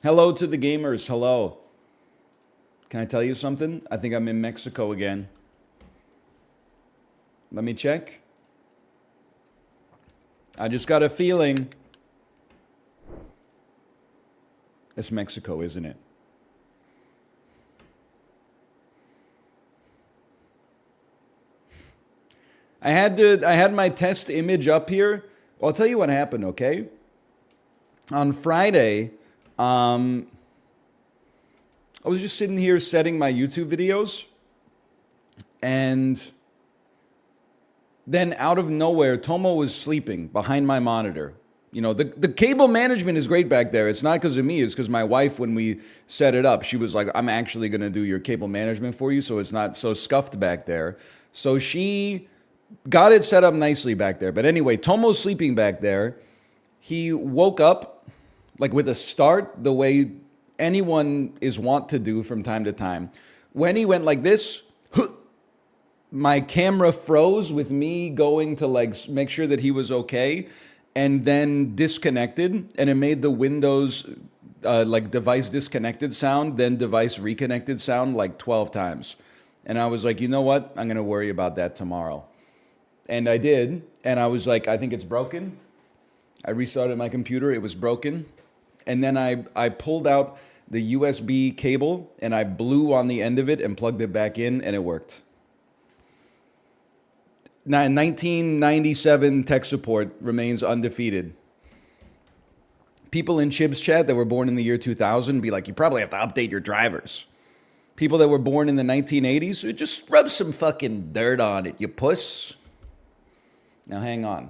Hello to the gamers. Hello. Can I tell you something? I think I'm in Mexico again. Let me check. I just got a feeling. It's Mexico, isn't it? I had my test image up here. Well, I'll tell you what happened, okay? On Friday, I was just sitting here setting my YouTube videos, and then out of nowhere, Tomo was sleeping behind my monitor. You know, the cable management is great back there. It's not because of me, it's because my wife, when we set it up, she was like, I'm actually going to do your cable management for you, so it's not so scuffed back there. So she got it set up nicely back there. But anyway, Tomo's sleeping back there. He woke up like with a start, the way anyone is wont to do from time to time. When he went like this, my camera froze with me going to like make sure that he was okay, and then disconnected, and it made the Windows like device disconnected sound, then device reconnected sound like 12 times. And I was like, you know what? I'm going to worry about that tomorrow. And I did. And I was like, I think it's broken. I restarted my computer. It was broken. And then I pulled out the USB cable and I blew on the end of it and plugged it back in, and it worked. Now, 1997 tech support remains undefeated. People in Chib's chat that were born in the year 2000 be like, you probably have to update your drivers. People that were born in the 1980s, just rub some fucking dirt on it, you puss. Now hang on,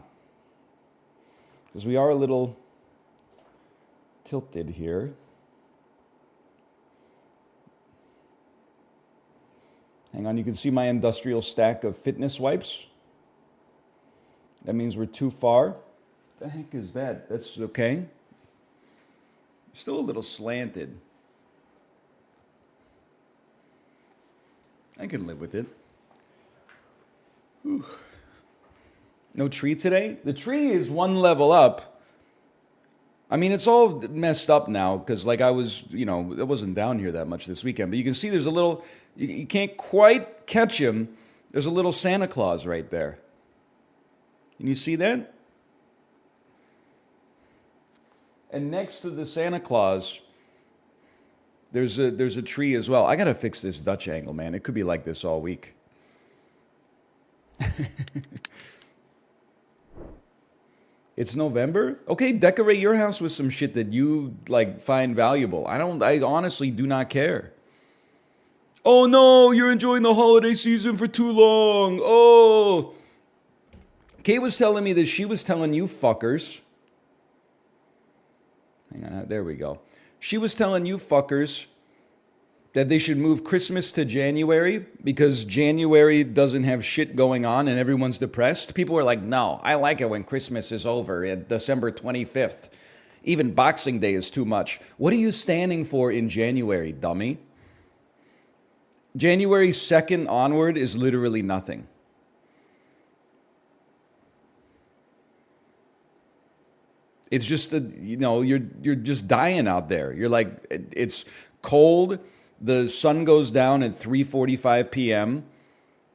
because we are a little tilted here. Hang on, you can see my industrial stack of fitness wipes. That means we're too far. What the heck is that? That's okay. Still a little slanted. I can live with it. Whew. No tree today? The tree is one level up. I mean, it's all messed up now because, like, I wasn't down here that much this weekend. But you can see there's a little, you can't quite catch him. There's a little Santa Claus right there. Can you see that? And next to the Santa Claus, there's a tree as well. I gotta fix this Dutch angle, man. It could be like this all week. It's November? Okay, decorate your house with some shit that you like find valuable. I honestly do not care. Oh no, you're enjoying the holiday season for too long. Oh. Kate was telling me that she was telling you fuckers. Hang on, there we go. She was telling you fuckers that they should move Christmas to January because January doesn't have shit going on and everyone's depressed. People were like, no, I like it when Christmas is over at December 25th. Even Boxing Day is too much. What are you standing for in January, dummy? January 2nd onward is literally nothing. It's just you're just dying out there. You're like, it's cold. The sun goes down at 3:45 p.m.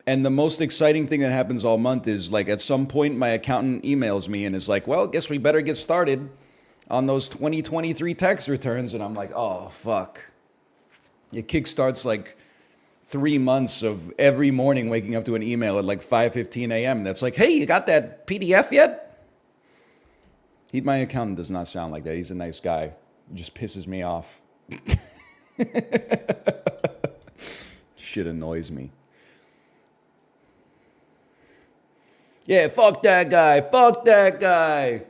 And the most exciting thing that happens all month is like at some point my accountant emails me and is like, well, guess we better get started on those 2023 tax returns. And I'm like, oh, fuck. It kickstarts like 3 months of every morning waking up to an email at like 5:15 a.m. That's like, hey, you got that PDF yet? My accountant does not sound like that. He's a nice guy. It just pisses me off. Shit annoys me. Yeah, fuck that guy. Fuck that guy.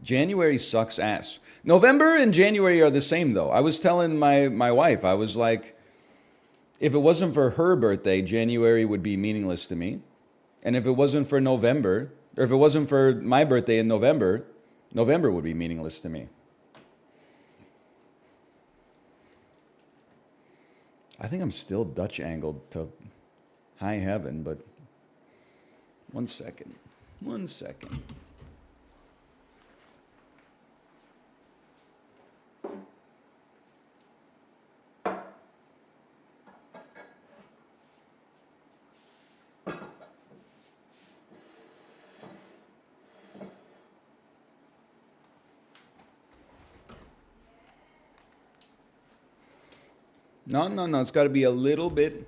January sucks ass. November and January are the same, though. I was telling my wife, I was like, if it wasn't for her birthday, January would be meaningless to me. And if it wasn't for November, or if it wasn't for my birthday in November, November would be meaningless to me. I think I'm still Dutch angled to high heaven, but one second. No, no, no. It's got to be a little bit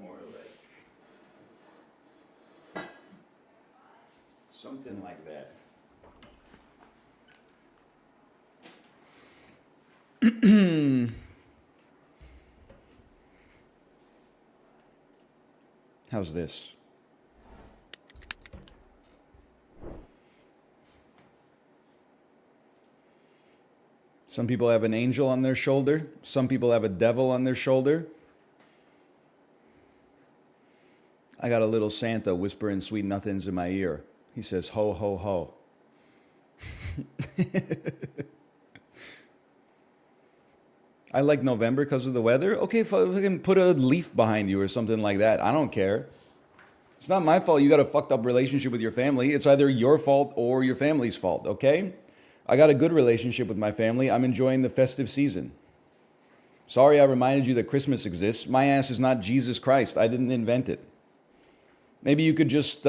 more like something like that. How's this? Some people have an angel on their shoulder. Some people have a devil on their shoulder. I got a little Santa whispering sweet nothings in my ear. He says, ho, ho, ho. I like November because of the weather. Okay, if I can put a leaf behind you or something like that, I don't care. It's not my fault you got a fucked up relationship with your family. It's either your fault or your family's fault, okay? I got a good relationship with my family. I'm enjoying the festive season. Sorry I reminded you that Christmas exists. My ass is not Jesus Christ. I didn't invent it. Maybe you could just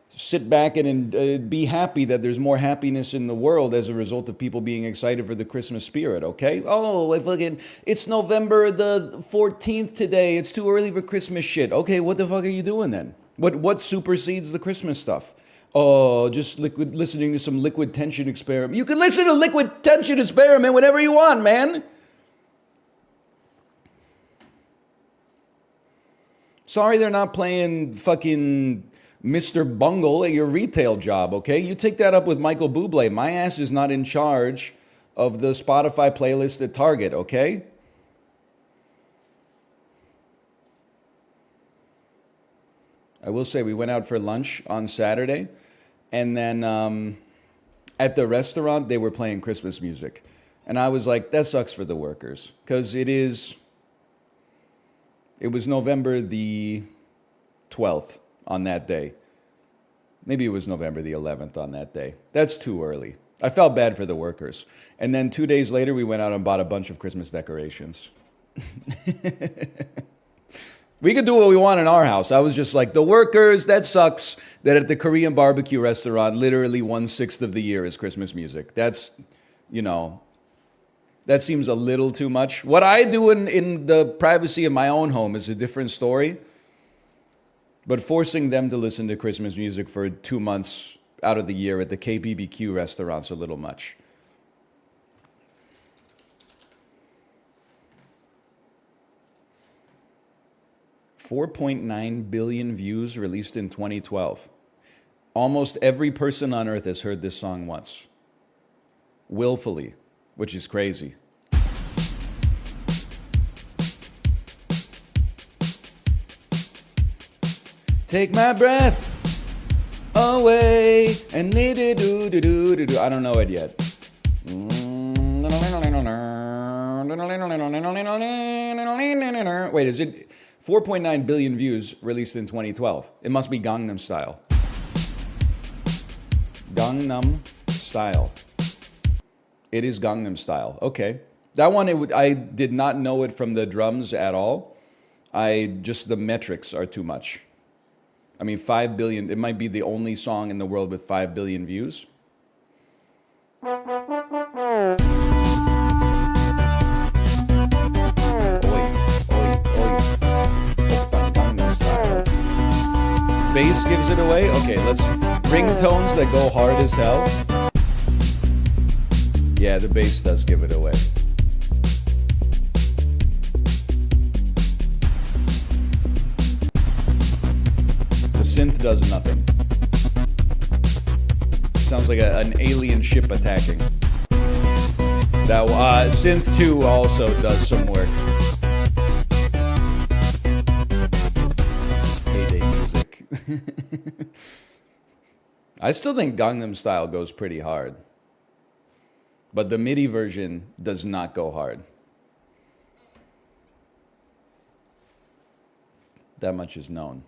sit back and be happy that there's more happiness in the world as a result of people being excited for the Christmas spirit, okay? Oh, it's November the 14th today. It's too early for Christmas shit. Okay, what the fuck are you doing then? What supersedes the Christmas stuff? Oh, just listening to some Liquid Tension Experiment. You can listen to Liquid Tension Experiment whenever you want, man. Sorry they're not playing fucking Mr. Bungle at your retail job, okay? You take that up with Michael Bublé. My ass is not in charge of the Spotify playlist at Target, okay? I will say we went out for lunch on Saturday, and then at the restaurant, they were playing Christmas music. And I was like, that sucks for the workers, because it was November the 12th on that day. Maybe it was November the 11th on that day. That's too early. I felt bad for the workers. And then 2 days later, we went out and bought a bunch of Christmas decorations. We could do what we want in our house. I was just like, the workers, that sucks that at the Korean barbecue restaurant, literally 1/6 of the year is Christmas music. That's, that seems a little too much. What I do in the privacy of my own home is a different story. But forcing them to listen to Christmas music for 2 months out of the year at the KBBQ restaurant's a little much. $4.9 billion views released in 2012. Almost every person on earth has heard this song once. Willfully, which is crazy. Take my breath away and do. I don't know it yet. Wait, is it 4.9 billion views released in 2012? It must be Gangnam Style. Gangnam Style. It is Gangnam Style. Okay. That one, I did not know it from the drums at all. The metrics are too much. I mean, 5 billion, it might be the only song in the world with 5 billion views. Bass gives it away? Okay, let's ringtones that go hard as hell. Yeah, the bass does give it away. The synth does nothing. Sounds like an alien ship attacking. That synth 2 also does some work. This is payday music. I still think Gangnam Style goes pretty hard. But the MIDI version does not go hard. That much is known.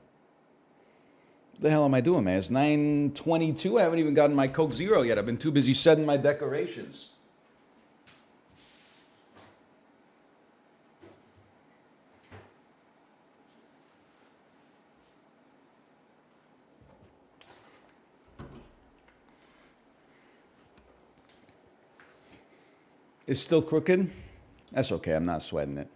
What the hell am I doing, man? It's 9:22. I haven't even gotten my Coke Zero yet. I've been too busy setting my decorations. It's still crooked? That's okay, I'm not sweating it.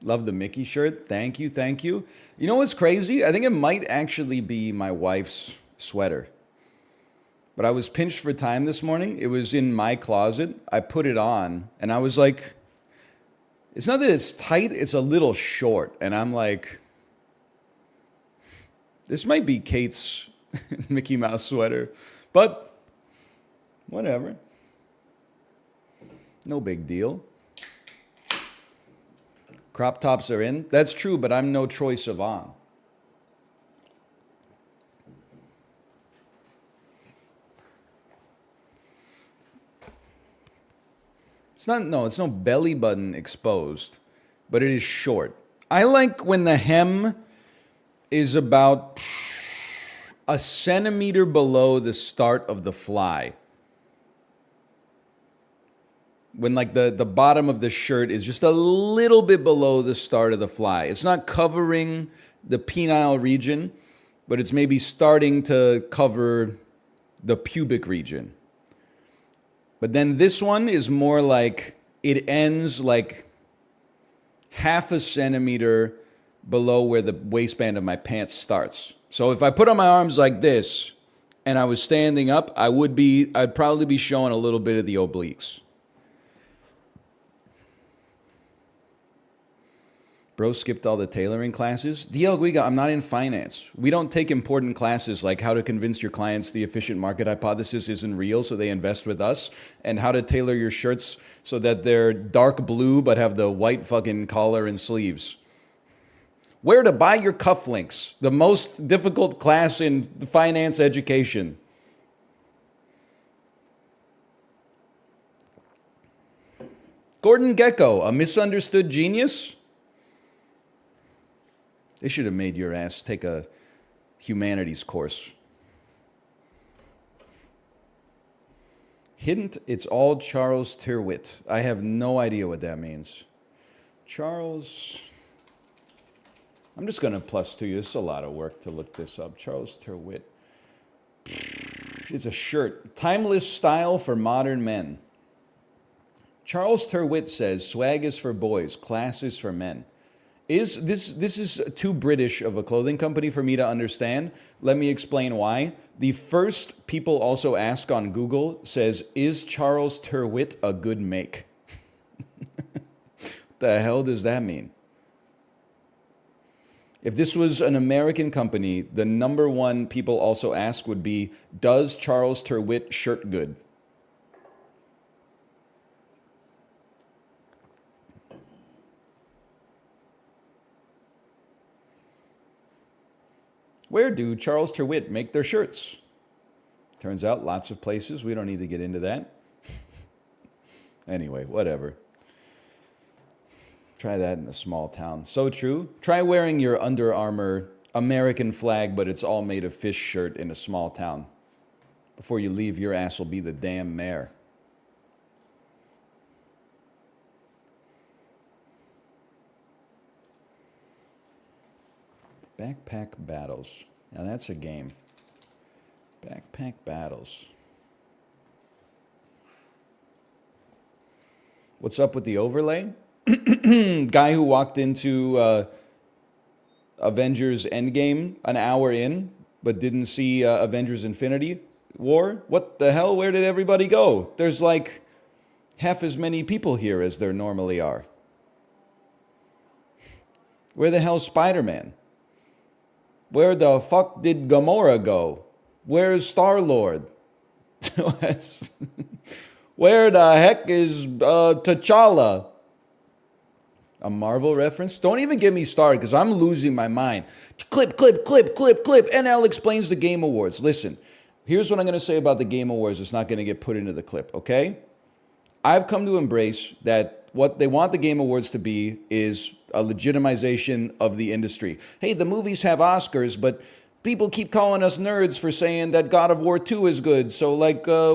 Love the Mickey shirt. Thank you, thank you. You know what's crazy? I think it might actually be my wife's sweater. But I was pinched for time this morning. It was in my closet. I put it on, and I was like, it's not that it's tight, it's a little short. And I'm like, this might be Kate's Mickey Mouse sweater. But whatever. No big deal. Crop tops are in. That's true, but I'm no Troye Sivan. It's no belly button exposed, but it is short. I like when the hem is about a centimeter below the start of the fly. When like the bottom of the shirt is just a little bit below the start of the fly. It's not covering the penile region, but it's maybe starting to cover the pubic region. But then this one is more like it ends like half a centimeter below where the waistband of my pants starts. So if I put on my arms like this and I was standing up, I'd probably be showing a little bit of the obliques. Bro skipped all the tailoring classes. DL Guiga, I'm not in finance. We don't take important classes like how to convince your clients the efficient market hypothesis isn't real so they invest with us, and how to tailor your shirts so that they're dark blue but have the white fucking collar and sleeves. Where to buy your cufflinks, the most difficult class in finance education. Gordon Gekko, a misunderstood genius? They should have made your ass take a humanities course. Hint, it's all Charles Tyrwhitt. I have no idea what that means. Charles, I'm just going to +2 you. This is a lot of work to look this up. Charles Tyrwhitt. It's a shirt. Timeless style for modern men. Charles Tyrwhitt says, swag is for boys, class is for men. This is too British of a clothing company for me to understand. Let me explain why. The first people also ask on Google says, is Charles Tyrwhitt a good make? The hell does that mean? If this was an American company, the number one people also ask would be, does Charles Tyrwhitt shirt good? Where do Charles Tyrwhitt make their shirts? Turns out lots of places. We don't need to get into that. Anyway, whatever. Try that in a small town. So true. Try wearing your Under Armour American flag, but it's all made of fish shirt in a small town. Before you leave, your ass will be the damn mayor. Backpack Battles. Now that's a game. Backpack Battles. What's up with the overlay? Guy who walked into Avengers Endgame an hour in, but didn't see Avengers Infinity War? What the hell? Where did everybody go? There's like half as many people here as there normally are. Where the hell's Spider-Man? Where the fuck did Gamora go? Where's Star-Lord? Where the heck is T'Challa? A Marvel reference? Don't even get me started because I'm losing my mind. Clip. NL explains the Game Awards. Listen, here's what I'm going to say about the Game Awards. It's not going to get put into the clip, okay? I've come to embrace that what they want the Game Awards to be is a legitimization of the industry. Hey, the movies have Oscars, but people keep calling us nerds for saying that God of War 2 is good, so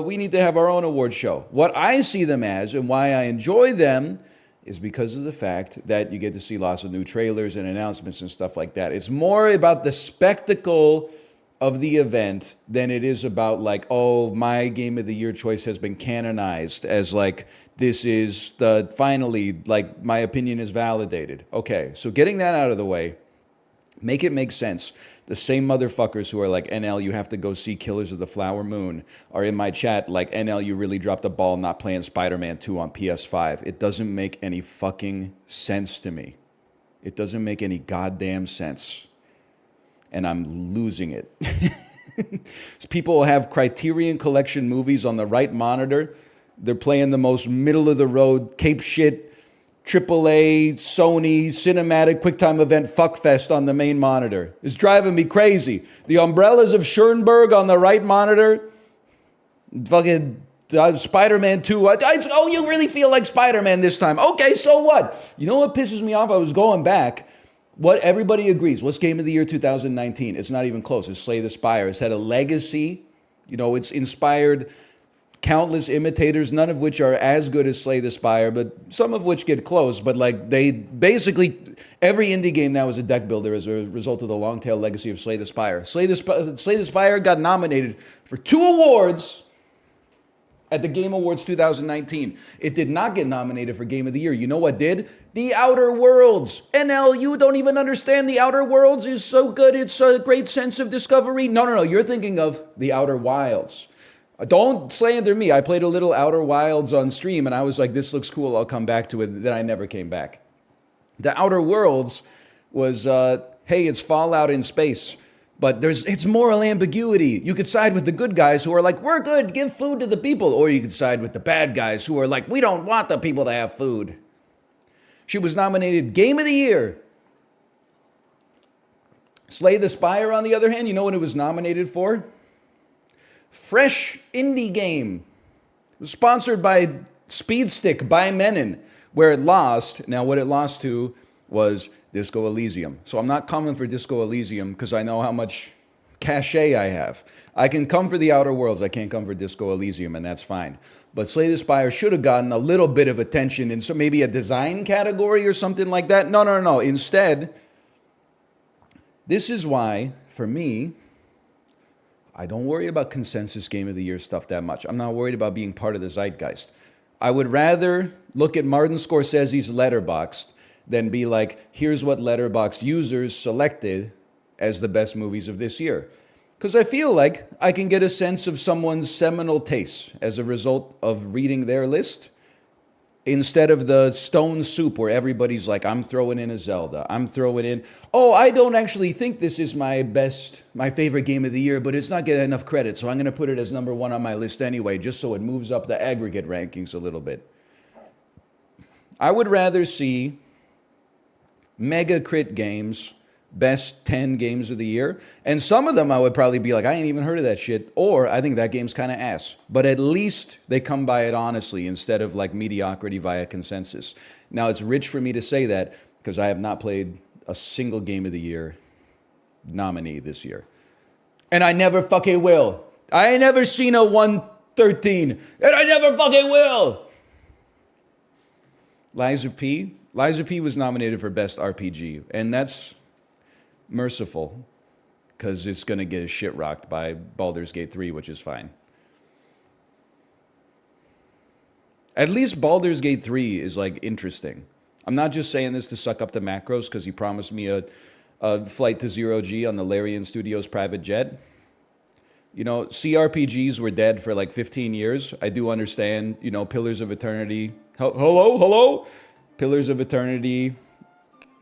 we need to have our own award show. What I see them as and why I enjoy them is because of the fact that you get to see lots of new trailers and announcements and stuff like that. It's more about the spectacle of the event than it is about like, oh, my game of the year choice has been canonized as like, this is the finally, like, my opinion is validated. Okay, so getting that out of the way, make it make sense. The same motherfuckers who are like, NL, you have to go see Killers of the Flower Moon, are in my chat like, NL, you really dropped the ball not playing Spider-Man 2 on PS5. It doesn't make any fucking sense to me. It doesn't make any goddamn sense. And I'm losing it. People have Criterion Collection movies on the right monitor. They're playing the most middle-of-the-road, cape shit, AAA, Sony, cinematic, QuickTime event fuckfest on the main monitor. It's driving me crazy. The Umbrellas of Schoenberg on the right monitor. Fucking Spider-Man 2. Oh, you really feel like Spider-Man this time. Okay, so what? You know what pisses me off? I was going back. What everybody agrees. What's game of the year 2019? It's not even close. It's Slay the Spire. It's had a legacy. You know, it's inspired countless imitators, none of which are as good as Slay the Spire, but some of which get close. But like they basically, every indie game now is a deck builder as a result of the long tail legacy of Slay the Spire. Slay the Spire got nominated for 2 awards at the Game Awards 2019. It did not get nominated for Game of the Year. You know what did? The Outer Worlds. NL, you don't even understand The Outer Worlds is so good. It's a great sense of discovery. No. You're thinking of The Outer Wilds. Don't slander me. I played a little Outer Wilds on stream, and I was like, this looks cool. I'll come back to it. Then I never came back. The Outer Worlds was, hey, it's Fallout in space. But it's moral ambiguity. You could side with the good guys who are like, we're good, give food to the people. Or you could side with the bad guys who are like, we don't want the people to have food. She was nominated Game of the Year. Slay the Spire, on the other hand, you know what it was nominated for? Fresh Indie Game. It was sponsored by Speedstick by Menon, where it lost. Now, what it lost to was Disco Elysium. So I'm not coming for Disco Elysium because I know how much cachet I have. I can come for the Outer Worlds. I can't come for Disco Elysium, and that's fine. But Slay the Spire should have gotten a little bit of attention in maybe a design category or something like that. No. Instead, this is why, for me, I don't worry about consensus Game of the Year stuff that much. I'm not worried about being part of the zeitgeist. I would rather look at Martin Scorsese's Letterboxd than be like, here's what Letterboxd users selected as the best movies of this year. Because I feel like I can get a sense of someone's seminal tastes as a result of reading their list, instead of the stone soup where everybody's like, I'm throwing in a Zelda. I'm throwing in, oh, I don't actually think this is my favorite game of the year, but it's not getting enough credit, so I'm going to put it as number 1 on my list anyway, just so it moves up the aggregate rankings a little bit. I would rather see Mega Crit Games best 10 games of the year, and some of them I would probably be like, I ain't even heard of that shit, or I think that game's kind of ass. But at least they come by it honestly instead of like mediocrity via consensus. Now, it's rich for me to say that because I have not played a single game of the year nominee this year, and I never fucking will. I ain't never seen a 113, and I never fucking will. Lies of P was nominated for Best RPG, and that's merciful because it's going to get his shit rocked by Baldur's Gate 3, which is fine. At least Baldur's Gate 3 is like interesting. I'm not just saying this to suck up the macros because he promised me a flight to zero G on the Larian Studios private jet. You know, CRPGs were dead for like 15 years. I do understand, you know, Pillars of Eternity. Hello? Pillars of Eternity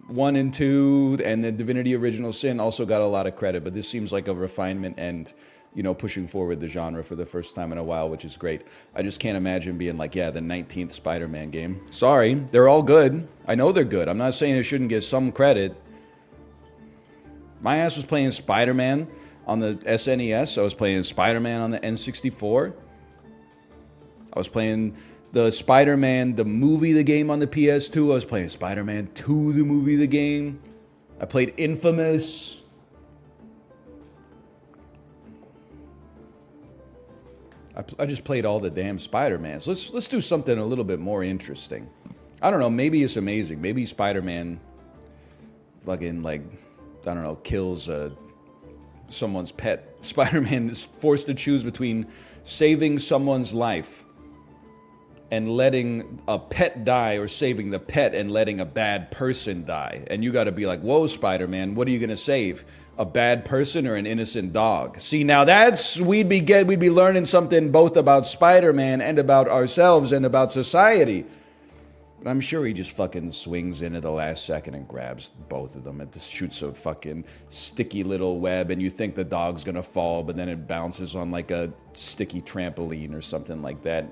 1 and 2 and the Divinity Original Sin also got a lot of credit, but this seems like a refinement and, you know, pushing forward the genre for the first time in a while, which is great. I just can't imagine being like, yeah, the 19th Spider-Man game. Sorry, they're all good. I know they're good. I'm not saying it shouldn't get some credit. My ass was playing Spider-Man on the SNES. I was playing Spider-Man on the N64. I was playing the Spider-Man, the movie, the game on the PS2. I was playing Spider-Man 2, the movie, the game. I played Infamous. I just played all the damn Spider-Mans. Let's do something a little bit more interesting. I don't know, maybe it's amazing. Maybe Spider-Man fucking, like, I don't know, kills a someone's pet. Spider-Man is forced to choose between saving someone's life and letting a pet die, or saving the pet and letting a bad person die. And you gotta be like, whoa, Spider-Man, what are you gonna save? A bad person or an innocent dog? See, now that's, we'd be learning something both about Spider-Man and about ourselves and about society. But I'm sure he just fucking swings in at the last second and grabs both of them and just shoots a fucking sticky little web, and you think the dog's gonna fall, but then it bounces on like a sticky trampoline or something like that.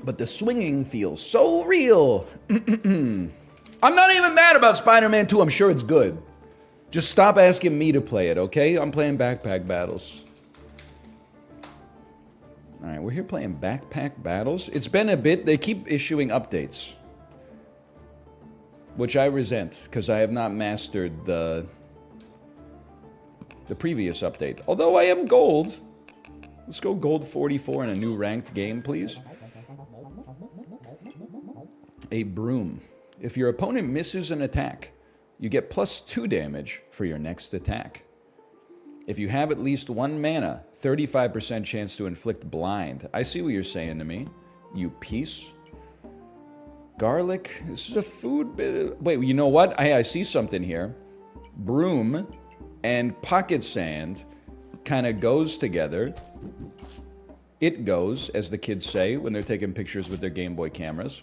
But the swinging feels so real. I'm not even mad about Spider-Man 2. I'm sure it's good. Just stop asking me to play it, okay? I'm playing Backpack Battles. Alright, we're here playing Backpack Battles. It's been a bit. They keep issuing updates, which I resent, because I have not mastered the previous update. Although I am gold. Let's go gold 44 in a new ranked game, please. A broom. If your opponent misses an attack, you get +2 damage for your next attack. If you have at least 1 mana, 35% chance to inflict blind. I see what you're saying to me, you piece. Garlic. This is a food. Wait, you know what? I see something here. Broom and pocket sand kind of goes together. It goes, as the kids say when they're taking pictures with their Game Boy cameras.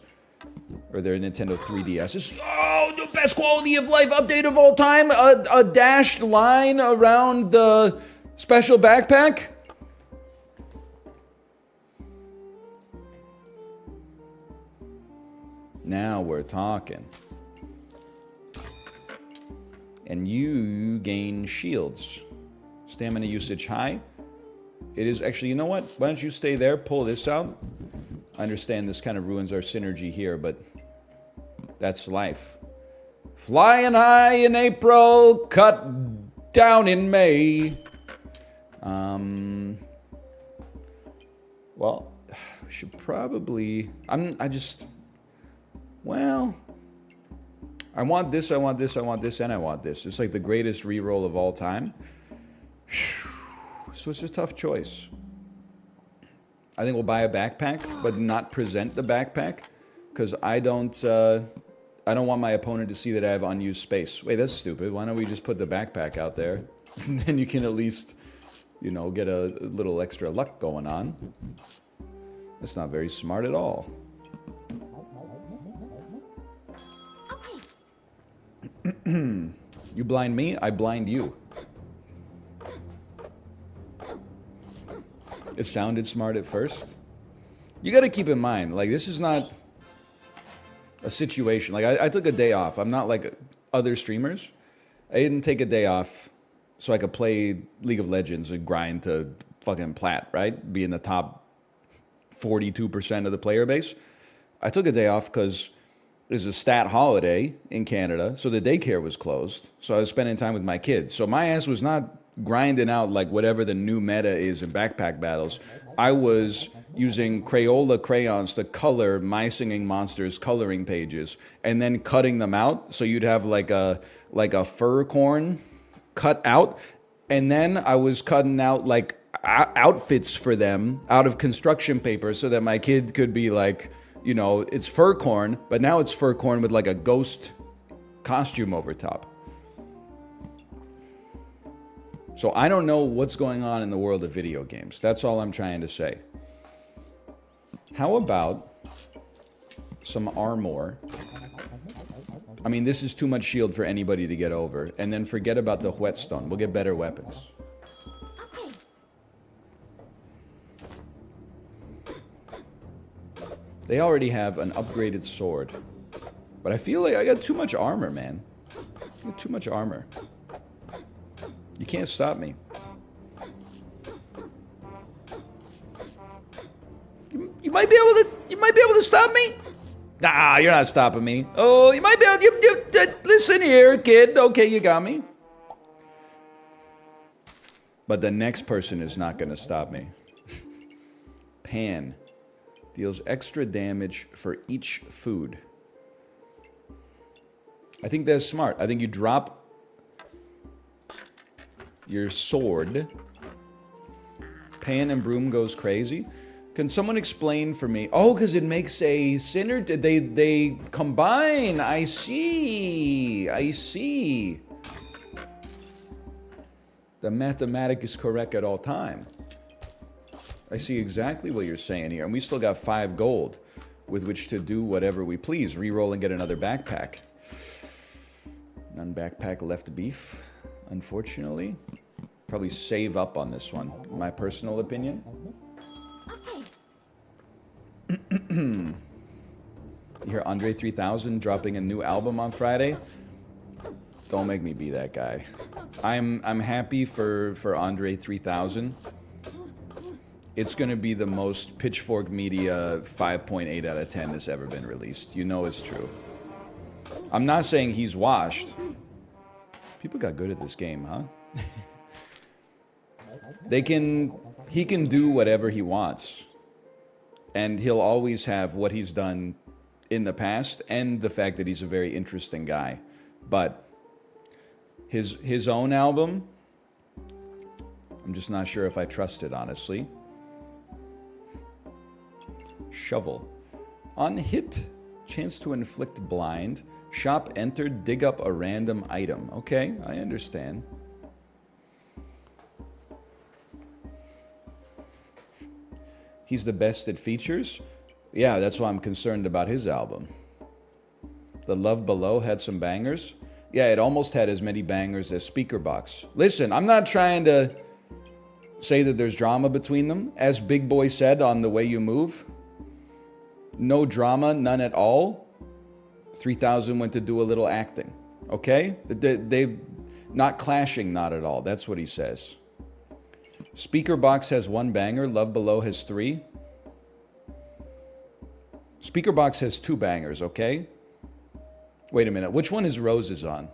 Or their Nintendo 3DSs. Oh, the best quality of life update of all time. A dashed line around the special backpack. Now we're talking. And you gain shields. Stamina usage high. It is actually, you know what? Why don't you stay there, pull this out. I understand this kind of ruins our synergy here, but that's life. Flying high in April, cut down in May. Well, we should probably... Well, I want this, I want this, I want this, and I want this. It's like the greatest reroll of all time. So it's a tough choice. I think we'll buy a backpack, but not present the backpack, because I don't want my opponent to see that I have unused space. Wait, that's stupid. Why don't we just put the backpack out there? And then you can at least, you know, get a little extra luck going on. That's not very smart at all. You blind me, I blind you. It sounded smart at first. You got to keep in mind, like, this is not a situation. Like, I took a day off. I'm not like other streamers. I didn't take a day off so I could play League of Legends and grind to fucking plat, right? Be in the top 42% of the player base. I took a day off because there's a stat holiday in Canada, so the daycare was closed. So I was spending time with my kids. So my ass was not grinding out like whatever the new meta is in Backpack Battles. I was using Crayola crayons to color My Singing Monsters coloring pages and then cutting them out, so you'd have like a fir corn cut out, and then I was cutting out like outfits for them out of construction paper so that my kid could be like, you know, it's fur corn, but now it's fur corn with like a ghost costume over top. So I don't know what's going on in the world of video games. That's all I'm trying to say. How about some armor? I mean, this is too much shield for anybody to get over. And then forget about the whetstone. We'll get better weapons. They already have an upgraded sword. But I feel like I got too much armor, man. I got too much armor. You can't stop me. You might be able to stop me? Nah, you're not stopping me. Oh, you might be able to, listen here, kid. Okay, you got me. But the next person is not going to stop me. Pan deals extra damage for each food. I think that's smart. I think you drop your sword. Pan and Broom goes crazy. Can someone explain for me? Oh, because it makes a sinner. They combine. I see. I see. The mathematic is correct at all time. I see exactly what you're saying here. And we still got 5 gold with which to do whatever we please. Reroll and get another backpack. None backpack left beef, unfortunately. Probably save up on this one, my personal opinion. You hear Andre 3000 dropping a new album on Friday? Don't make me be that guy. I'm happy for Andre 3000. It's going to be the most Pitchfork Media 5.8 out of 10 that's ever been released. You know it's true. I'm not saying he's washed. People got good at this game, huh? He can do whatever he wants. And he'll always have what he's done in the past and the fact that he's a very interesting guy. But his own album, I'm just not sure if I trust it, honestly. Shovel. On hit, chance to inflict blind. Shop entered, dig up a random item. Okay, I understand. He's the best at features? Yeah, that's why I'm concerned about his album. The Love Below had some bangers. Yeah, it almost had as many bangers as Speakerbox. Listen, I'm not trying to say that there's drama between them. As Big Boy said on The Way You Move, no drama, none at all. 3000 went to do a little acting. Okay? They not clashing, not at all. That's what he says. Speakerbox has 1 banger. Love Below has 3. Speakerbox has 2 bangers, okay? Wait a minute. Which one is Roses on?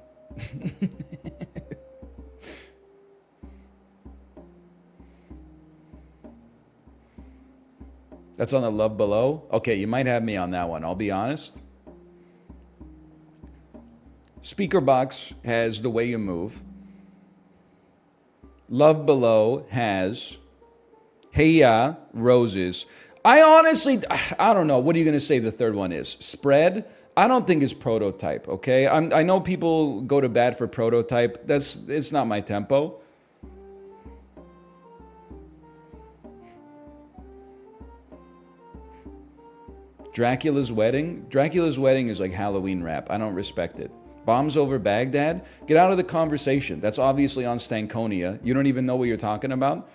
That's on the Love Below? Okay, you might have me on that one. I'll be honest. Speakerbox has The Way You Move. Love Below has Hey Ya, Roses. I honestly, I don't know. What are you going to say the third one is? Spread? I don't think it's Prototype, okay? I know people go to bat for Prototype. It's not my tempo. Dracula's Wedding? Dracula's Wedding is like Halloween rap. I don't respect it. Bombs Over Baghdad? Get out of the conversation. That's obviously on Stankonia. You don't even know what you're talking about.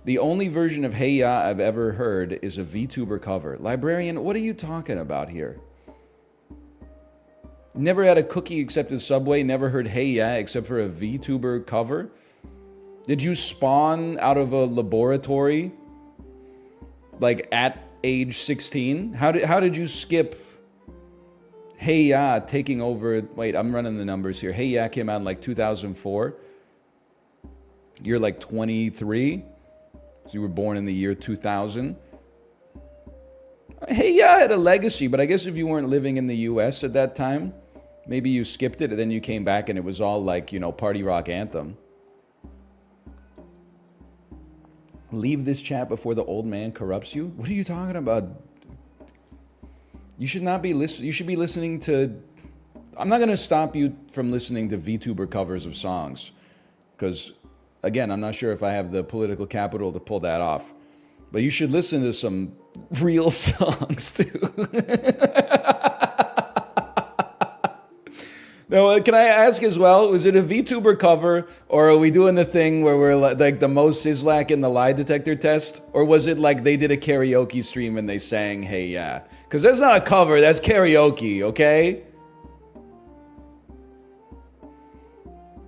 The only version of Hey Ya I've ever heard is a VTuber cover. Librarian, what are you talking about here? Never had a cookie except at Subway. Never heard Hey Ya except for a VTuber cover. Did you spawn out of a laboratory? Like at age 16? How did you skip Hey Ya taking over? Wait, I'm running the numbers here. Hey Ya came out in like 2004. You're like 23. So you were born in the year 2000. Hey Ya had a legacy, but I guess if you weren't living in the US at that time, maybe you skipped it and then you came back and it was all like, you know, party rock anthem. Leave this chat before the old man corrupts you? What are you talking about? You should not be listening. You should be listening to... I'm not going to stop you from listening to VTuber covers of songs. Because, again, I'm not sure if I have the political capital to pull that off. But you should listen to some real songs, too. Now, can I ask as well, was it a VTuber cover, or are we doing the thing where we're like the Mo Sislak in the lie detector test? Or was it like they did a karaoke stream and they sang Hey Ya? Because that's not a cover, that's karaoke, okay?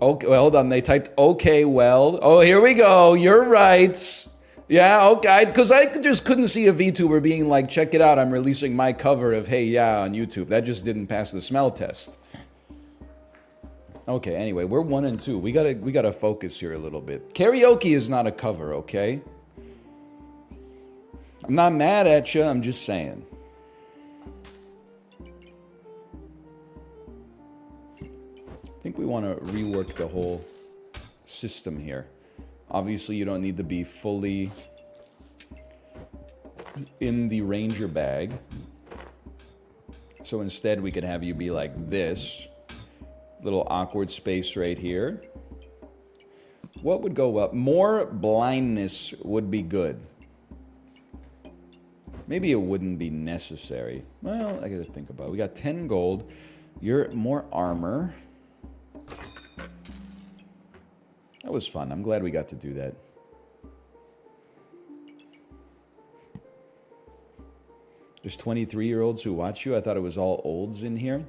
Okay, well, hold on, they typed okay, well. Oh, here we go, you're right. Yeah, okay, because I just couldn't see a VTuber being like, check it out, I'm releasing my cover of Hey Ya on YouTube. That just didn't pass the smell test. Okay, anyway, we're 1 and 2. We gotta focus here a little bit. Karaoke is not a cover, okay? I'm not mad at you, I'm just saying. I think we want to rework the whole system here. Obviously, you don't need to be fully in the Ranger bag. So instead, we could have you be like this. Little awkward space right here. What would go well? More blindness would be good. Maybe it wouldn't be necessary. Well, I gotta think about it. We got 10 gold. You're more armor. That was fun. I'm glad we got to do that. There's 23-year-olds who watch you. I thought it was all olds in here.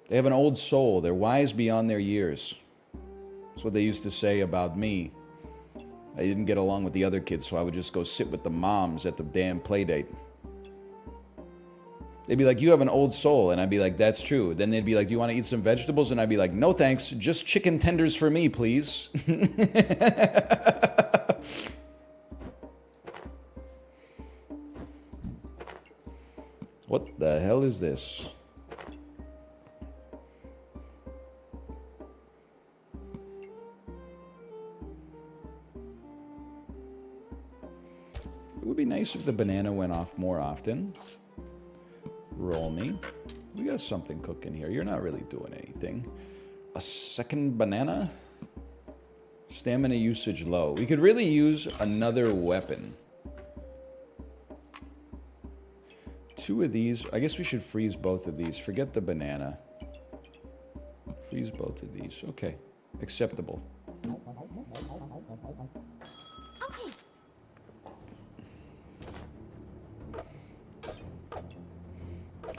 They have an old soul. They're wise beyond their years. That's what they used to say about me. I didn't get along with the other kids, so I would just go sit with the moms at the damn play date. They'd be like, you have an old soul. And I'd be like, that's true. Then they'd be like, do you want to eat some vegetables? And I'd be like, no thanks. Just chicken tenders for me, please. What the hell is this? It would be nice if the banana went off more often. Roll me. We got something cooking here. You're not really doing anything. A second banana? Stamina usage low. We could really use another weapon. 2 of these. I guess we should freeze both of these. Forget the banana. Freeze both of these. Okay. Acceptable.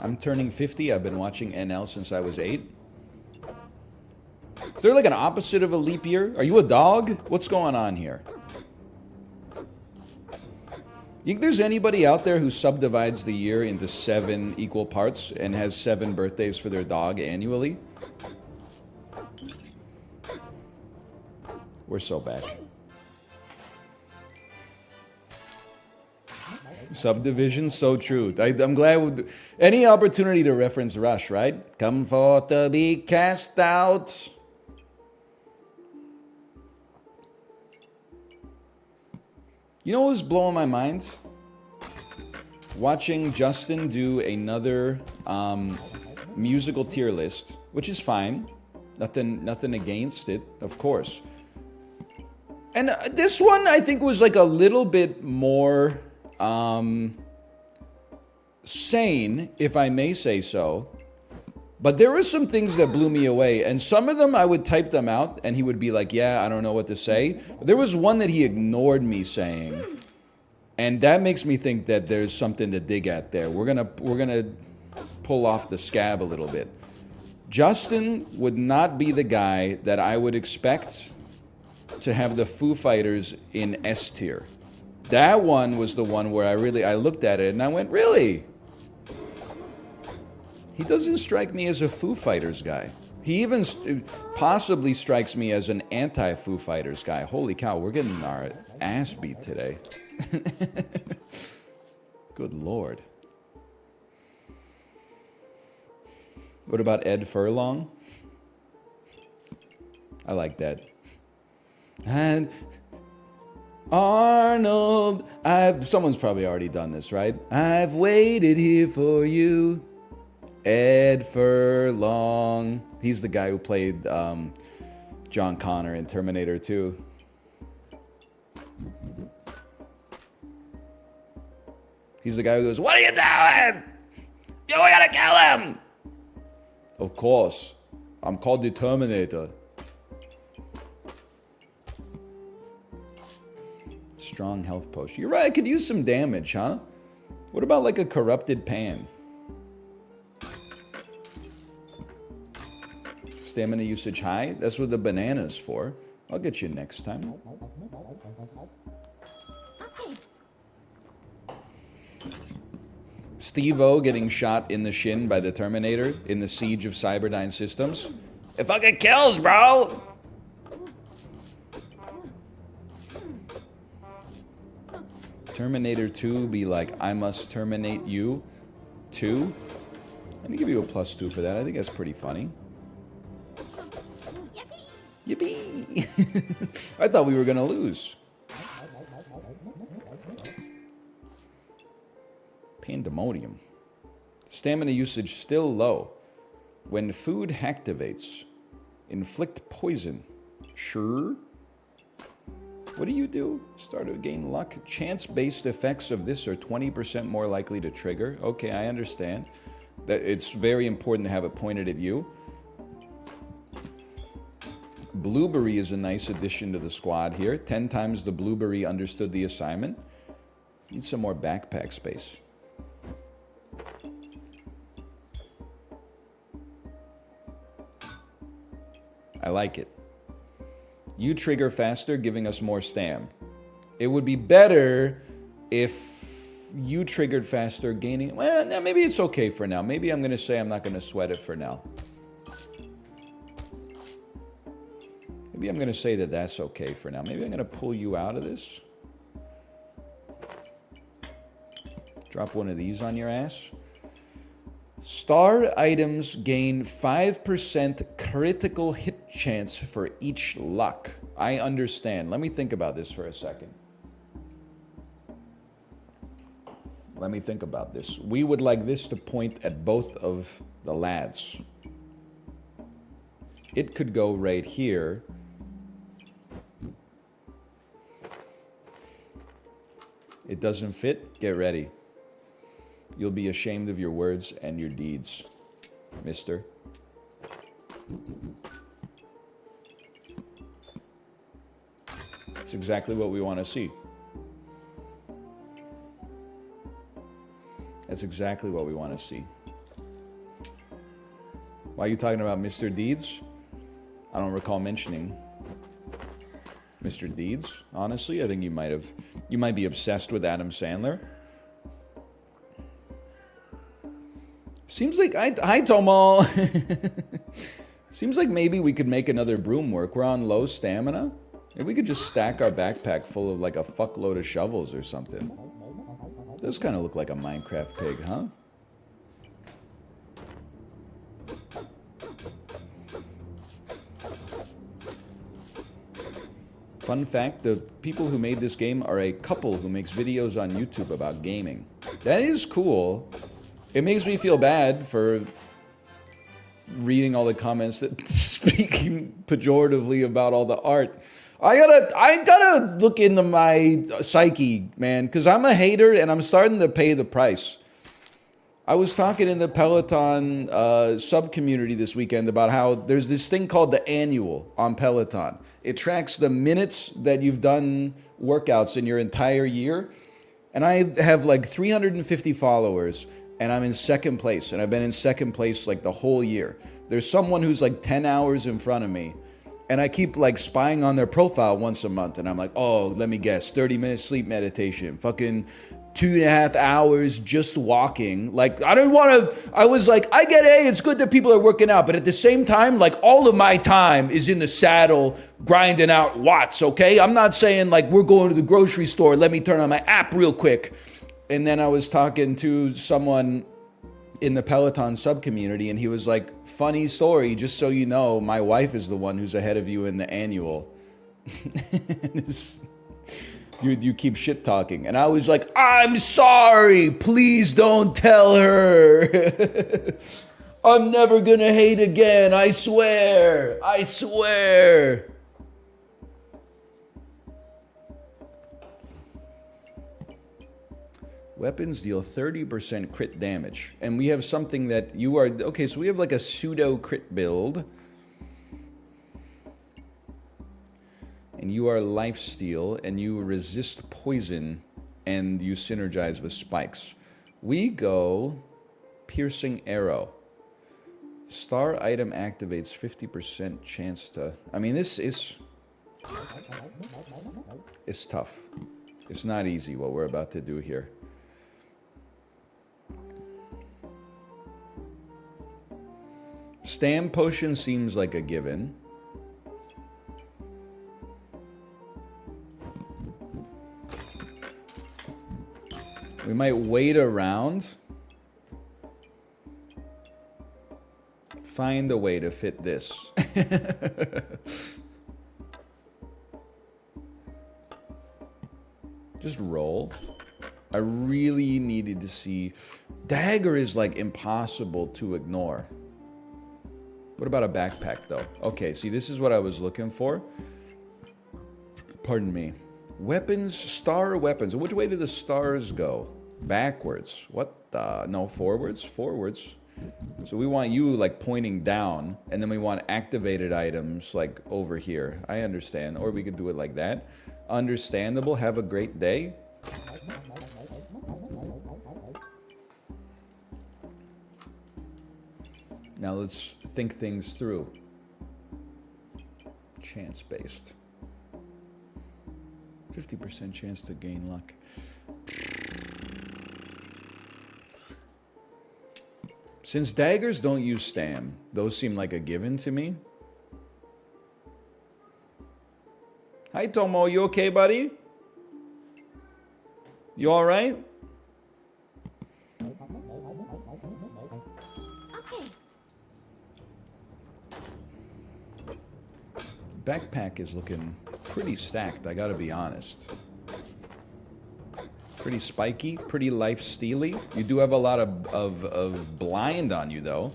I'm turning 50. I've been watching NL since I was 8. Is there like an opposite of a leap year? Are you a dog? What's going on here? You think there's anybody out there who subdivides the year into 7 equal parts and has 7 birthdays for their dog annually? We're so back. Subdivision, so true. I'm glad. Any opportunity to reference Rush, right? Come forth to be cast out. You know what was blowing my mind? Watching Justin do another musical tier list, which is fine. Nothing against it, of course. And this one, I think, was like a little bit more sane, if I may say so. But there were some things that blew me away. And some of them, I would type them out, and he would be like, yeah, I don't know what to say. But there was one that he ignored me saying. And that makes me think that there's something to dig at there. We're gonna pull off the scab a little bit. Justin would not be the guy that I would expect to have the Foo Fighters in S tier. That one was the one where I looked at it and I went, really? He doesn't strike me as a Foo Fighters guy. He even possibly strikes me as an anti-Foo Fighters guy. Holy cow, we're getting our ass beat today. Good Lord. What about Ed Furlong? I like that. And Arnold, someone's probably already done this, right? I've waited here for you. Ed Furlong. He's the guy who played John Connor in Terminator 2. He's the guy who goes, what are you doing? You gotta kill him! Of course. I'm called the Terminator. Strong health potion. You're right, I could use some damage, huh? What about like a corrupted pan? Stamina usage high? That's what the banana's for. I'll get you next time. Steve-O getting shot in the shin by the Terminator in the Siege of Cyberdyne Systems. It fucking kills, bro! Terminator 2 be like, I must terminate you. 2? I'm gonna give you a +2 for that. I think that's pretty funny. Yippee! I thought we were gonna lose. Pandemonium. Stamina usage still low. When food activates, inflict poison. Sure. What do you do? Start to gain luck. Chance-based effects of this are 20% more likely to trigger. Okay, I understand. That it's very important to have it pointed at you. Blueberry is a nice addition to the squad here. 10 times the blueberry understood the assignment. Need some more backpack space. I like it. You trigger faster, giving us more stam. It would be better if you triggered faster, gaining... Well, no, maybe it's okay for now. Maybe I'm going to say I'm not going to sweat it for now. Maybe I'm going to say that that's okay for now. Maybe I'm going to pull you out of this. Drop one of these on your ass. Star items gain 5% critical hit chance for each luck. I understand. Let me think about this for a second. Let me think about this. We would like this to point at both of the lads. It could go right here. It doesn't fit? Get ready. You'll be ashamed of your words and your deeds, mister. It's exactly what we want to see. That's exactly what we want to see. Why are you talking about Mr. Deeds? I don't recall mentioning Mr. Deeds, honestly. I think you might be obsessed with Adam Sandler. Seems like, hi Tomo. Seems like maybe we could make another broom work. We're on low stamina. Maybe we could just stack our backpack full of like a fuckload of shovels or something. Does kind of look like a Minecraft pig, huh? Fun fact, the people who made this game are a couple who makes videos on YouTube about gaming. That is cool. It makes me feel bad for reading all the comments that speak pejoratively about all the art. I gotta look into my psyche, man, because I'm a hater and I'm starting to pay the price. I was talking in the Peloton sub-community this weekend about how there's this thing called the annual on Peloton. It tracks the minutes that you've done workouts in your entire year. And I have like 350 followers. And I'm in second place, and I've been in second place like the whole year. There's someone who's like 10 hours in front of me, and I keep like spying on their profile once a month, and I'm like, oh, let me guess, 30-minute sleep meditation, fucking 2.5 hours just walking. Like, I was like, I get it, it's good that people are working out, but at the same time, like all of my time is in the saddle grinding out watts, okay? I'm not saying like we're going to the grocery store, let me turn on my app real quick. And then I was talking to someone in the Peloton sub-community, and he was like, funny story, just so you know, my wife is the one who's ahead of you in the annual. You keep shit-talking. And I was like, I'm sorry, please don't tell her. I'm never gonna hate again, I swear, I swear. Weapons deal 30% crit damage. And we have something that you are... Okay, so we have like a pseudo crit build. And you are lifesteal, and you resist poison, and you synergize with spikes. We go piercing arrow. Star item activates 50% chance to... I mean, this is... It's tough. It's not easy what we're about to do here. Stam potion seems like a given. We might wait around. Find a way to fit this. Just roll. I really needed to see. Dagger is like impossible to ignore. What about a backpack though? Okay, see, this is what I was looking for. Pardon me. Weapons, star weapons. Which way do the stars go? Backwards. What the? No, forwards? Forwards. So we want you like pointing down, and then we want activated items like over here. I understand. Or we could do it like that. Understandable. Have a great day. Now let's think things through. Chance-based. 50% chance to gain luck. Since daggers don't use stam, those seem like a given to me. Hi, Tomo. You okay, buddy? You all right? Backpack is looking pretty stacked, I gotta be honest. Pretty spiky, pretty life-steely. You do have a lot of blind on you, though.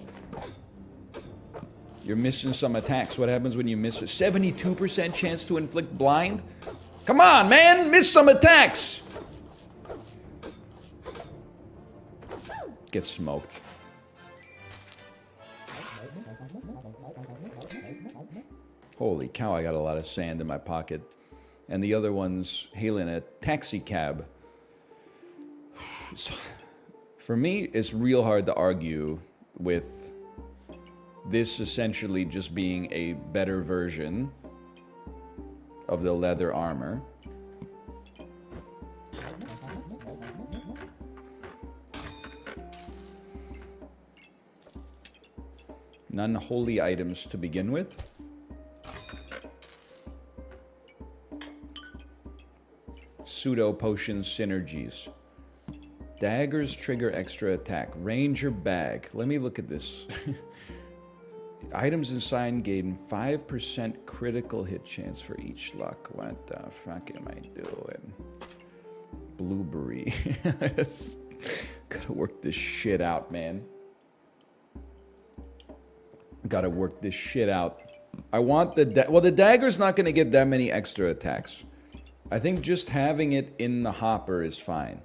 You're missing some attacks. What happens when you miss a 72% chance to inflict blind? Come on, man! Miss some attacks! Get smoked. Holy cow, I got a lot of sand in my pocket. And the other one's hailing a taxi cab. So, for me, it's real hard to argue with this essentially just being a better version of the leather armor. None holy items to begin with. Pseudo potion synergies. Daggers trigger extra attack. Ranger bag. Let me look at this. Items inside gain 5% critical hit chance for each luck. What the fuck am I doing? Blueberry. Gotta work this shit out, man. Gotta work this shit out. I want the well, the dagger's not gonna get that many extra attacks. I think just having it in the hopper is fine.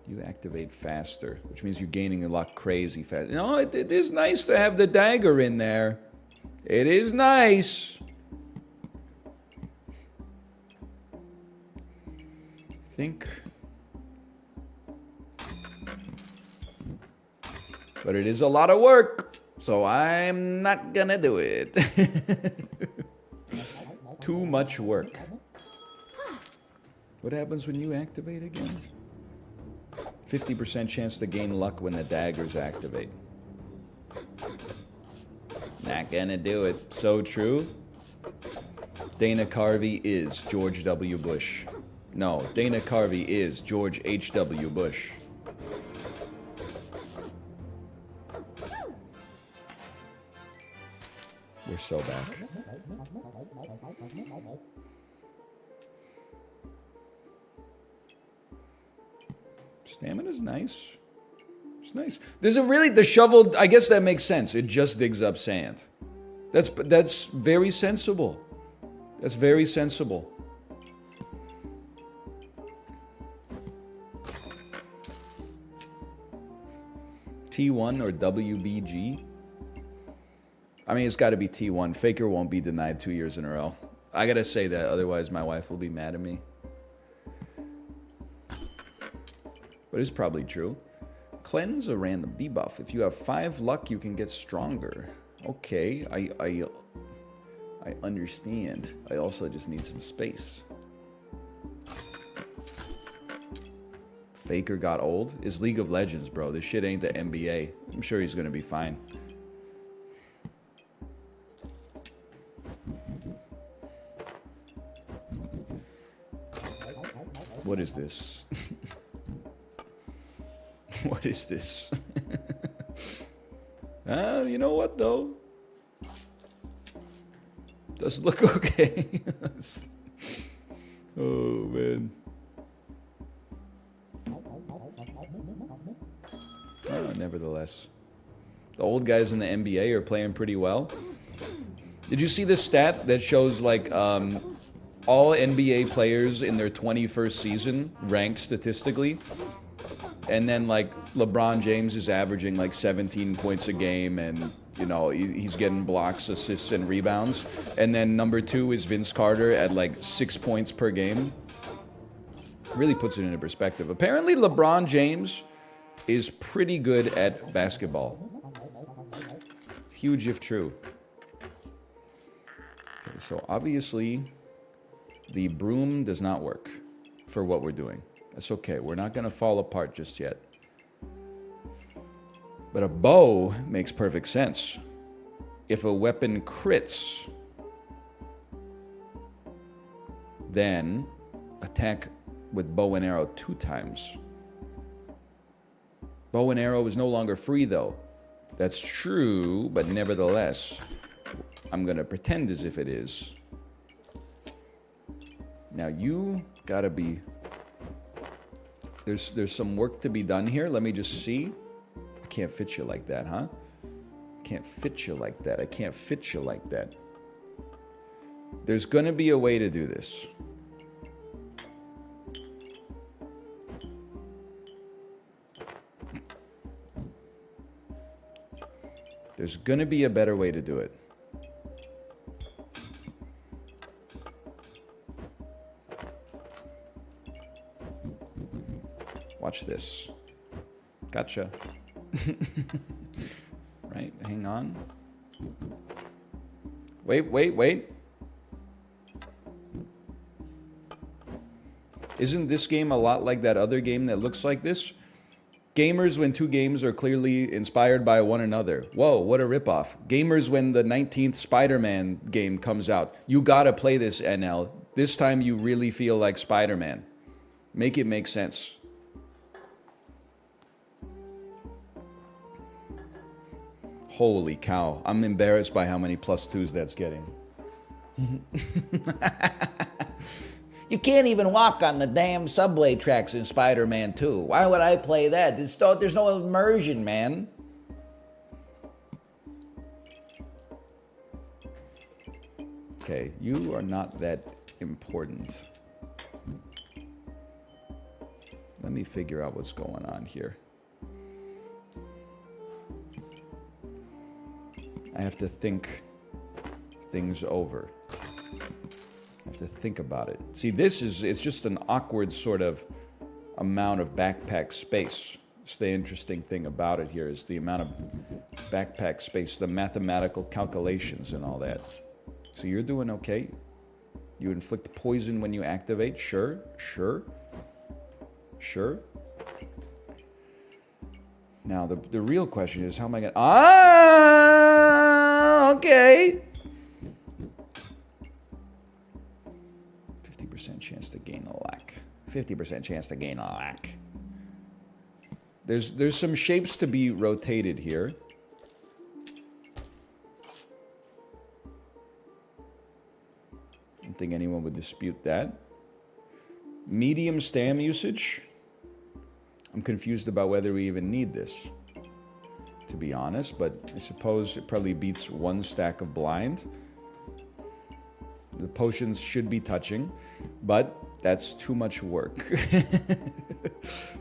You activate faster, which means you're gaining a lot crazy fast. No, it is nice to have the dagger in there. It is nice. Think. But it is a lot of work, so I'm not gonna do it. Too much work. What happens when you activate again? 50% chance to gain luck when the daggers activate. Not gonna do it. So true. Dana Carvey is George W. Bush. No, Dana Carvey is George H.W. Bush. We're so back. Stamina's nice. It's nice. There's a really, the shovel, I guess that makes sense. It just digs up sand. That's very sensible. That's very sensible. T1 or WBG? I mean, it's got to be T1. Faker won't be denied 2 years in a row. I gotta say that, otherwise my wife will be mad at me. But it's probably true. Cleanse a random debuff. If you have 5 luck, you can get stronger. Okay, I understand. I also just need some space. Faker got old? It's League of Legends, bro. This shit ain't the NBA. I'm sure he's gonna be fine. What is this? What is this? You know what, though? Does look okay. Oh, man. Nevertheless. The old guys in the NBA are playing pretty well. Did you see this stat that shows, like, all NBA players in their 21st season ranked statistically? And then, like, LeBron James is averaging, like, 17 points a game, and, you know, he's getting blocks, assists, and rebounds. And then number 2 is Vince Carter at, like, 6 points per game. Really puts it into perspective. Apparently, LeBron James is pretty good at basketball. Huge if true. Okay, so obviously, the broom does not work for what we're doing. That's okay. We're not going to fall apart just yet. But a bow makes perfect sense. If a weapon crits, then attack with bow and arrow 2 times. Bow and arrow is no longer free, though. That's true, but nevertheless, I'm going to pretend as if it is. Now, you gotta be... There's some work to be done here. Let me just see. I can't fit you like that, huh? Can't fit you like that. I can't fit you like that. There's gonna be a way to do this. There's gonna be a better way to do it. Watch this. Gotcha. Right, hang on. Wait. Isn't this game a lot like that other game that looks like this? Gamers when 2 games are clearly inspired by one another. Whoa, what a ripoff. Gamers when the 19th Spider-Man game comes out. You gotta play this, NL. This time you really feel like Spider-Man. Make it make sense. Holy cow. I'm embarrassed by how many +2s that's getting. You can't even walk on the damn subway tracks in Spider-Man 2. Why would I play that? There's no immersion, man. Okay, you are not that important. Let me figure out what's going on here. I have to think things over. I have to think about it. See, it's just an awkward sort of amount of backpack space. It's the interesting thing about it here is the amount of backpack space, the mathematical calculations and all that. So you're doing okay. You inflict poison when you activate. Sure. Now, the real question is, how am I going to... okay. 50% chance to gain a lack. 50% chance to gain a lack. There's some shapes to be rotated here. I don't think anyone would dispute that. Medium stam usage. I'm confused about whether we even need this, to be honest, but I suppose it probably beats 1 stack of blind. The potions should be touching, but that's too much work.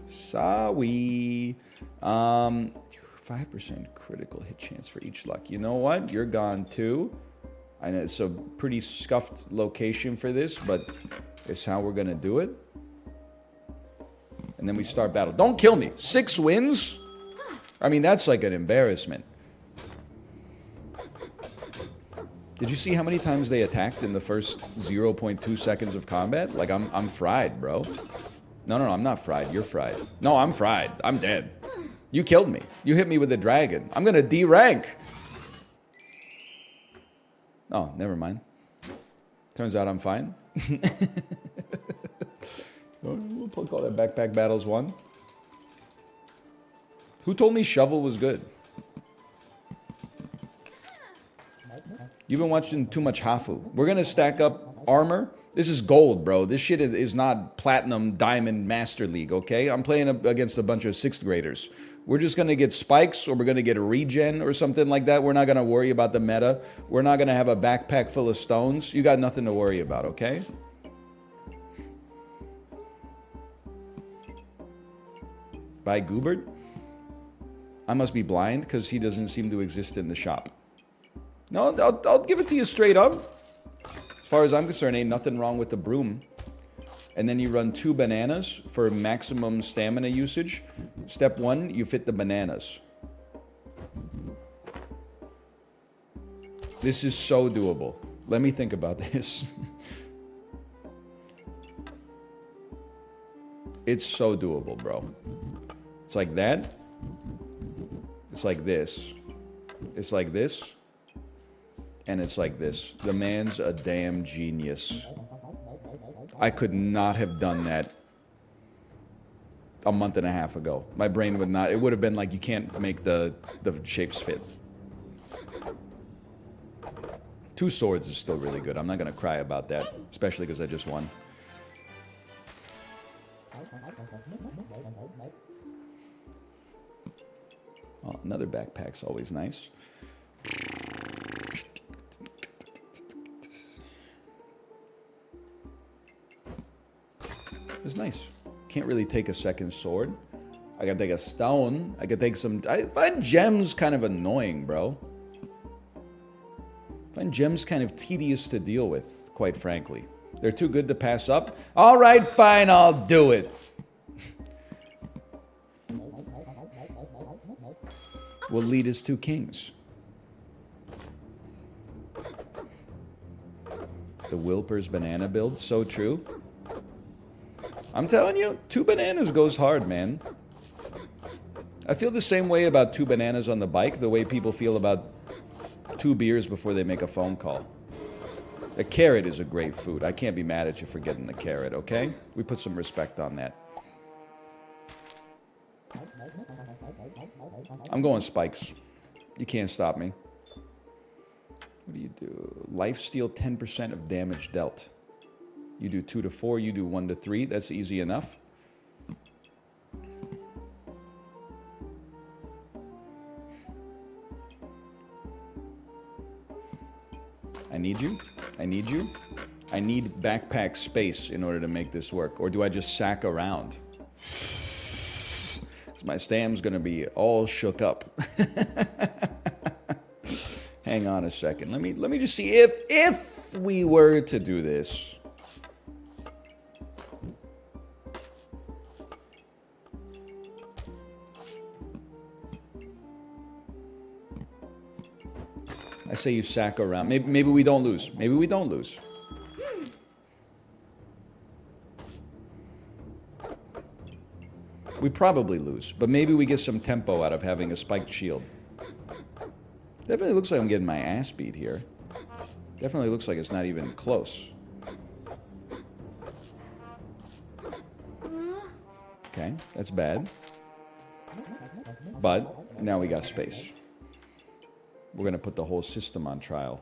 Sorry. 5% critical hit chance for each luck. You know what? You're gone too. I know it's a pretty scuffed location for this, but it's how we're going to do it. And then we start battle. Don't kill me. 6 wins? I mean, that's like an embarrassment. Did you see how many times they attacked in the first 0.2 seconds of combat? Like, I'm fried, bro. No, I'm not fried. You're fried. No, I'm fried. I'm dead. You killed me. You hit me with a dragon. I'm going to D-rank. Oh, never mind. Turns out I'm fine. We'll call that Backpack Battles 1. Who told me shovel was good? You've been watching too much Hafu. We're going to stack up armor This is gold, bro. This shit is not platinum, diamond, master league, okay? I'm playing against a bunch of 6th graders. We're just going to get spikes, or we're going to get a regen or something like that. We're not going to worry about the meta. We're not going to have a backpack full of stones. You got nothing to worry about, okay? By Goobert? I must be blind because he doesn't seem to exist in the shop. No, I'll give it to you straight up. As far as I'm concerned, ain't nothing wrong with the broom. And then you run 2 bananas for maximum stamina usage. Step 1, you fit the bananas. This is so doable. Let me think about this. It's so doable, bro. It's like that. It's like this. It's like this. And it's like this. The man's a damn genius. I could not have done that a month and a half ago. My brain would not. It would have been like, you can't make the shapes fit. 2 swords is still really good. I'm not going to cry about that, especially because I just won. Oh, another backpack's always nice. It's nice. Can't really take a second sword. I gotta take a stone. I could take some... I find gems kind of annoying, bro. I find gems kind of tedious to deal with, quite frankly. They're too good to pass up. All right, fine, I'll do it. Will lead us to kings. The Wilper's banana build, so true. I'm telling you, 2 bananas goes hard, man. I feel the same way about 2 bananas on the bike, the way people feel about 2 beers before they make a phone call. A carrot is a great food. I can't be mad at you for getting the carrot, okay? We put some respect on that. I'm going spikes. You can't stop me. What do you do? Lifesteal 10% of damage dealt. You do 2 to 4, you do 1 to 3. That's easy enough. I need you. I need you. I need backpack space in order to make this work. Or do I just sack around? My stam's gonna be all shook up. Hang on a second. Let me just see if we were to do this. I say you sack around. Maybe we don't lose. Maybe we don't lose. We probably lose, but maybe we get some tempo out of having a spiked shield. Definitely looks like I'm getting my ass beat here. Definitely looks like it's not even close. Okay, that's bad. But now we got space. We're going to put the whole system on trial.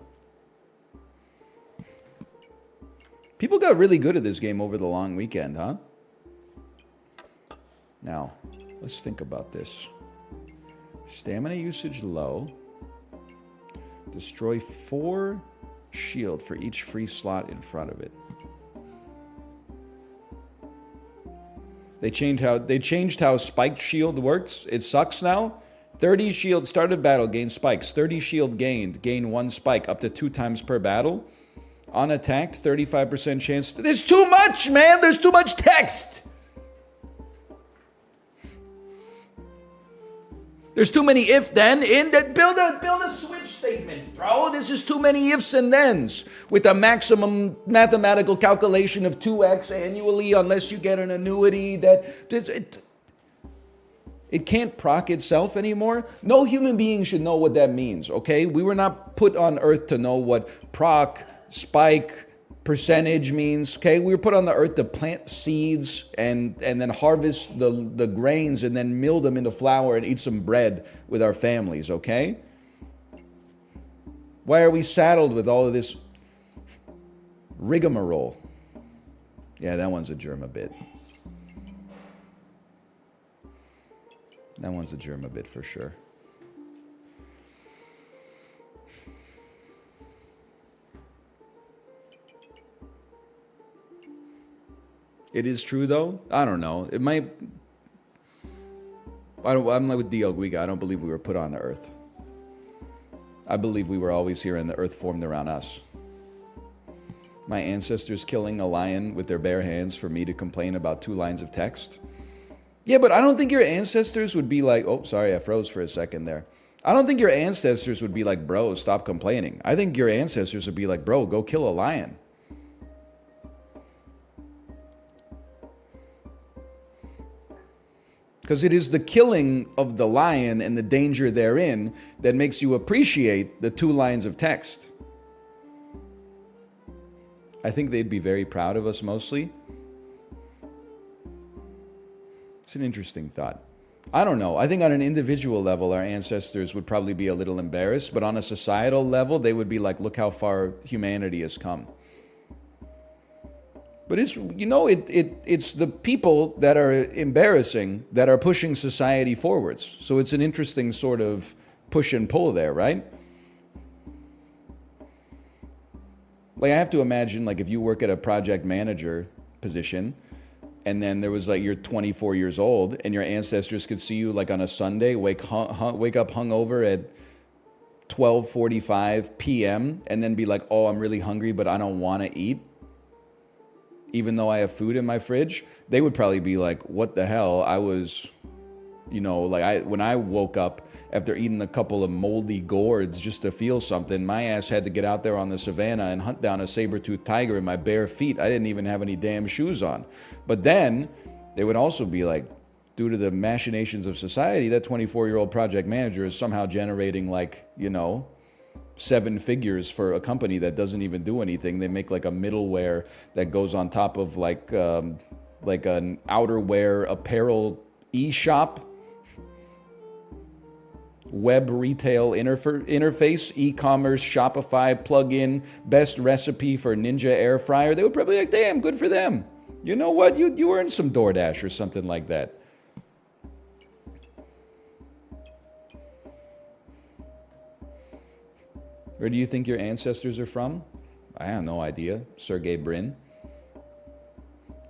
People got really good at this game over the long weekend, huh? Now, let's think about this. Stamina usage low. Destroy 4 shield for each free slot in front of it. They changed how spiked shield works. It sucks now. 30 shield start of battle, gain spikes. 30 shield gained, gain 1 spike up to 2 times per battle. Unattacked, 35% chance. There's too much, man. There's too much text. There's too many if then in that build a switch statement, bro. This is too many ifs and thens with a maximum mathematical calculation of 2x annually unless you get an annuity that it can't proc itself anymore. No human being should know what that means, okay? We were not put on earth to know what proc, spike, percentage means, okay? We were put on the earth to plant seeds and then harvest the grains and then mill them into flour and eat some bread with our families, okay? Why are we saddled with all of this rigmarole? Yeah, that one's a Germa bit. That one's a Germa bit for sure. It is true though. I don't know. It might. I'm like with Dio Guiga. I don't believe we were put on the earth. I believe we were always here and the earth formed around us. My ancestors killing a lion with their bare hands for me to complain about 2 lines of text. Yeah, but I don't think your ancestors would be like, oh, sorry, I froze for a second there. I don't think your ancestors would be like, bro, stop complaining. I think your ancestors would be like, bro, go kill a lion. Because it is the killing of the lion and the danger therein that makes you appreciate the 2 lines of text. I think they'd be very proud of us mostly. It's an interesting thought. I don't know. I think on an individual level, our ancestors would probably be a little embarrassed, but on a societal level, they would be like, look how far humanity has come. But it's, you know, it's the people that are embarrassing that are pushing society forwards. So it's an interesting sort of push and pull there, right? Like I have to imagine, like if you work at a project manager position, and then there was like you're 24 years old, and your ancestors could see you like on a Sunday, wake up hungover at 12:45 p.m. and then be like, oh, I'm really hungry, but I don't want to eat, even though I have food in my fridge. They would probably be like, what the hell? I was, you know, like when I woke up after eating a couple of moldy gourds just to feel something, my ass had to get out there on the savannah and hunt down a saber-toothed tiger in my bare feet. I didn't even have any damn shoes on. But then they would also be like, due to the machinations of society, that 24-year-old project manager is somehow generating like, you know, 7 figures for a company that doesn't even do anything. They make like a middleware that goes on top of like an outerwear apparel e-shop, web retail interface, e-commerce, Shopify plugin, best recipe for Ninja air fryer. They would probably be like, damn, good for them. You know what? You earned some DoorDash or something like that. Where do you think your ancestors are from? I have no idea. Sergey Brin.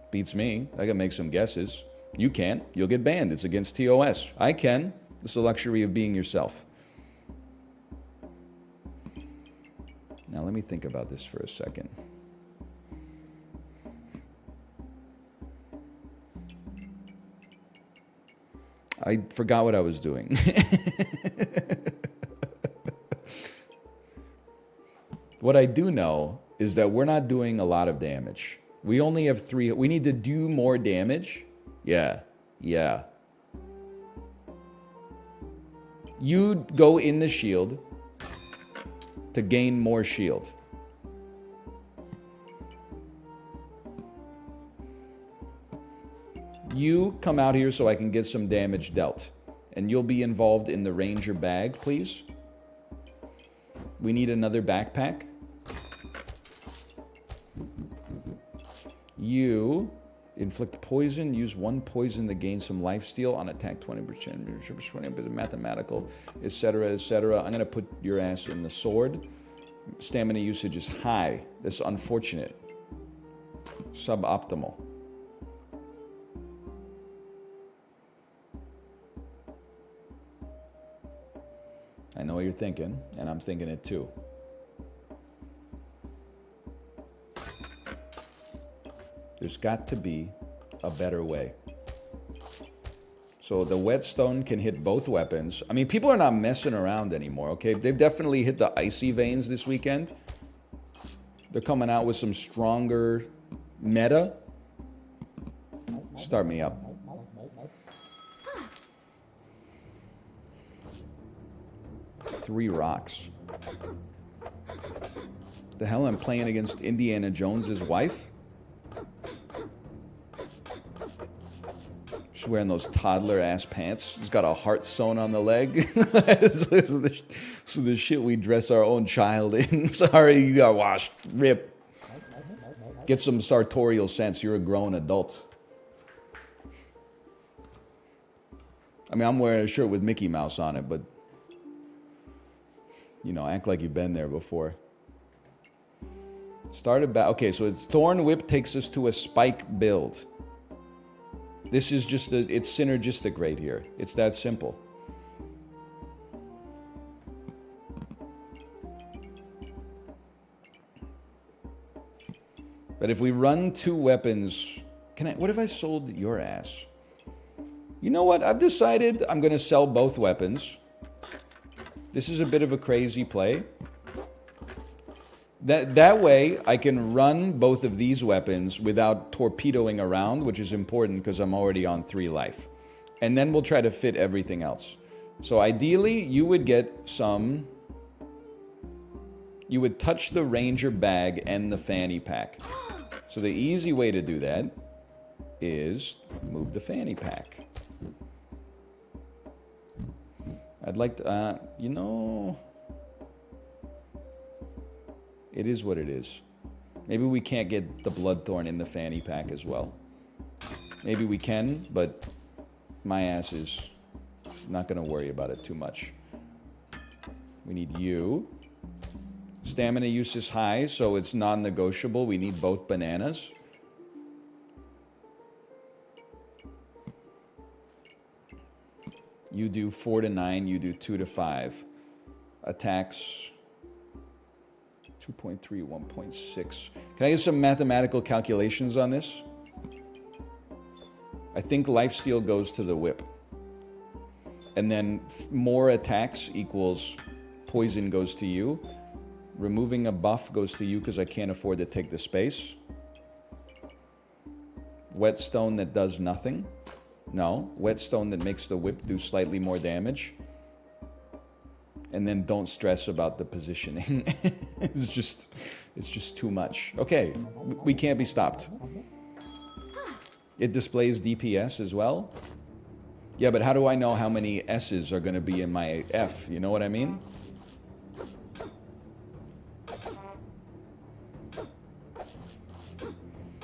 Beats me. I can make some guesses. You can't. You'll get banned. It's against TOS. I can. It's the luxury of being yourself. Now let me think about this for a second. I forgot what I was doing. What I do know is that we're not doing a lot of damage. We only have 3. We need to do more damage. Yeah. You go in the shield to gain more shield. You come out here so I can get some damage dealt. And you'll be involved in the ranger bag, please. We need another backpack. You inflict poison. Use 1 poison to gain some lifesteal on attack 20%, mathematical, etc., etc. I'm going to put your ass in the sword. Stamina usage is high. That's unfortunate. Suboptimal. I know what you're thinking, and I'm thinking it too. There's got to be a better way. So the whetstone can hit both weapons. I mean, people are not messing around anymore, okay? They've definitely hit the icy veins this weekend. They're coming out with some stronger meta. Start me up. Three rocks. The hell, I'm playing against Indiana Jones's wife? She's wearing those toddler-ass pants. She's got a heart sewn on the leg. So the shit we dress our own child in. Sorry, you got washed. Rip. Get some sartorial sense. You're a grown adult. I mean, I'm wearing a shirt with Mickey Mouse on it, but, you know, act like you've been there before. Okay, so it's Thorn Whip takes us to a spike build. This is just it's synergistic right here. It's that simple. But if we run 2 weapons, what if I sold your ass? You know what? I've decided I'm going to sell both weapons. This is a bit of a crazy play. That way, I can run both of these weapons without torpedoing around, which is important because I'm already on 3 life. And then we'll try to fit everything else. So ideally, you would get some... You would touch the Ranger bag and the fanny pack. So the easy way to do that is move the fanny pack. I'd like to, you know... It is what it is. Maybe we can't get the Bloodthorn in the fanny pack as well. Maybe we can, but my ass is not going to worry about it too much. We need you. Stamina use is high, so it's non-negotiable. We need both bananas. You do 4 to 9, you do 2 to 5. Attacks... 2.3, 1.6. Can I get some mathematical calculations on this? I think lifesteal goes to the whip. And then more attacks equals poison goes to you. Removing a buff goes to you because I can't afford to take the space. Whetstone that does nothing. No. Whetstone that makes the whip do slightly more damage. And then don't stress about the positioning. It's just too much. Okay, we can't be stopped. It displays DPS as well. Yeah, but how do I know how many S's are going to be in my F? You know what I mean?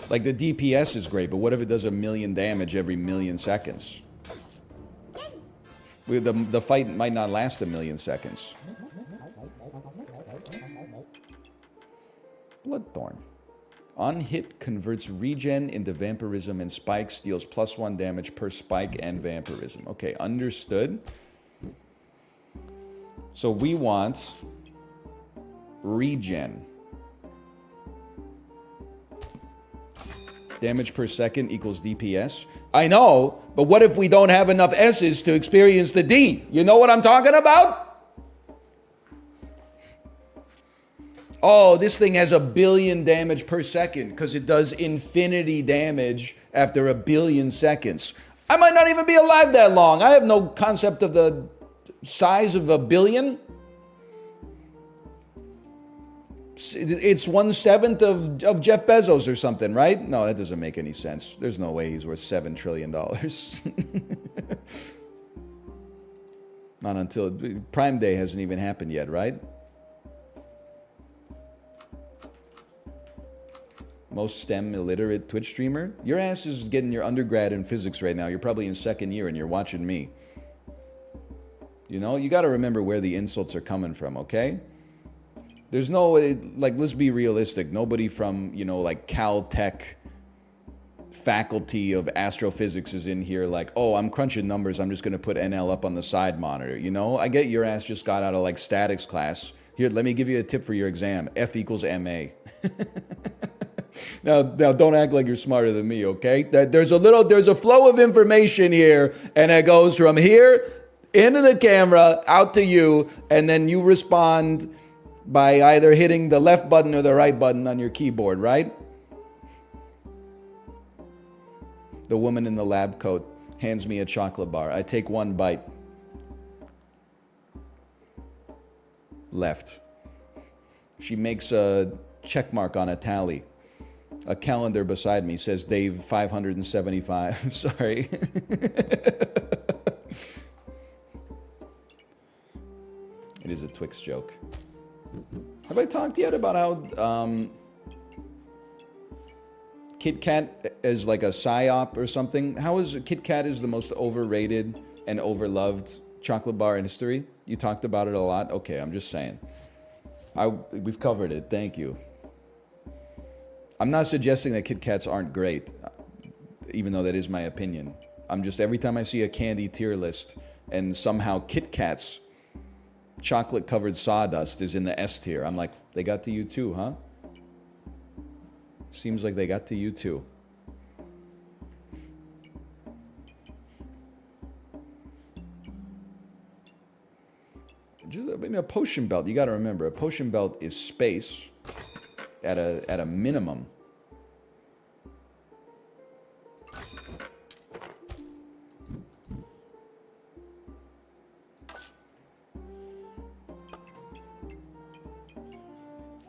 Like the DPS is great, but what if it does 1,000,000 damage every 1,000,000 seconds? The fight might not last 1,000,000 seconds. Bloodthorn. On hit, converts regen into vampirism and spikes, deals +1 damage per spike and vampirism. Okay, understood. So we want regen. Damage per second equals DPS. I know, but what if we don't have enough S's to experience the D? You know what I'm talking about? Oh, this thing has 1 billion damage per second because it does infinity damage after 1 billion seconds. I might not even be alive that long. I have no concept of the size of 1 billion. It's 1/7 of Jeff Bezos or something, right? No, that doesn't make any sense. There's no way he's worth $7 trillion. Not until Prime Day hasn't even happened yet, right? Most STEM illiterate Twitch streamer? Your ass is getting your undergrad in physics right now. You're probably in 2nd year and you're watching me. You know, you got to remember where the insults are coming from, okay? There's no, like, let's be realistic. Nobody from, you know, like Caltech faculty of astrophysics is in here like, oh, I'm crunching numbers. I'm just going to put NL up on the side monitor. You know, I get your ass just got out of like statics class. Here, let me give you a tip for your exam. F equals MA. Now, don't act like you're smarter than me, okay? There's a flow of information here, and it goes from here into the camera, out to you, and then you respond by either hitting the left button or the right button on your keyboard, right? The woman in the lab coat hands me a chocolate bar. I take 1 bite. Left. She makes a check mark on a tally. A calendar beside me says Dave 575. Sorry. It is a Twix joke. Have I talked yet about how Kit Kat is like a psyop or something. How is Kit Kat is the most overrated and overloved chocolate bar in history? You talked about it a lot. Okay, I'm just saying. We've covered it. Thank you. I'm not suggesting that Kit Kats aren't great, even though that is my opinion. I'm just, every time I see a candy tier list and somehow Kit Kat's chocolate covered sawdust is in the S tier, I'm like, they got to you too, huh? Seems like they got to you too. Just, I mean, a potion belt, you got to remember, a potion belt is space at a minimum.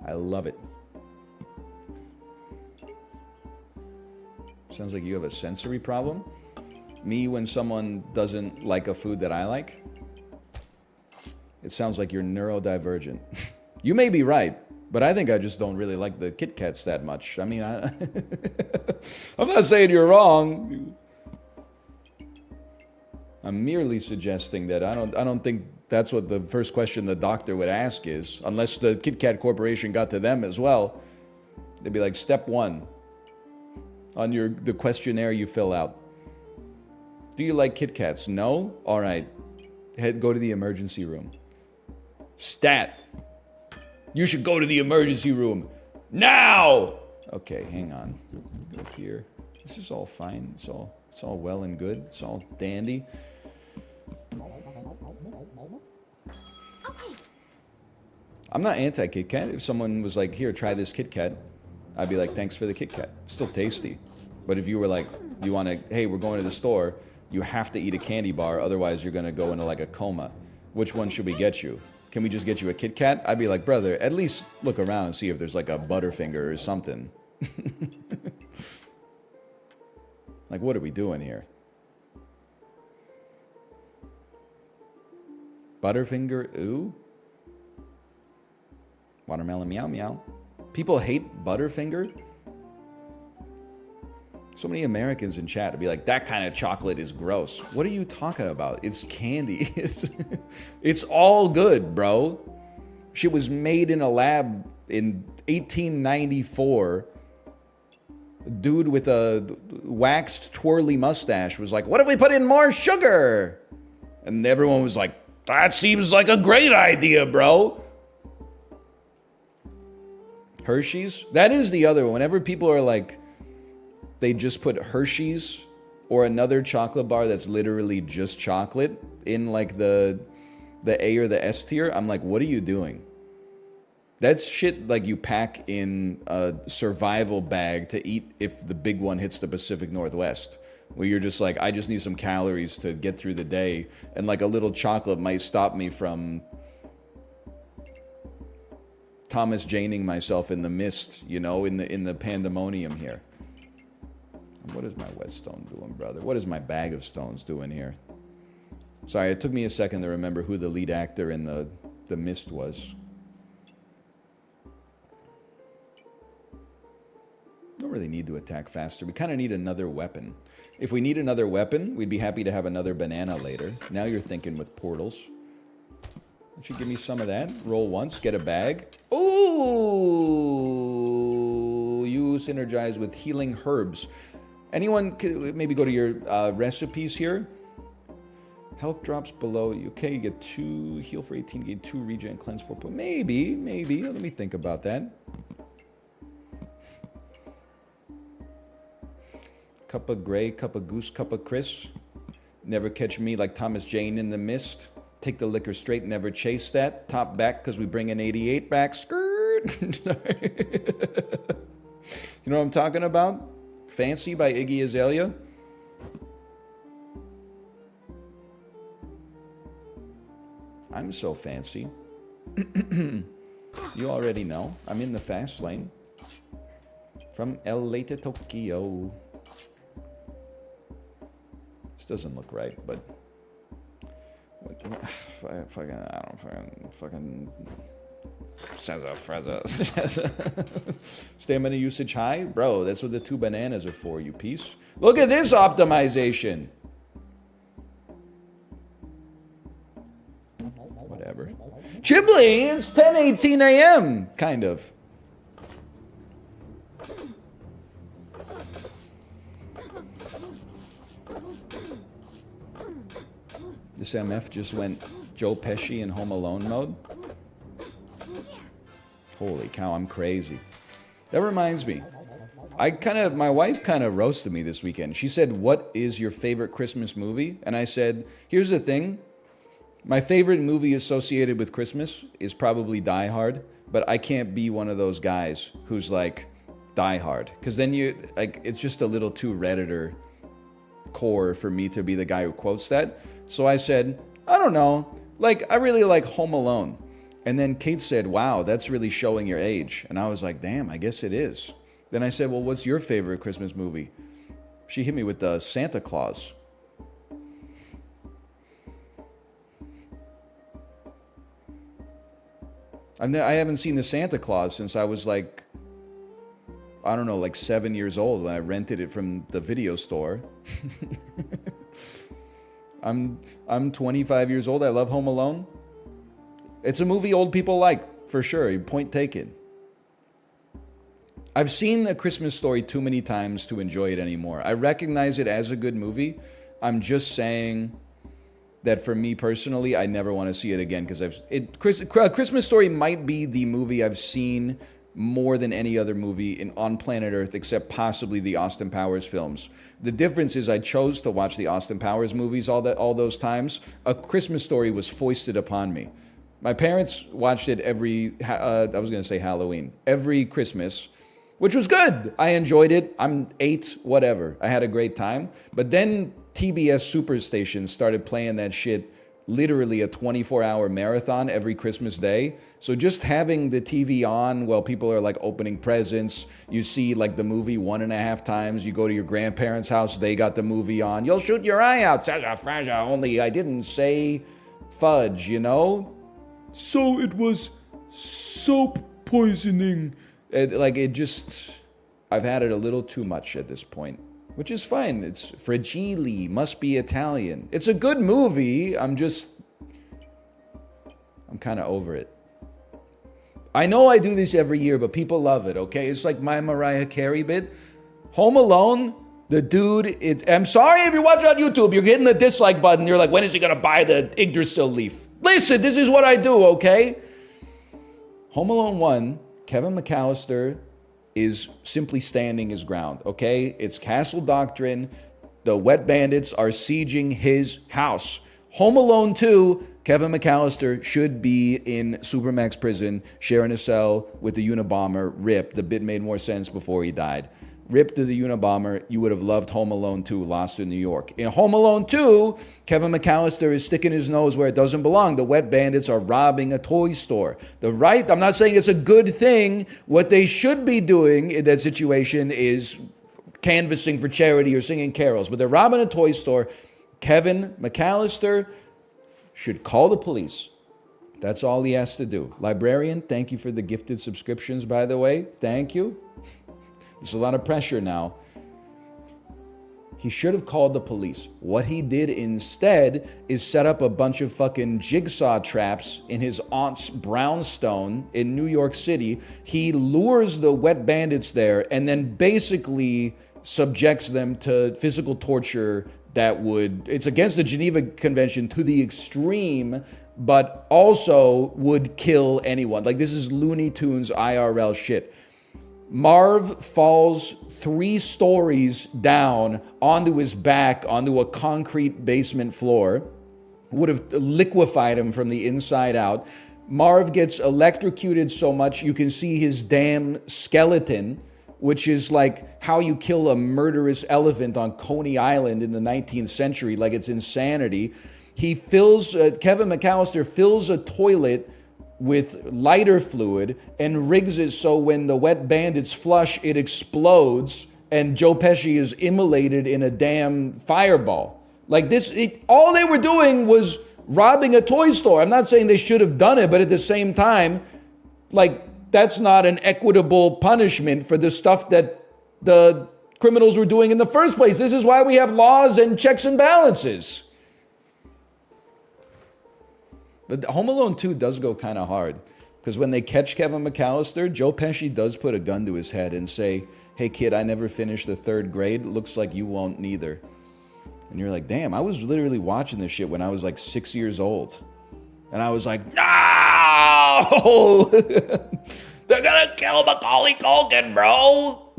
I love it. Sounds like you have a sensory problem. Me, when someone doesn't like a food that I like, it sounds like you're neurodivergent. You may be right, but I think I just don't really like the Kit Kats that much. I mean, I'm not saying you're wrong. I'm merely suggesting that I don't think that's what the first question the doctor would ask is, unless the Kit Kat Corporation got to them as well. They'd be like, step 1 on the questionnaire you fill out. Do you like Kit Kats? No? All right. Go to the emergency room. Stat. You should go to the emergency room now. Okay, hang on. Go here. This is all fine. It's all well and good. It's all dandy. I'm not anti-Kit Kat. If someone was like, here, try this Kit Kat, I'd be like, thanks for the Kit Kat. It's still tasty. But if you were like, you want to, hey, we're going to the store, you have to eat a candy bar, otherwise you're going to go into like a coma. Which one should we get you? Can we just get you a Kit Kat? I'd be like, brother, at least look around and see if there's like a Butterfinger or something. Like, what are we doing here? Butterfinger, ooh. Watermelon, meow, meow. People hate Butterfinger. So many Americans in chat would be like, that kind of chocolate is gross. What are you talking about? It's candy. It's all good, bro. Shit was made in a lab in 1894. A dude with a waxed twirly mustache was like, what if we put in more sugar? And everyone was like, that seems like a great idea, bro. Hershey's? That is the other one. Whenever people are like, they just put Hershey's or another chocolate bar that's literally just chocolate in like the A or the S tier, I'm like, what are you doing? That's shit like you pack in a survival bag to eat if the big one hits the Pacific Northwest. Where you're just like, I just need some calories to get through the day. And like a little chocolate might stop me from Thomas Janing myself in the mist, you know, in the pandemonium here. What is my whetstone doing, brother? What is my bag of stones doing here? Sorry, it took me a second to remember who the lead actor in the mist was. Don't really need to attack faster. We kind of need another weapon. If we need another weapon, we'd be happy to have another banana later. Now you're thinking with portals. You should give me some of that. Roll once, get a bag. Ooh! You synergize with healing herbs. Anyone could maybe go to your recipes here. Health drops below. Okay, you get 2 heal for 18, gain 2 regen, cleanse 4 points. Maybe. Let me think about that. Cup of Grey, Cup of Goose, Cup of Chris. Never catch me like Thomas Jane in the mist. Take the liquor straight, never chase that. Top back because we bring an 88 back. Skirt. You know what I'm talking about? Fancy by Iggy Azalea. I'm so fancy. You already know. I'm in the fast lane. From LA to Tokyo. This doesn't look right, but... fucking... Frezza, frezza. Stamina usage high? Bro, that's what the 2 bananas are for, you piece. Look at this optimization. Whatever. Chiblee, it's 10:18 a.m. Kind of. This MF just went Joe Pesci in Home Alone mode. Holy cow, I'm crazy. That reminds me. My wife kind of roasted me this weekend. She said, "What is your favorite Christmas movie?" And I said, "Here's the thing. My favorite movie associated with Christmas is probably Die Hard, but I can't be one of those guys who's like Die Hard, because then it's just a little too Redditor core for me to be the guy who quotes that. So I said, I don't know, I really like Home Alone. And then Kate said, wow, that's really showing your age. And I was like, damn, I guess it is. Then I said, well, what's your favorite Christmas movie? She hit me with the Santa Claus. I haven't seen the Santa Claus since I was I don't know, 7 years old when I rented it from the video store. I'm 25 years old. I love Home Alone. It's a movie old people like, for sure. Point taken. I've seen A Christmas Story too many times to enjoy it anymore. I recognize it as a good movie. I'm just saying that for me personally, I never want to see it again because Christmas Story might be the movie I've seen more than any other movie on planet Earth, except possibly the Austin Powers films. The difference is I chose to watch the Austin Powers movies all those times. A Christmas Story was foisted upon me. My parents watched it every Halloween, every Christmas, which was good. I enjoyed it. I'm 8, whatever. I had a great time. But then TBS Superstation started playing that shit literally a 24-hour marathon every Christmas day. So just having the TV on while people are opening presents, you see the movie 1.5 times. You go to your grandparents' house, they got the movie on. You'll shoot your eye out, Sasha Frasha, only I didn't say fudge, you know? So it was soap poisoning. I've had it a little too much at this point. Which is fine. It's Fragile, must be Italian. It's a good movie. I'm kind of over it. I know I do this every year, but people love it, okay? It's like my Mariah Carey bit. Home Alone, the dude, I'm sorry if you watch on YouTube, you're hitting the dislike button. You're like, when is he going to buy the Yggdrasil leaf? Listen, this is what I do, okay? Home Alone 1, Kevin McAllister is simply standing his ground, okay? It's castle doctrine. The wet bandits are sieging his house. Home Alone 2, Kevin McAllister should be in Supermax prison, sharing a cell with the Unabomber, Rip. The bit made more sense before he died. Rip to the Unabomber, you would have loved Home Alone 2, Lost in New York. In Home Alone 2, Kevin McAllister is sticking his nose where it doesn't belong. The wet bandits are robbing a toy store. I'm not saying it's a good thing. What they should be doing in that situation is canvassing for charity or singing carols. But they're robbing a toy store. Kevin McAllister should call the police. That's all he has to do. Librarian, thank you for the gifted subscriptions, by the way. Thank you. There's a lot of pressure now. He should have called the police. What he did instead is set up a bunch of fucking jigsaw traps in his aunt's brownstone in New York City. He lures the wet bandits there and then basically subjects them to physical torture it's against the Geneva Convention to the extreme, but also would kill anyone. This is Looney Tunes IRL shit. Marv falls 3 stories down onto his back, onto a concrete basement floor. Would have liquefied him from the inside out. Marv gets electrocuted so much you can see his damn skeleton, which is how you kill a murderous elephant on Coney Island in the 19th century. It's insanity. Kevin McAllister fills a toilet with lighter fluid and rigs it so when the wet bandits flush, it explodes and Joe Pesci is immolated in a damn fireball. All they were doing was robbing a toy store. I'm not saying they should have done it, but at the same time, Like, that's not an equitable punishment for the stuff that the criminals were doing in the first place. This is why we have laws and checks and balances. But Home Alone 2 does go kind of hard. Because when they catch Kevin McAllister, Joe Pesci does put a gun to his head and say, hey kid, I never finished the 3rd grade. Looks like you won't neither. And you're like, damn, I was literally watching this shit when I was like 6 years old. And I was like, no! They're gonna kill Macaulay Culkin, bro!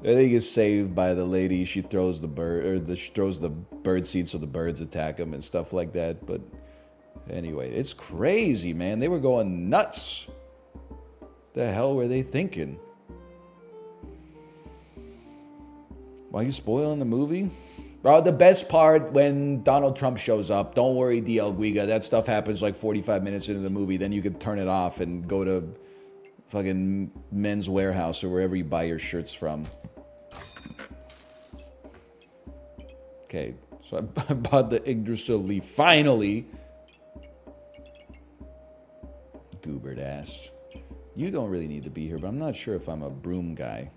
I think it's saved by the lady. She throws the bird, or she throws the bird seed so the birds attack him and stuff like that. But anyway, it's crazy, man. They were going nuts. The hell were they thinking? Why are you spoiling the movie? Bro, the best part when Donald Trump shows up, don't worry, DL Guiga, that stuff happens like 45 minutes into the movie. Then you can turn it off and go to fucking Men's Warehouse or wherever you buy your shirts from. Okay, so I bought the Yggdrasil leaf finally. Goobered ass. You don't really need to be here, but I'm not sure if I'm a broom guy.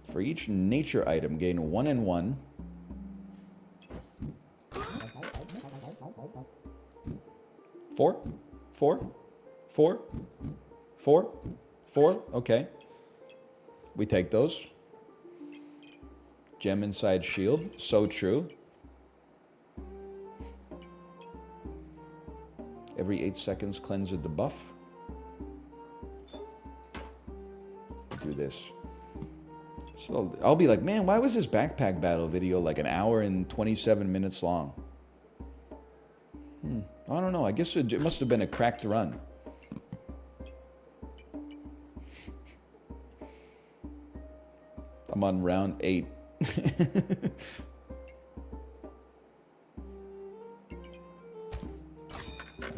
For each nature item, gain 1 and 1. 4, 4, 4, 4, 4. Okay. We take those. Gem inside shield. So true. Every 8 seconds, cleanse a debuff. Do this. So I'll be like, man, why was this backpack battle video like an hour and 27 minutes long? I don't know. I guess it must have been a cracked run. I'm on round 8. I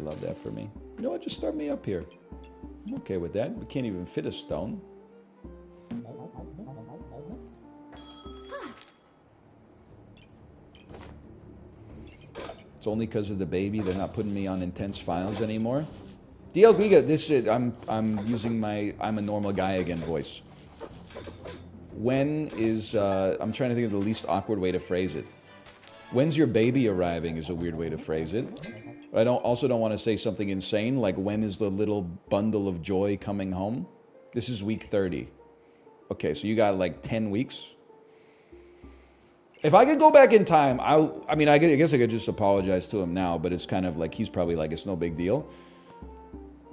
love that for me. You know what? Just start me up here. I'm okay with that. We can't even fit a stone. It's only because of the baby. They're not putting me on intense files anymore. DL Guiga, this is, I'm using my I'm a normal guy again voice. When is, I'm trying to think of the least awkward way to phrase it. When's your baby arriving is a weird way to phrase it. But I also don't want to say something insane, like when is the little bundle of joy coming home? This is week 30. Okay, so you got like 10 weeks. If I could go back in time, I mean, I guess I could just apologize to him now, but it's kind of like, he's probably like, it's no big deal.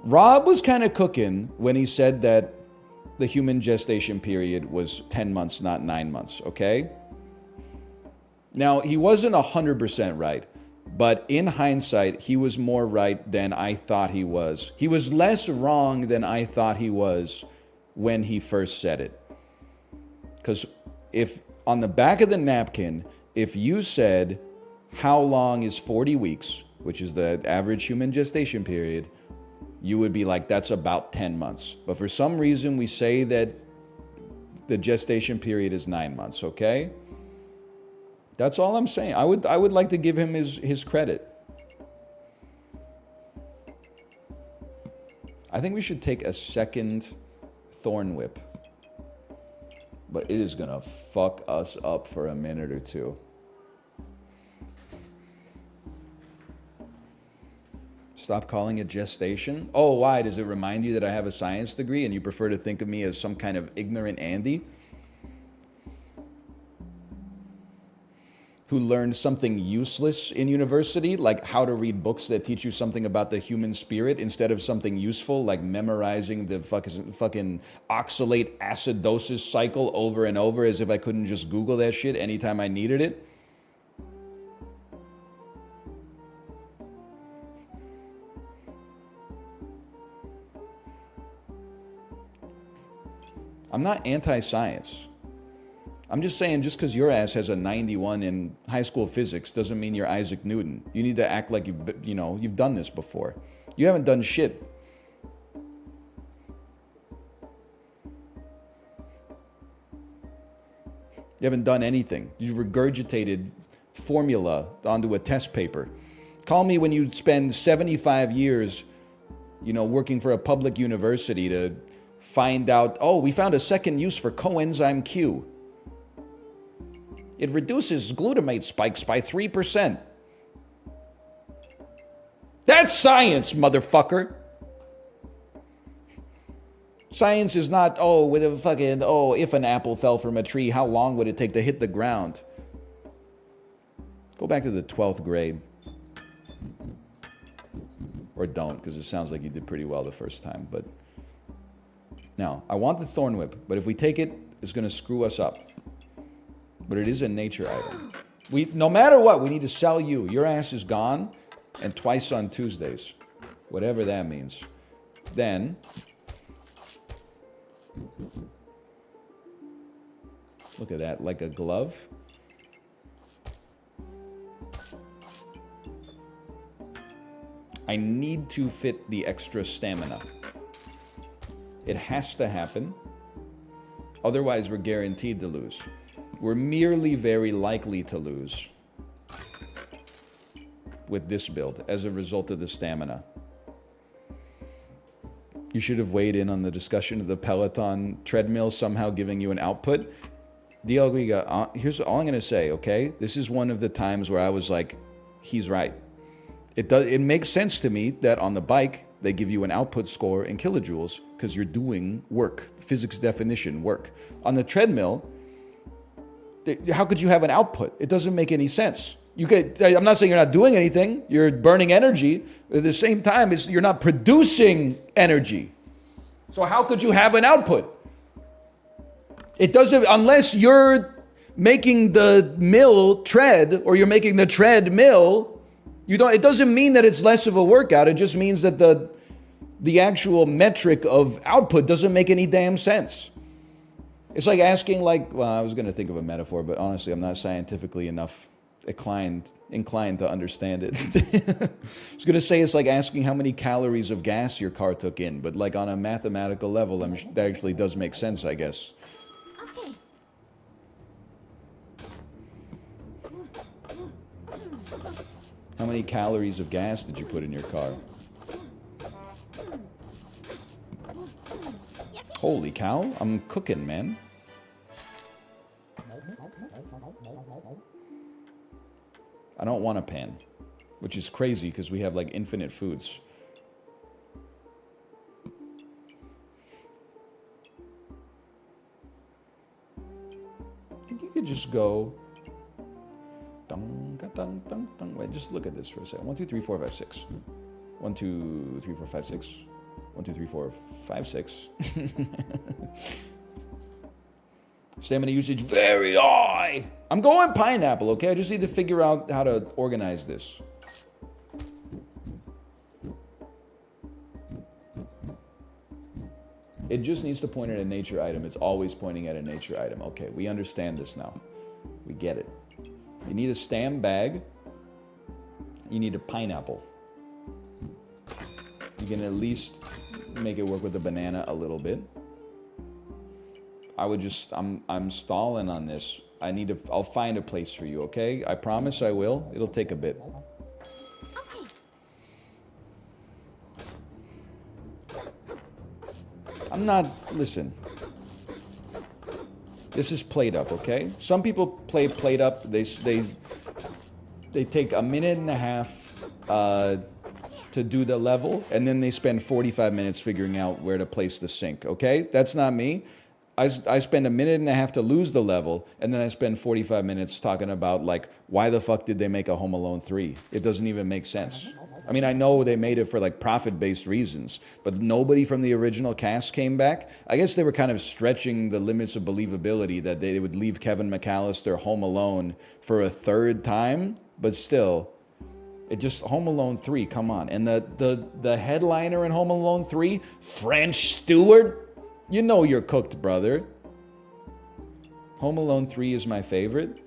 Rob was kind of cooking when he said that the human gestation period was 10 months, not 9 months, okay? Now, he wasn't 100% right, but in hindsight, he was more right than I thought he was. He was less wrong than I thought he was when he first said it. Because if on the back of the napkin, if you said, how long is 40 weeks, which is the average human gestation period, you would be like, that's about 10 months. But for some reason, we say that the gestation period is 9 months, okay? That's all I'm saying. I would like to give him his credit. I think we should take a second Thorn Whip. But it is gonna fuck us up for a minute or two. Stop calling it gestation. Oh, why? Does it remind you that I have a science degree and you prefer to think of me as some kind of ignorant Andy who learned something useless in university, like how to read books that teach you something about the human spirit instead of something useful, like memorizing the fucking oxalate acidosis cycle over and over as if I couldn't just Google that shit anytime I needed it? I'm not anti-science. I'm just saying, just because your ass has a 91 in high school physics doesn't mean you're Isaac Newton. You need to act like you've done this before. You haven't done shit. You haven't done anything. You regurgitated formula onto a test paper. Call me when you spend 75 years, working for a public university to find out, oh, we found a second use for coenzyme Q. It reduces glutamate spikes by 3%. That's science, motherfucker. Science is not, if an apple fell from a tree, how long would it take to hit the ground? Go back to the 12th grade. Or don't, because it sounds like you did pretty well the first time. But now, I want the thorn whip, but if we take it, it's going to screw us up. But it is a nature item. No matter what, we need to sell you. Your ass is gone, and twice on Tuesdays. Whatever that means. Then... look at that, like a glove. I need to fit the extra stamina. It has to happen. Otherwise, we're guaranteed to lose. We're merely very likely to lose with this build as a result of the stamina. You should have weighed in on the discussion of the Peloton treadmill somehow giving you an output. Diego, here's all I'm going to say, okay? This is one of the times where I was like, he's right. It makes sense to me that on the bike, they give you an output score in kilojoules because you're doing work, physics definition work. On the treadmill, how could you have an output? It doesn't make any sense. I'm not saying you're not doing anything. You're burning energy. At the same time, you're not producing energy. So how could you have an output? It doesn't, unless you're making the mill tread or you're making the tread mill, it doesn't mean that it's less of a workout. It just means that the actual metric of output doesn't make any damn sense. It's like asking I was going to think of a metaphor, but honestly, I'm not scientifically enough inclined to understand it. I was going to say it's like asking how many calories of gas your car took in, but like on a mathematical level, that actually does make sense, I guess. Okay. How many calories of gas did you put in your car? Holy cow, I'm cooking, man. I don't want a pan, which is crazy because we have like infinite foods. I think you could just go. Wait, just look at this for a second. 1, 2, 3, 4, 5, 6. 1, 2, 3, 4, 5, 6. 1, 2, 3, 4, 5, 6. Stamina usage very high. I'm going pineapple, okay? I just need to figure out how to organize this. It just needs to point at a nature item. It's always pointing at a nature item. Okay, we understand this now. We get it. You need a stam bag. You need a pineapple. You can at least make it work with the banana a little bit. I'm stalling on this. I'll find a place for you, okay? I promise I will. It'll take a bit. Listen. This is plate up, okay? Some people play plate up. They take a minute and a half to do the level, and then they spend 45 minutes figuring out where to place the sink, okay? That's not me. I spend a minute and a half to lose the level, and then I spend 45 minutes talking about, like, why the fuck did they make a Home Alone 3? It doesn't even make sense. I mean, I know they made it for, like, profit-based reasons, but nobody from the original cast came back. I guess they were kind of stretching the limits of believability that they would leave Kevin McAllister home alone for a third time, but still, Home Alone 3, come on. And the headliner in Home Alone 3, French Stewart, you know you're cooked, brother. Home Alone 3 is my favorite.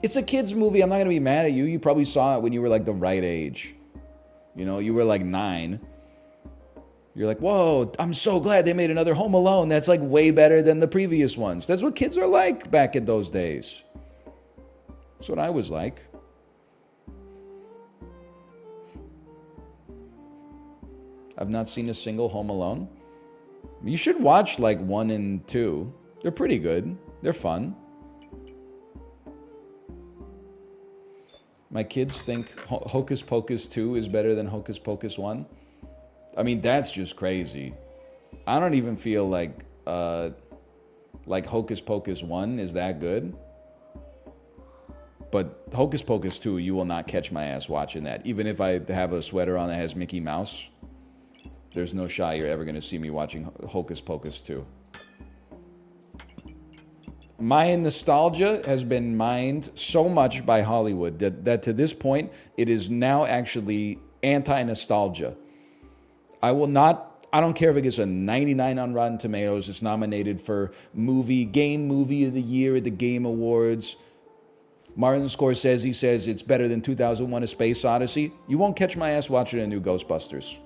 It's a kid's movie. I'm not going to be mad at you. You probably saw it when you were like the right age. You know, you were like 9. You're like, whoa, I'm so glad they made another Home Alone. That's like way better than the previous ones. That's what kids are like back in those days. That's what I was like. I've not seen a single Home Alone. You should watch like 1 and 2. They're pretty good. They're fun. My kids think Hocus Pocus 2 is better than Hocus Pocus 1. I mean, that's just crazy. I don't even feel like Hocus Pocus 1 is that good. But Hocus Pocus 2, you will not catch my ass watching that. Even if I have a sweater on that has Mickey Mouse, there's no shot you're ever going to see me watching Hocus Pocus 2. My nostalgia has been mined so much by Hollywood that to this point, it is now actually anti-nostalgia. I don't care if it gets a 99 on Rotten Tomatoes. It's nominated for Game Movie of the Year at the Game Awards. Martin Scorsese says it's better than 2001: A Space Odyssey. You won't catch my ass watching a new Ghostbusters.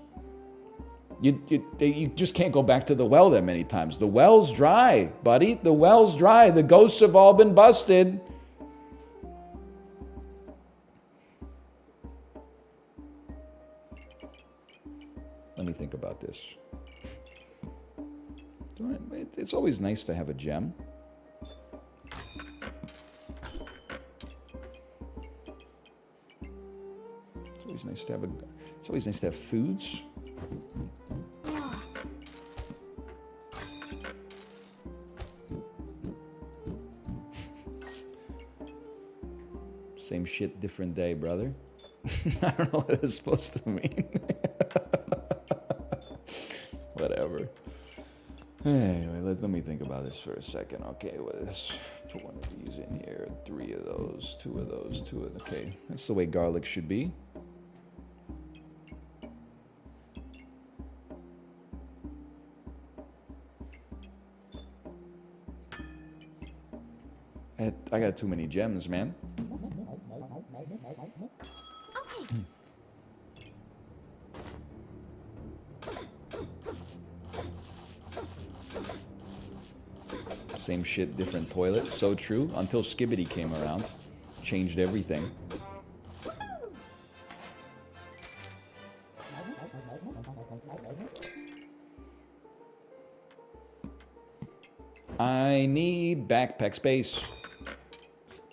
You just can't go back to the well that many times. The well's dry, buddy. The well's dry. The ghosts have all been busted. Let me think about this. It's always nice to have a gem. It's always nice to have foods. Same shit, different day, brother. I don't know what it's supposed to mean. Whatever. Anyway, let me think about this for a second. Okay, let's put one of these in here. 3 of those, 2 of those, 2 of... Okay, that's the way garlic should be. I got too many gems, man. Same shit, different toilet. So true. Until Skibbity came around. Changed everything. I need backpack space.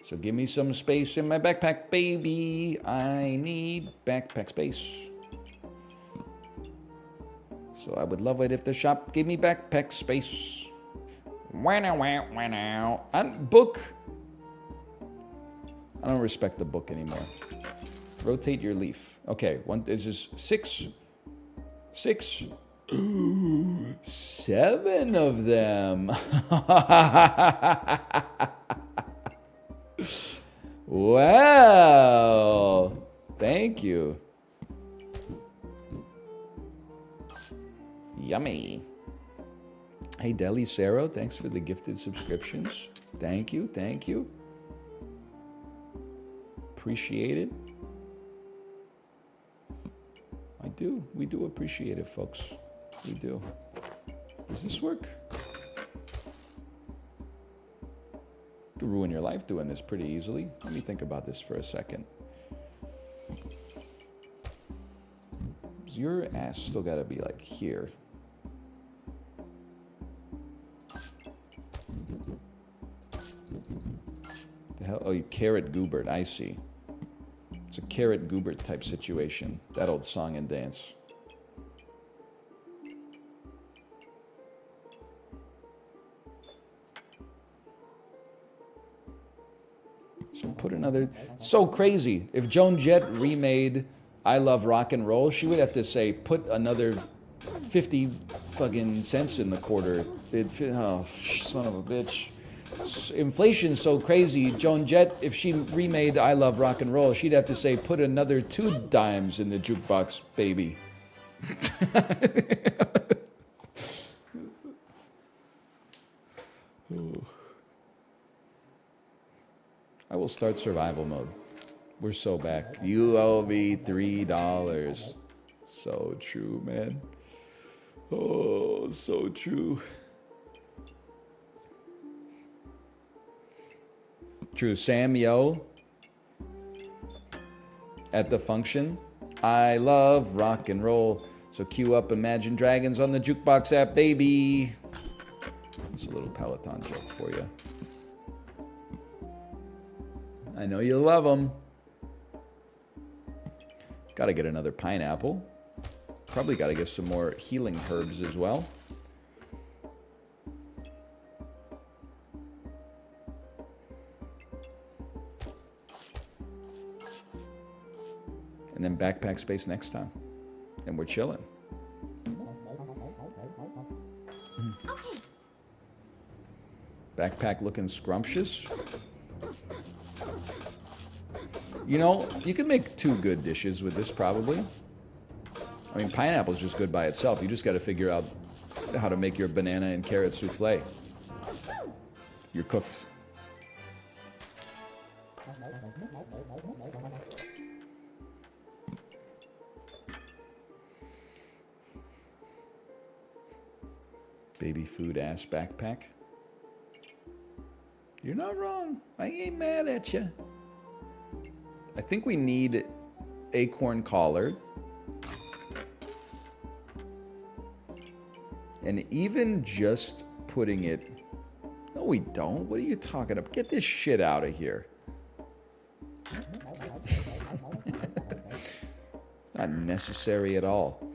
So give me some space in my backpack, baby. I need backpack space. So I would love it if the shop gave me backpack space. Book. I don't respect the book anymore. Rotate your leaf. Okay, this is 6. 7 of them. Wow. Thank you. Yummy. Hey, Deli Sarah, thanks for the gifted subscriptions. Thank you. Appreciate it. We do appreciate it, folks. We do. Does this work? You could ruin your life doing this pretty easily. Let me think about this for a second. Your ass still gotta be like here. The hell? Oh, you carrot goobert. I see. It's a carrot goobert type situation. That old song and dance. So put another... So crazy. If Joan Jett remade I Love Rock and Roll, she would have to say, put another 50 fucking cents in the quarter. Oh, son of a bitch. Inflation's so crazy. Joan Jett, if she remade I Love Rock and Roll, she'd have to say, put another 2 dimes in the jukebox, baby. I will start survival mode. We're so back. You owe me $3. So true, man. Oh, so true. True. Sam Yo at the function. I love rock and roll. So cue up Imagine Dragons on the jukebox app, baby. It's a little Peloton joke for you. I know you love them. Gotta get another pineapple. Probably gotta get some more healing herbs as well. And then backpack space next time. And we're chilling. Backpack looking scrumptious. You know, you can make 2 good dishes with this probably. I mean, pineapple's just good by itself. You just got to figure out how to make your banana and carrot souffle. You're cooked. Baby food ass backpack. You're not wrong. I ain't mad at you. I think we need acorn collar. And even just putting it... No, we don't. What are you talking about? Get this shit out of here. It's not necessary at all.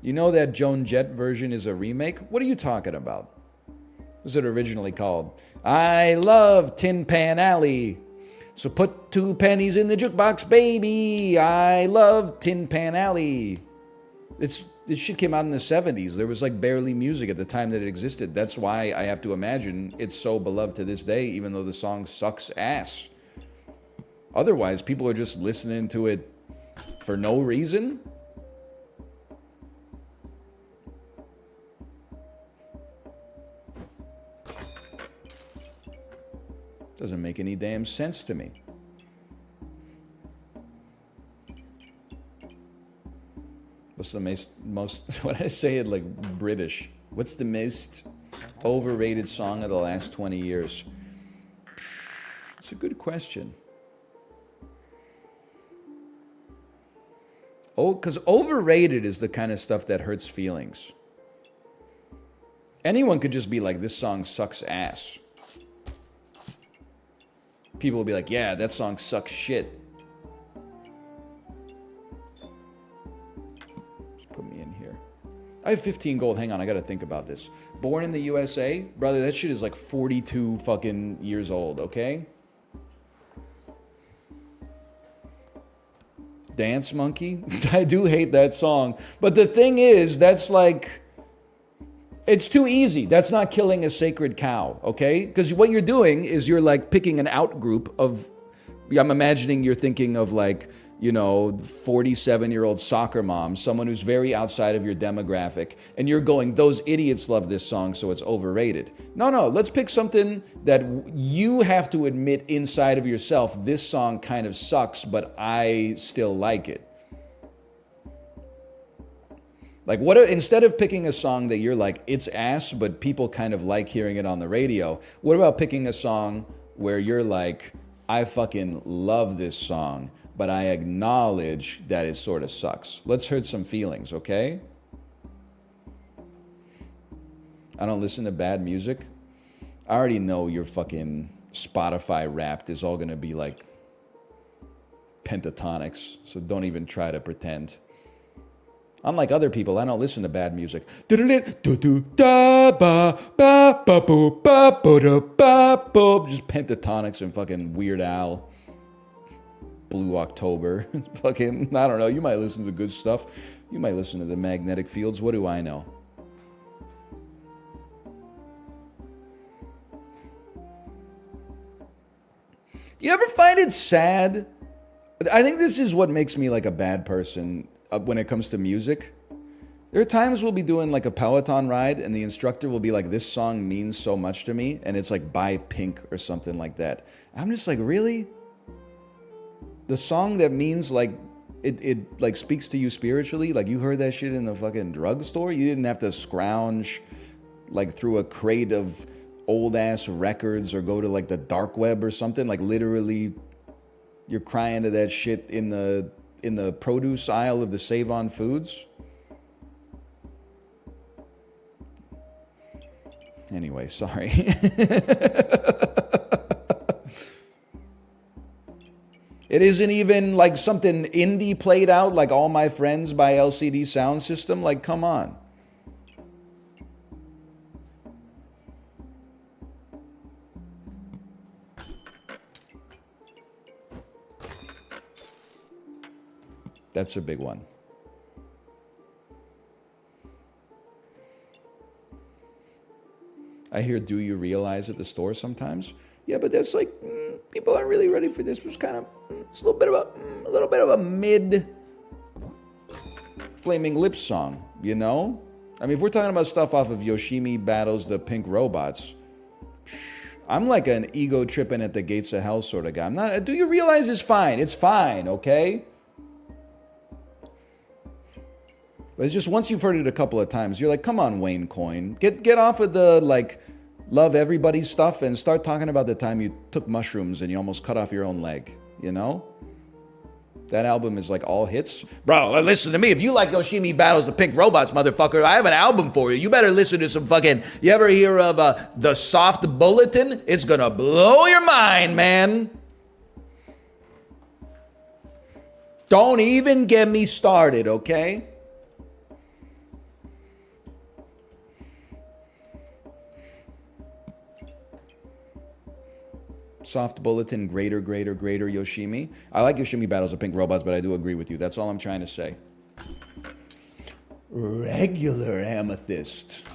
You know that Joan Jett version is a remake? What are you talking about? What was it originally called? I love Tin Pan Alley. So put 2 pennies in the jukebox, baby. I love Tin Pan Alley. This shit came out in the 70s. There was like barely music at the time that it existed. That's why I have to imagine it's so beloved to this day, even though the song sucks ass. Otherwise, people are just listening to it for no reason. Doesn't make any damn sense to me. What's the most what did I say it like British? What's the most overrated song of the last 20 years? It's a good question. Oh, because overrated is the kind of stuff that hurts feelings. Anyone could just be like, this song sucks ass. People will be like, yeah, that song sucks shit. Just put me in here. I have 15 gold. Hang on, I gotta think about this. Born in the USA? Brother, that shit is like 42 fucking years old, okay? Dance Monkey? I do hate that song. But the thing is, that's like... It's too easy. That's not killing a sacred cow, okay? Because what you're doing is you're like picking an out group of... I'm imagining you're thinking of like, you know, 47-year-old soccer mom, someone who's very outside of your demographic, and you're going, those idiots love this song, so it's overrated. No, let's pick something that you have to admit inside of yourself, this song kind of sucks, but I still like it. Like, what instead of picking a song that you're like, it's ass, but people kind of like hearing it on the radio, what about picking a song where you're like, I fucking love this song, but I acknowledge that it sort of sucks. Let's hurt some feelings, okay? I don't listen to bad music. I already know your fucking Spotify Wrapped is all gonna be like pentatonics, so don't even try to pretend. Unlike other people, I don't listen to bad music. Just pentatonics and fucking Weird Al. Blue October. Fucking, I don't know. You might listen to good stuff. You might listen to the Magnetic Fields. What do I know? You ever find it sad? I think this is what makes me like a bad person. When it comes to music, there are times we'll be doing like a Peloton ride and the instructor will be like, this song means so much to me, and it's like by Pink or something like that. I'm just like, really? The song that means like it like speaks to you spiritually. Like you heard that shit in the fucking drugstore. You didn't have to scrounge like through a crate of old ass records or go to like the dark web or something. Like literally, you're crying to that shit in the produce aisle of the Save On Foods. Anyway, sorry. It isn't even like something indie played out like All My Friends by LCD Sound System. Like, come on. That's a big one. I hear, do you realize at the store sometimes? Yeah, but that's like, people aren't really ready for this. It was kind of, it's a little bit of a mid Flaming Lips song, you know? I mean, if we're talking about stuff off of Yoshimi Battles the Pink Robots, I'm like an ego tripping at the gates of hell sort of guy. I'm not, do you realize it's fine? It's fine, okay? But it's just once you've heard it a couple of times, you're like, come on, Wayne Coyne. Get off of the, like, love everybody stuff and start talking about the time you took mushrooms and you almost cut off your own leg, you know? That album is like all hits. Bro, listen to me. If you like Yoshimi Battles the Pink Robots, motherfucker, I have an album for you. You better listen to some fucking... You ever hear of The Soft Bulletin? It's gonna blow your mind, man. Don't even get me started, okay? Soft Bulletin, greater Yoshimi. I like Yoshimi Battles of Pink Robots, but I do agree with you. That's all I'm trying to say. Regular Amethyst.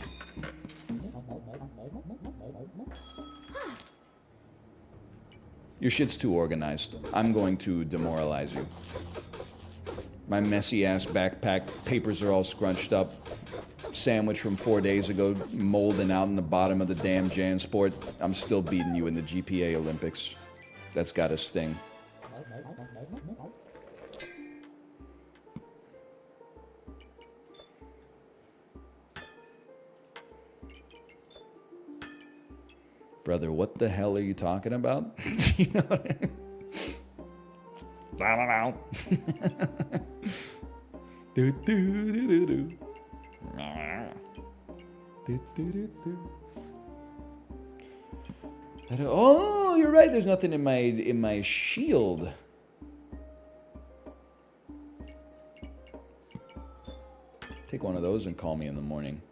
Your shit's too organized. I'm going to demoralize you. My messy ass backpack, papers are all scrunched up. Sandwich from 4 days ago, molding out in the bottom of the damn JanSport. I'm still beating you in the GPA Olympics. That's gotta sting. Brother, what the hell are you talking about? You know what I mean? Oh, you're right. There's nothing in my shield. Take one of those and call me in the morning.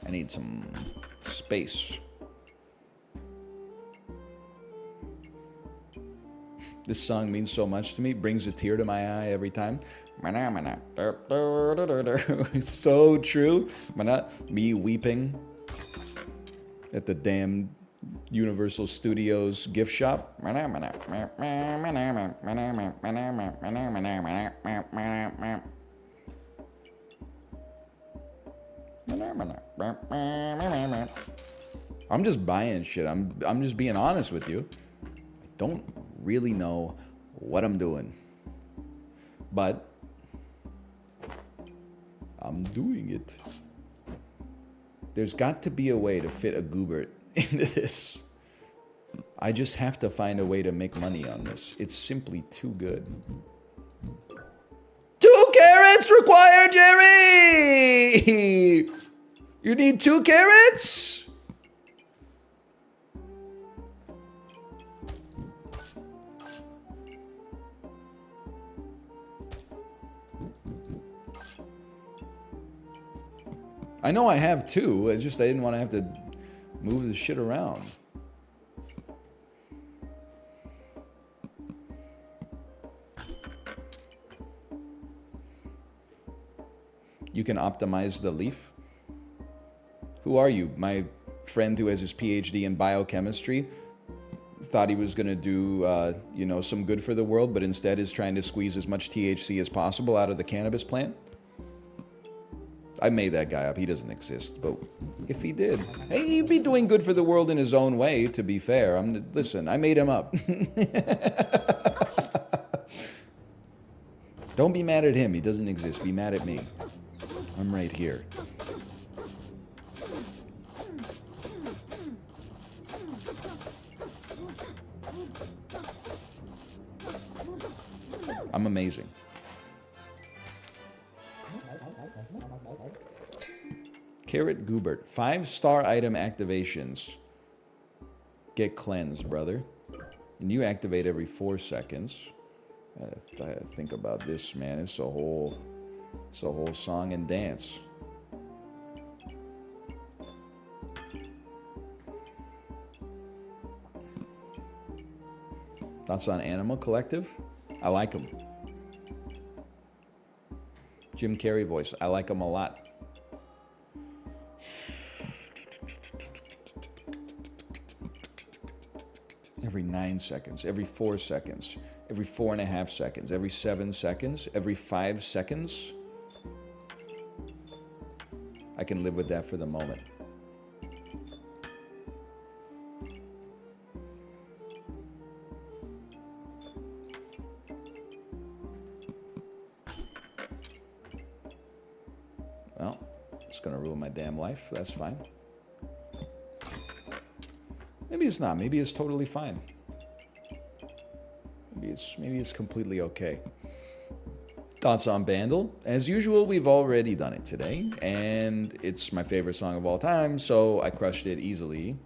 I need some space. This song means so much to me. Brings a tear to my eye every time. It's so true. Me weeping at the damn Universal Studios gift shop. I'm just buying shit. I'm just being honest with you. I don't really know what I'm doing, but I'm doing it. There's got to be a way to fit a Goobert into this. I just have to find a way to make money on this. It's simply too good. 2 carrots required, Jerry! You need 2 carrots? I know I have 2. It's just I didn't want to have to move the shit around. You can optimize the leaf. Who are you? My friend who has his PhD in biochemistry thought he was going to do, some good for the world, but instead is trying to squeeze as much THC as possible out of the cannabis plant. I made that guy up. He doesn't exist. But if he did, hey, he'd be doing good for the world in his own way, to be fair. Listen, I made him up. Don't be mad at him. He doesn't exist. Be mad at me. I'm right here. I'm amazing. Carrot Goobert. 5-star item activations. Get cleansed, brother. And you activate every 4 seconds. I think about this, man. It's a whole song and dance. Thoughts on Animal Collective? I like them. Jim Carrey voice. I like them a lot. Every 9 seconds, every 4 seconds, every 4.5 seconds, every 7 seconds, every 5 seconds. I can live with that for the moment. Well, it's gonna ruin my damn life. That's fine. Maybe it's not. Maybe it's totally fine. Maybe it's completely okay. Thoughts on Bandle? As usual, we've already done it today, and it's my favorite song of all time, so I crushed it easily.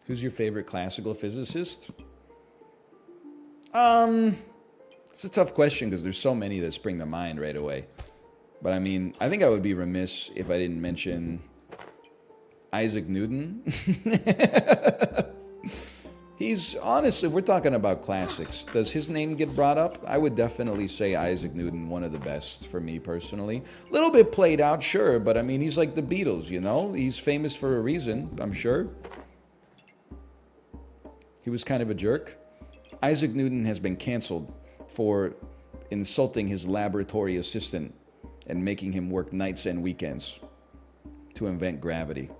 Who's your favorite classical physicist? It's a tough question because there's so many that spring to mind right away. But I mean, I think I would be remiss if I didn't mention Isaac Newton. He's, honestly, if we're talking about classics, does his name get brought up? I would definitely say Isaac Newton, one of the best for me personally. A little bit played out, sure, but I mean, he's like the Beatles, you know? He's famous for a reason, I'm sure. He was kind of a jerk. Isaac Newton has been canceled for insulting his laboratory assistant and making him work nights and weekends to invent gravity.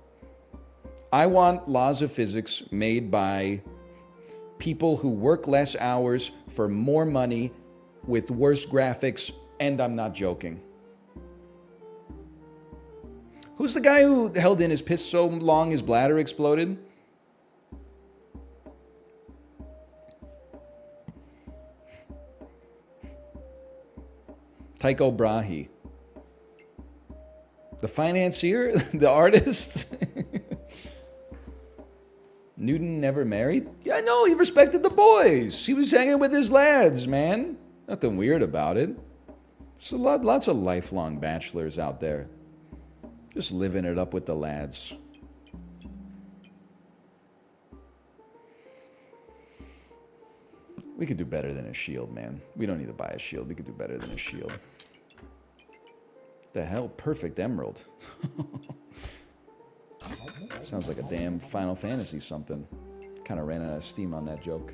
I want laws of physics made by people who work less hours for more money with worse graphics, and I'm not joking. Who's the guy who held in his piss so long his bladder exploded? Tycho Brahe. The financier? The artist? Newton never married? Yeah, no, he respected the boys. He was hanging with his lads, man. Nothing weird about it. There's lots of lifelong bachelors out there. Just living it up with the lads. We could do better than a shield, man. We don't need to buy a shield. We could do better than a shield. The hell? Perfect emerald. Sounds like a damn Final Fantasy something. Kind of ran out of steam on that joke.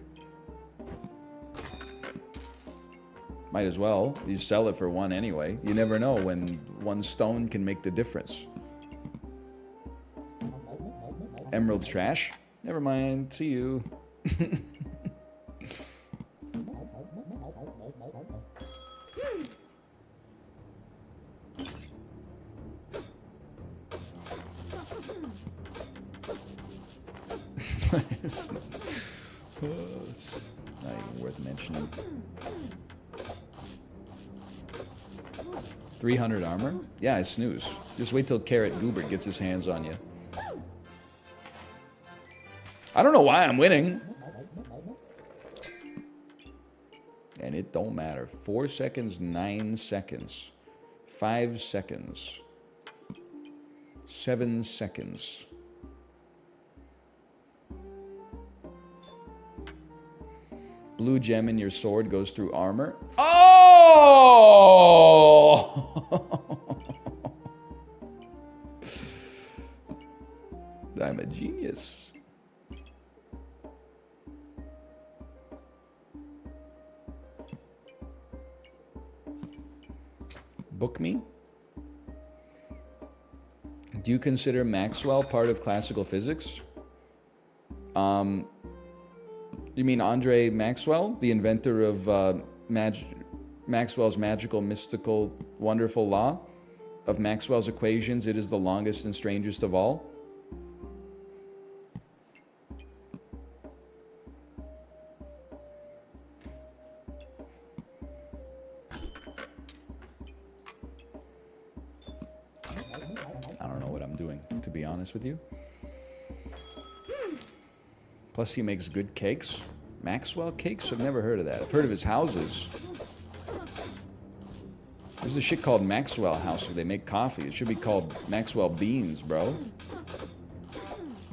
Might as well. You sell it for one anyway. You never know when one stone can make the difference. Emerald's trash? Never mind. See you. it's not even worth mentioning. 300 armor? Yeah, I snooze. Just wait till Carrot Goobert gets his hands on you. I don't know why I'm winning. And it don't matter. 4 seconds, 9 seconds. 5 seconds. 7 seconds. Blue gem in your sword goes through armor. Oh! I'm a genius. Book me? Do you consider Maxwell part of classical physics? You mean Andre Maxwell, the inventor of Maxwell's magical, mystical, wonderful law? Of Maxwell's equations, it is the longest and strangest of all? I don't know what I'm doing, to be honest with you. Plus, he makes good cakes. Maxwell cakes? I've never heard of that. I've heard of his houses. There's a shit called Maxwell House where they make coffee. It should be called Maxwell Beans, bro.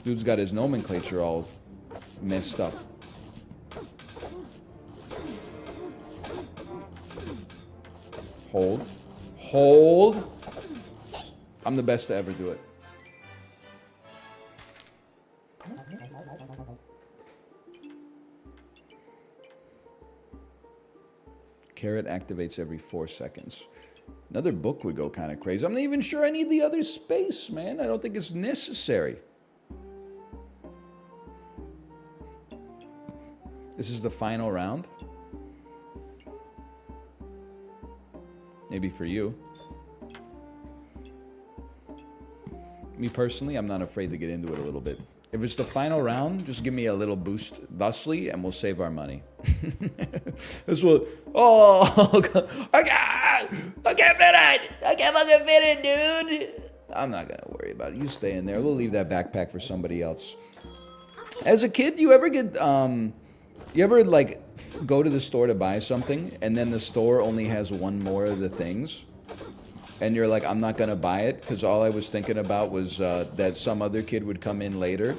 Dude's got his nomenclature all messed up. Hold. Hold. I'm the best to ever do it. Carrot activates every 4 seconds. Another book would go kind of crazy. I'm not even sure I need the other space, man. I don't think it's necessary. This is the final round. Maybe for you. Me personally, I'm not afraid to get into it a little bit. If it's the final round, just give me a little boost thusly and we'll save our money. This will... Oh, I can't fit it! I can't fucking fit it, dude! I'm not gonna worry about it. You stay in there. We'll leave that backpack for somebody else. As a kid, you ever get... You ever, like, go to the store to buy something and then the store only has one more of the things? And you're like, I'm not going to buy it because all I was thinking about was that some other kid would come in later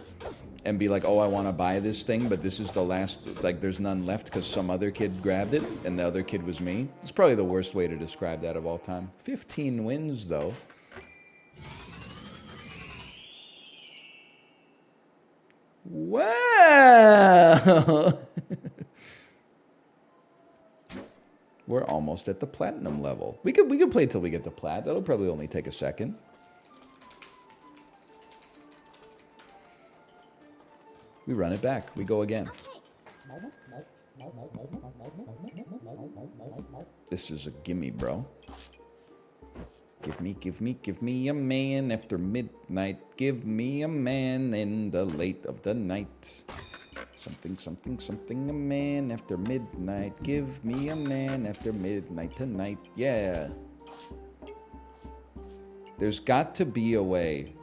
and be like, oh, I want to buy this thing, but this is the last, like, there's none left because some other kid grabbed it and the other kid was me. It's probably the worst way to describe that of all time. 15 wins, though. Wow! We're almost at the platinum level. We could play till we get to plat. That'll probably only take a second. We run it back. We go again. This is a gimme, bro. Give me a man after midnight. Give me a man in the late of the night. Something, a man after midnight. Give me a man after midnight tonight. Yeah. There's got to be a way.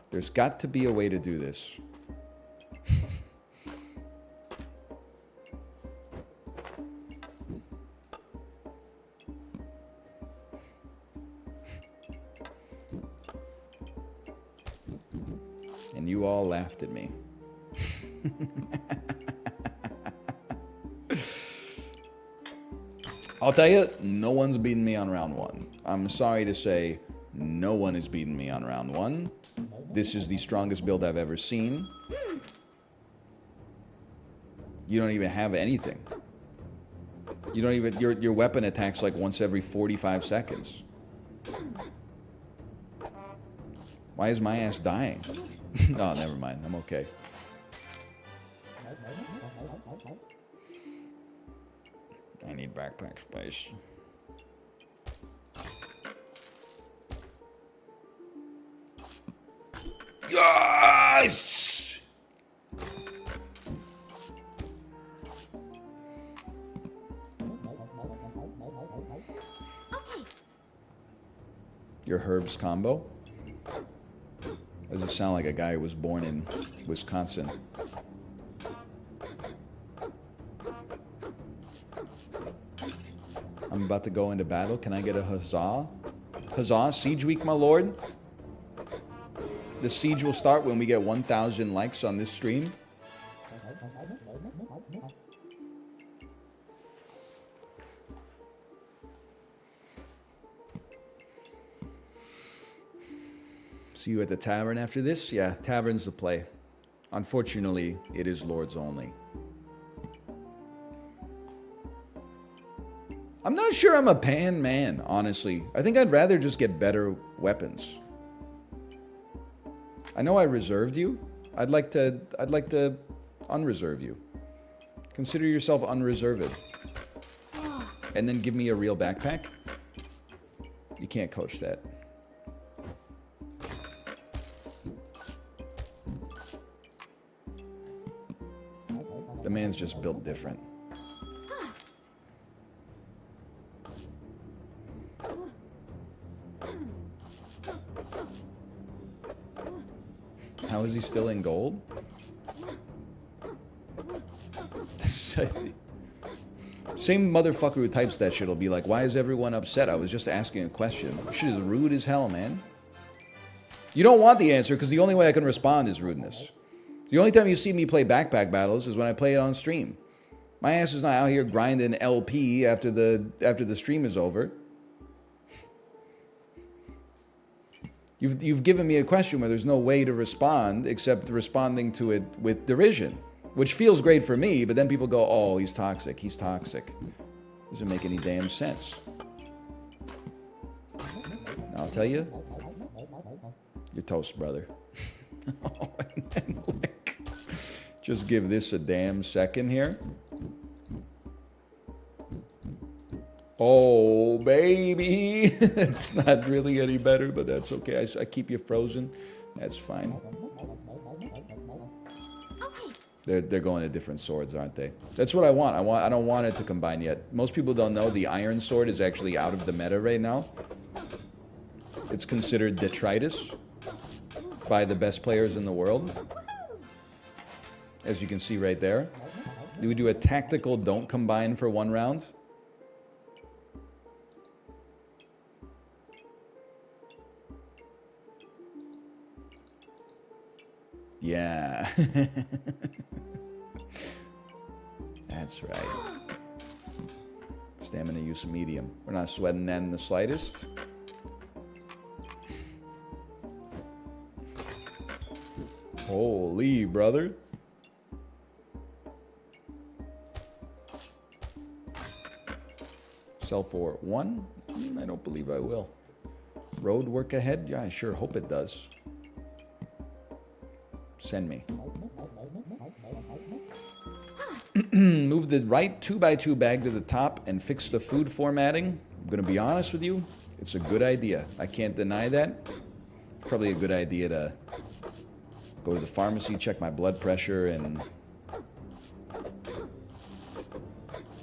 There's got to be a way to do this. And you all laughed at me. I'll tell you, no one's beaten me on round one. I'm sorry to say, no one has beaten me on round one. This is the strongest build I've ever seen. You don't even have anything. You don't even, your weapon attacks like once every 45 seconds. Why is my ass dying? Oh, never mind. I'm okay. I need backpack space. Yes! Your herbs combo? Does it sound like a guy who was born in Wisconsin? I'm about to go into battle. Can I get a huzzah? Huzzah, Siege Week, my lord. The siege will start when we get 1,000 likes on this stream. See you at the tavern after this? Yeah, tavern's the play. Unfortunately, it is lords only. I'm not sure I'm a pan man, honestly. I think I'd rather just get better weapons. I know I reserved you. I'd like to unreserve you. Consider yourself unreserved. And then give me a real backpack. You can't coach that. The man's just built different. How is he still in gold? Same motherfucker who types that shit will be like, why is everyone upset? I was just asking a question. Shit is rude as hell, man. You don't want the answer because the only way I can respond is rudeness. The only time you see me play Backpack Battles is when I play it on stream. My ass is not out here grinding LP after the stream is over. You've given me a question where there's no way to respond except responding to it with derision, which feels great for me, but then people go, oh, he's toxic, he's toxic. Doesn't make any damn sense. And I'll tell you, you're toast, brother. Just give this a damn second here. Oh, baby. It's not really any better, but that's okay. I keep you frozen. That's fine. They're going to different swords, aren't they? That's what I want. I don't want it to combine yet. Most people don't know the iron sword is actually out of the meta right now. It's considered detritus by the best players in the world. As you can see right there. Do we do a tactical don't combine for 1 round? Yeah. That's right. Stamina use medium. We're not sweating that in the slightest. Holy brother. Sell for 1? I don't believe I will. Road work ahead? Yeah, I sure hope it does. Send me. Move the right 2x2 bag to the top and fix the food formatting. I'm going to be honest with you. It's a good idea. I can't deny that. Probably a good idea to go to the pharmacy, check my blood pressure, and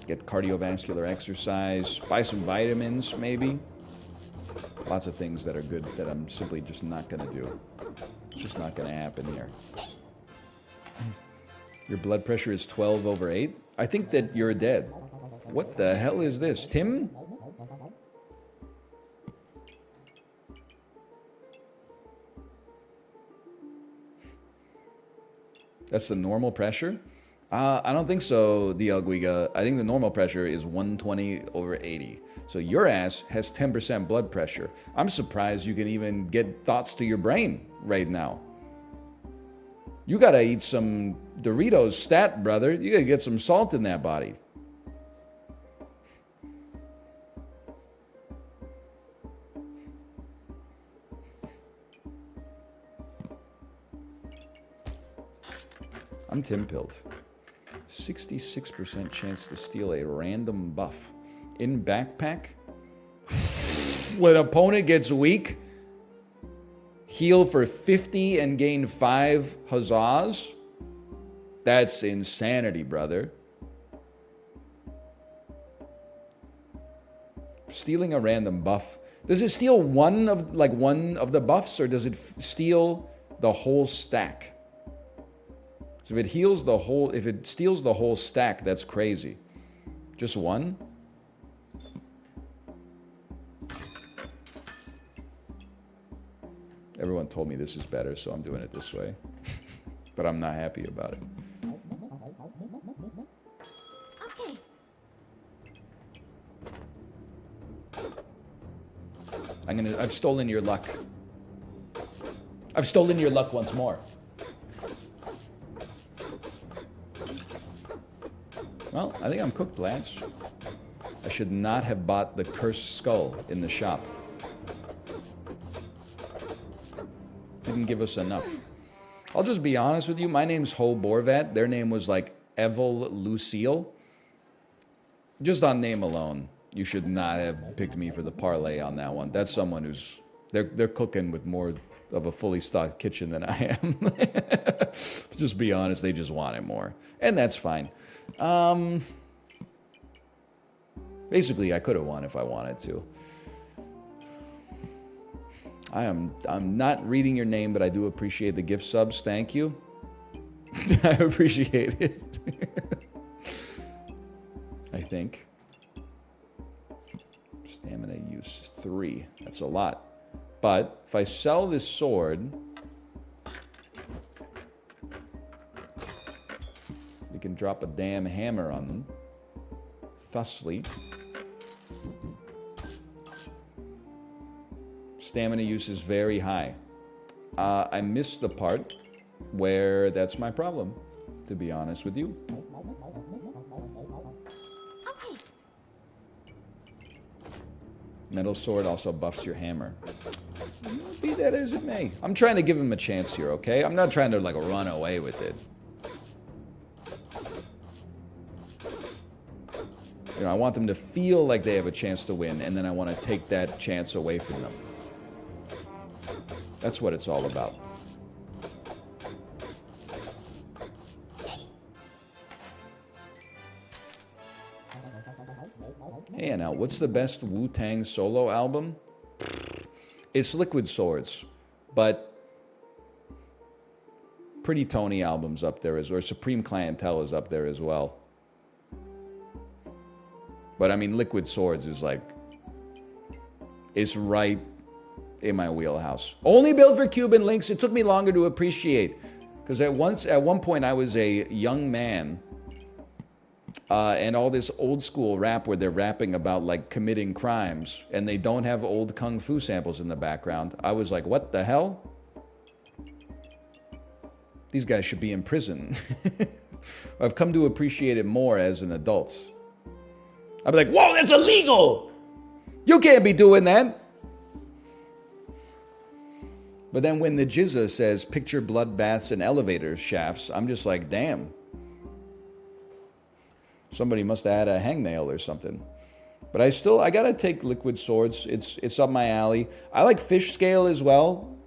get cardiovascular exercise. Buy some vitamins, maybe. Lots of things that are good that I'm simply just not going to do. It's just not going to happen here. Your blood pressure is 12/8? I think that you're dead. What the hell is this? Tim? That's the normal pressure? I don't think so, Dialguiga. I think the normal pressure is 120/80. So your ass has 10% blood pressure. I'm surprised you can even get thoughts to your brain right now. You gotta eat some Doritos stat, brother. You gotta get some salt in that body. I'm Tim-pilled. 66% chance to steal a random buff. In backpack? When opponent gets weak, heal for 50 and gain 5 huzzahs? That's insanity, brother. Stealing a random buff. Does it steal one of the buffs, or does it steal the whole stack? So if it steals the whole stack, that's crazy. Just one? Everyone told me this is better, so I'm doing it this way. But I'm not happy about it. Okay. I've stolen your luck. I've stolen your luck once more. Well, I think I'm cooked, Lance. I should not have bought the cursed skull in the shop. Didn't give us enough. I'll just be honest with you. My name's Ho Borvat. Their name was like Evel Lucille. Just on name alone, you should not have picked me for the parlay on that one. That's someone who's... They're cooking with more of a fully stocked kitchen than I am. Just be honest, they just wanted more. And that's fine. Basically, I could have won if I wanted to. I'm not reading your name, but I do appreciate the gift subs. Thank you. I appreciate it. I think. Stamina use 3. That's a lot. But if I sell this sword, we can drop a damn hammer on them. Thusly. Stamina use is very high. I missed the part where that's my problem, to be honest with you. Metal sword also buffs your hammer. Be that as it may. I'm trying to give him a chance here, okay? I'm not trying to, like, run away with it. You know, I want them to feel like they have a chance to win, and then I want to take that chance away from them. That's what it's all about. Hey, now, what's the best Wu-Tang solo album? It's Liquid Swords, but Pretty Tony album's up there, or Supreme Clientele is up there as well. But I mean, Liquid Swords is like, it's right in my wheelhouse. Only built for Cuban links. It took me longer to appreciate, because at one point I was a young man, and all this old school rap where they're rapping about like committing crimes, and they don't have old kung fu samples in the background. I was like, what the hell? These guys should be in prison. I've come to appreciate it more as an adult. I'd be like, whoa, that's illegal! You can't be doing that! But then when the Jizza says, picture bloodbaths and elevator shafts, I'm just like, damn. Somebody must have had a hangnail or something. But I gotta take Liquid Swords. It's up my alley. I like Fish Scale as well.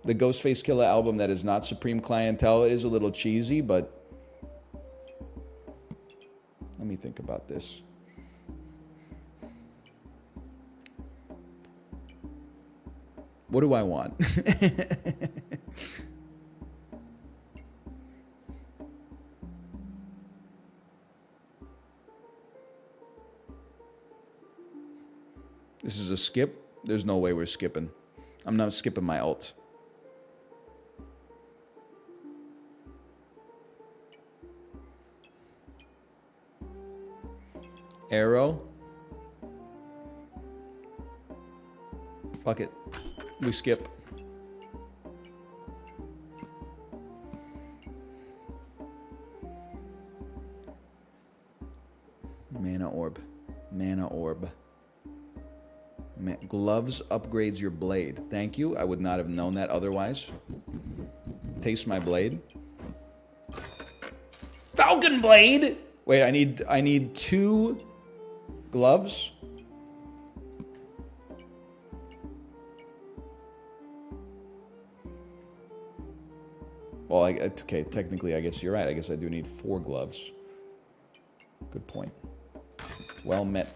The Ghostface Killer album that is not Supreme Clientele. It is a little cheesy, but... Let me think about this. What do I want? This is a skip? There's no way we're skipping. I'm not skipping my ult. Arrow. Fuck it. We skip. Mana orb. Mana orb. Gloves upgrades your blade. Thank you. I would not have known that otherwise. Taste my blade. Falcon blade! Wait, I need 2 gloves. Well, okay, technically, I guess you're right. I guess I do need 4 gloves. Good point. Well met.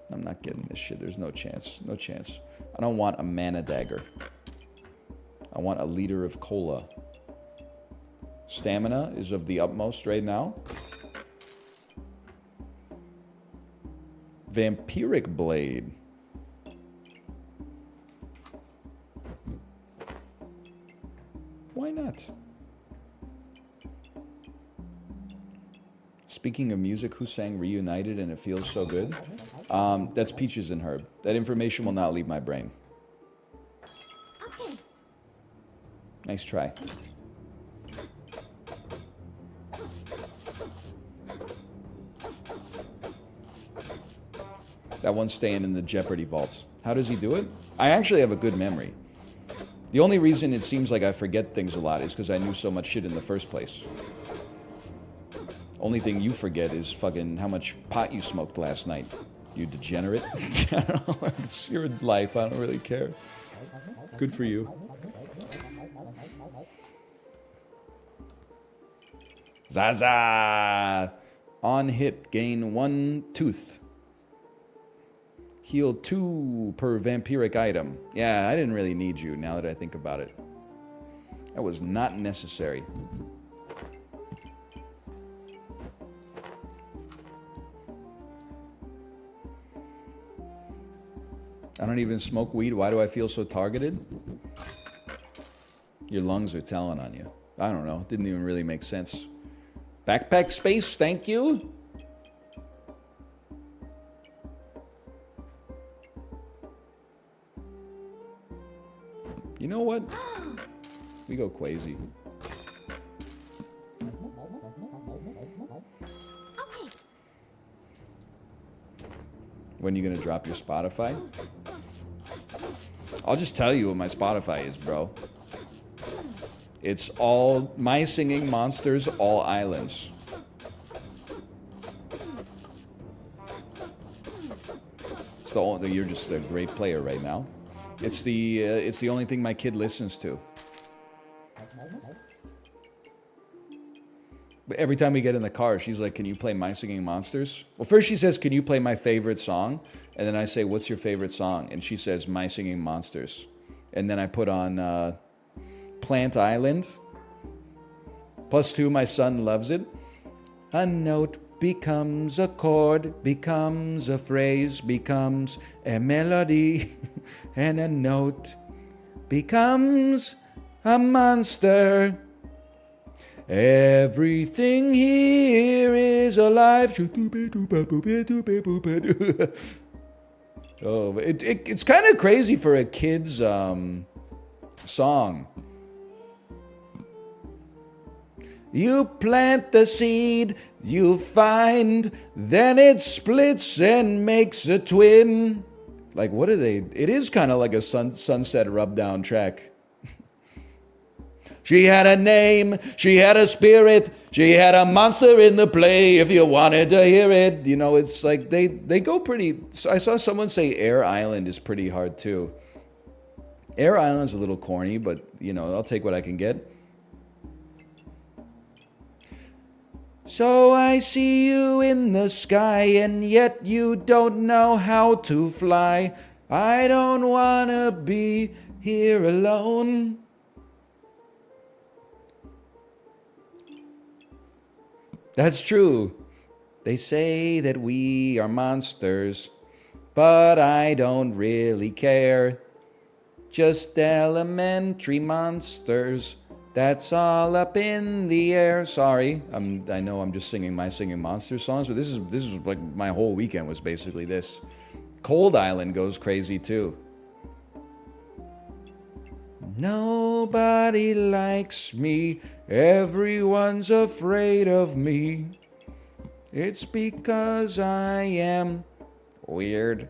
I'm not getting this shit. There's no chance. No chance. I don't want a mana dagger. I want a liter of cola. Stamina is of the utmost right now. Vampiric blade. Why not? Speaking of music, who sang Reunited and It Feels So Good? That's Peaches and Herb. That information will not leave my brain. Okay. Nice try. That one's staying in the Jeopardy vaults. How does he do it? I actually have a good memory. The only reason it seems like I forget things a lot is because I knew so much shit in the first place. Only thing you forget is fucking how much pot you smoked last night. You degenerate. I don't know. It's your life. I don't really care. Good for you. Zaza! On hit, gain 1 tooth. Heal 2 per vampiric item. Yeah, I didn't really need you now that I think about it. That was not necessary. I don't even smoke weed. Why do I feel so targeted? Your lungs are telling on you. I don't know. It didn't even really make sense. Backpack space, thank you. You know what? We go crazy. When are you gonna drop your Spotify? I'll just tell you what my Spotify is, bro. It's all My Singing Monsters, All Islands. It's the only, you're just a great player right now. It's the only thing my kid listens to. But every time we get in the car, she's like, "Can you play My Singing Monsters?" Well, first she says, "Can you play my favorite song?" And then I say, "What's your favorite song?" And she says, "My Singing Monsters." And then I put on Plant Island. +2, my son loves it. A note becomes a chord, becomes a phrase, becomes a melody, and a note becomes a monster. Everything here is alive. Oh, it's kind of crazy for a kid's song. You plant the seed, you find, then it splits and makes a twin. Like, what are they? It is kind of like a Sunset Rubdown track. She had a name, she had a spirit, she had a monster in the play if you wanted to hear it. You know, it's like they go pretty. I saw someone say Air Island is pretty hard too. Air Island's a little corny, but you know, I'll take what I can get. So I see you in the sky, and yet you don't know how to fly. I don't wanna be here alone. That's true. They say that we are monsters, but I don't really care. Just elementary monsters. That's all up in the air. Sorry, I know I'm just singing My Singing Monsters songs, but this is like my whole weekend was basically this. Cold Island goes crazy too. Nobody likes me. Everyone's afraid of me. It's because I am weird.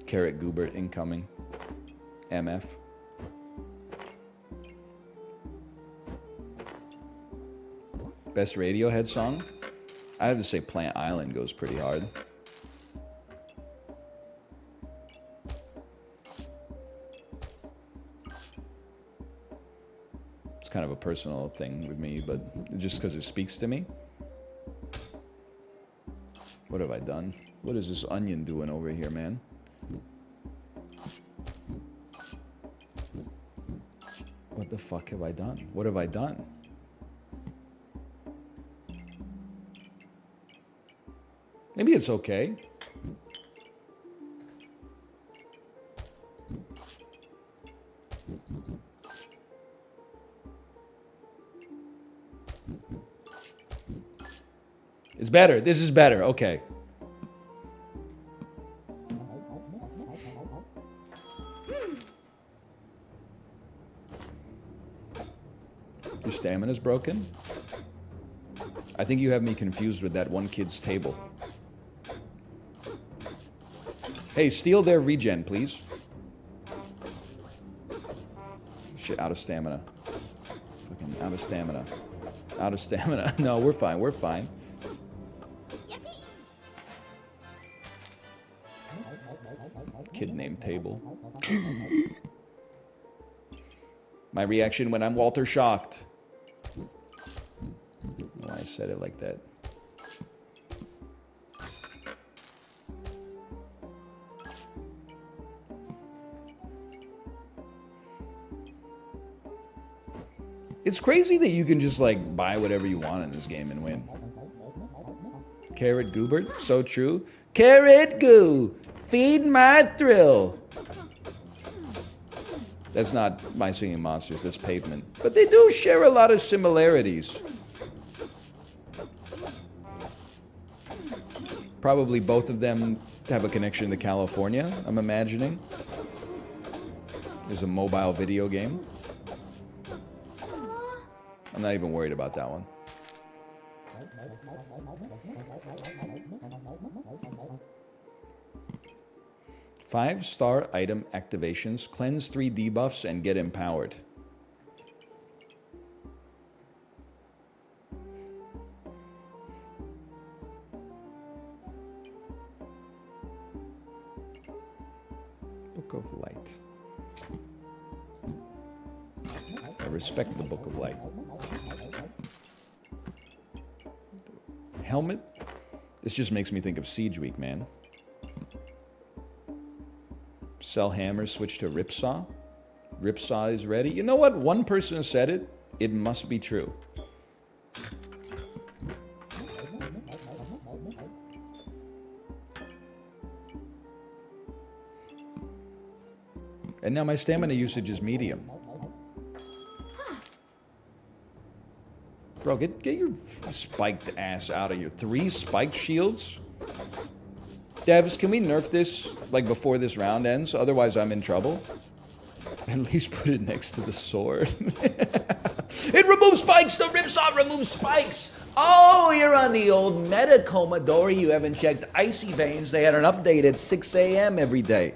Carrot Goobert incoming. MF. Best Radiohead song? I have to say Plant Island goes pretty hard. It's kind of a personal thing with me, but just because it speaks to me. What have I done? What is this onion doing over here, man? What the fuck have I done? What have I done? Maybe it's okay. It's better. This is better. Okay. Your stamina's broken? I think you have me confused with that one kid's table. Hey, steal their regen, please. Shit, out of stamina. Fucking out of stamina. Out of stamina. No, we're fine, we're fine. Kid named Table. My reaction when I'm Walter shocked. Why I said it like that. It's crazy that you can just like buy whatever you want in this game and win. Carrot Goobert, so true. Carrot Goo, feed my thrill. That's not My Singing Monsters, that's Pavement. But they do share a lot of similarities. Probably both of them have a connection to California, I'm imagining. There's a mobile video game. I'm not even worried about that one. Five-star item activations, cleanse 3 debuffs, and get empowered. Book of Light. I respect the Book of Light. Helmet? This just makes me think of Siege Week, man. Sell hammer, switch to Ripsaw. Ripsaw is ready. You know what? One person said it. It must be true. And now my stamina usage is medium. Bro, get your spiked ass out of here. 3 spiked shields? Devs, can we nerf this, like, before this round ends? Otherwise, I'm in trouble. At least put it next to the sword. It removes spikes! The Ripsaw removes spikes! Oh, you're on the old meta, Commodore. You haven't checked Icy Veins. They had an update at 6 a.m. every day.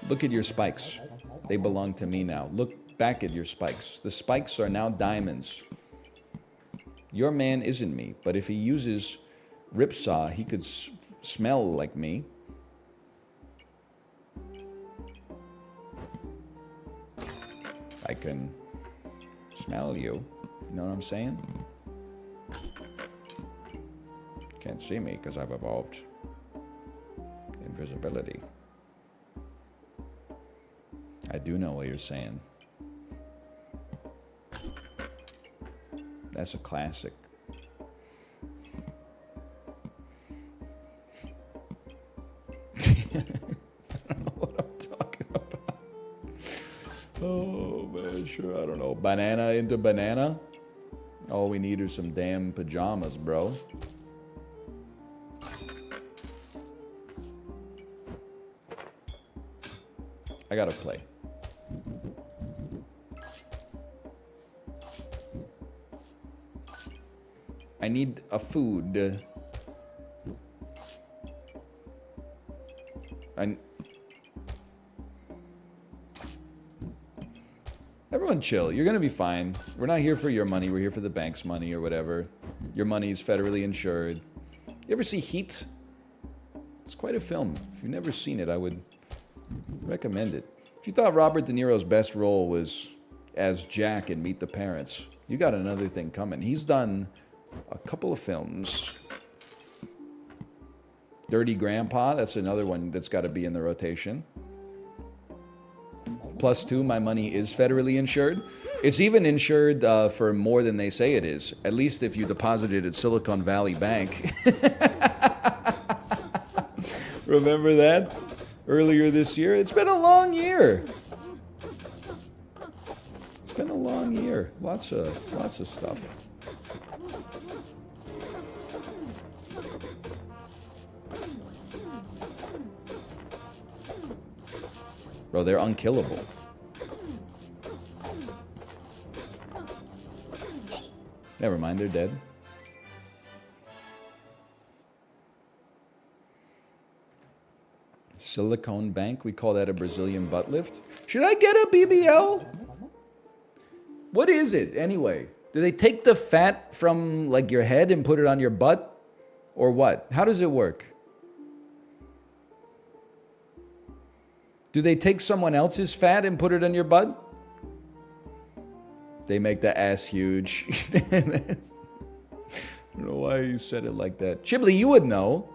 Look at your spikes. They belong to me now. Look back at your spikes. The spikes are now diamonds. Your man isn't me, but if he uses Ripsaw, he could smell like me. I can smell you. You know what I'm saying? Can't see me because I've evolved invisibility. I do know what you're saying. That's a classic. I don't know what I'm talking about. Oh, man, sure, I don't know. Banana into banana? All we need are some damn pajamas, bro. I gotta play. I need a food. Everyone chill. You're gonna be fine. We're not here for your money. We're here for the bank's money or whatever. Your money is federally insured. You ever see Heat? It's quite a film. If you've never seen it, I would recommend it. If you thought Robert De Niro's best role was as Jack in Meet the Parents, you got another thing coming. He's done a couple of films. Dirty Grandpa, that's another one that's got to be in the rotation. +2, my money is federally insured. It's even insured for more than they say it is. At least if you deposit it at Silicon Valley Bank. Remember that? Earlier this year? It's been a long year. It's been a long year. Lots of stuff. Bro, they're unkillable. Never mind, they're dead. Silicone bank, we call that a Brazilian butt lift. Should I get a BBL? What is it, anyway? Do they take the fat from, like, your head and put it on your butt? Or what? How does it work? Do they take someone else's fat and put it on your butt? They make the ass huge. I don't know why you said it like that. Chibli, you would know.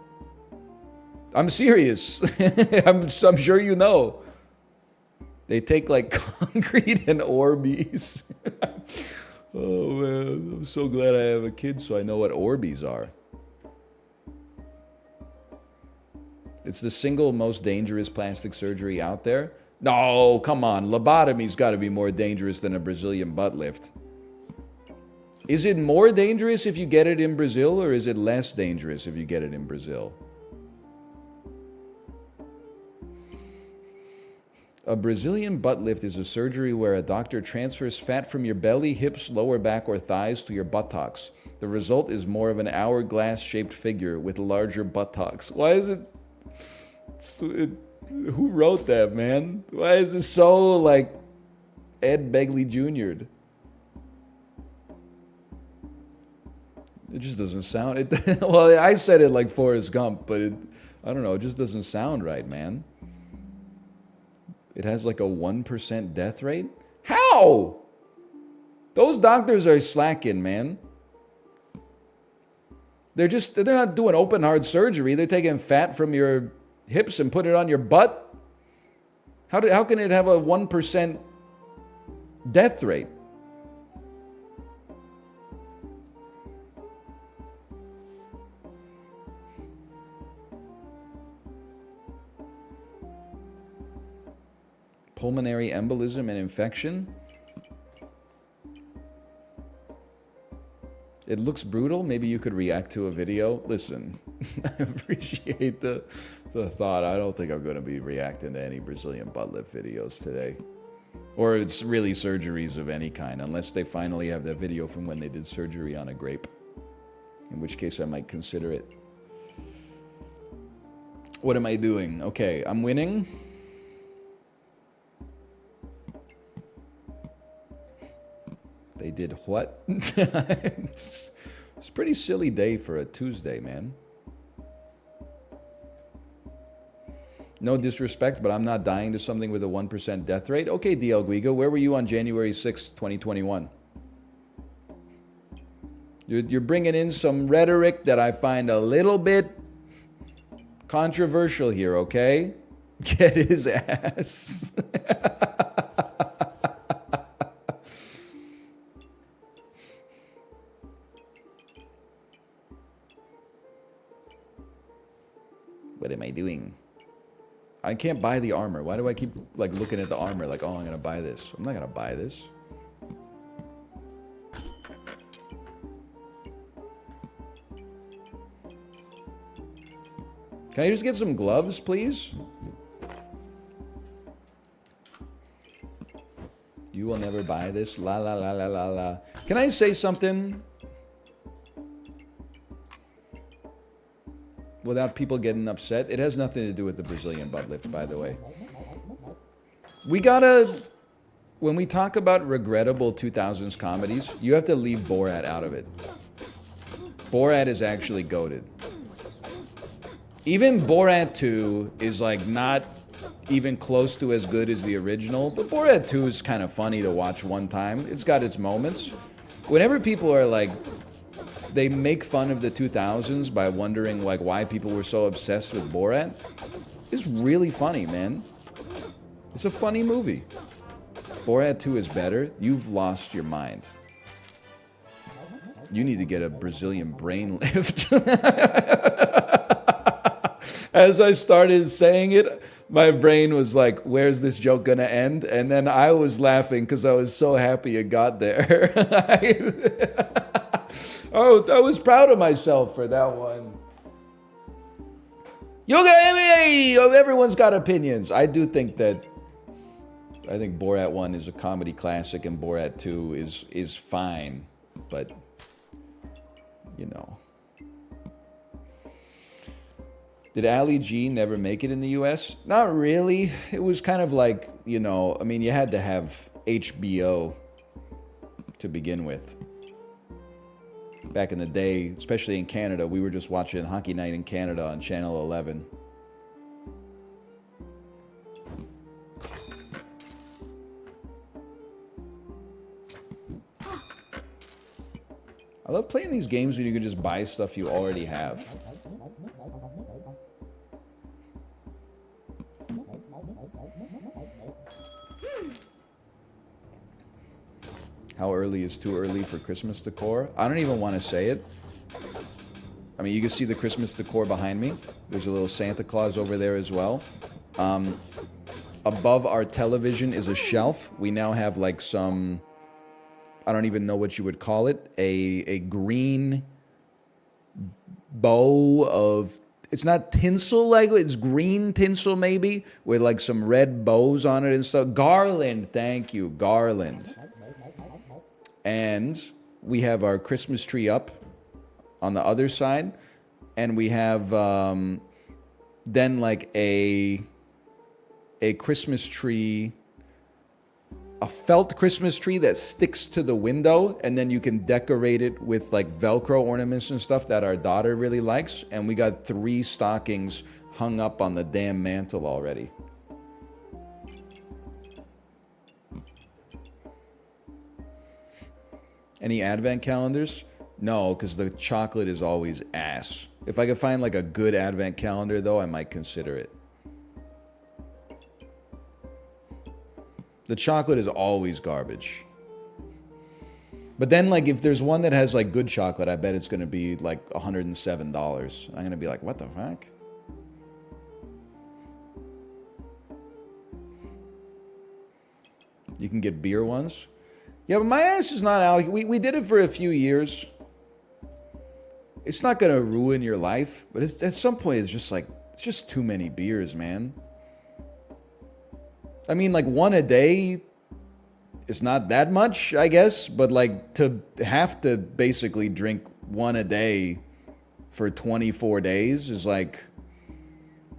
I'm serious. I'm sure you know. They take like concrete and Orbeez. Oh man, I'm so glad I have a kid so I know what Orbeez are. It's the single most dangerous plastic surgery out there. No, come on. Lobotomy's got to be more dangerous than a Brazilian butt lift. Is it more dangerous if you get it in Brazil, or is it less dangerous if you get it in Brazil? A Brazilian butt lift is a surgery where a doctor transfers fat from your belly, hips, lower back, or thighs to your buttocks. The result is more of an hourglass-shaped figure with larger buttocks. Why is it... Who wrote that, man? Why is it so, like, Ed Begley Jr.'d? It just doesn't sound... Well, I said it like Forrest Gump, but I don't know, it just doesn't sound right, man. It has like a 1% death rate? How? Those doctors are slacking, man. They're not doing open heart surgery. They're taking fat from your hips and put it on your butt. How can it have a 1% death rate? Pulmonary embolism and infection. It looks brutal. Maybe you could react to a video. Listen, I appreciate the thought. I don't think I'm going to be reacting to any Brazilian butt lift videos today. Or it's really surgeries of any kind, unless they finally have that video from when they did surgery on a grape. In which case I might consider it. What am I doing? Okay, I'm winning. They did what? It's a pretty silly day for a Tuesday, man. No disrespect, but I'm not dying to something with a 1% death rate. Okay, DL Guigo, where were you on January 6th, 2021? You're bringing in some rhetoric that I find a little bit controversial here, okay? Get his ass. What am I doing? I can't buy the armor. Why do I keep like looking at the armor like, oh, I'm gonna buy this? I'm not gonna buy this. Can I just get some gloves, please? You will never buy this. La la la la la la. Can I say something? Without people getting upset. It has nothing to do with the Brazilian butt lift, by the way. We gotta... When we talk about regrettable 2000s comedies, you have to leave Borat out of it. Borat is actually goated. Even Borat 2 is like not even close to as good as the original, but Borat 2 is kind of funny to watch one time. It's got its moments. Whenever people are like... They make fun of the 2000s by wondering like why people were so obsessed with Borat. It's really funny, man. It's a funny movie. Borat 2 is better. You've lost your mind. You need to get a Brazilian brain lift. As I started saying it, my brain was like, where's this joke gonna end? And then I was laughing because I was so happy it got there. Oh, I was proud of myself for that one. Everyone's got opinions. I do think that I think Borat 1 is a comedy classic and Borat 2 is fine, but you know. Did Ali G never make it in the US? Not really. It was kind of like, you know, I mean, you had to have HBO to begin with. Back in the day, especially in Canada, we were just watching Hockey Night in Canada on Channel 11. I love playing these games when you can just buy stuff you already have. How early is too early for Christmas decor? I don't even want to say it. I mean, you can see the Christmas decor behind me. There's a little Santa Claus over there as well. Above our television is a shelf. We now have like some, I don't even know what you would call it, a green bow of, it's not tinsel, like it's green tinsel maybe, with like some red bows on it and stuff. Garland, thank you, garland. And we have our Christmas tree up on the other side, and we have then like a Christmas tree, a felt Christmas tree that sticks to the window, and then you can decorate it with like Velcro ornaments and stuff that our daughter really likes. And we got 3 stockings hung up on the damn mantle already. Any advent calendars? No, because the chocolate is always ass. If I could find like a good advent calendar though, I might consider it. The chocolate is always garbage. But then like if there's one that has like good chocolate, I bet it's going to be like $107. I'm going to be like, what the fuck? You can get beer ones. Yeah, but my ass is not out. We did it for a few years. It's not going to ruin your life, but it's, at some point it's just like, it's just too many beers, man. I mean, like 1 a day is not that much, I guess, but like to have to basically drink 1 a day for 24 days is like,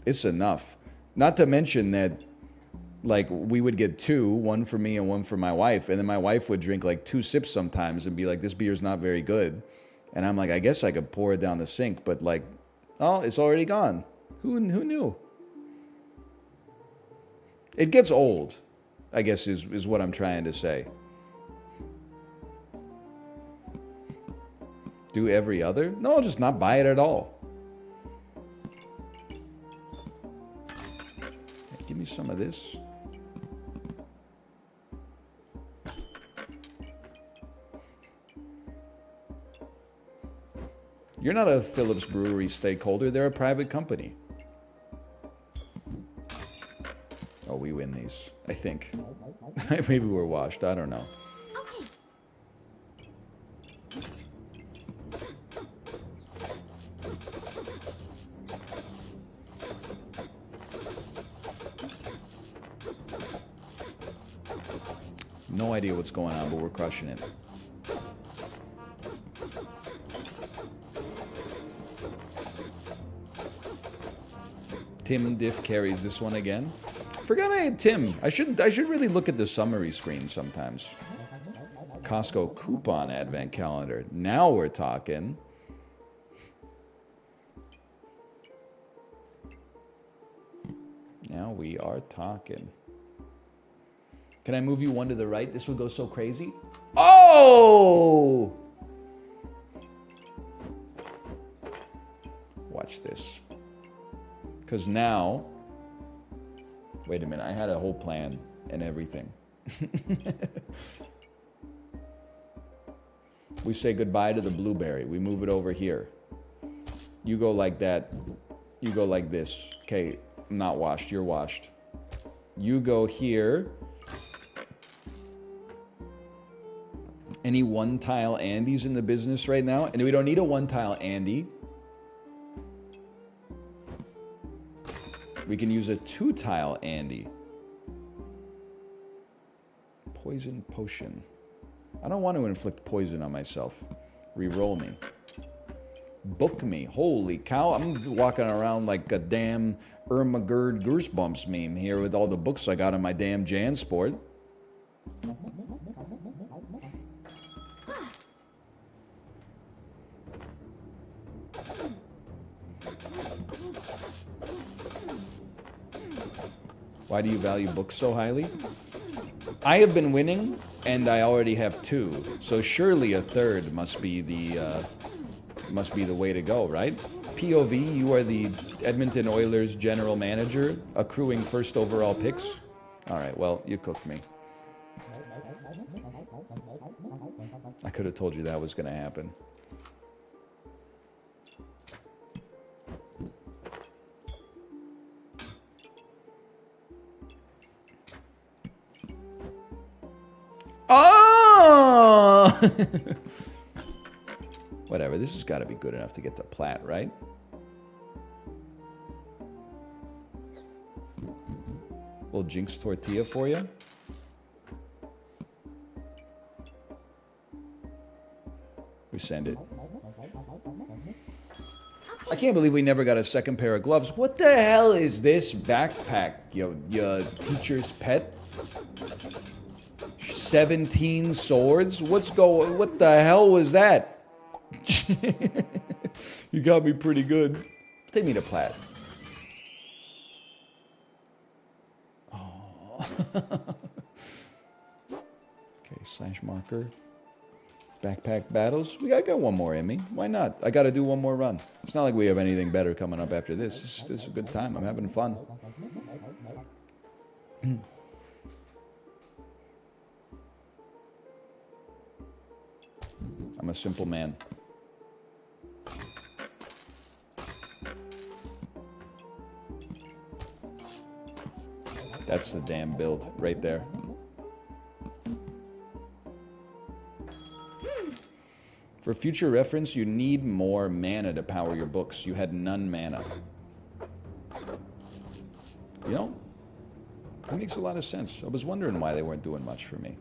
it's enough. Not to mention that like we would get 2, 1 for me and 1 for my wife, and then my wife would drink like 2 sips sometimes and be like, this beer's not very good. And I'm like, I guess I could pour it down the sink, but like, oh, it's already gone. Who knew? It gets old, I guess is what I'm trying to say. Do every other? No, just not buy it at all. Hey, give me some of this. You're not a Phillips Brewery stakeholder. They're a private company. Oh, we win these, I think. Maybe we're washed. I don't know. No idea what's going on, but we're crushing it. Tim Diff carries this one again. Forgot I had Tim. I should really look at the summary screen sometimes. Costco coupon advent calendar. Now we're talking. Now we are talking. Can I move you 1 to the right? This would go so crazy. Oh! Watch this. Because now, wait a minute, I had a whole plan and everything. We say goodbye to the blueberry. We move it over here. You go like that. You go like this. Okay, I'm not washed. You're washed. You go here. Any one-tile Andys in the business right now? And we don't need a one-tile Andy. We can use a 2-tile Andy. Poison potion. I don't want to inflict poison on myself. Reroll me. Book me. Holy cow. I'm walking around like a damn Ermagerd Goosebumps meme here with all the books I got on my damn Jansport. Why do you value books so highly? I have been winning, and I already have 2. So surely a third must be the way to go, right? POV, you are the Edmonton Oilers general manager, accruing first overall picks. All right, well, you cooked me. I could have told you that was going to happen. Oh! Whatever, this has got to be good enough to get to plat, right? Little Jinx tortilla for you. We send it. I can't believe we never got a second pair of gloves. What the hell is this backpack? Your teacher's pet? 17 swords? What the hell was that? You got me pretty good. Take me to plat. Oh. Okay, slash marker. Backpack battles. I got one more in me. Why not? I got to do one more run. It's not like we have anything better coming up after this. This is a good time. I'm having fun. I'm a simple man. That's the damn build right there. For future reference, you need more mana to power your books. You had none mana. You know, that makes a lot of sense. I was wondering why they weren't doing much for me.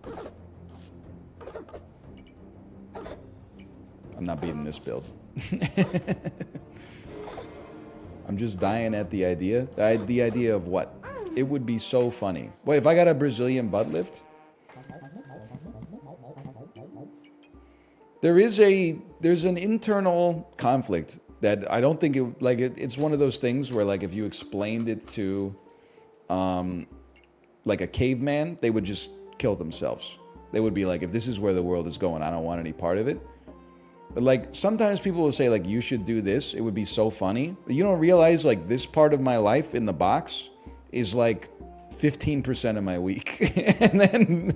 I'm not beating this build. I'm just dying at the idea. The idea of what? It would be so funny. Wait, if I got a Brazilian butt lift? There's an internal conflict that I don't think it's one of those things where like if you explained it to like a caveman, they would just kill themselves. They would be like, if this is where the world is going, I don't want any part of it. But like sometimes people will say like you should do this, it would be so funny. But you don't realize like this part of my life in the box is like 15% of my week. And then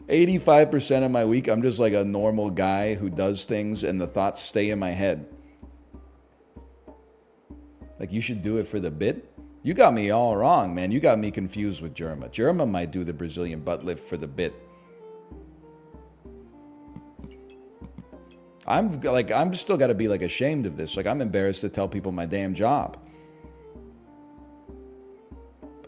85% of my week I'm just like a normal guy who does things and the thoughts stay in my head. Like you should do it for the bit. You got me all wrong, man. You got me confused with Germa. Germa might do the Brazilian butt lift for the bit. I'm still got to be like ashamed of this. Like I'm embarrassed to tell people my damn job.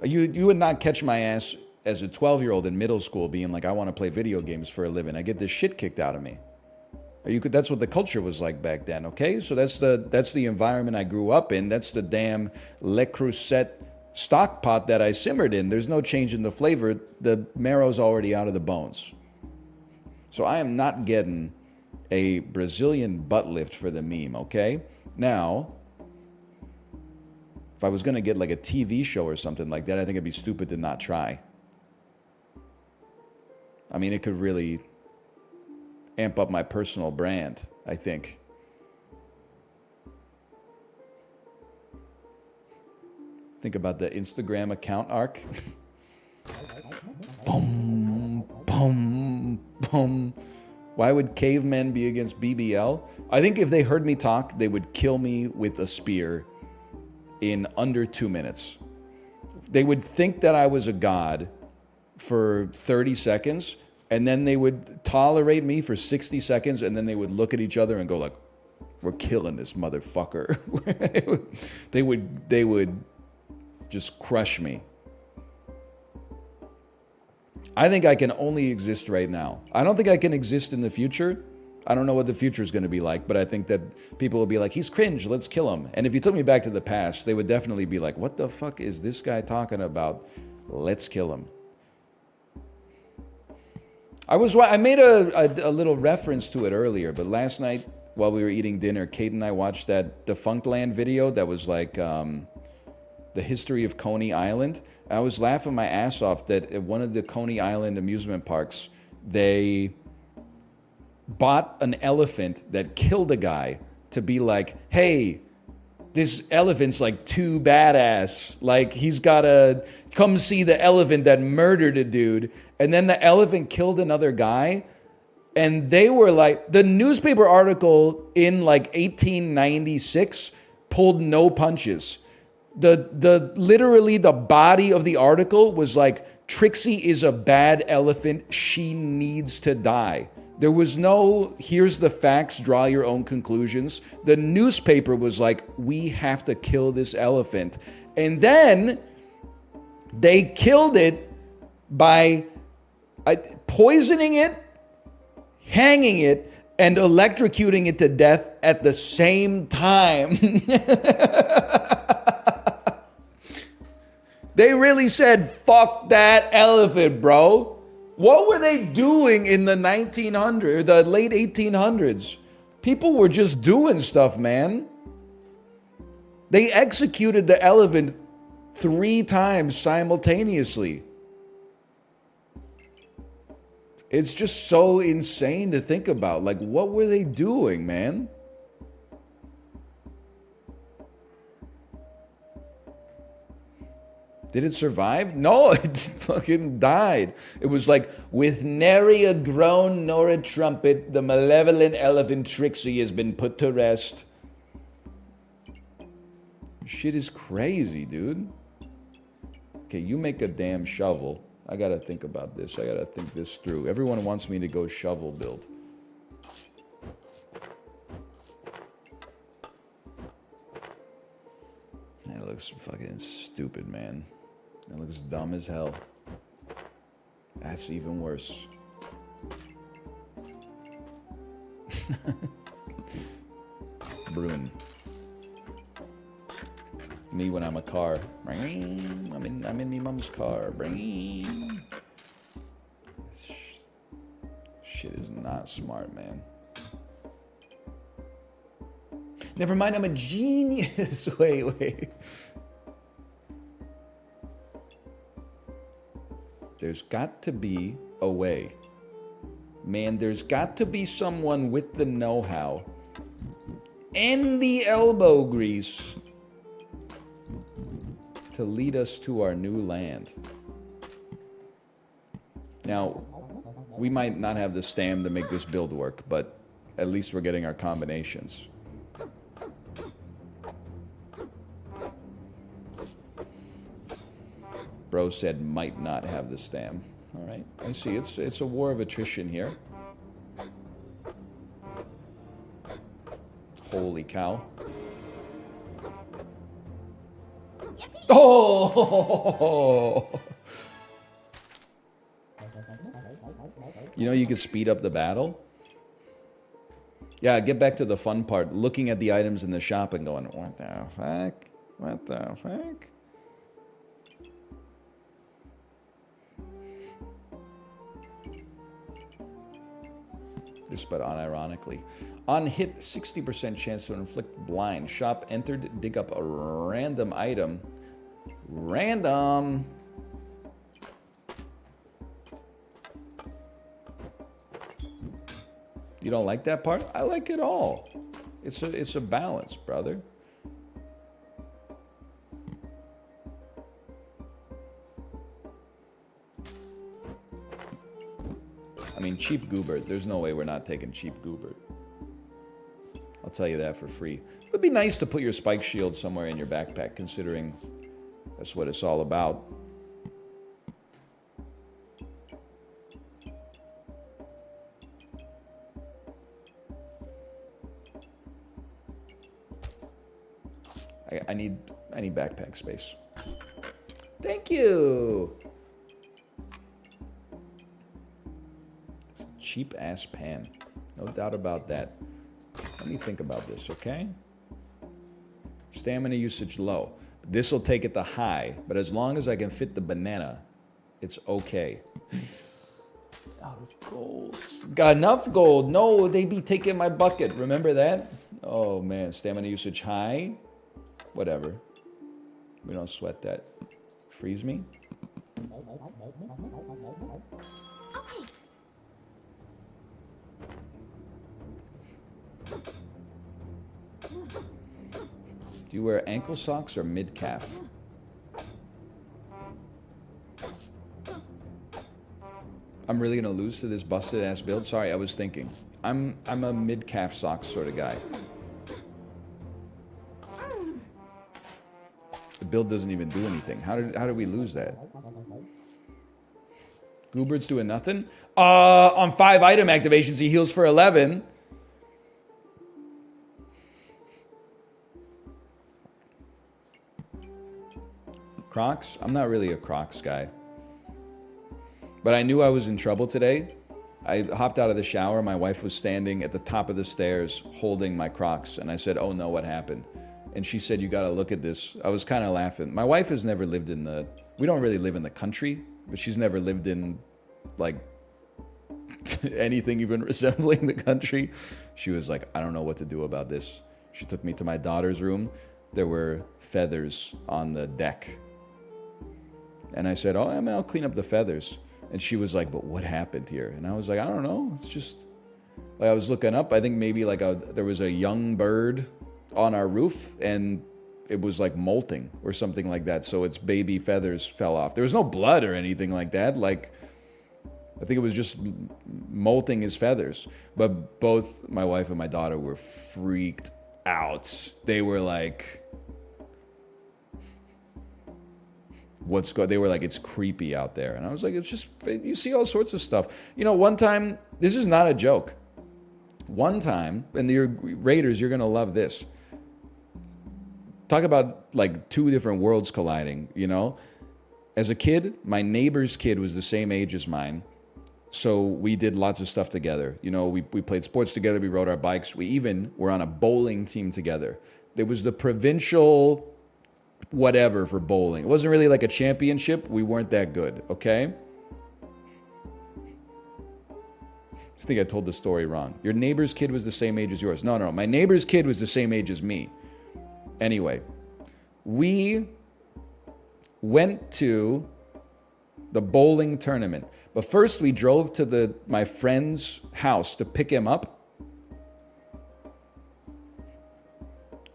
You would not catch my ass as a 12-year-old in middle school being like, I want to play video games for a living. I get this shit kicked out of me. That's what the culture was like back then, okay? So that's the environment I grew up in. That's the damn Le Creuset stock pot that I simmered in. There's no change in the flavor. The marrow's already out of the bones. So I am not getting a Brazilian butt lift for the meme, okay? Now, if I was going to get like a TV show or something like that, I think it'd be stupid to not try. I mean, it could really amp up my personal brand, I think. Think about the Instagram account arc. Boom, boom, boom. Why would cavemen be against BBL? I think if they heard me talk, they would kill me with a spear in under 2 minutes. They would think that I was a god for 30 seconds, and then they would tolerate me for 60 seconds, and then they would look at each other and go like, we're killing this motherfucker. They would just crush me. I think I can only exist right now. I don't think I can exist in the future. I don't know what the future is going to be like, but I think that people will be like, he's cringe, let's kill him. And if you took me back to the past, they would definitely be like, what the fuck is this guy talking about? Let's kill him. I made a little reference to it earlier, but last night while we were eating dinner, Kate and I watched that Defunctland video that was like the history of Coney Island. I was laughing my ass off that at one of the Coney Island amusement parks, they bought an elephant that killed a guy to be like, hey, this elephant's like too badass. Like, he's gotta come see the elephant that murdered a dude. And then the elephant killed another guy. And they were like, the newspaper article in like 1896 pulled no punches. Literally the body of the article was like, Trixie is a bad elephant. She needs to die. There was no, here's the facts, draw your own conclusions. The newspaper was like, we have to kill this elephant. And then they killed it by poisoning it, hanging it, and electrocuting it to death at the same time. They really said, fuck that elephant, bro. What were they doing in the late 1800s? People were just doing stuff, man. They executed the elephant 3 times simultaneously. It's just so insane to think about. Like, what were they doing, man? Did it survive? No, it fucking died. It was like, with nary a groan nor a trumpet, the malevolent elephant Trixie has been put to rest. Shit is crazy, dude. Okay, you make a damn shovel. I gotta think about this. I gotta think this through. Everyone wants me to go shovel build. That looks fucking stupid, man. That looks dumb as hell. That's even worse. Bruin. Me when I'm a car. I'm in me mom's car. Shit is not smart, man. Never mind, I'm a genius. Wait. There's got to be a way. Man, there's got to be someone with the know-how and the elbow grease to lead us to our new land. Now, we might not have the stam to make this build work, but at least we're getting our combinations. Bro said might not have the stam. All right, I see. It's a war of attrition here. Holy cow. Oh! You know you could speed up the battle? Yeah, get back to the fun part. Looking at the items in the shop and going, what the fuck? What the fuck? This, but unironically. On hit, 60% chance to inflict blind. Shop entered, dig up a random item. Random! You don't like that part? I like it all. It's a balance, brother. I mean, cheap goober. There's no way we're not taking cheap goober. I'll tell you that for free. It would be nice to put your spike shield somewhere in your backpack, considering that's what it's all about. I need backpack space. Thank you. cheap-ass pan. No doubt about that. Let me think about this, okay? Stamina usage low. This will take it to high, but as long as I can fit the banana, it's okay. Out of gold. Got enough gold. No, they be taking my bucket. Remember that? Oh, man. Stamina usage high. Whatever. We don't sweat that. Freeze me. Do you wear ankle socks or mid-calf? I'm really gonna lose to this busted ass build? Sorry, I was thinking. I'm a mid-calf socks sort of guy. The build doesn't even do anything. How did we lose that? Goobert's doing nothing? On 5 item activations, he heals for 11. Crocs? I'm not really a Crocs guy. But I knew I was in trouble today. I hopped out of the shower. My wife was standing at the top of the stairs holding my Crocs. And I said, oh no, what happened? And she said, you got to look at this. I was kind of laughing. My wife has never lived in the... We don't really live in the country. But she's never lived in, like, anything even resembling the country. She was like, I don't know what to do about this. She took me to my daughter's room. There were feathers on the deck. And I said, oh, I'll clean up the feathers. And she was like, but what happened here? And I was like, I don't know. It's just... Like, I was looking up. I think maybe like there was a young bird on our roof. And it was like molting or something like that. So its baby feathers fell off. There was no blood or anything like that. Like, I think it was just molting his feathers. But both my wife and my daughter were freaked out. They were like... They were like, it's creepy out there. And I was like, it's just, you see all sorts of stuff. You know, one time, this is not a joke. One time, and the Raiders, you're going to love this. Talk about like 2 different worlds colliding, you know? As a kid, my neighbor's kid was the same age as mine. So we did lots of stuff together. You know, we played sports together. We rode our bikes. We even were on a bowling team together. There was the provincial... whatever for bowling. It wasn't really like a championship. We weren't that good, okay? I think I told the story wrong. Your neighbor's kid was the same age as yours. No. My neighbor's kid was the same age as me. Anyway, we went to the bowling tournament. But first we drove to my friend's house to pick him up.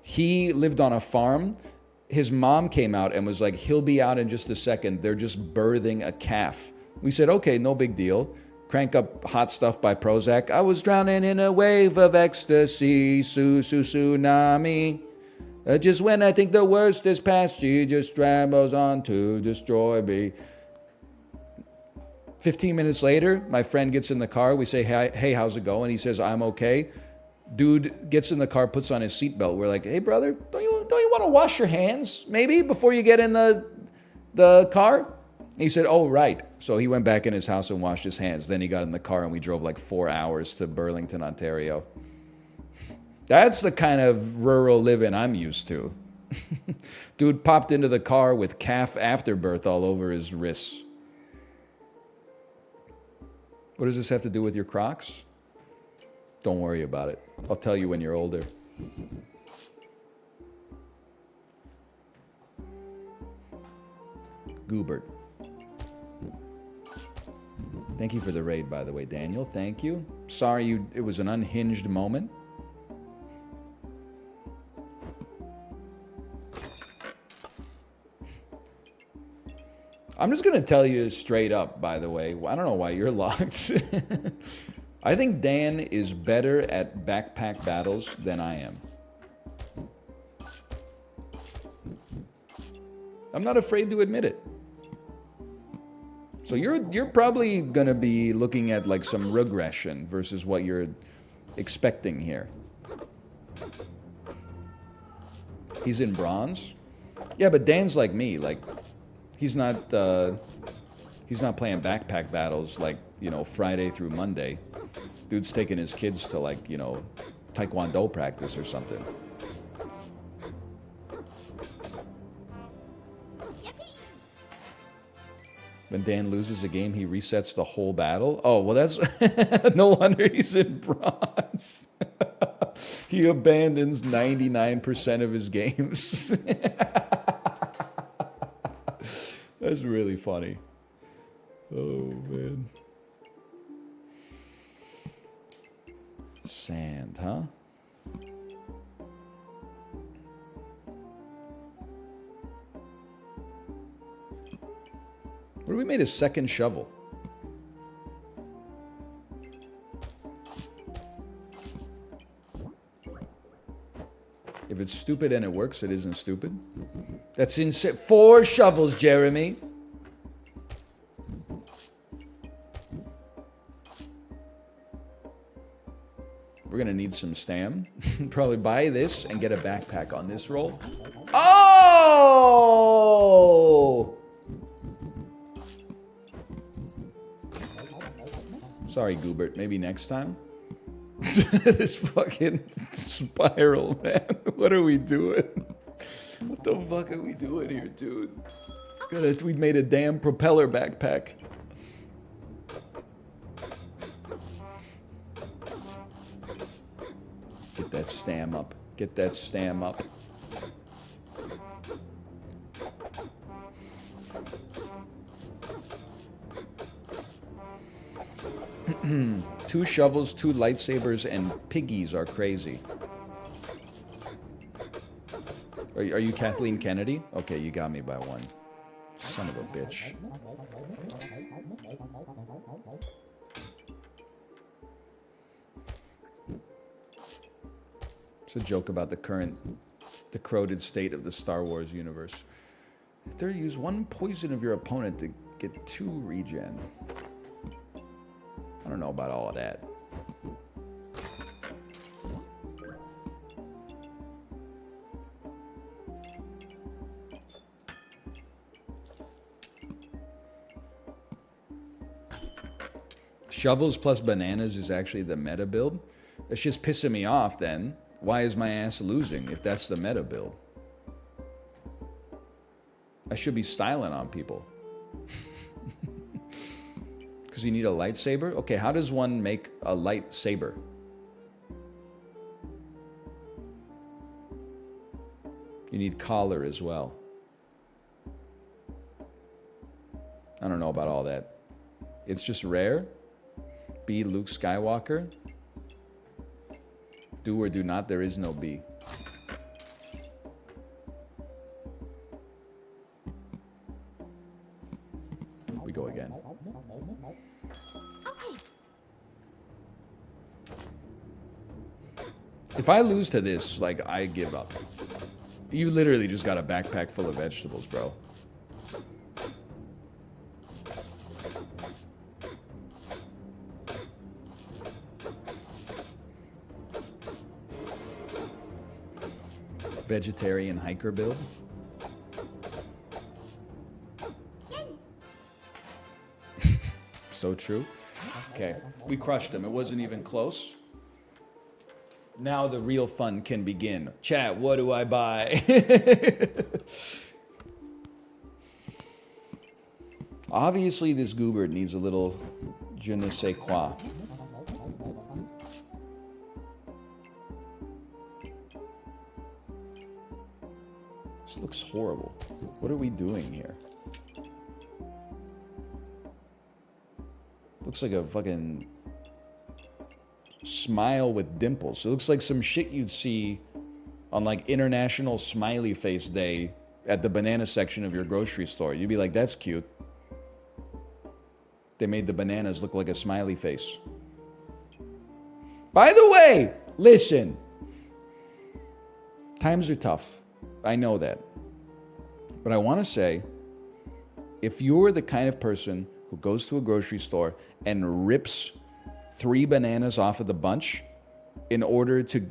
He lived on a farm. His mom came out and was like, he'll be out in just a second. They're just birthing a calf. We said, okay, no big deal. Crank up Hot Stuff by Prozac. I was drowning in a wave of ecstasy, tsunami. Just when I think the worst is past, she just travels on to destroy me. 15 minutes later, my friend gets in the car. We say, hey, how's it going? He says, I'm okay. Dude gets in the car, puts on his seatbelt. We're like, hey, brother, don't you want to wash your hands maybe before you get in the car? And he said, oh, right. So he went back in his house and washed his hands. Then he got in the car and we drove like 4 hours to Burlington, Ontario. That's the kind of rural living I'm used to. Dude popped into the car with calf afterbirth all over his wrists. What does this have to do with your Crocs? Don't worry about it. I'll tell you when you're older. Goobert. Thank you for the raid, by the way, Daniel. Thank you. Sorry it was an unhinged moment. I'm just going to tell you straight up, by the way. I don't know why you're locked. I think Dan is better at backpack battles than I am. I'm not afraid to admit it. So you're probably going to be looking at like some regression versus what you're expecting here. He's in bronze? Yeah, but Dan's like me. Like, he's not He's not playing backpack battles like, Friday through Monday. Dude's taking his kids to like, Taekwondo practice or something. When Dan loses a game, he resets the whole battle. Oh, well, that's no wonder he's in bronze. He abandons 99% of his games. That's really funny. Oh, man. Sand, huh? What if we made a second shovel? If it's stupid and it works, it isn't stupid. That's insane. 4 shovels, Jeremy. We're gonna need some stam. Probably buy this and get a backpack on this roll. Oh! Sorry, Goobert. Maybe next time. This fucking spiral, man. What are we doing? What the fuck are we doing here, dude? We made a damn propeller backpack. Get that stam up. Get that stam up. Two shovels, 2 lightsabers, and piggies are crazy. Are you Kathleen Kennedy? Okay, you got me by 1. Son of a bitch. It's a joke about the current decrepit state of the Star Wars universe. There, use 1 poison of your opponent to get 2 regen. I don't know about all of that. Shovels plus bananas is actually the meta build. That's just pissing me off then. Why is my ass losing if that's the meta build? I should be styling on people. Because you need a lightsaber? Okay, how does one make a lightsaber? You need collar as well. I don't know about all that. It's just rare. B, Luke Skywalker. Do or do not, there is no B. We go again. If I lose to this, like, I give up. You literally just got a backpack full of vegetables, bro. Vegetarian hiker build. So true. Okay, we crushed him. It wasn't even close. Now the real fun can begin. Chat, what do I buy? Obviously, this Goobert needs a little je ne sais quoi. This looks horrible. What are we doing here? Looks like a fucking smile with dimples. It looks like some shit you'd see on like International Smiley Face Day at the banana section of your grocery store. You'd be like, that's cute. They made the bananas look like a smiley face. By the way, listen. Times are tough. I know that. But I want to say, if you're the kind of person who goes to a grocery store and rips 3 bananas off of the bunch in order to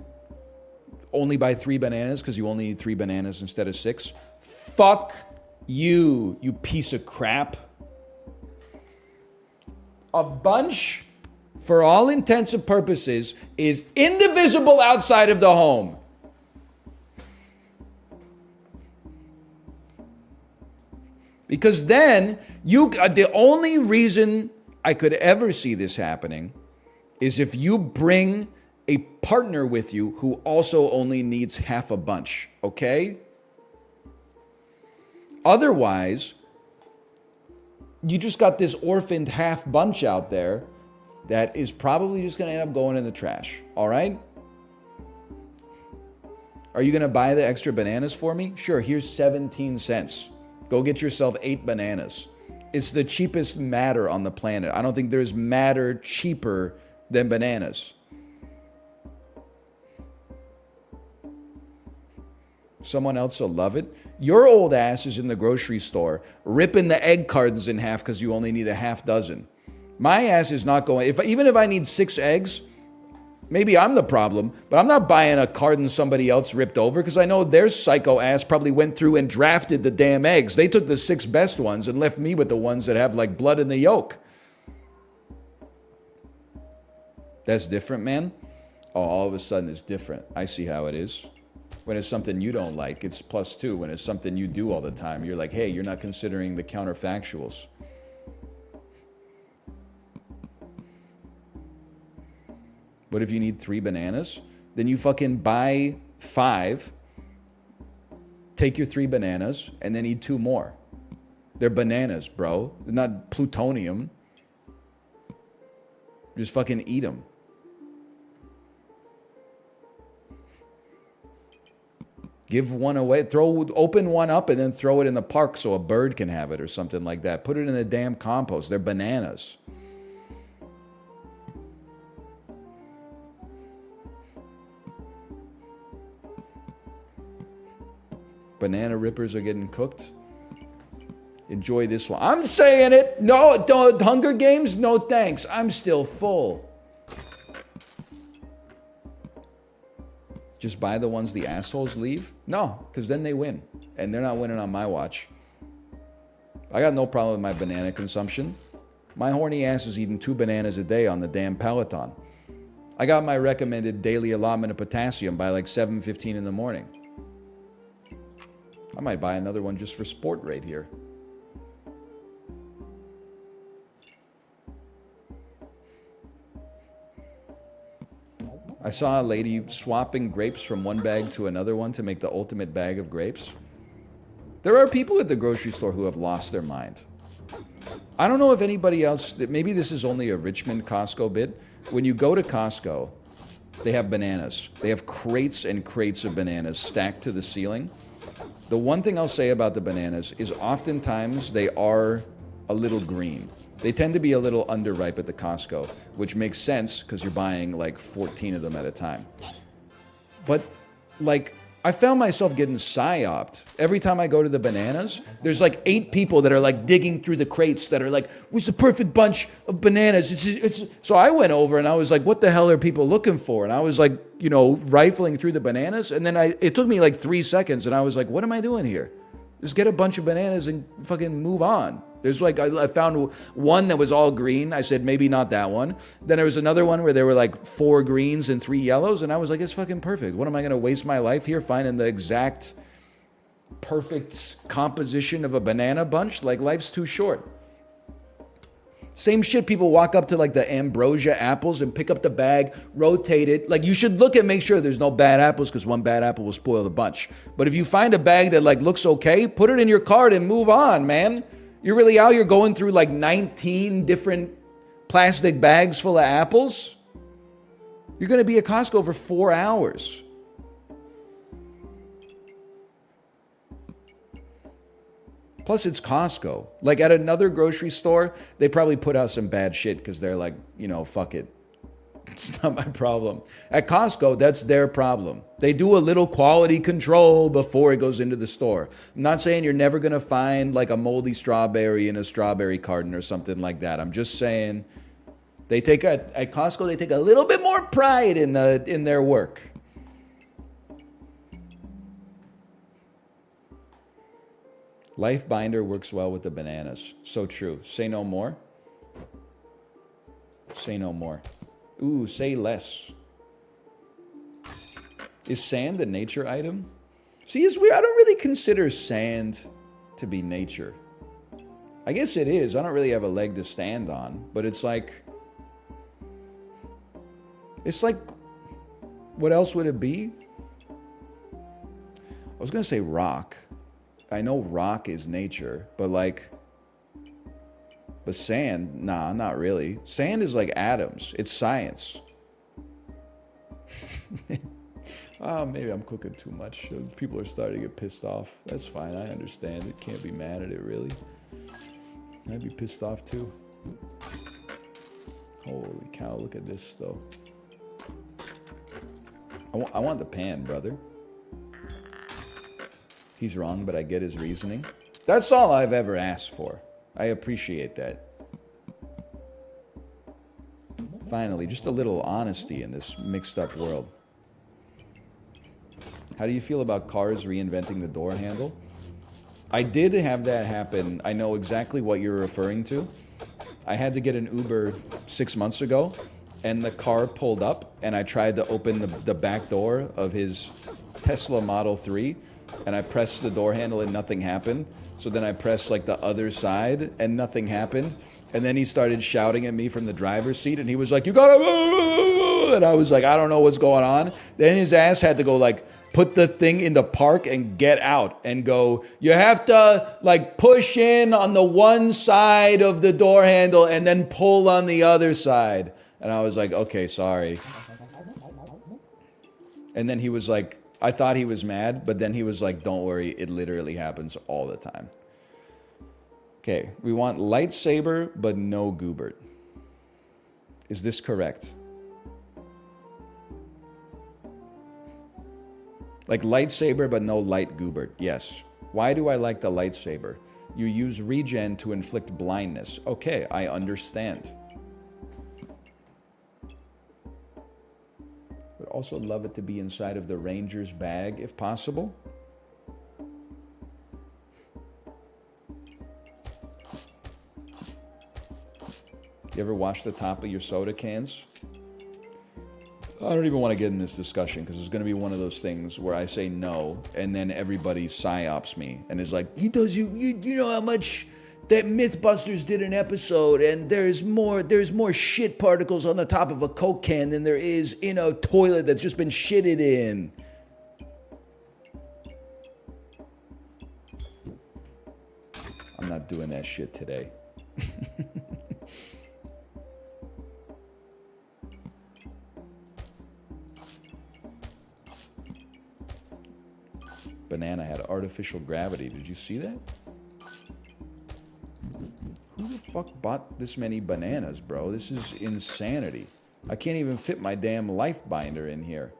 only buy 3 bananas because you only need 3 bananas instead of 6, fuck you, you piece of crap. A bunch, for all intents and purposes, is indivisible outside of the home. Because then, the only reason I could ever see this happening is if you bring a partner with you who also only needs half a bunch, okay? Otherwise, you just got this orphaned half bunch out there that is probably just going to end up going in the trash, all right? Are you going to buy the extra bananas for me? Sure, here's 17 cents. Go get yourself 8 bananas. It's the cheapest matter on the planet. I don't think there's matter cheaper than bananas. Someone else will love it. Your old ass is in the grocery store ripping the egg cartons in half because you only need a half dozen. My ass is not going, even if I need 6 eggs, maybe I'm the problem, but I'm not buying a carton somebody else ripped over because I know their psycho ass probably went through and drafted the damn eggs. They took the 6 best ones and left me with the ones that have like blood in the yolk. That's different, man. Oh, all of a sudden it's different. I see how it is. When it's something you don't like, it's +2. When it's something you do all the time, you're like, hey, you're not considering the counterfactuals. But if you need 3 bananas, then you fucking buy 5, take your 3 bananas, and then eat 2 more. They're bananas, bro. They're not plutonium. Just fucking eat them. Give one away. Open one up and then throw it in the park so a bird can have it or something like that. Put it in the damn compost. They're bananas. Banana rippers are getting cooked. Enjoy this one. I'm saying it. No, don't. Hunger Games? No thanks. I'm still full. Just buy the ones the assholes leave? No, because then they win. And they're not winning on my watch. I got no problem with my banana consumption. My horny ass is eating 2 bananas a day on the damn Peloton. I got my recommended daily allotment of potassium by like 7:15 in the morning. I might buy another one just for sport right here. I saw a lady swapping grapes from one bag to another one to make the ultimate bag of grapes. There are people at the grocery store who have lost their mind. I don't know if anybody else, maybe this is only a Richmond Costco bit. When you go to Costco, they have bananas. They have crates and crates of bananas stacked to the ceiling. The one thing I'll say about the bananas is oftentimes they are a little green. They tend to be a little underripe at the Costco, which makes sense because you're buying like 14 of them at a time. But like, I found myself getting psyoped. Every time I go to the bananas, there's like 8 people that are like digging through the crates that are like, what's the perfect bunch of bananas? So I went over and I was like, what the hell are people looking for? And I was like, rifling through the bananas. And then it took me like 3 seconds and I was like, what am I doing here? Just get a bunch of bananas and fucking move on. There's like, I found one that was all green. I said, maybe not that one. Then there was another one where there were like 4 greens and 3 yellows. And I was like, it's fucking perfect. What am I going to waste my life here finding the exact perfect composition of a banana bunch? Like, life's too short. Same shit, people walk up to like the ambrosia apples and pick up the bag, rotate it. Like, you should look and make sure there's no bad apples because one bad apple will spoil the bunch. But if you find a bag that like looks okay, put it in your cart and move on, man. You're really out here going through like 19 different plastic bags full of apples? You're going to be at Costco for 4 hours. Plus, it's Costco. Like at another grocery store, they probably put out some bad shit because they're like, fuck it. It's not my problem. At Costco, that's their problem. They do a little quality control before it goes into the store. I'm not saying you're never going to find like a moldy strawberry in a strawberry carton or something like that. I'm just saying at Costco, they take a little bit more pride in their work. Life Binder works well with the bananas. So true. Say no more. Say no more. Ooh, say less. Is sand a nature item? See, it's weird. I don't really consider sand to be nature. I guess it is. I don't really have a leg to stand on, but it's like, what else would it be? I was going to say rock. I know rock is nature, but sand, nah, not really. Sand is like atoms. It's science. Maybe I'm cooking too much. People are starting to get pissed off. That's fine. I understand it. Can't be mad at it, really. I'd be pissed off, too. Holy cow, look at this, though. I want the pan, brother. He's wrong, but I get his reasoning. That's all I've ever asked for. I appreciate that. Finally, just a little honesty in this mixed-up world. How do you feel about cars reinventing the door handle? I did have that happen. I know exactly what you're referring to. I had to get an Uber 6 months ago, and the car pulled up, and I tried to open the back door of his Tesla Model 3, and I pressed the door handle and nothing happened. So then I pressed like the other side and nothing happened. And then he started shouting at me from the driver's seat, and he was like, "You gotta," and I was like, "I don't know what's going on." Then his ass had to go like, put the thing in the park and get out and go, "You have to like push in on the one side of the door handle and then pull on the other side." And I was like, "Okay, sorry." And then he was like, I thought he was mad, but then he was like, "Don't worry, it literally happens all the time." Okay, we want lightsaber, but no Goobert. Is this correct? Like lightsaber, but no light Goobert. Yes. Why do I like the lightsaber? You use regen to inflict blindness. Okay, I understand. Would also love it to be inside of the Ranger's bag, if possible. You ever wash the top of your soda cans? I don't even want to get in this discussion because it's going to be one of those things where I say no, and then everybody psyops me and is like, "He does you know how much that Mythbusters did an episode, and there's more shit particles on the top of a Coke can than there is in a toilet that's just been shitted in." I'm not doing that shit today. Banana had artificial gravity. Did you see that? Who the fuck bought this many bananas, bro? This is insanity. I can't even fit my damn life binder in here.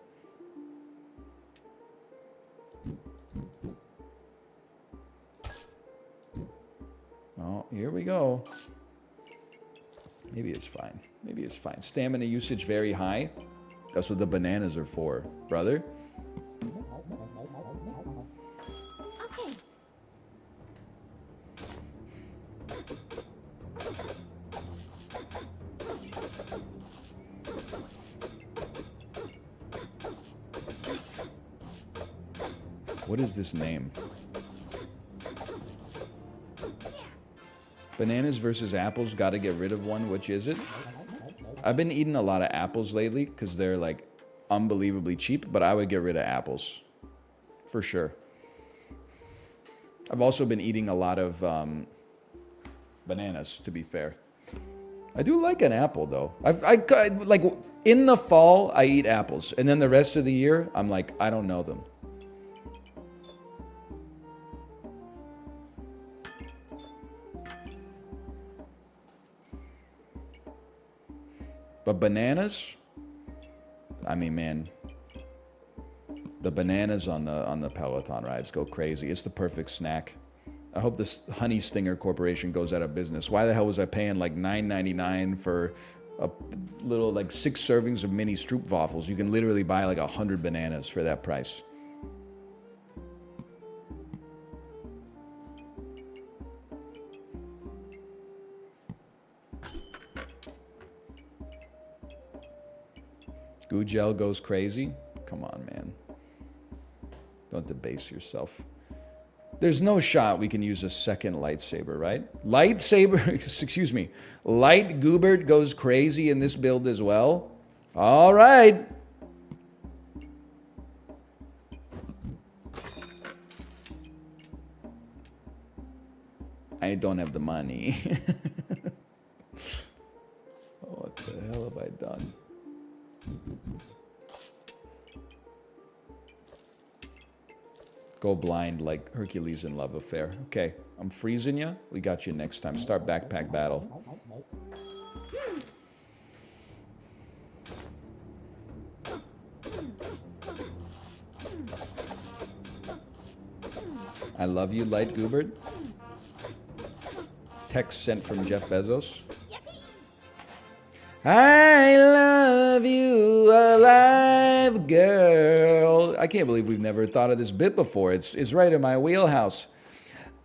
Oh, here we go. Maybe it's fine. Maybe it's fine. Stamina usage very high. That's what the bananas are for, brother. What is this name? Bananas versus apples, gotta get rid of one. Which is it? I've been eating a lot of apples lately because they're like unbelievably cheap, but I would get rid of apples for sure. I've also been eating a lot of bananas, to be fair. I do like an apple though. I like in the fall I eat apples, and then the rest of the year I'm like, I don't know them. But bananas, I mean, man, the bananas on the Peloton rides go crazy. It's the perfect snack. I hope this Honey Stinger Corporation goes out of business. Why the hell was I paying like $9.99 for a little like 6 servings of mini Stroopwafels? You can literally buy like 100 bananas for that price. Goo Gel goes crazy. Come on, man. Don't debase yourself. There's no shot we can use a second lightsaber, right? Lightsaber, excuse me. Light Goobert goes crazy in this build as well. All right. I don't have the money. What the hell have I done? Go blind like Hercules in Love Affair. Okay, I'm freezing you. We got you next time. Start backpack battle. I love you, Light Goobert. Text sent from Jeff Bezos. I love you, alive girl. I can't believe we've never thought of this bit before. It's right in my wheelhouse.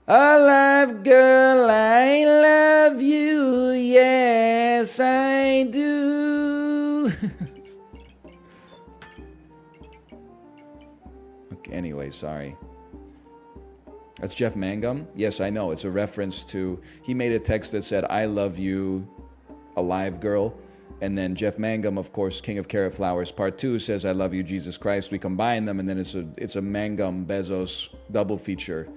Alive girl, I love you. Yes, I do. Okay, anyway, sorry. That's Jeff Mangum? Yes, I know. It's a reference to... He made a text that said, I love you, alive girl. And then Jeff Mangum, of course, King of Carrot Flowers, Part 2, says, I love you, Jesus Christ. We combine them, and then it's a Mangum Bezos double feature.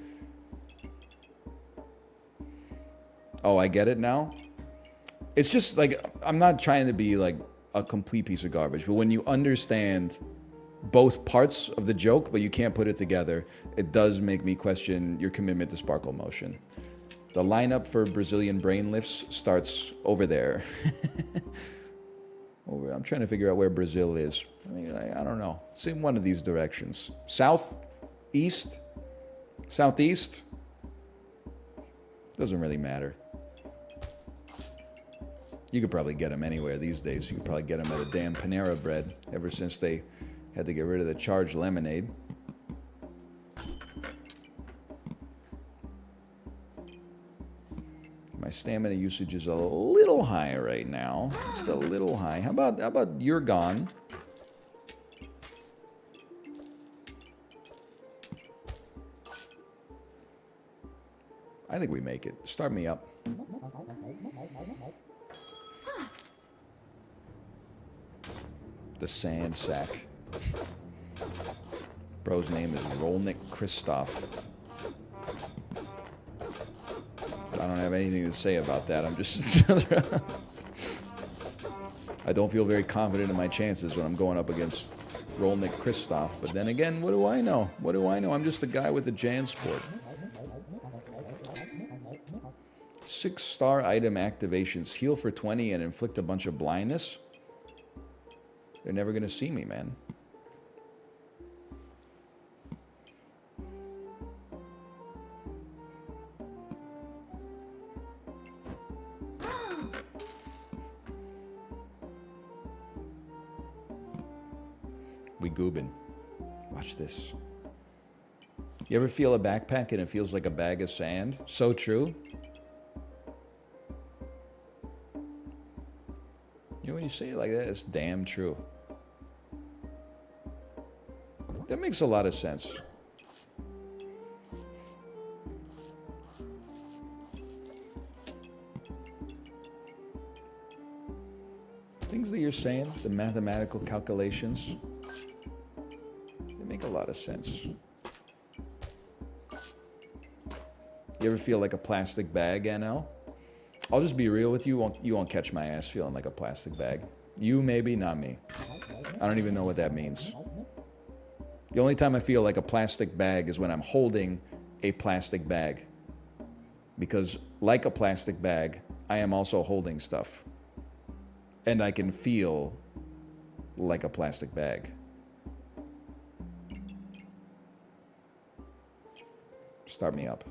Oh, I get it now? It's just like, I'm not trying to be like a complete piece of garbage, but when you understand both parts of the joke, but you can't put it together, it does make me question your commitment to sparkle motion. The lineup for Brazilian brain lifts starts over there. I'm trying to figure out where Brazil is. I mean, I don't know. It's in one of these directions. South? East? Southeast? Doesn't really matter. You could probably get them anywhere these days. You could probably get them at a damn Panera Bread ever since they had to get rid of the charged lemonade. My stamina usage is a little high right now. Just a little high. How about you're gone? I think we make it. Start me up. The sand sack. Bro's name is Rolnik Christoph. I don't have anything to say about that. I'm just... I don't feel very confident in my chances when I'm going up against Rolnik Christoph. But then again, what do I know? What do I know? I'm just a guy with a Jansport. 6-star item activations. Heal for 20 and inflict a bunch of blindness. They're never going to see me, man. We goobin. Watch this. You ever feel a backpack and it feels like a bag of sand? So true. You know, when you say it like that, it's damn true. That makes a lot of sense. Things that you're saying, the mathematical calculations, they make a lot of sense. You ever feel like a plastic bag, NL? I'll just be real with you. You won't catch my ass feeling like a plastic bag. You maybe, not me. I don't even know what that means. The only time I feel like a plastic bag is when I'm holding a plastic bag. Because like a plastic bag, I am also holding stuff. And I can feel like a plastic bag. Start me up.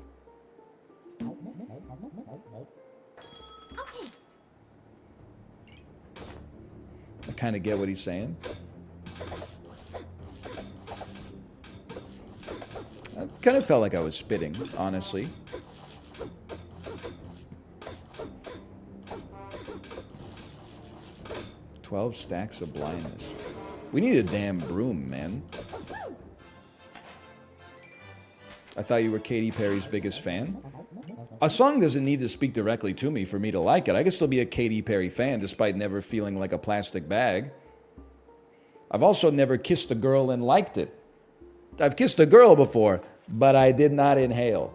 I kind of get what he's saying. I kind of felt like I was spitting, honestly. "12 stacks of blindness." We need a damn broom, man. I thought you were Katy Perry's biggest fan. A song doesn't need to speak directly to me for me to like it. I can still be a Katy Perry fan despite never feeling like a plastic bag. I've also never kissed a girl and liked it. I've kissed a girl before, but I did not inhale.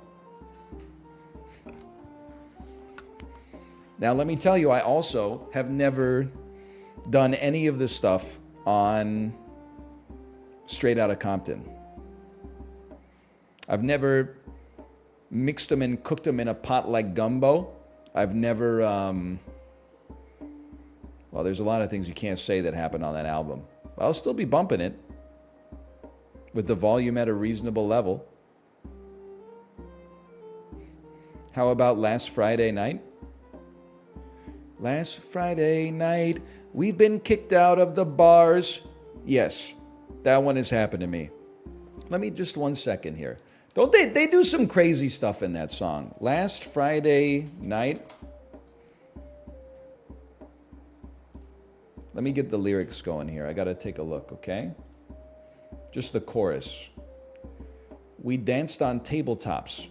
Now, let me tell you, I also have never done any of this stuff on Straight Outta Compton. I've never mixed them and cooked them in a pot like gumbo. I've never, well, there's a lot of things you can't say that happened on that album. But I'll still be bumping it with the volume at a reasonable level. How about last Friday night? Last Friday night, we've been kicked out of the bars. Yes, that one has happened to me. Let me just 1 second here. Don't they do some crazy stuff in that song. Last Friday night. Let me get the lyrics going here. I got to take a look, okay? Just the chorus. We danced on tabletops.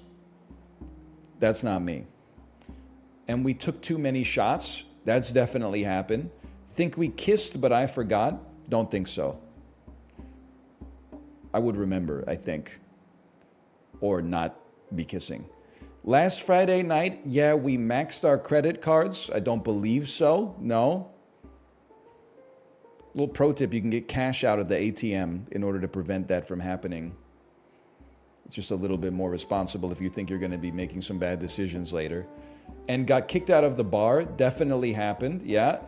That's not me. And we took too many shots. That's definitely happened. Think we kissed, but I forgot. Don't think so. I would remember, I think. Or not be kissing. Last Friday night, yeah, we maxed our credit cards. I don't believe so. No. Little pro tip, you can get cash out of the ATM in order to prevent that from happening. It's just a little bit more responsible if you think you're going to be making some bad decisions later. And got kicked out of the bar. Definitely happened, yeah.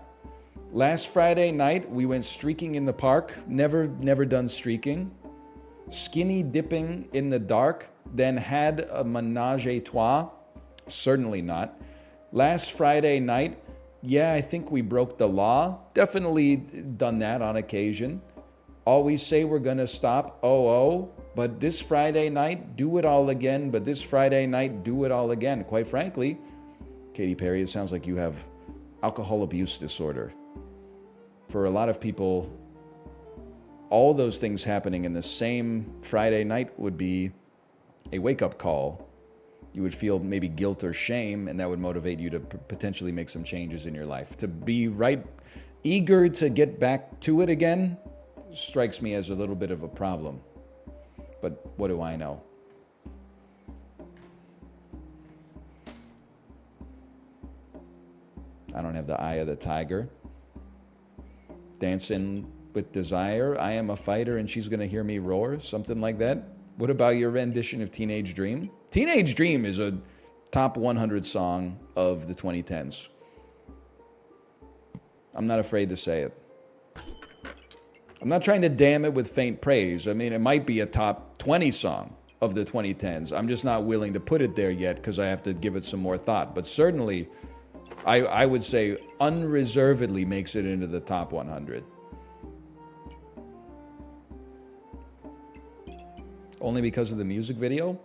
Last Friday night, we went streaking in the park. Never done streaking. Skinny dipping in the dark. Then had a menage a trois. Certainly not. Last Friday night, yeah, I think we broke the law. Definitely done that on occasion. Always say we're going to stop. But this Friday night, do it all again. But this Friday night, do it all again. Quite frankly, Katy Perry, it sounds like you have alcohol abuse disorder. For a lot of people, all those things happening in the same Friday night would be a wake-up call. You would feel maybe guilt or shame, and that would motivate you to potentially make some changes in your life. To be eager to get back to it again strikes me as a little bit of a problem. But what do I know? I don't have the eye of the tiger. Dancing with desire. I am a fighter and she's going to hear me roar. Something like that. What about your rendition of Teenage Dream? Teenage Dream is a top 100 song of the 2010s. I'm not afraid to say it. I'm not trying to damn it with faint praise. I mean, it might be a top 20 song of the 2010s. I'm just not willing to put it there yet because I have to give it some more thought. But certainly, I would say unreservedly makes it into the top 100. Only because of the music video?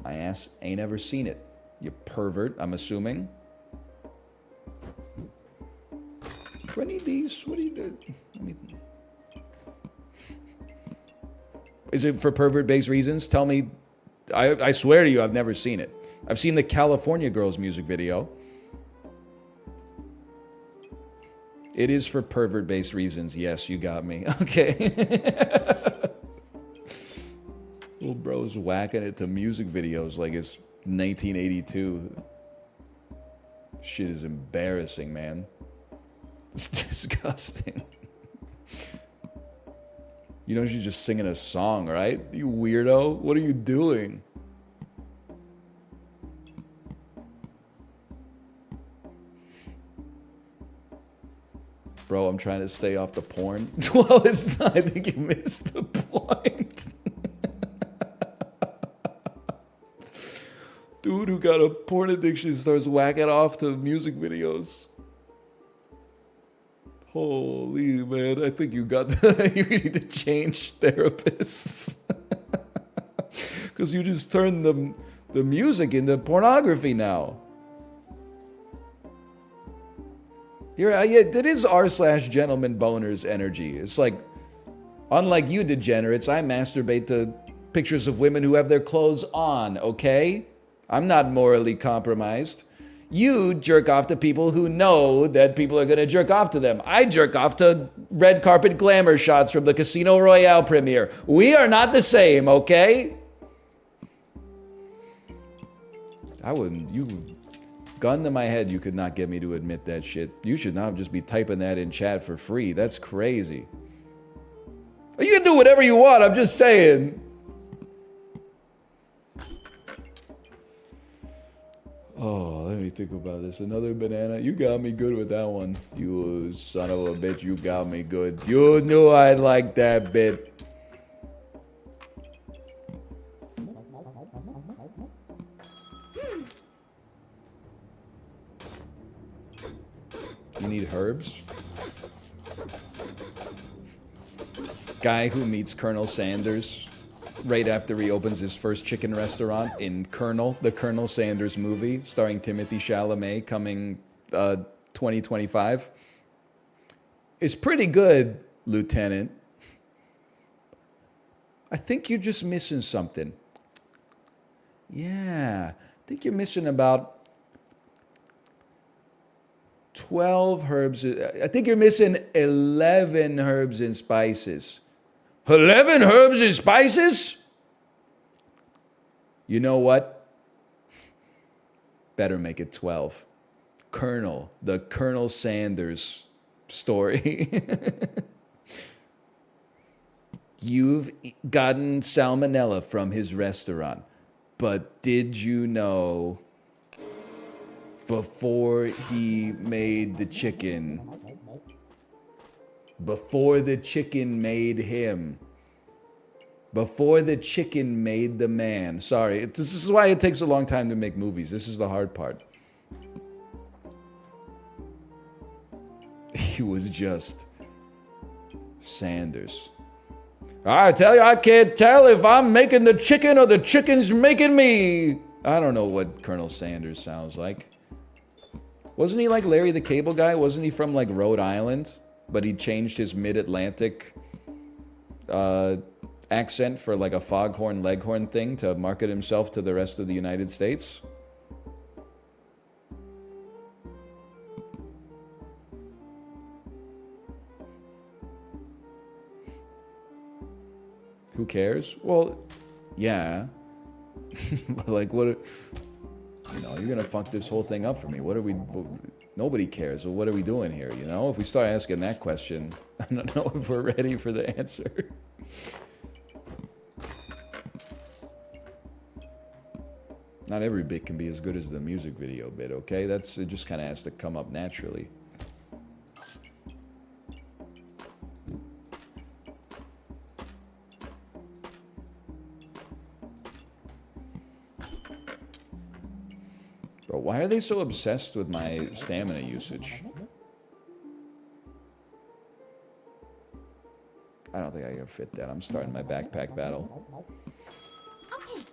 My ass ain't ever seen it. You pervert, I'm assuming. Do I need these? What do you do? Is it for pervert-based reasons? Tell me. I swear to you, I've never seen it. I've seen the California Girls music video. It is for pervert-based reasons. Yes, you got me. Okay. Little bro's whacking it to music videos like it's 1982. Shit is embarrassing, man. It's disgusting. You know she's just singing a song, right? You weirdo. What are you doing? Bro, I'm trying to stay off the porn. Well, it's not. I think you missed the point. Dude who got a porn addiction starts whacking off to music videos. Holy man, I think you got you need to change therapists. Because you just turned the music into pornography now. Yeah, it is r/gentleman boners energy. It's like Unlike you degenerates, I masturbate to pictures of women who have their clothes on, okay? I'm not morally compromised. You jerk off to people who know that people are going to jerk off to them. I jerk off to red carpet glamour shots from the Casino Royale premiere. We are not the same, okay? Gun to my head, you could not get me to admit that shit. You should not just be typing that in chat for free. That's crazy. You can do whatever you want, I'm just saying. Oh, let me think about this. Another banana. You got me good with that one. You son of a bitch, you got me good. You knew I'd like that bit. You need herbs? Guy who meets Colonel Sanders right after he opens his first chicken restaurant in Colonel, the Colonel Sanders movie, starring Timothy Chalamet, coming 2025. It's pretty good, Lieutenant. I think you're just missing something. Yeah, I think you're missing about 12 herbs. I think you're missing 11 herbs and spices. 11 herbs and spices? You know what? Better make it 12. Colonel, the Colonel Sanders story. You've gotten salmonella from his restaurant, but did you know before he made the chicken, before the chicken made him, before the chicken made the man. Sorry, this is why it takes a long time to make movies. This is the hard part. He was just Sanders. I tell you, I can't tell if I'm making the chicken or the chicken's making me. I don't know what Colonel Sanders sounds like. Wasn't he like Larry the Cable Guy? Wasn't he from like Rhode Island? But he changed his mid-Atlantic accent for like a foghorn leghorn thing to market himself to the rest of the United States. Who cares? Well, yeah. But like, what? You know, you're gonna fuck this whole thing up for me. What are we? Nobody cares. Well, what are we doing here? You know, if we start asking that question, I don't know if we're ready for the answer. Not every bit can be as good as the music video bit, okay? It just kind of has to come up naturally. Bro, why are they so obsessed with my stamina usage? I don't think I can fit that. I'm starting my backpack battle. Okay.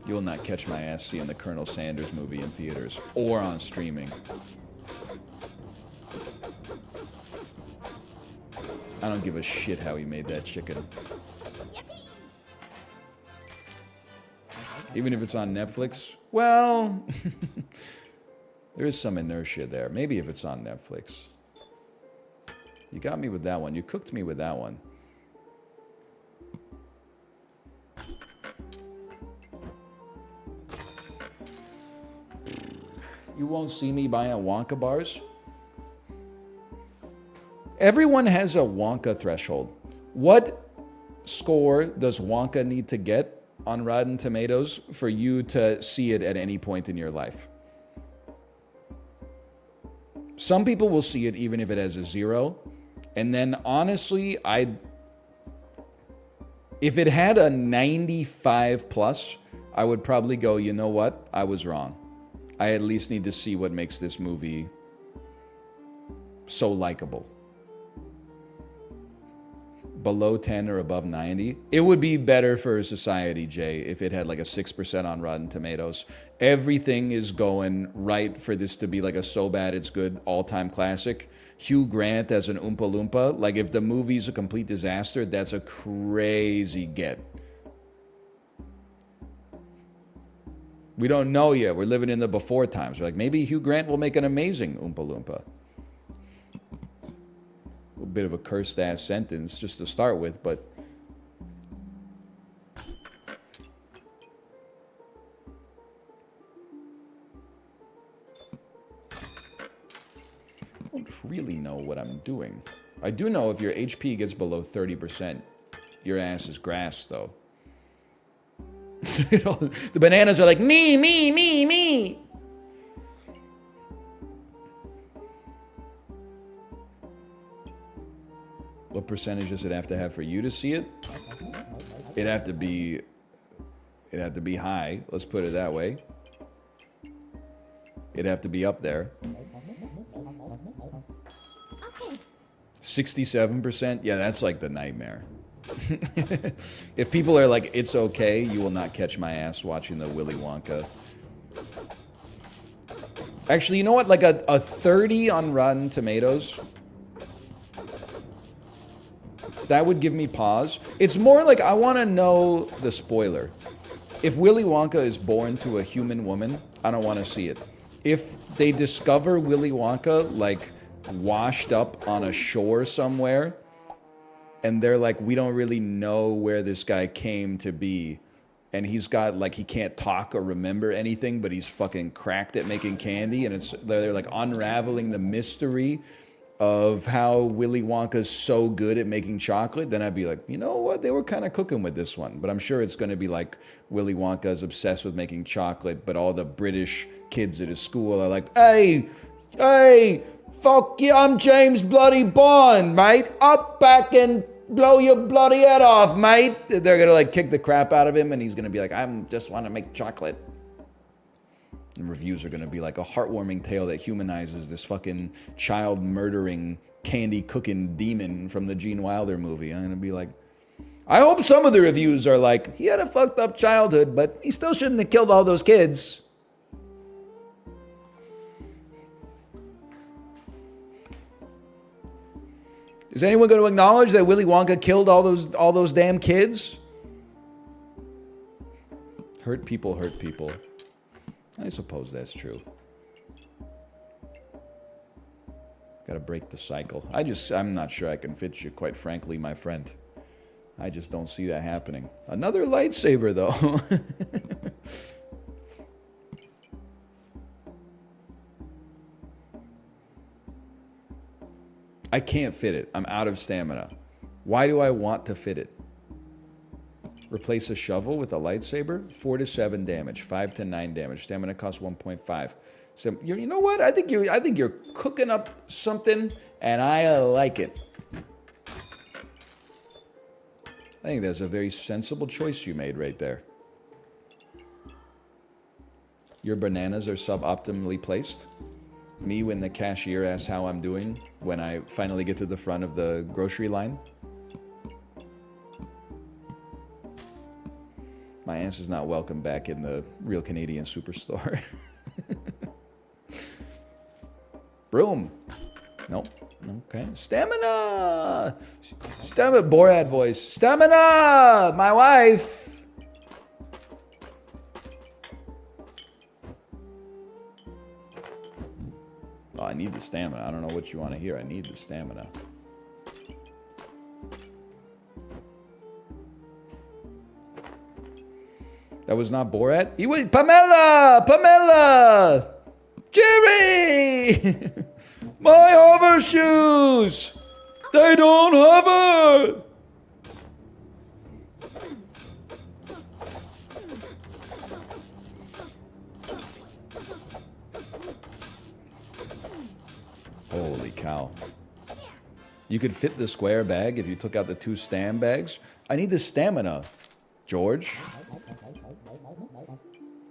You will not catch my ass seeing the Colonel Sanders movie in theaters or on streaming. I don't give a shit how he made that chicken. Even if it's on Netflix, well, there is some inertia there. Maybe if it's on Netflix. You got me with that one. You cooked me with that one. You won't see me buying Wonka bars. Everyone has a Wonka threshold. What score does Wonka need to get on Rotten Tomatoes for you to see it at any point in your life? Some people will see it even if it has a 0. And then honestly, if it had a 95 plus, I would probably go, you know what? I was wrong. I at least need to see what makes this movie so likable. below 10 or above 90. It would be better for society, Jay, if it had like a 6% on Rotten Tomatoes. Everything is going right for this to be like a so bad it's good all-time classic. Hugh Grant as an Oompa Loompa, like if the movie's a complete disaster, that's a crazy get. We don't know yet. We're living in the before times. We're like, maybe Hugh Grant will make an amazing Oompa Loompa. A bit of a cursed ass sentence just to start with, but I don't really know what I'm doing. I do know if your HP gets below 30%, your ass is grass, though. The bananas are like, me, me, me, me. What percentage does it have to have for you to see it? It'd have to be high. Let's put it that way. It'd have to be up there. 67%? Yeah, that's like the nightmare. If people are like, it's okay, you will not catch my ass watching the Willy Wonka. Actually, you know what? Like a 30 on Rotten Tomatoes. That would give me pause. It's more like I want to know the spoiler. If Willy Wonka is born to a human woman, I don't want to see it. If they discover Willy Wonka, like, washed up on a shore somewhere, and they're like, we don't really know where this guy came to be, and he's got, like, he can't talk or remember anything, but he's fucking cracked at making candy, and they're like unraveling the mystery of how Willy Wonka's so good at making chocolate, then I'd be like, you know what? They were kind of cooking with this one. But I'm sure it's going to be like Willy Wonka's obsessed with making chocolate, but all the British kids at his school are like, hey, fuck you, I'm James bloody Bond, mate. Up back and blow your bloody head off, mate. They're going to like kick the crap out of him, and he's going to be like, I just want to make chocolate. And reviews are going to be like a heartwarming tale that humanizes this fucking child murdering, candy cooking demon from the Gene Wilder movie. I'm going to be like, I hope some of the reviews are like, he had a fucked up childhood, but he still shouldn't have killed all those kids. Is anyone going to acknowledge that Willy Wonka killed all those damn kids? Hurt people hurt people. I suppose that's true. Gotta break the cycle. I'm not sure I can fit you, quite frankly, my friend. I just don't see that happening. Another lightsaber, though. I can't fit it. I'm out of stamina. Why do I want to fit it? Replace a shovel with a lightsaber. 4 to 7 damage. 5 to 9 damage. Stamina costs 1.5. So you know what? I think you're cooking up something, and I like it. I think that's a very sensible choice you made right there. Your bananas are suboptimally placed. Me when the cashier asks how I'm doing when I finally get to the front of the grocery line. My ass is not welcome back in the real Canadian superstore. Broom. Nope. Okay. Stamina! Stamina. Borat voice. Stamina! My wife! Oh, I need the stamina. I don't know what you want to hear. I need the stamina. That was not Borat? He was Pamela! Pamela! Jerry! My hover shoes! They don't hover! Holy cow. You could fit the square bag if you took out the 2 stam bags. I need the stamina, George.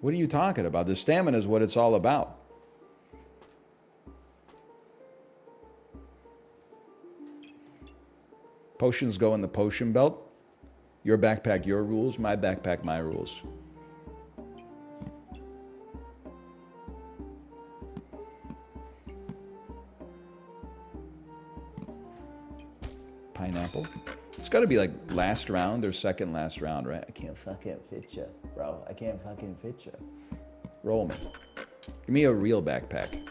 What are you talking about? The stamina is what it's all about. Potions go in the potion belt. Your backpack, your rules. My backpack, my rules. Pineapple. It's got to be like last round or second last round, right? I can't fucking fit you, bro. I can't fucking fit you. Roll me. Give me a real backpack.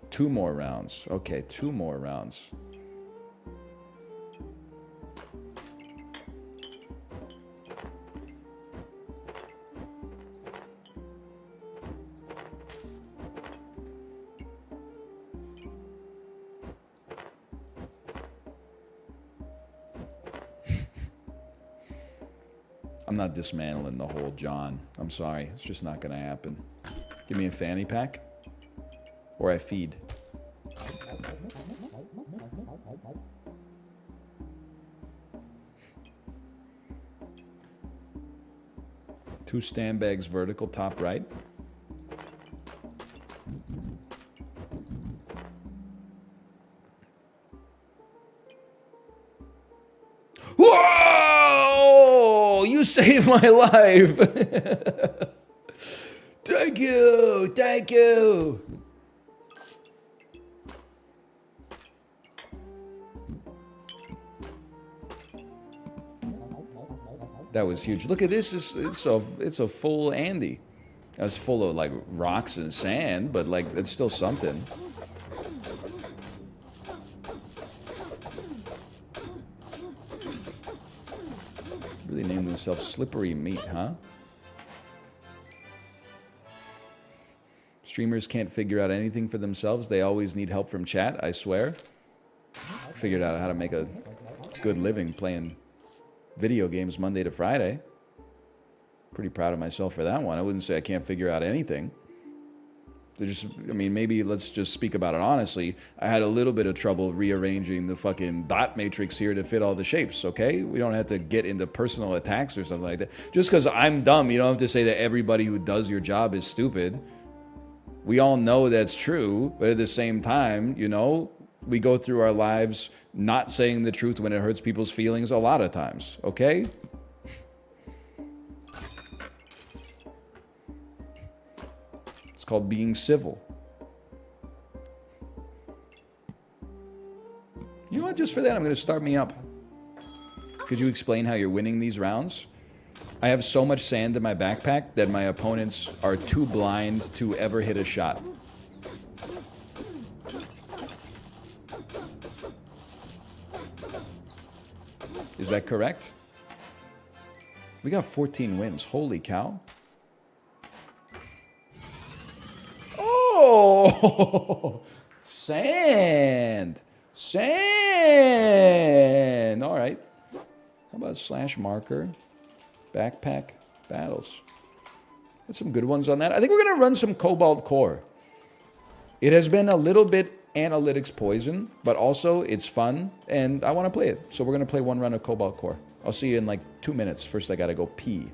Two more rounds. Okay, 2 more rounds. I'm not dismantling the whole John. I'm sorry. It's just not going to happen. Give me a fanny pack. Or I feed. Two stand bags vertical, top right. Whoa! You saved my life! Thank you! Thank you! That was huge. Look at this. It's a full Andy. That's full of like rocks and sand, but like it's still something. Really named themselves Slippery Meat, huh? Streamers can't figure out anything for themselves. They always need help from chat, I swear. Figured out how to make a good living playing video games Monday to Friday. Pretty proud of myself for that one. I wouldn't say I can't figure out anything. Maybe let's just speak about it honestly. I had a little bit of trouble rearranging the fucking dot matrix here to fit all the shapes, okay? We don't have to get into personal attacks or something like that. Just because I'm dumb, you don't have to say that everybody who does your job is stupid. We all know that's true, but at the same time, you know, we go through our lives not saying the truth when it hurts people's feelings a lot of times, okay? It's called being civil. You know what? Just for that, I'm going to start me up. Could you explain how you're winning these rounds? I have so much sand in my backpack that my opponents are too blind to ever hit a shot. Is that correct? We got 14 wins. Holy cow. Oh! Sand! Sand! All right. How about slash marker? Backpack battles. Got some good ones on that. I think we're going to run some Cobalt Core. It has been a little bit analytics poison, but also it's fun, and I want to play it. So we're going to play one run of Cobalt Core. I'll see you in like 2 minutes. First, I got to go pee.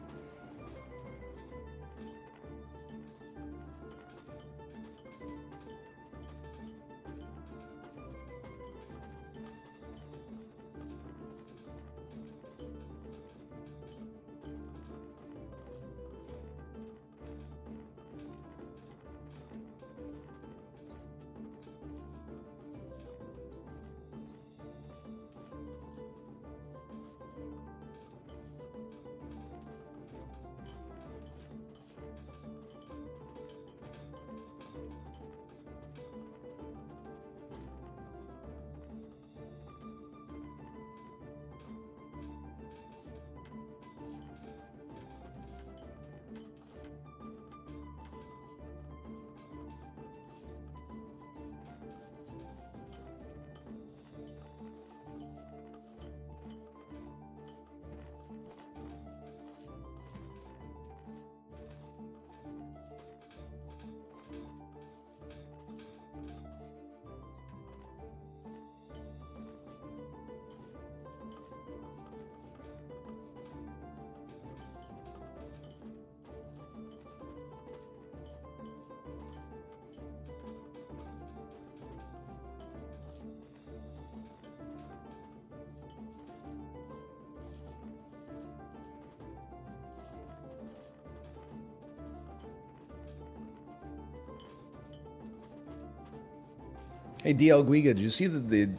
Hey, DL Guiga, did you see that the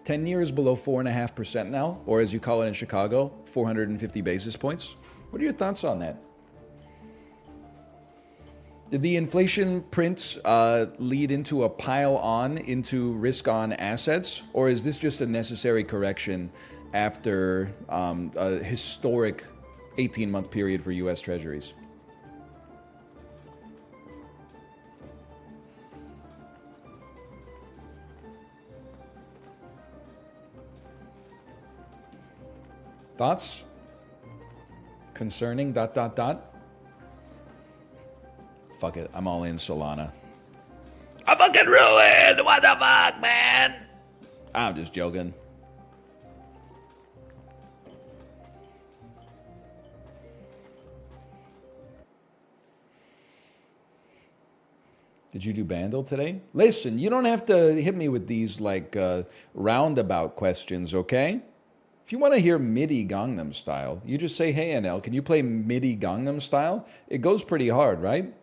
10 years below 4.5% now? Or as you call it in Chicago, 450 basis points? What are your thoughts on that? Did the inflation print lead into a pile on into risk on assets? Or is this just a necessary correction after a historic 18-month period for US Treasuries? Thoughts? Concerning ... Fuck it, I'm all in Solana. I'm fucking ruined! What the fuck, man? I'm just joking. Did you do Bandle today? Listen, you don't have to hit me with these like roundabout questions, okay? If you want to hear MIDI Gangnam Style, you just say, hey NL, can you play MIDI Gangnam Style? It goes pretty hard, right?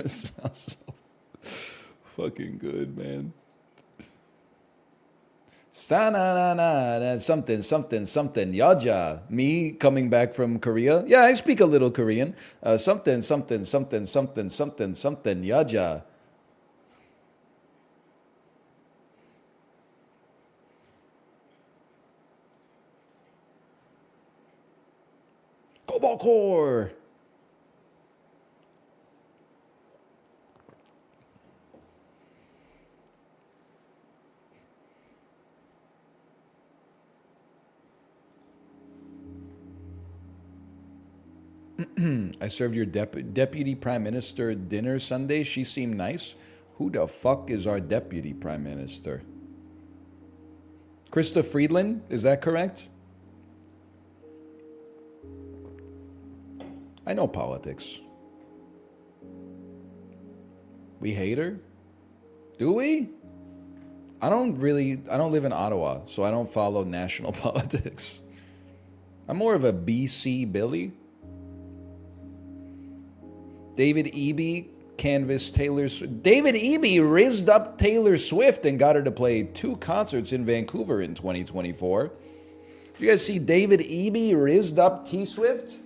Sounds so fucking good, man. Sa-na-na-na, something, something, something, yaja. Me coming back from Korea? Yeah, I speak a little Korean. Something, something, something, something, something, something, yaja. Cobalt Core! I served your deputy prime minister dinner Sunday. She seemed nice. Who the fuck is our deputy prime minister? Krista Friedland, is that correct? I know politics. We hate her? Do we? I don't live in Ottawa, so I don't follow national politics. I'm more of a BC Billy. David Eby canvassed David Eby rizzed up Taylor Swift and got her to play 2 concerts in Vancouver in 2024. Did you guys see David Eby rizzed up T Swift?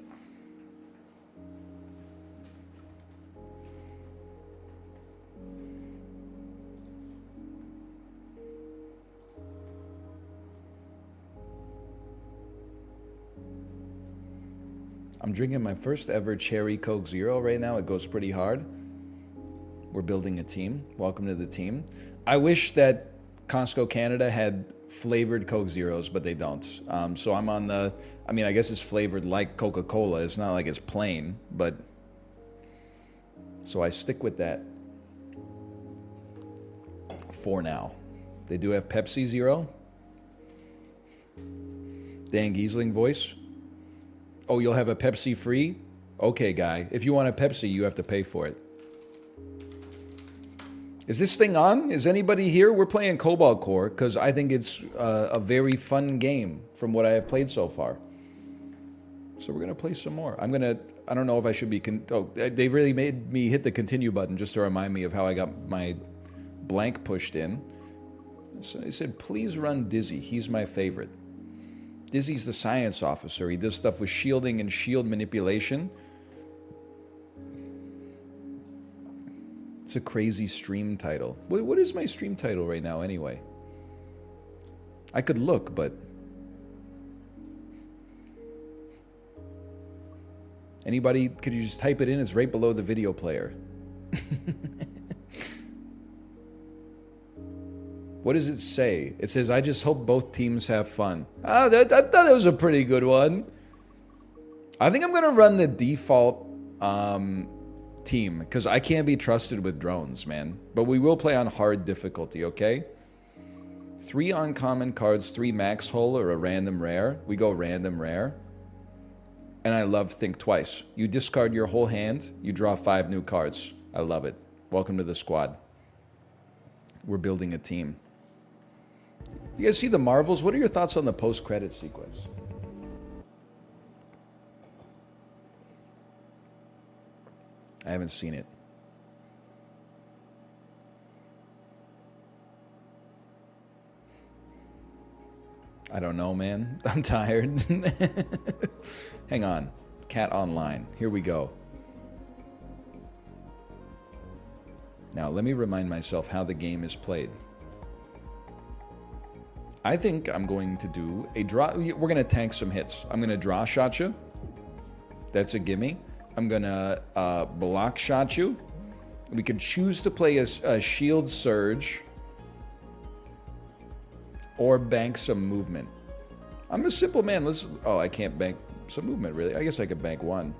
I'm drinking my first ever cherry Coke Zero right now. It goes pretty hard. We're building a team. Welcome to the team. I wish that Costco Canada had flavored Coke Zeros, but they don't. So I'm on the, I mean, I guess it's flavored like Coca-Cola. It's not like it's plain, but so I stick with that for now. They do have Pepsi Zero. Dan Giesling voice. Oh, you'll have a Pepsi free? Okay, guy. If you want a Pepsi, you have to pay for it. Is this thing on? Is anybody here? We're playing Cobalt Core because I think it's a very fun game from what I have played so far. So we're going to play some more. I don't know if I should be... they really made me hit the continue button just to remind me of how I got my blank pushed in. So I said, please run Dizzy. He's my favorite. Dizzy's the science officer. He does stuff with shielding and shield manipulation. It's a crazy stream title. What is my stream title right now anyway? I could look, but... Anybody, could you just type it in? It's right below the video player. What does it say? It says, I just hope both teams have fun. I thought it was a pretty good one. I think I'm going to run the default team because I can't be trusted with drones, man. But we will play on hard difficulty, okay? 3 uncommon cards, 3 max hull or a random rare. We go random rare. And I love think twice. You discard your whole hand, you draw 5 new cards. I love it. Welcome to the squad. We're building a team. You guys see the Marvels? What are your thoughts on the post-credit sequence? I haven't seen it. I don't know, man. I'm tired. Hang on. Cat Online. Here we go. Now, let me remind myself how the game is played. I think I'm going to do a draw. We're going to tank some hits. I'm going to draw shot you. That's a gimme. I'm going to block shot you. We could choose to play a shield surge or bank some movement. I'm a simple man. Oh, I can't bank some movement, really. I guess I could bank one.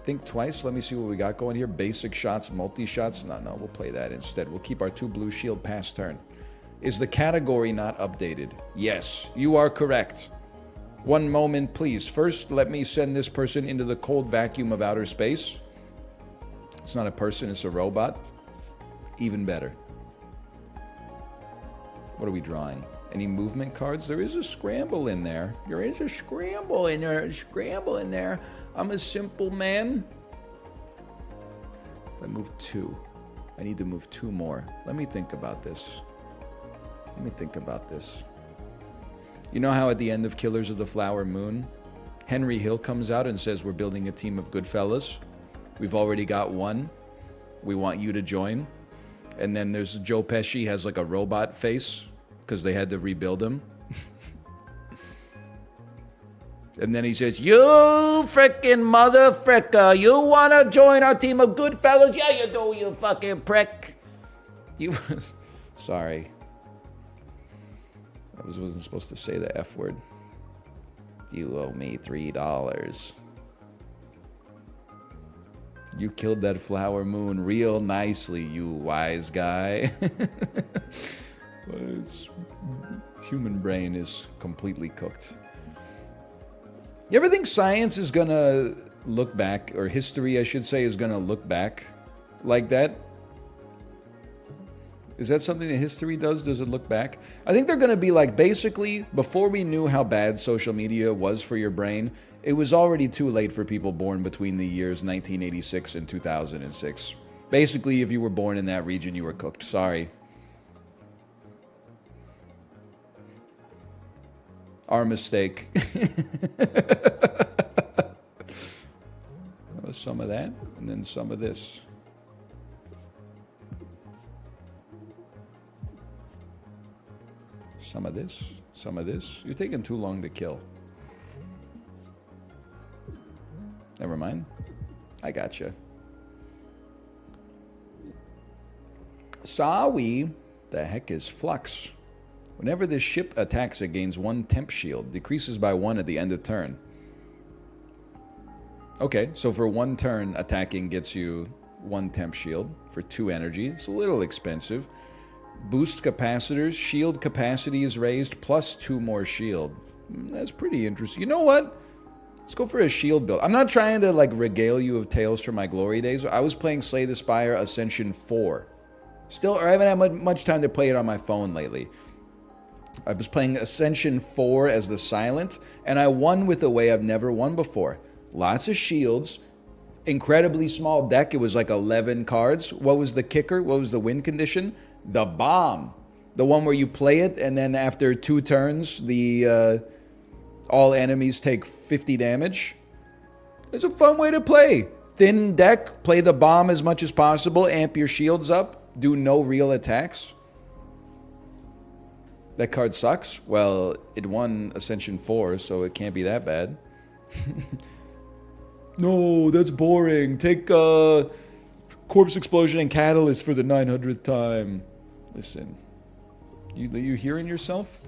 Think twice. Let me see what we got going here. Basic shots, multi-shots. No, we'll play that instead. We'll keep our 2 blue shield past turn. Is the category not updated? Yes, you are correct. One moment, please. First, let me send this person into the cold vacuum of outer space. It's not a person, it's a robot. Even better. What are we drawing? Any movement cards? There is a scramble in there. There is a scramble in there. Scramble in there. I'm a simple man. I move 2. I need to move 2 more. Let me think about this. You know how at the end of Killers of the Flower Moon, Henry Hill comes out and says, we're building a team of good fellas. We've already got one. We want you to join. And then there's Joe Pesci has like a robot face because they had to rebuild him. And then he says, you frickin' mother fricker, you want to join our team of good fellas? Yeah, you do, you fucking prick. Sorry. I wasn't supposed to say the F word. You owe me $3. You killed that flower moon real nicely, you wise guy. Human brain is completely cooked. You ever think science is gonna look back, or history, I should say, is gonna look back like that? Is that something that history does? Does it look back? I think they're gonna be like, basically, before we knew how bad social media was for your brain, it was already too late for people born between the years 1986 and 2006. Basically, if you were born in that region, you were cooked. Sorry. Our mistake. Some of that, and then some of this. Some of this, some of this. You're taking too long to kill. Never mind. I gotcha. Sawi, the heck is Flux? Whenever this ship attacks, it gains 1 temp shield. Decreases by 1 at the end of turn. Okay, so for 1 turn, attacking gets you 1 temp shield for 2 energy. It's a little expensive. Boost capacitors. Shield capacity is raised plus 2 more shield. That's pretty interesting. You know what? Let's go for a shield build. I'm not trying to like regale you of tales from my glory days. I was playing Slay the Spire Ascension 4. Still, I haven't had much time to play it on my phone lately. I was playing Ascension 4 as the Silent, and I won with a way I've never won before. Lots of shields, incredibly small deck. It was like 11 cards. What was the kicker? What was the win condition? The bomb. The one where you play it, and then after 2 turns, the all enemies take 50 damage. It's a fun way to play. Thin deck, play the bomb as much as possible, amp your shields up, do no real attacks. That card sucks? Well, it won Ascension 4, so it can't be that bad. No, that's boring. Take Corpse Explosion and Catalyst for the 900th time. Listen, you hearing yourself?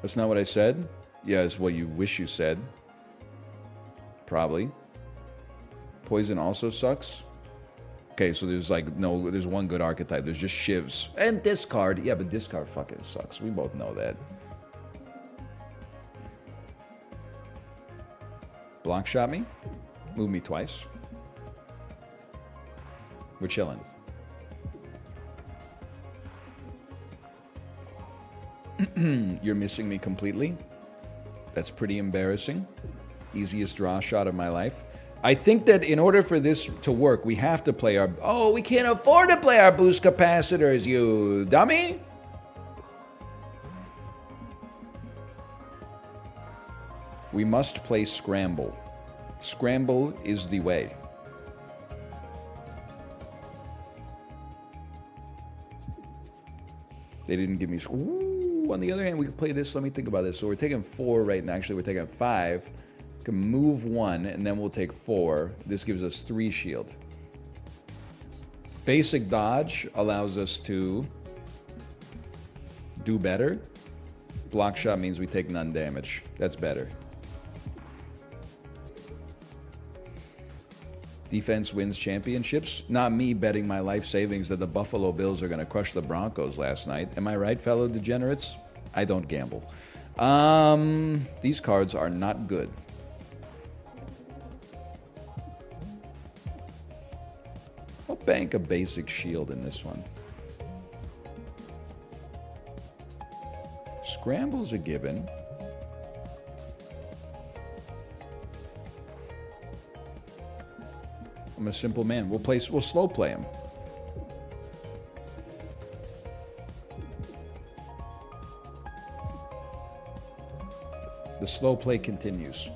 That's not what I said? Yeah, it's what you wish you said. Probably. Poison also sucks. Okay, so there's like, no, there's one good archetype. There's just shivs. And discard. Yeah, but discard fucking sucks. We both know that. Block shot me. Move me twice. We're chilling. You're missing me completely. That's pretty embarrassing. Easiest draw shot of my life. I think that in order for this to work, we have to play our... Oh, we can't afford to play our boost capacitors, you dummy! We must play Scramble. Scramble is the way. They didn't give me... Ooh, on the other hand, we could play this. Let me think about this. So we're taking 4 right now. Actually, we're taking 5. We can move 1, and then we'll take 4. This gives us 3 shield. Basic dodge allows us to do better. Block shot means we take none damage. That's better. Defense wins championships. Not me betting my life savings that the Buffalo Bills are going to crush the Broncos last night. Am I right, fellow degenerates? I don't gamble. These cards are not good. I'll bank a basic shield in this one. Scramble's a given. I'm a simple man. We'll slow play him. The slow play continues.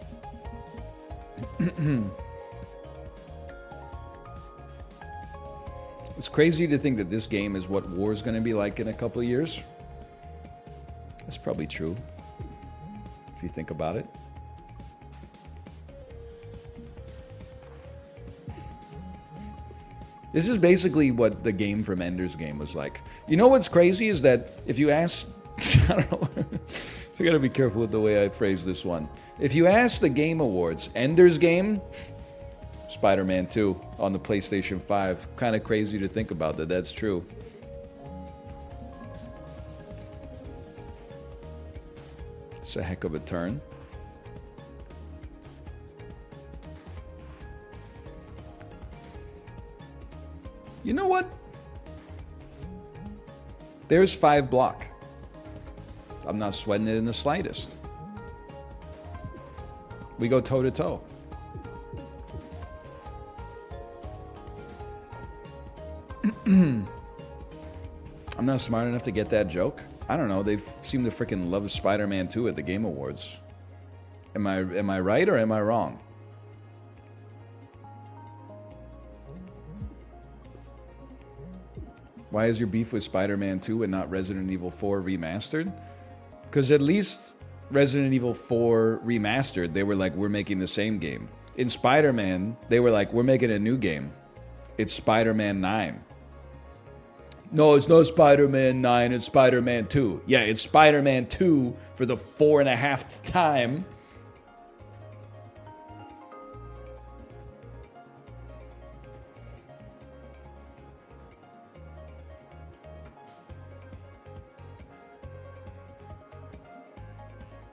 It's crazy to think that this game is what war's going to be like in a couple of years. That's probably true, if you think about it. This is basically what the game from Ender's Game was like. You know what's crazy is that if you ask... I don't know. So I gotta be careful with the way I phrase this one. If you ask the Game Awards, Ender's Game, Spider-Man 2 on the PlayStation 5. Kind of crazy to think about that. That's true. It's a heck of a turn. You know what? There's 5 block. I'm not sweating it in the slightest. We go toe to toe. I'm not smart enough to get that joke. I don't know. They seem to freaking love Spider-Man 2 at the Game Awards. Am I right or am I wrong? Why is your beef with Spider-Man 2 and not Resident Evil 4 Remastered? Because at least Resident Evil 4 Remastered, they were like, we're making the same game. In Spider-Man, they were like, we're making a new game. It's Spider-Man 9. No, it's not Spider-Man 9, it's Spider-Man 2. Yeah, it's Spider-Man 2 for the 4.5th time.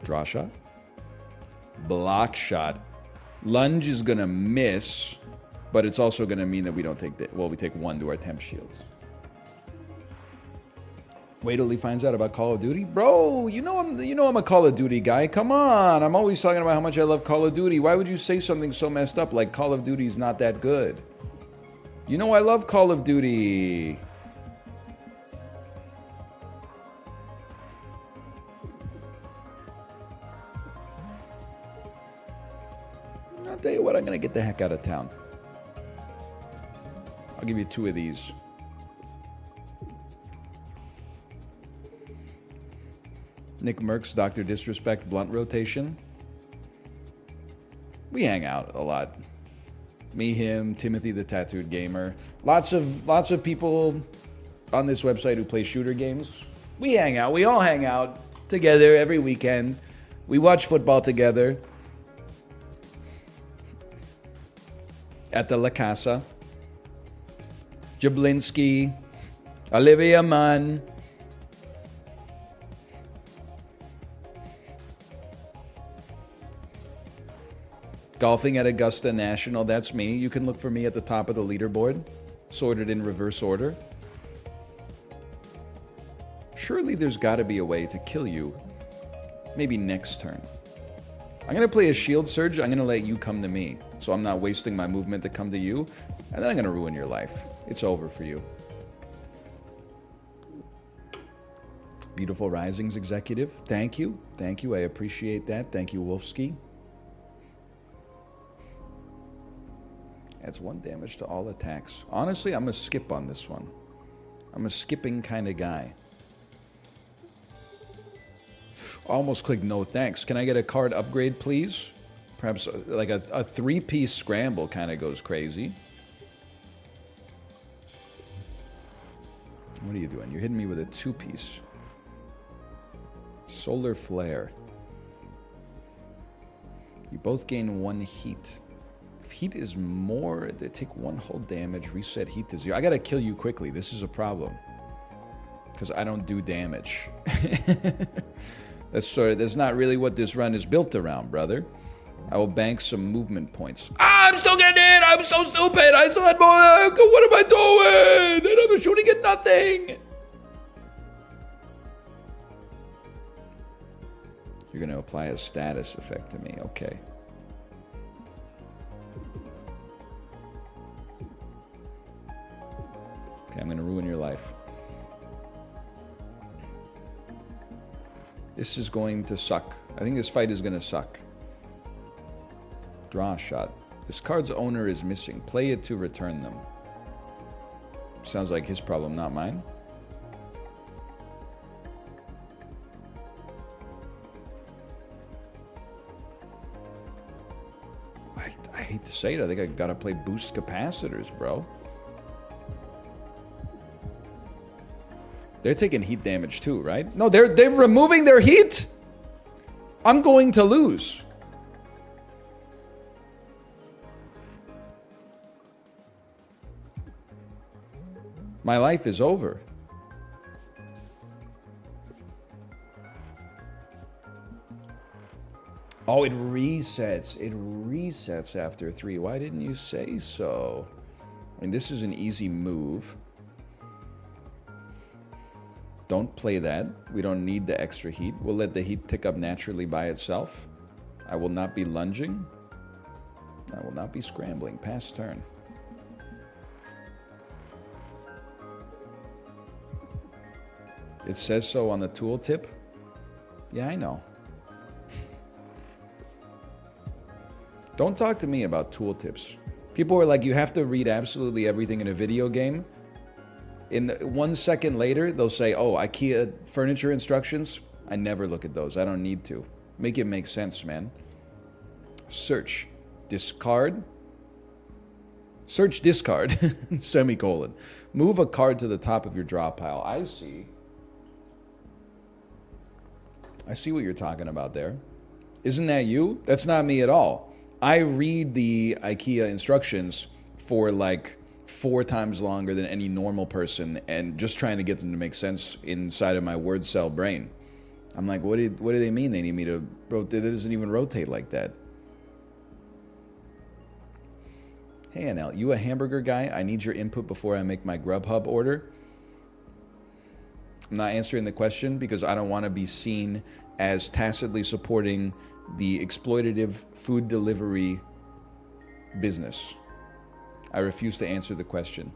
Draw shot. Block shot. Lunge is going to miss, but it's also going to mean that we don't take... we take 1 to our temp shields. Wait till he finds out about Call of Duty? Bro, you know I'm a Call of Duty guy. Come on. I'm always talking about how much I love Call of Duty. Why would you say something so messed up like Call of Duty's not that good? You know I love Call of Duty. I'll tell you what, I'm going to get the heck out of town. I'll give you 2 of these. Nick Merck's Dr. Disrespect blunt rotation. We hang out a lot. Me, him, Timothy the Tattooed Gamer. Lots of people on this website who play shooter games. We hang out. We all hang out together every weekend. We watch football together. At the La Casa. Jablinski. Olivia Munn. Golfing at Augusta National, that's me. You can look for me at the top of the leaderboard, sorted in reverse order. Surely there's got to be a way to kill you. Maybe next turn. I'm going to play a shield surge. I'm going to let you come to me. So I'm not wasting my movement to come to you. And then I'm going to ruin your life. It's over for you. Beautiful Risings Executive. Thank you. Thank you. I appreciate that. Thank you, Wolfski. Adds 1 damage to all attacks. Honestly, I'm going to skip on this one. I'm a skipping kind of guy. Almost clicked no thanks. Can I get a card upgrade, please? Perhaps like a 3-piece scramble kind of goes crazy. What are you doing? You're hitting me with a 2-piece. Solar Flare. You both gain 1 heat. If heat is more, they take 1 whole damage, reset heat to 0. I gotta kill you quickly. This is a problem. Because I don't do damage. That's not really what this run is built around, brother. I will bank some movement points. Ah, I'm still getting in! I'm so stupid! I still had more... What am I doing? And I'm shooting at nothing! You're going to apply a status effect to me. Okay. Okay, I'm going to ruin your life. This is going to suck. I think this fight is going to suck. Draw a shot. This card's owner is missing. Play it to return them. Sounds like his problem, not mine. I hate to say it. I think I gotta play boost capacitors, bro. They're taking heat damage too, right? No, they're removing their heat. I'm going to lose. My life is over. Oh, it resets. It resets after 3. Why didn't you say so? I mean, this is an easy move. Don't play that. We don't need the extra heat. We'll let the heat tick up naturally by itself. I will not be lunging. I will not be scrambling. Pass turn. It says so on the tooltip. Yeah, I know. Don't talk to me about tooltips. People are like, you have to read absolutely everything in a video game. In 1 second later, they'll say, oh, IKEA furniture instructions. I never look at those. I don't need to. Make it make sense, man. Search. Discard. Search discard. Semicolon. Move a card to the top of your draw pile. I see. I see what you're talking about there. Isn't that you? That's not me at all. I read the IKEA instructions for like 4 times longer than any normal person and just trying to get them to make sense inside of my word cell brain. I'm like, what do they mean they need me to rotate? It doesn't even rotate like that. Hey, NL, you a hamburger guy? I need your input before I make my Grubhub order. I'm not answering the question because I don't want to be seen as tacitly supporting the exploitative food delivery business. I refuse to answer the question.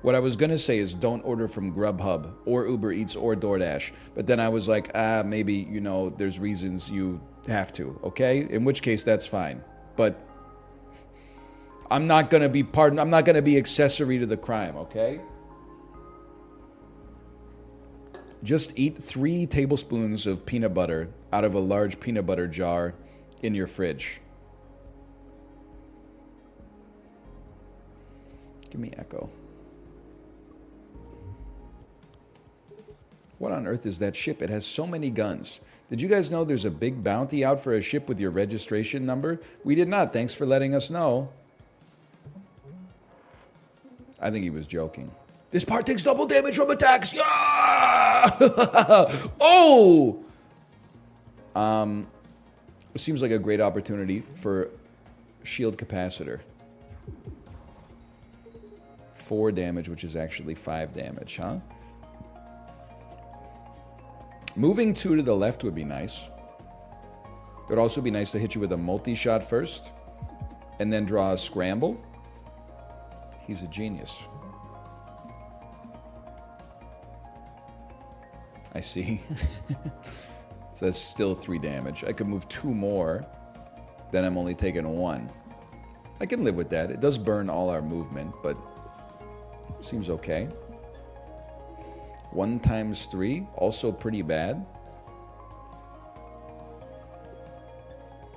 What I was going to say is don't order from Grubhub or Uber Eats or DoorDash. But then I was like, maybe, you know, there's reasons you have to, okay? In which case, that's fine. But I'm not going to be I'm not going to be accessory to the crime, okay? Just eat 3 tablespoons of peanut butter out of a large peanut butter jar in your fridge. Give me echo. What on earth is that ship? It has so many guns. Did you guys know there's a big bounty out for a ship with your registration number? We did not. Thanks for letting us know. I think he was joking. This part takes double damage from attacks. Yeah! Oh! It seems like a great opportunity for shield capacitor. 4 damage, which is actually 5 damage, huh? Moving 2 to the left would be nice. It would also be nice to hit you with a multi-shot first, and then draw a scramble. He's a genius. I see. So that's still 3 damage. I could move 2 more, then I'm only taking 1. I can live with that. It does burn all our movement, but seems okay. 1 times 3, also pretty bad.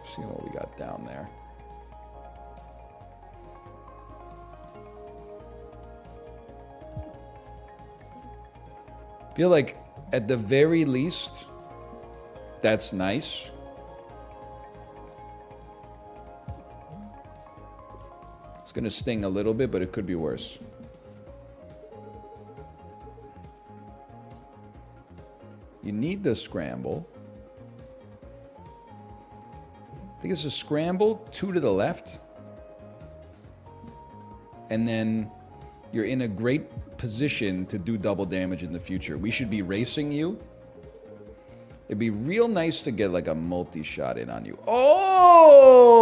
See what we got down there. Feel like at the very least, that's nice. It's gonna sting a little bit, but it could be worse. You need the scramble. I think it's a scramble, 2 to the left. And then you're in a great position to do double damage in the future. We should be racing you. It'd be real nice to get like a multi-shot in on you. Oh!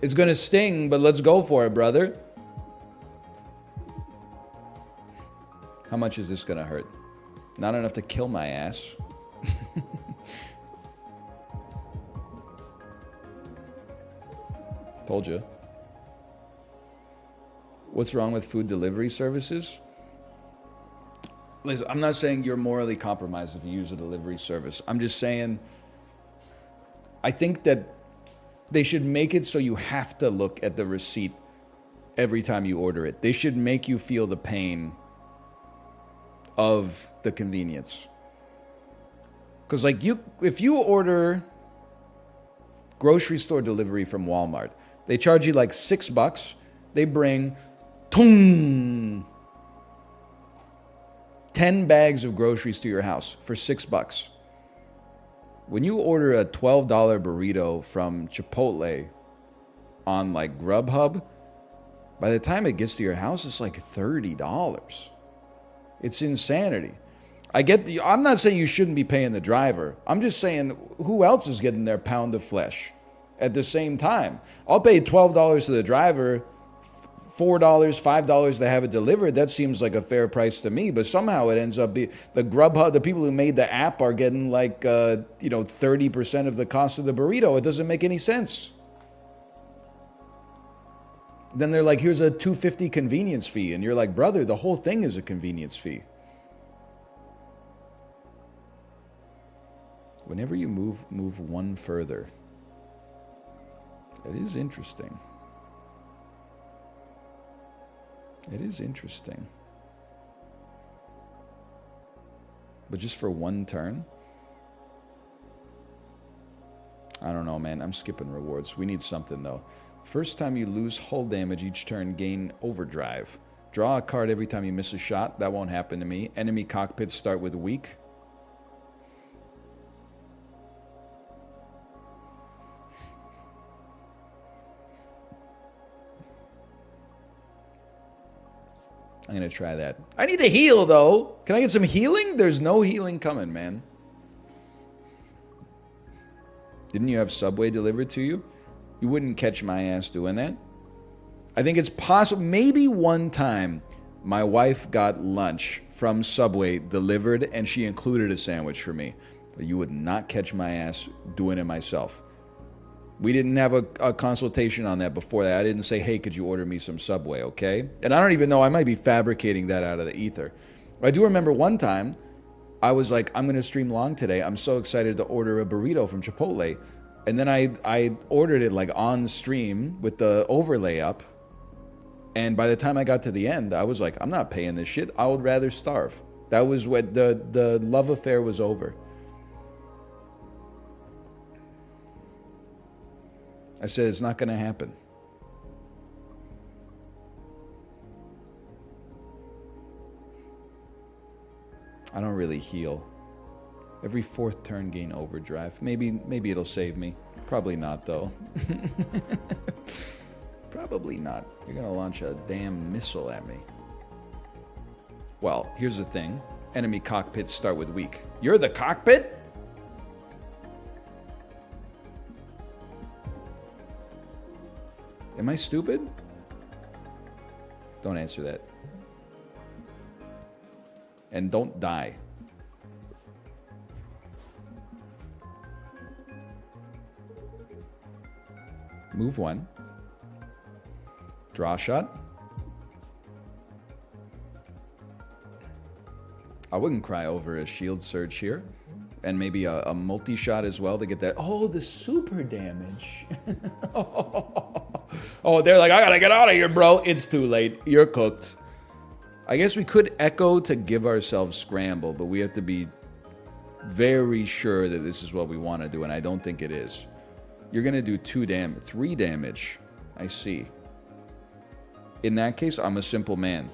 It's gonna sting, but let's go for it, brother. How much is this gonna hurt? Not enough to kill my ass. Told you. What's wrong with food delivery services? Listen, I'm not saying you're morally compromised if you use a delivery service. I'm just saying I think that they should make it so you have to look at the receipt every time you order it. They should make you feel the pain of the convenience. Because like if you order grocery store delivery from Walmart, they charge you like $6. They bring 10 bags of groceries to your house for $6. When you order a $12 burrito from Chipotle on like Grubhub, by the time it gets to your house, it's like $30. It's insanity. I'm not saying you shouldn't be paying the driver. I'm just saying who else is getting their pound of flesh at the same time? I'll pay $12 to the driver, $4, $5 to have it delivered. That seems like a fair price to me, but somehow it ends up the Grubhub, the people who made the app are getting like 30% of the cost of the burrito. It doesn't make any sense. Then they're like, here's a $2.50 convenience fee, and you're like, brother, the whole thing is a convenience fee. Whenever you move 1 further, it is interesting. It is interesting. But just for 1 turn? I don't know, man. I'm skipping rewards. We need something, though. First time you lose hull damage each turn, gain overdrive. Draw a card every time you miss a shot. That won't happen to me. Enemy cockpits start with weak. I'm going to try that. I need to heal, though. Can I get some healing? There's no healing coming, man. Didn't you have Subway delivered to you? You wouldn't catch my ass doing that. I think it's possible. Maybe one time my wife got lunch from Subway delivered and she included a sandwich for me. But you would not catch my ass doing it myself. We didn't have a consultation on that before that. I didn't say, hey, could you order me some Subway, okay? And I don't even know. I might be fabricating that out of the ether. I do remember one time, I was like, I'm going to stream long today. I'm so excited to order a burrito from Chipotle. And then I ordered it like on stream with the overlay up. And by the time I got to the end, I was like, I'm not paying this shit. I would rather starve. That was what the love affair was over. I said, it's not going to happen. I don't really heal. Every 4th turn gain overdrive. Maybe it'll save me. Probably not, though. Probably not. You're gonna launch a damn missile at me. Well, here's the thing. Enemy cockpits start with weak. You're the cockpit? Am I stupid? Don't answer that. And don't die. Move one. Draw shot. I wouldn't cry over a shield surge here. And maybe a multi-shot as well to get that. Oh, the super damage. Oh, they're like, I gotta get out of here, bro. It's too late. You're cooked. I guess we could echo to give ourselves scramble, but we have to be very sure that this is what we want to do, and I don't think it is. You're gonna do 3 damage. I see. In that case, I'm a simple man.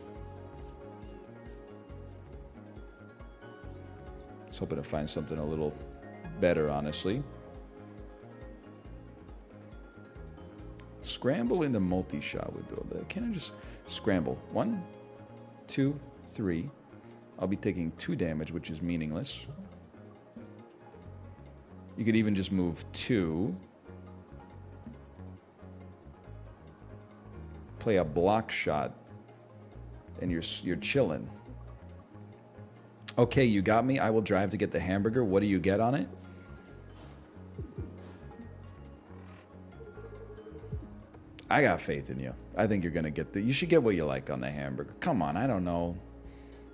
I was hoping to find something a little better, honestly. Scramble into multi-shot would do that. Can I just scramble? 1, 2, 3. I'll be taking 2 damage, which is meaningless. You could even just move 2. Play a block shot. And you're chilling. Okay, you got me. I will drive to get the hamburger. What do you get on it? I got faith in you. I think you're going to get you should get what you like on the hamburger. Come on, I don't know.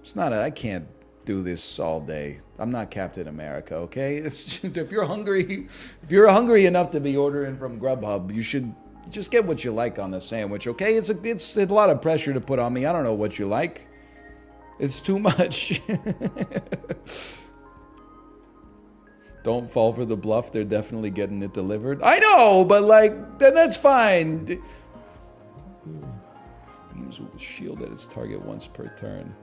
It's not I can't do this all day. I'm not Captain America, okay? It's just, if you're hungry enough to be ordering from Grubhub, you should just get what you like on the sandwich, okay? It's a lot of pressure to put on me. I don't know what you like. It's too much. Don't fall for the bluff. They're definitely getting it delivered. I know, but like, then that's fine. Use with the shield at its target once per turn.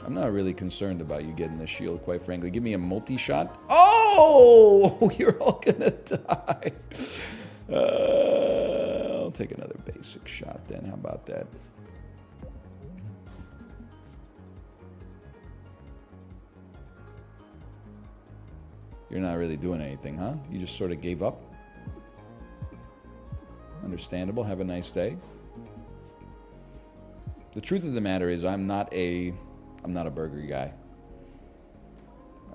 I'm not really concerned about you getting the shield, quite frankly. Give me a multi-shot. Oh, you're all gonna die. I'll take another basic shot then. How about that? You're not really doing anything, huh? You just sort of gave up? Understandable. Have a nice day. The truth of the matter is I'm not a burger guy.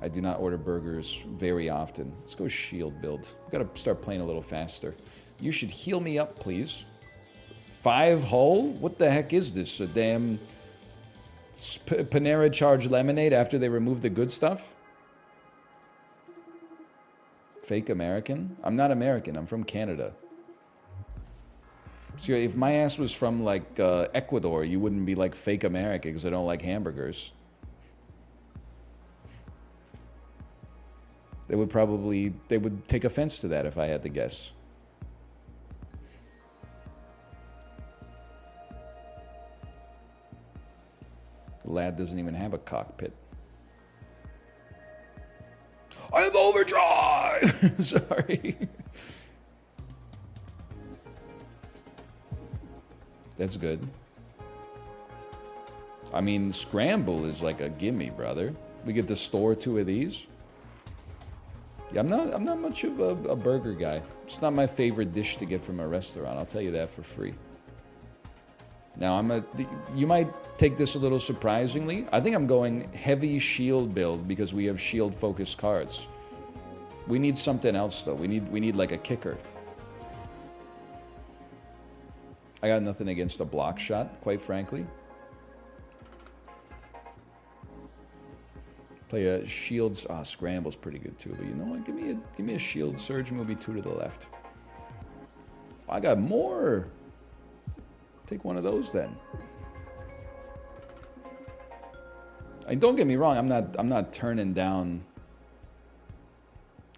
I do not order burgers very often. Let's go shield build. We've got to start playing a little faster. You should heal me up, please. 5 hull? What the heck is this? A damn Panera charged lemonade after they removed the good stuff? Fake American? I'm not American. I'm from Canada. So if my ass was from like Ecuador, you wouldn't be like fake American because I don't like hamburgers. They would take offense to that if I had to guess. The lad doesn't even have a cockpit. I have overdrive! Sorry. That's good. I mean, scramble is like a gimme, brother. We get to store 2 of these. Yeah, I'm not much of a burger guy. It's not my favorite dish to get from a restaurant. I'll tell you that for free. Now, you might take this a little surprisingly. I think I'm going heavy shield build because we have shield-focused cards. We need something else, though. We need like a kicker. I got nothing against a block shot, quite frankly. Play a shields. Scramble's pretty good too. But you know what? Give me a shield surge. Movie 2 to the left. I got more. Take one of those then. And don't get me wrong. I'm not turning down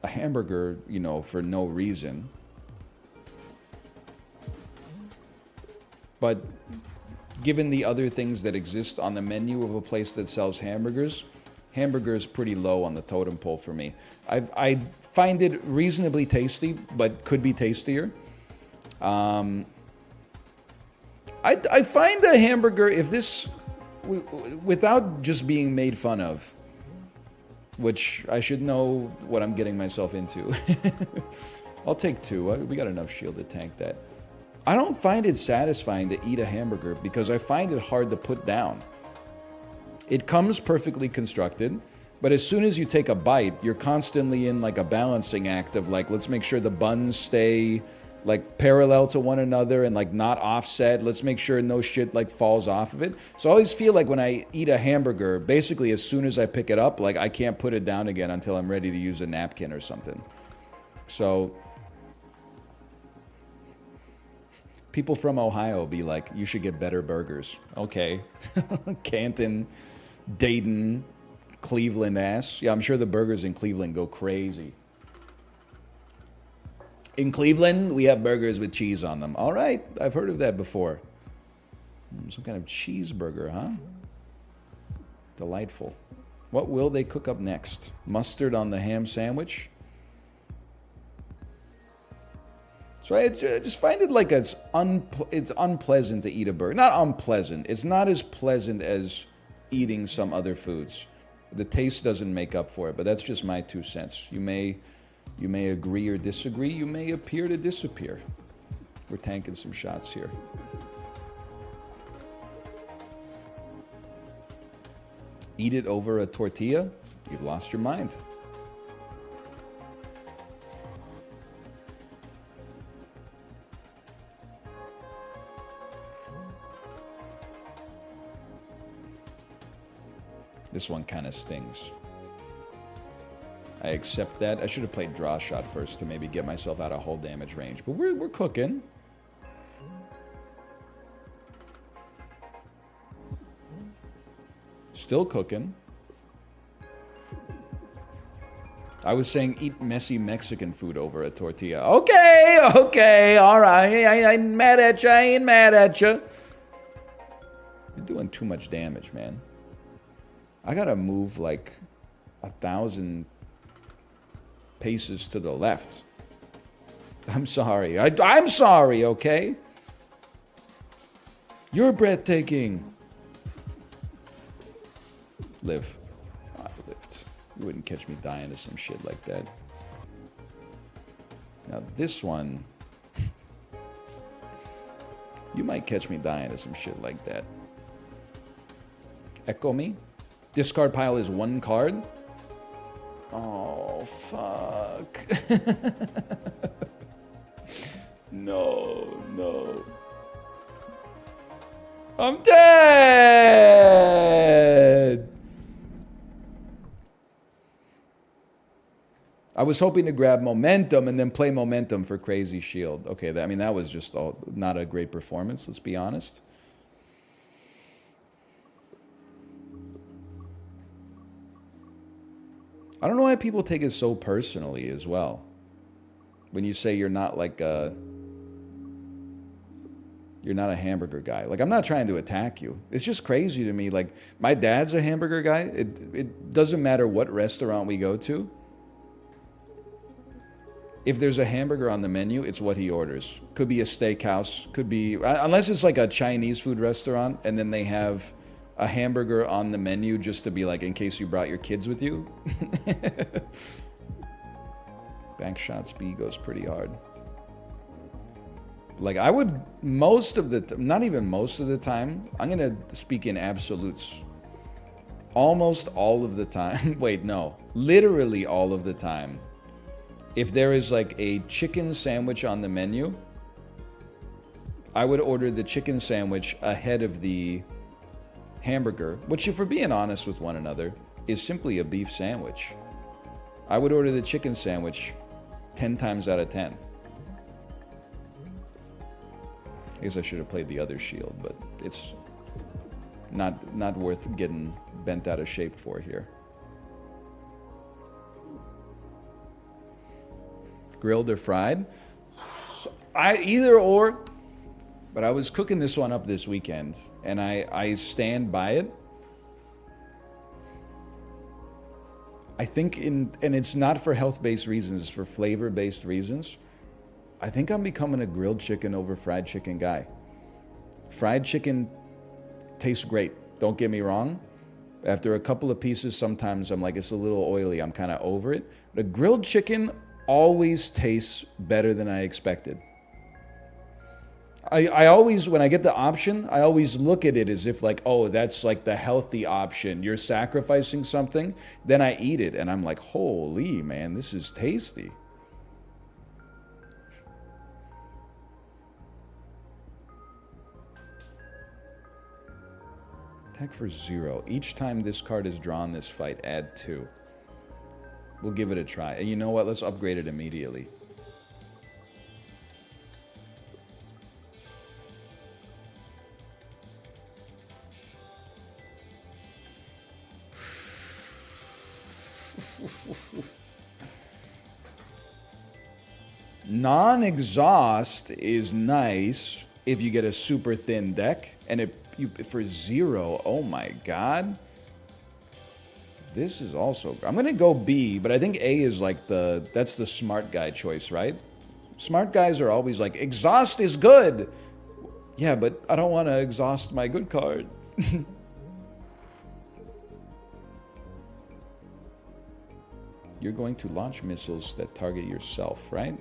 a hamburger, you know, for no reason. But given the other things that exist on the menu of a place that sells hamburgers, hamburger is pretty low on the totem pole for me. I find it reasonably tasty, but could be tastier. I find a hamburger, if this, without just being made fun of, which I should know what I'm getting myself into. I'll take 2. We got enough shield to tank that. I don't find it satisfying to eat a hamburger because I find it hard to put down. It comes perfectly constructed, but as soon as you take a bite, you're constantly in like a balancing act of like, let's make sure the buns stay like parallel to one another and like not offset. Let's make sure no shit like falls off of it. So I always feel like when I eat a hamburger, basically as soon as I pick it up, like I can't put it down again until I'm ready to use a napkin or something. So people from Ohio be like, you should get better burgers. Okay. Canton, Dayton, Cleveland ass. Yeah, I'm sure the burgers in Cleveland go crazy. In Cleveland, we have burgers with cheese on them. All right, I've heard of that before. Some kind of cheeseburger, huh? Delightful. What will they cook up next? Mustard on the ham sandwich? So I just find it like it's unpleasant to eat a burger. Not unpleasant. It's not as pleasant as eating some other foods. The taste doesn't make up for it, but that's just my 2 cents. You may agree or disagree. You may appear to disappear. We're tanking some shots here. Eat it over a tortilla? You've lost your mind. This one kind of stings. I accept that. I should have played draw shot first to maybe get myself out of hull damage range. But we're cooking. Still cooking. I was saying eat messy Mexican food over a tortilla. Okay, all right. I ain't mad at you. I ain't mad at you. You're doing too much damage, man. I gotta move like 1,000 paces to the left. I'm sorry. I'm sorry, okay? You're breathtaking. Live. I lived. You wouldn't catch me dying to some shit like that. Now this one, you might catch me dying to some shit like that. Echo me. Discard pile is 1 card. Oh, fuck. No. I'm dead! I was hoping to grab momentum and then play momentum for crazy shield. Okay, that was just not a great performance, let's be honest. I don't know why people take it so personally as well. When you say you're not like you're not a hamburger guy. Like, I'm not trying to attack you. It's just crazy to me. Like, my dad's a hamburger guy. It doesn't matter what restaurant we go to. If there's a hamburger on the menu, it's what he orders. Could be a steakhouse. Could be, unless it's like a Chinese food restaurant and then they have a hamburger on the menu just to be like, in case you brought your kids with you. Bank shots B goes pretty hard. Like, I would, most of the, not even most of the time, I'm going to speak in absolutes. Almost all of the time, wait, no, literally all of the time, if there is like a chicken sandwich on the menu, I would order the chicken sandwich ahead of the hamburger, which, if we're being honest with one another, is simply a beef sandwich. I would order the chicken sandwich 10 times out of 10. I guess I should have played the other shield, but it's not worth getting bent out of shape for here. Grilled or fried? Either or. But I was cooking this one up this weekend, and I stand by it. I think and it's not for health-based reasons, it's for flavor-based reasons. I think I'm becoming a grilled chicken over fried chicken guy. Fried chicken tastes great. Don't get me wrong. After a couple of pieces, sometimes I'm like, it's a little oily. I'm kind of over it. The grilled chicken always tastes better than I expected. I always, when I get the option, I always look at it as if like, oh, that's like the healthy option. You're sacrificing something. Then I eat it and I'm like, holy man, this is tasty. Attack for 0. Each time this card is drawn this fight, add 2. We'll give it a try. And you know what? Let's upgrade it immediately. Non-exhaust is nice if you get a super thin deck. And for 0, oh my god. This is also... I'm going to go B, but I think A is like that's the smart guy choice, right? Smart guys are always like, exhaust is good. Yeah, but I don't want to exhaust my good card. You're going to launch missiles that target yourself, right?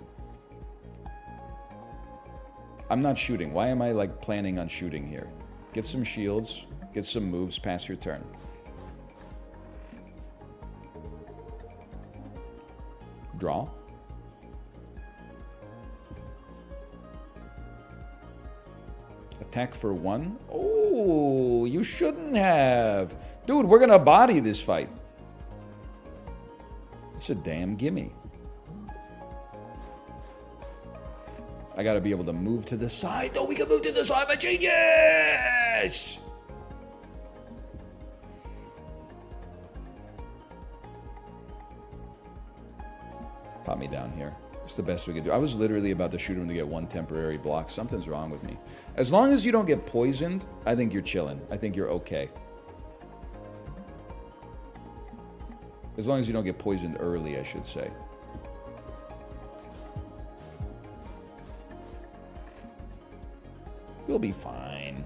I'm not shooting. Why am I like planning on shooting here? Get some shields, get some moves, pass your turn. Draw. Attack for 1. Oh, you shouldn't have. Dude, we're gonna body this fight. It's a damn gimme. I gotta be able to move to the side. Oh, we can move to the side. I'm a genius! Pop me down here. It's the best we could do. I was literally about to shoot him to get 1 temporary block. Something's wrong with me. As long as you don't get poisoned, I think you're chilling. I think you're okay. As long as you don't get poisoned early, I should say. We'll be fine.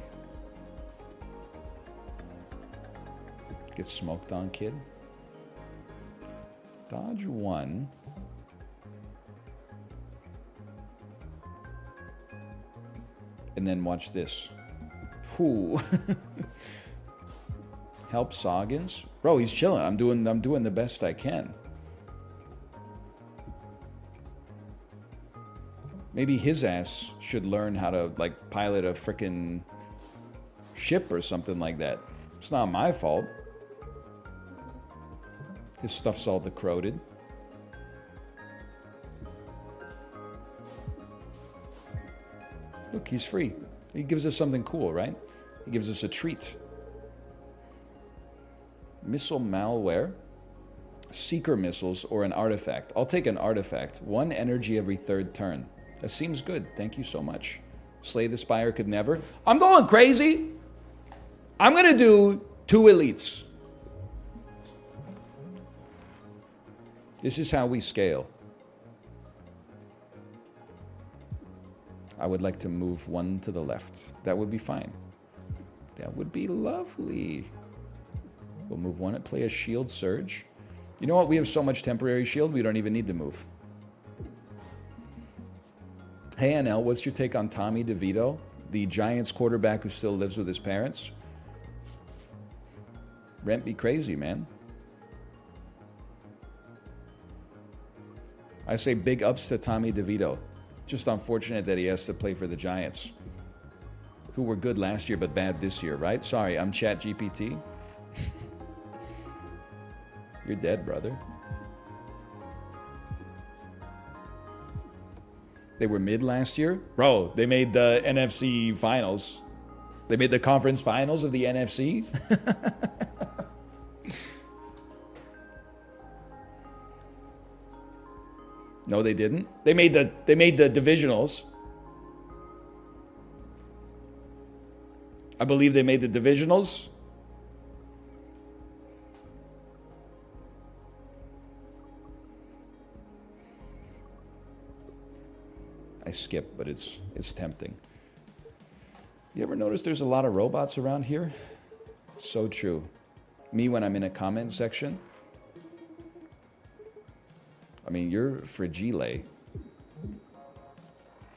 Get smoked on, kid. Dodge 1. And then watch this. Whoo. Help Soggins. Bro, he's chilling. I'm doing the best I can. Maybe his ass should learn how to like pilot a frickin' ship or something like that. It's not my fault. His stuff's all decroded. Look, he's free. He gives us something cool, right? He gives us a treat. Missile malware, seeker missiles, or an artifact. I'll take an artifact. 1 energy every 3rd turn. That seems good. Thank you so much. Slay the Spire could never. I'm going crazy. I'm going to do 2 elites. This is how we scale. I would like to move 1 to the left. That would be fine. That would be lovely. We'll move 1 and play a shield surge. You know what? We have so much temporary shield, we don't even need to move. Hey, NL, what's your take on Tommy DeVito, the Giants quarterback who still lives with his parents? Rent me crazy, man. I say big ups to Tommy DeVito. Just unfortunate that he has to play for the Giants, who were good last year but bad this year, right? Sorry, I'm ChatGPT. You're dead, brother. They were mid last year? Bro, they made the NFC finals. They made the conference finals of the NFC? No, they didn't. They made the divisionals. I believe they made the divisionals. I I skip, but it's tempting. You ever notice there's a lot of robots around here? So true. Me when I'm in a comment section. I mean, you're fragile. This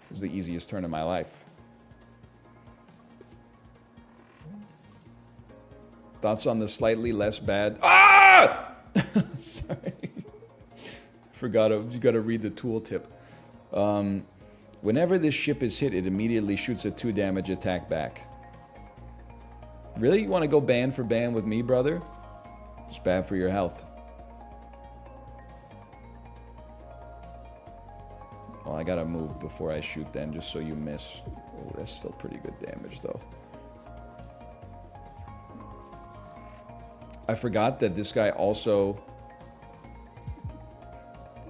is the easiest turn of my life. Thoughts on the slightly less bad... Ah! Sorry. Forgot, you gotta read the tooltip. Whenever this ship is hit, it immediately shoots a 2 damage attack back. Really? You want to go band for band with me, brother? It's bad for your health. Well, I gotta move before I shoot then, just so you miss. Oh, that's still pretty good damage, though. I forgot that this guy also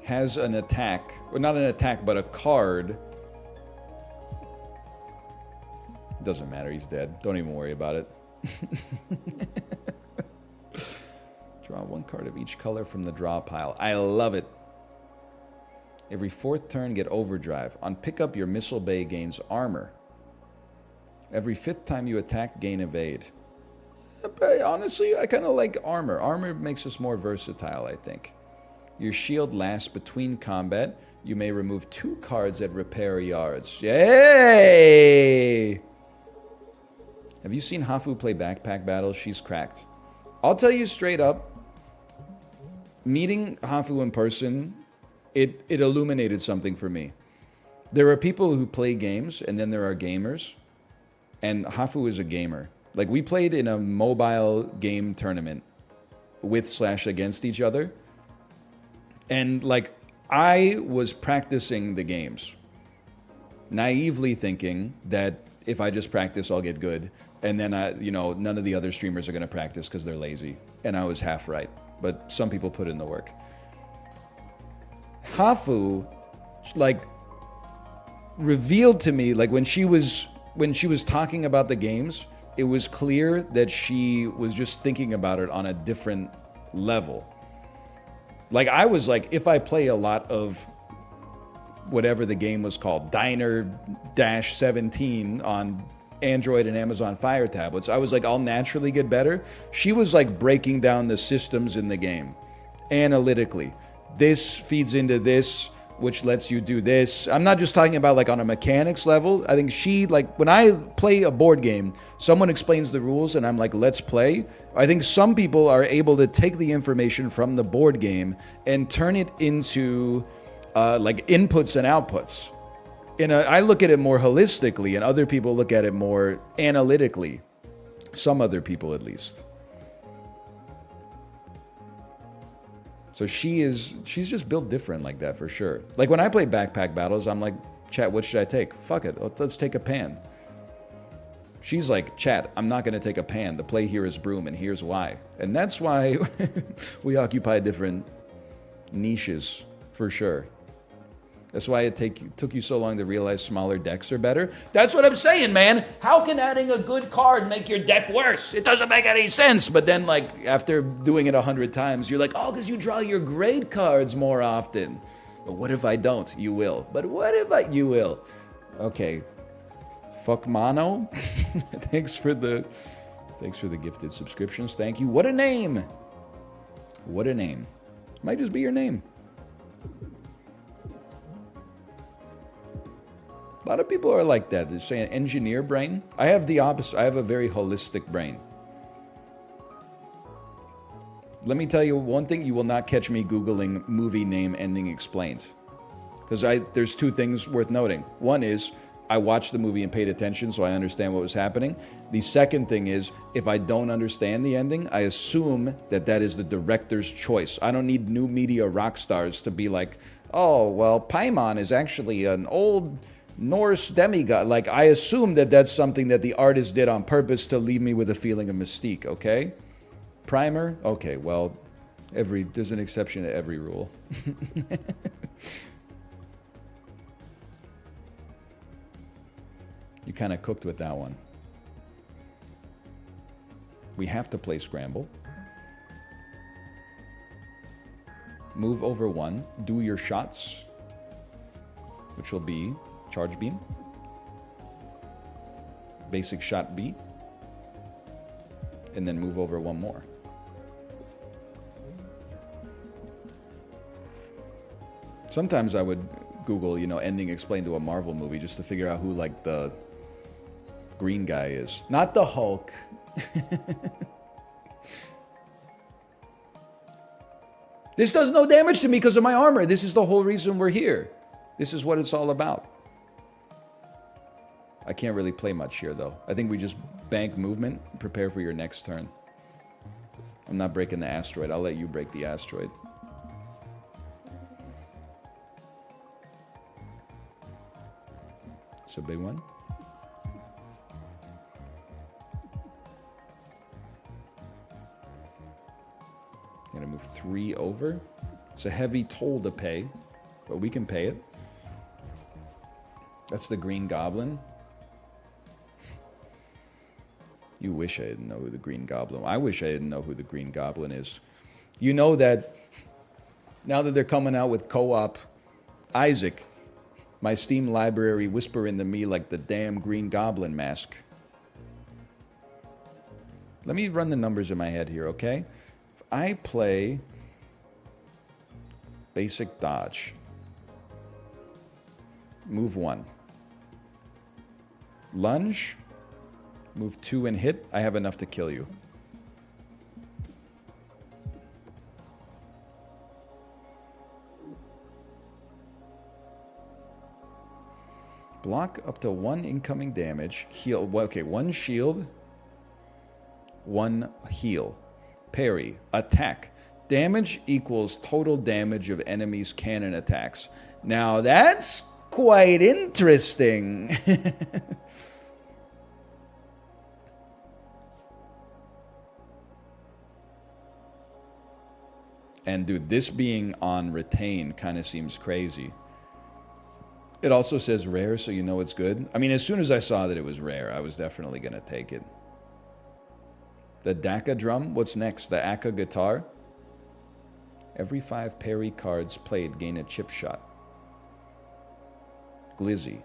has an attack. Well, not an attack, but a card. Doesn't matter, he's dead. Don't even worry about it. Draw 1 card of each color from the draw pile. I love it. Every 4th turn, get overdrive. On pickup, your missile bay gains armor. Every 5th time you attack, gain evade. Honestly, I kind of like armor. Armor makes us more versatile, I think. Your shield lasts between combat. You may remove 2 cards at repair yards. Yay! Have you seen Hafu play Backpack Battles? She's cracked. I'll tell you straight up, meeting Hafu in person, it illuminated something for me. There are people who play games, and then there are gamers. And Hafu is a gamer. Like, we played in a mobile game tournament with/against each other. And, like, I was practicing the games, naively thinking that if I just practice, I'll get good. And then, none of the other streamers are going to practice because they're lazy. And I was half right. But some people put in the work. Hafu, like, revealed to me, like, when she was talking about the games, it was clear that she was just thinking about it on a different level. Like, I was like, if I play a lot of whatever the game was called, Diner-17 on Android and Amazon Fire tablets, I was like, I'll naturally get better. She was like breaking down the systems in the game analytically. This feeds into this, which lets you do this. I'm not just talking about like on a mechanics level. I think she, like, when I play a board game, someone explains the rules and I'm like, let's play. I think some people are able to take the information from the board game and turn it into like inputs and outputs. I look at it more holistically, and other people look at it more analytically. Some other people, at least. So she's just built different like that, for sure. Like, when I play Backpack Battles, I'm like, chat, what should I take? Fuck it, let's take a pan. She's like, chat, I'm not going to take a pan. The play here is broom, and here's why. And that's why we occupy different niches, for sure. That's why it took you so long to realize smaller decks are better. That's what I'm saying, man. How can adding a good card make your deck worse? It doesn't make any sense. But then, like, after doing it 100 times, you're like, oh, because you draw your great cards more often. But what if I don't? You will. But what if you will? Okay. Fuck Mono. Thanks for the gifted subscriptions. Thank you. What a name. What a name. Might just be your name. A lot of people are like that. They're saying engineer brain. I have the opposite. I have a very holistic brain. Let me tell you one thing. You will not catch me Googling movie name ending explained. Because there's 2 things worth noting. One is I watched the movie and paid attention, so I understand what was happening. The second thing is, if I don't understand the ending, I assume that is the director's choice. I don't need new media rock stars to be like, oh, well, Paimon is actually an old Norse demigod. Like, I assume that that's something that the artist did on purpose to leave me with a feeling of mystique, okay? Primer? Okay, well, there's an exception to every rule. You kind of cooked with that one. We have to play Scramble. Move over 1. Do your shots, which will be Charge beam. Basic shot B. And then move over one more. Sometimes I would Google, you know, ending explained to a Marvel movie just to figure out who, like, the green guy is. Not the Hulk. This does no damage to me because of my armor. This is the whole reason we're here. This is what it's all about. I can't really play much here, though. I think we just bank movement, prepare for your next turn. I'm not breaking the asteroid. I'll let you break the asteroid. It's a big one. I'm gonna move 3 over. It's a heavy toll to pay, but we can pay it. That's the Green Goblin. You wish I didn't know who the Green Goblin. I wish I didn't know who the Green Goblin is. You know that now that they're coming out with co-op Isaac, my Steam library whisper into me like the damn Green Goblin mask. Let me run the numbers in my head here, okay? If I play basic dodge, move 1. Lunge, move 2 and hit, I have enough to kill you. Block up to 1 incoming damage. Heal. Okay, 1 shield. 1 heal. Parry. Attack. Damage equals total damage of enemies' cannon attacks. Now that's quite interesting. And dude, this being on retain kind of seems crazy. It also says rare, so you know it's good. I mean, as soon as I saw that it was rare, I was definitely going to take it. The Daka drum, what's next? The Aka guitar? Every 5 parry cards played gain a chip shot. Glizzy.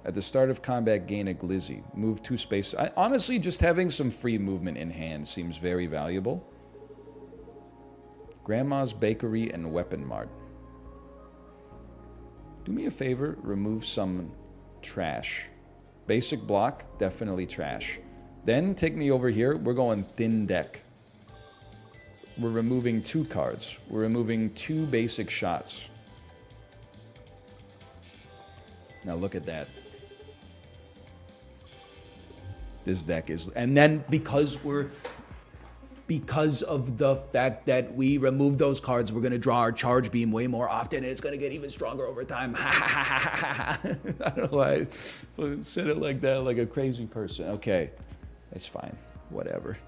At the start of combat, gain a glizzy. Move 2 spaces. Honestly, just having some free movement in hand seems very valuable. Grandma's Bakery and Weapon Mart. Do me a favor, remove some trash. Basic block, definitely trash. Then take me over here. We're going thin deck. We're removing 2 cards. We're removing 2 basic shots. Now look at that. This deck is... And then because of the fact that we removed those cards, we're going to draw our charge beam way more often, and it's going to get even stronger over time. I don't know why I said it like that, like a crazy person. Okay, that's fine. Whatever.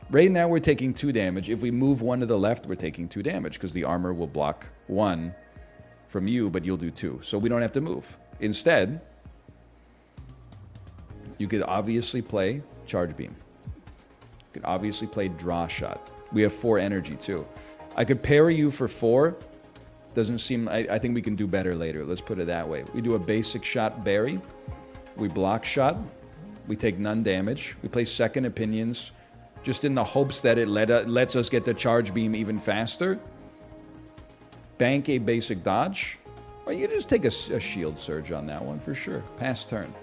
Right now, we're taking 2 damage. If we move 1 to the left, we're taking 2 damage, because the armor will block 1 from you, but you'll do 2. So we don't have to move. Instead, you could obviously play charge beam. Could obviously play draw shot. We have 4 energy too. I could parry you for 4. Doesn't seem... I think we can do better later. Let's put it that way. We do a basic shot berry. We block shot. We take none damage. We play second opinions just in the hopes that it lets us get the charge beam even faster. Bank a basic dodge. Or you can just take a shield surge on that one for sure. Pass turn.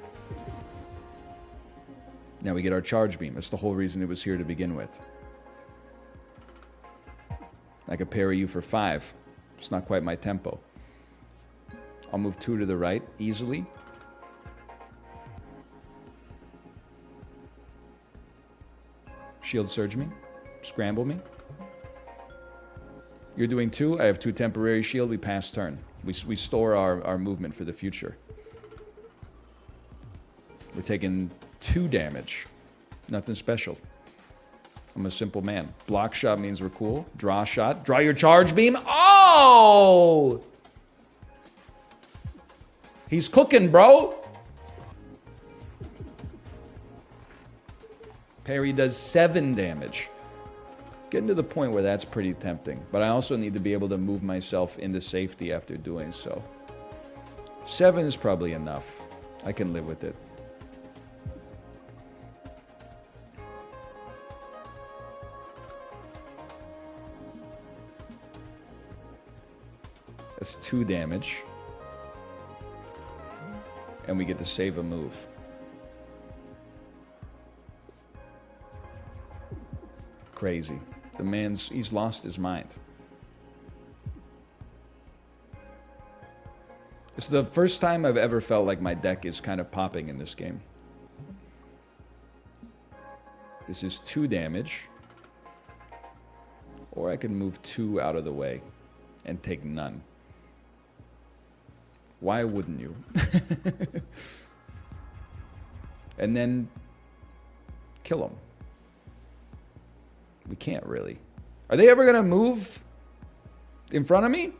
Now we get our charge beam. That's the whole reason it was here to begin with. I could parry you for 5. It's not quite my tempo. I'll move 2 to the right easily. Shield surge me. Scramble me. You're doing 2. I have 2 temporary shield. We pass turn. We store our movement for the future. We're taking 2 damage. Nothing special. I'm a simple man. Block shot means we're cool. Draw shot. Draw your charge beam. Oh! He's cooking, bro. Parry does 7 damage. Getting to the point where that's pretty tempting. But I also need to be able to move myself into safety after doing so. 7 is probably enough. I can live with it. That's 2 damage. And we get to save a move. Crazy. The man's, he's lost his mind. It's the first time I've ever felt like my deck is kind of popping in this game. This is 2 damage. Or I can move 2 out of the way and take none. Why wouldn't you? And then kill him. We can't really. Are they ever going to move in front of me?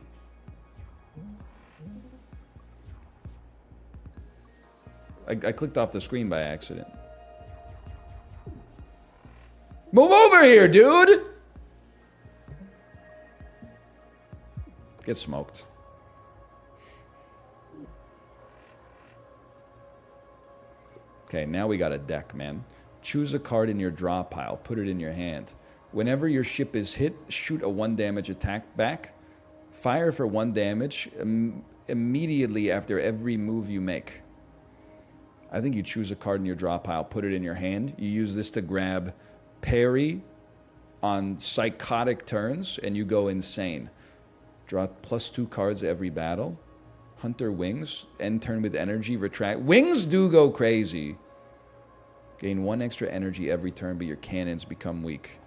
I clicked off the screen by accident. Move over here, dude! Get smoked. Okay, now we got a deck, man. Choose a card in your draw pile. Put it in your hand. Whenever your ship is hit, shoot a 1 damage attack back. Fire for 1 damage immediately after every move you make. I think you choose a card in your draw pile, put it in your hand. You use this to grab parry on psychotic turns, and you go insane. Draw +2 cards every battle. Hunter Wings. End turn with energy. Retract. Wings do go crazy. Gain 1 extra energy every turn, but your cannons become weak.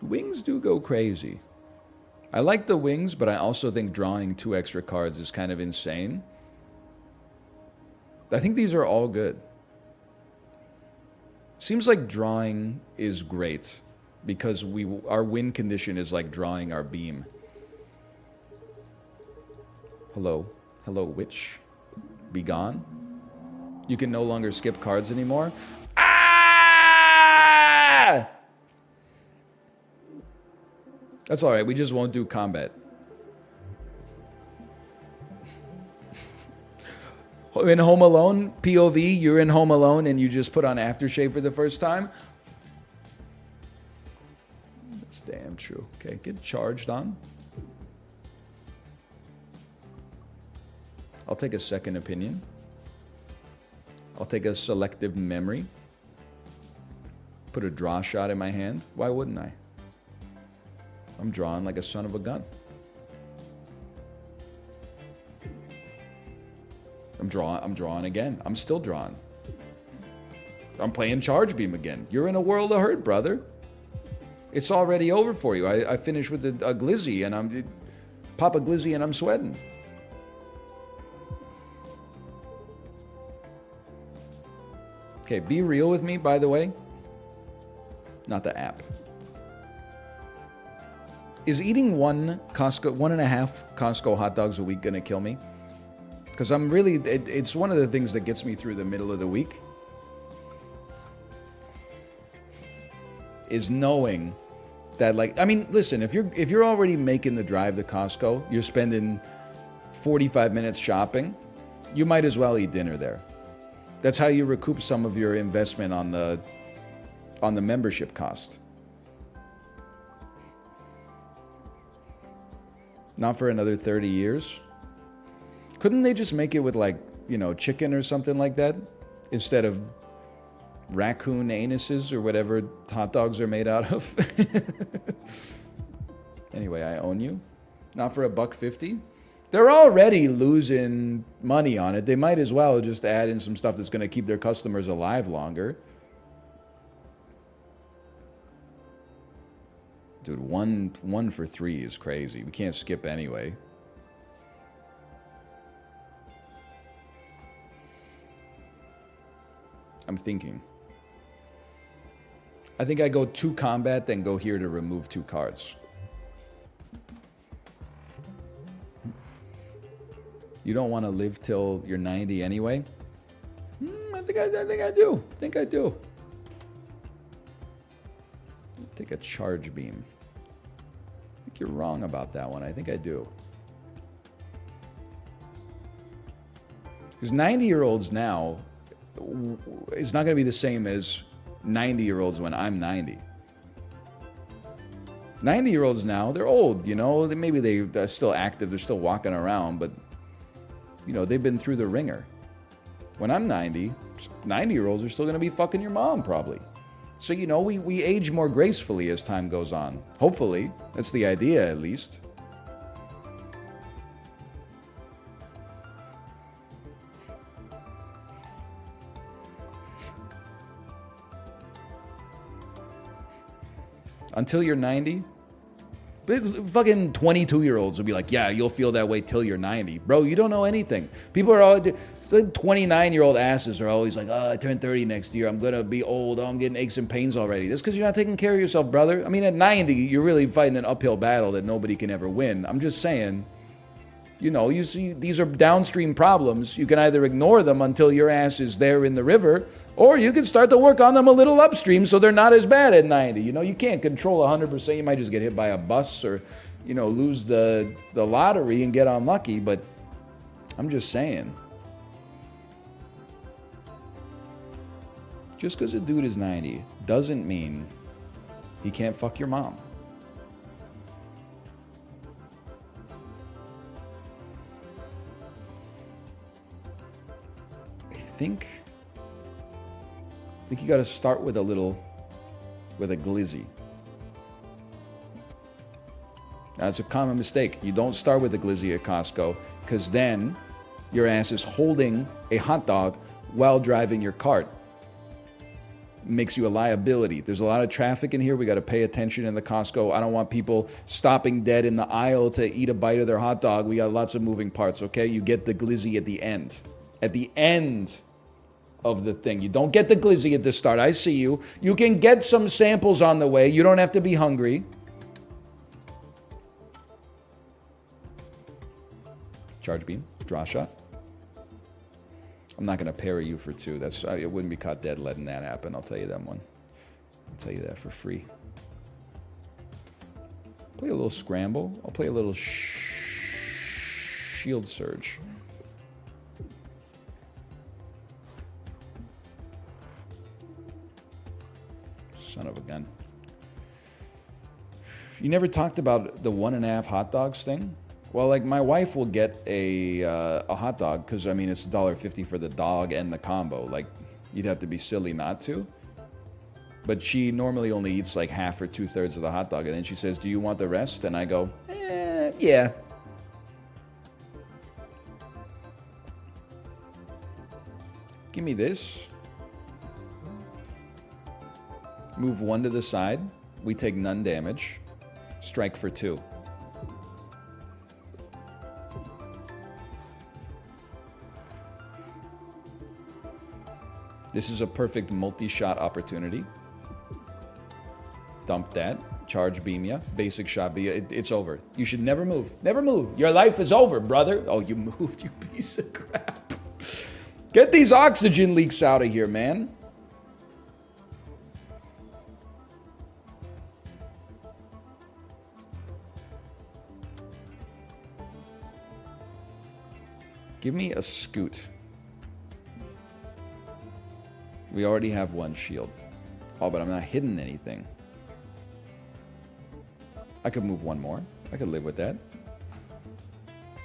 Wings do go crazy. I like the wings, but I also think drawing 2 extra cards is kind of insane. I think these are all good. Seems like drawing is great because our win condition is like drawing our beam. Hello. Hello, witch. Be gone. You can no longer skip cards anymore. Ah! That's all right. We just won't do combat. In Home Alone, POV, you're in Home Alone and you just put on aftershave for the first time. That's damn true. Okay, get charged on. I'll take a second opinion. I'll take a selective memory. Put a draw shot in my hand. Why wouldn't I? I'm drawing like a son of a gun. I'm drawing again. I'm still drawing. I'm playing Charge Beam again. You're in a world of hurt, brother. It's already over for you. I finished with a glizzy and I'm pop a glizzy and I'm sweating. Okay, be real with me, by the way. Not the app. Is eating 1.5 Costco hot dogs a week gonna kill me? Because I'm really, it's one of the things that gets me through the middle of the week. Is knowing that, like, I mean, listen, if you're already making the drive to Costco, you're spending 45 minutes shopping, you might as well eat dinner there. That's how you recoup some of your investment on the membership cost. Not for another 30 years. Couldn't they just make it with, like, you know, chicken or something like that instead of raccoon anuses or whatever hot dogs are made out of? Anyway, I own you. Not for $1.50. They're already losing money on it. They might as well just add in some stuff that's going to keep their customers alive longer. Dude, one for 3 is crazy. We can't skip anyway. I'm thinking. I think I go 2 combat, then go here to remove 2 cards. You don't want to live till you're 90 anyway? I think I do. I think I do. Take a charge beam. I think you're wrong about that one. I think I do. Because 90-year-olds now is not going to be the same as 90-year-olds when I'm 90. 90-year-olds now, they're old, you know. Maybe they're still active, they're still walking around, but, you know, they've been through the ringer. When I'm 90, 90-year-olds are still going to be fucking your mom, probably. So, you know, we age more gracefully as time goes on. Hopefully. That's the idea, at least. Until you're 90? Fucking 22-year-olds will be like, yeah, you'll feel that way till you're 90. Bro, you don't know anything. People are all... 29-year-old asses are always like, oh, I turn 30 next year. I'm going to be old. Oh, I'm getting aches and pains already. That's because you're not taking care of yourself, brother. I mean, at 90, you're really fighting an uphill battle that nobody can ever win. I'm just saying, you know, you see, these are downstream problems. You can either ignore them until your ass is there in the river, or you can start to work on them a little upstream so they're not as bad at 90. You know, you can't control 100%. You might just get hit by a bus or, you know, lose the lottery and get unlucky. But I'm just saying. Just because a dude is 90 doesn't mean he can't fuck your mom. I think you got to start with a glizzy. That's a common mistake. You don't start with a glizzy at Costco, because then your ass is holding a hot dog while driving your cart. Makes you a liability. There's a lot of traffic in here. We got to pay attention in the Costco. I don't want people stopping dead in the aisle to eat a bite of their hot dog. We got lots of moving parts, okay? You get the glizzy at the end. At the end of the thing. You don't get the glizzy at the start. I see you. You can get some samples on the way. You don't have to be hungry. Charge beam. Draw shot. I'm not going to parry you for two. It wouldn't be caught dead letting that happen. I'll tell you that one. I'll tell you that for free. Play a little scramble. I'll play a little shield surge. Son of a gun. You never talked about the 1.5 hot dogs thing? Well, like, my wife will get a hot dog because, I mean, it's $1.50 for the dog and the combo. Like, you'd have to be silly not to. But she normally only eats like half or 2/3 of the hot dog. And then she says, do you want the rest? And I go, yeah. Give me this. Move one to the side. We take none damage. Strike for 2. This is a perfect multi-shot opportunity. Dump that. Charge beam ya. Basic shot be ya. It's over. You should never move. Never move. Your life is over, brother. Oh, you moved, you piece of crap. Get these oxygen leaks out of here, man. Give me a scoot. We already have one shield. Oh, but I'm not hitting anything. I could move one more. I could live with that.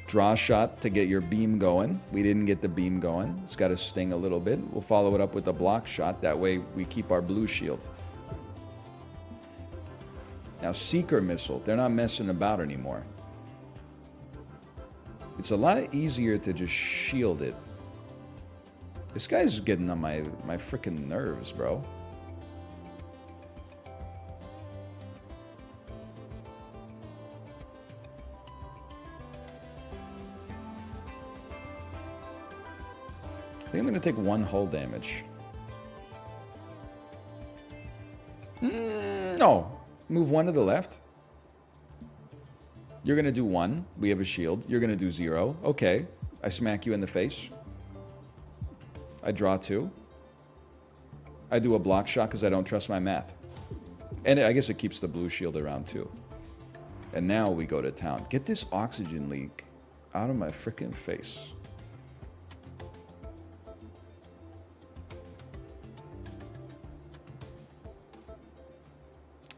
Draw a shot to get your beam going. We didn't get the beam going. It's got to sting a little bit. We'll follow it up with a block shot. That way we keep our blue shield. Now, Seeker Missile. They're not messing about anymore. It's a lot easier to just shield it. This guy's getting on my freaking nerves, bro. I think I'm going to take 1 hull damage. No. Move 1 to the left. You're going to do 1. We have a shield. You're going to do 0. Okay. I smack you in the face. I draw 2. I do a block shot because I don't trust my math. And I guess it keeps the blue shield around too. And now we go to town. Get this oxygen leak out of my freaking face.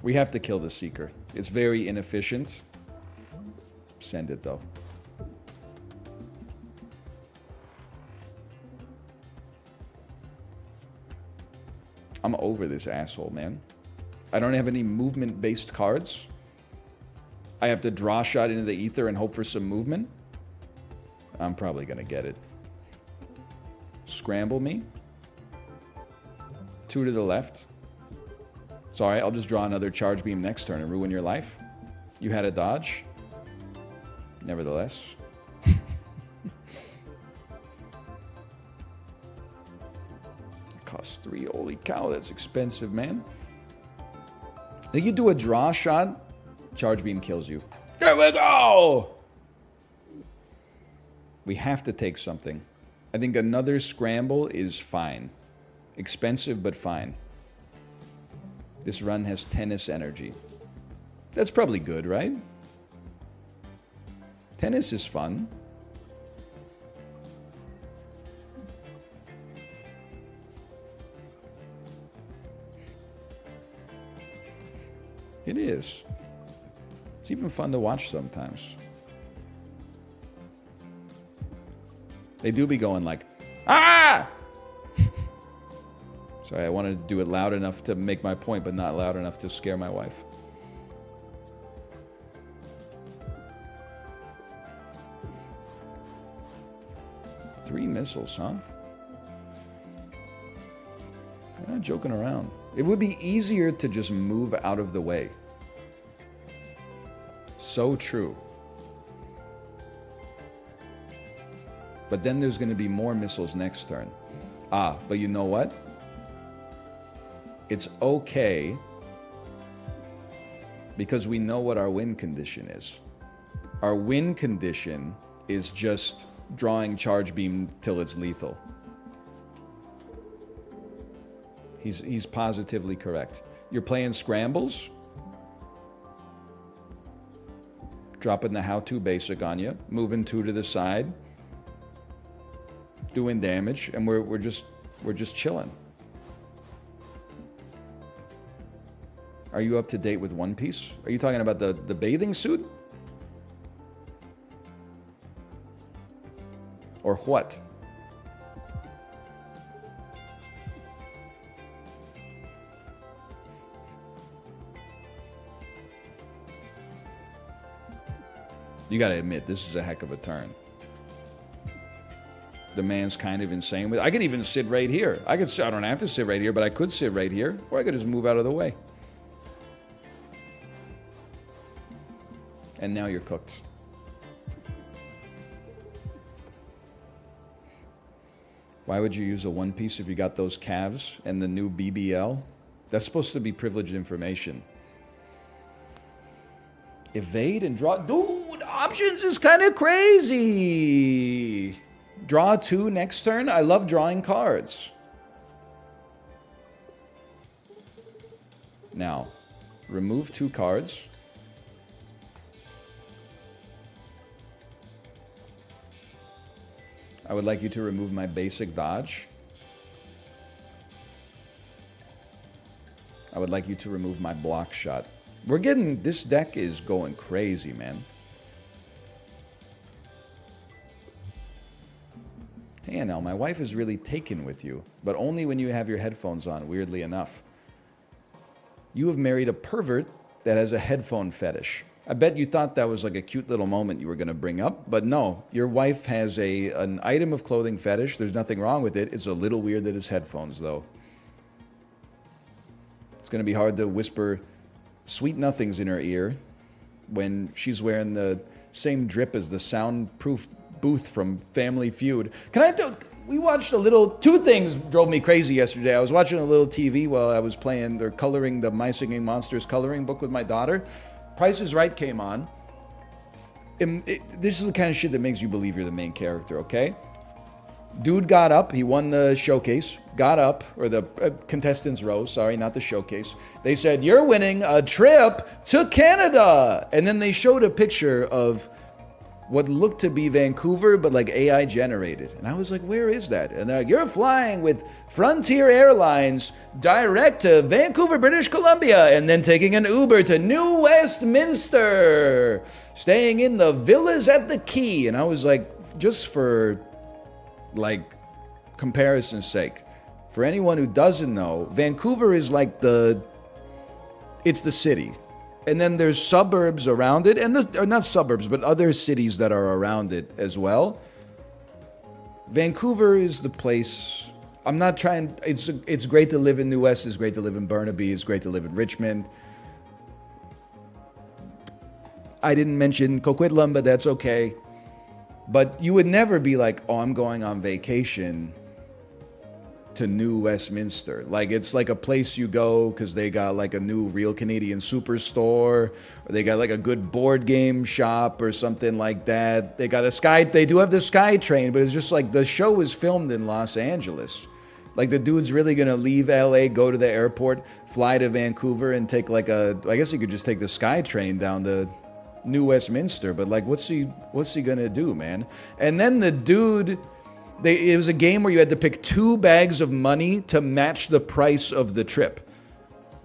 We have to kill the Seeker. It's very inefficient. Send it, though. I'm over this asshole, man. I don't have any movement-based cards. I have to draw a shot into the ether and hope for some movement. I'm probably going to get it. Scramble me. 2 to the left. Sorry, I'll just draw another charge beam next turn and ruin your life. You had a dodge. Nevertheless. It costs 3. Holy cow, that's expensive, man. Then you do a draw shot, charge beam kills you. There we go! We have to take something. I think another scramble is fine. Expensive, but fine. This run has tennis energy. That's probably good, right? Tennis is fun. It is. It's even fun to watch sometimes. They do be going like, ah! Sorry, I wanted to do it loud enough to make my point, but not loud enough to scare my wife. Three missiles, huh? They're not joking around. It would be easier to just move out of the way. So true. But then there's going to be more missiles next turn. Ah, but you know what? It's okay because we know what our win condition is. Our win condition is just drawing charge beam till it's lethal. He's positively correct. You're playing scrambles. Dropping the how-to basic on you. Moving 2 to the side. Doing damage. And we're just chilling. Are you up to date with One Piece? Are you talking about the bathing suit? Or what? You gotta admit, this is a heck of a turn. The man's kind of insane. I could even sit right here. I don't have to sit right here, but I could sit right here. Or I could just move out of the way. And now you're cooked. Why would you use a One Piece if you got those calves and the new BBL? That's supposed to be privileged information. Evade and draw. Dude, options is kind of crazy. Draw 2 next turn. I love drawing cards. Now, remove 2 cards. I would like you to remove my basic dodge. I would like you to remove my block shot. This deck is going crazy, man. Hey, Anel, my wife is really taken with you, but only when you have your headphones on, weirdly enough. You have married a pervert that has a headphone fetish. I bet you thought that was like a cute little moment you were going to bring up, but no. Your wife has an item of clothing fetish. There's nothing wrong with it. It's a little weird that it's headphones, though. It's going to be hard to whisper sweet nothings in her ear when she's wearing the same drip as the soundproof booth from Family Feud. We watched a little... 2 things drove me crazy yesterday. I was watching a little TV while I was playing or coloring the My Singing Monsters coloring book with my daughter. Price is Right came on. This is the kind of shit that makes you believe you're the main character, okay? Dude got up. He won the showcase. Got up, or the contestants rose. Sorry, not the showcase. They said, "You're winning a trip to Canada." And then they showed a picture of what looked to be Vancouver, but like AI generated. And I was like, where is that? And they're like, you're flying with Frontier Airlines direct to Vancouver, British Columbia, and then taking an Uber to New Westminster, staying in the villas at the Quay. And I was like, just for like comparison's sake, for anyone who doesn't know, Vancouver is like it's the city. And then there's suburbs around it, and or not suburbs, but other cities that are around it as well. Vancouver is the place. I'm not trying. It's great to live in New West. It's great to live in Burnaby. It's great to live in Richmond. I didn't mention Coquitlam, but that's okay. But you would never be like, oh, I'm going on vacation to New Westminster. Like, it's like a place you go because they got like a new Real Canadian Superstore, or they got like a good board game shop or something like that. They got they do have the Sky Train, but it's just like the show is filmed in Los Angeles. Like, the dude's really gonna leave LA, go to the airport, fly to Vancouver, and take like I guess you could just take the Sky Train down to New Westminster. But like, what's he gonna do, man? And then the dude, it was a game where you had to pick 2 bags of money to match the price of the trip.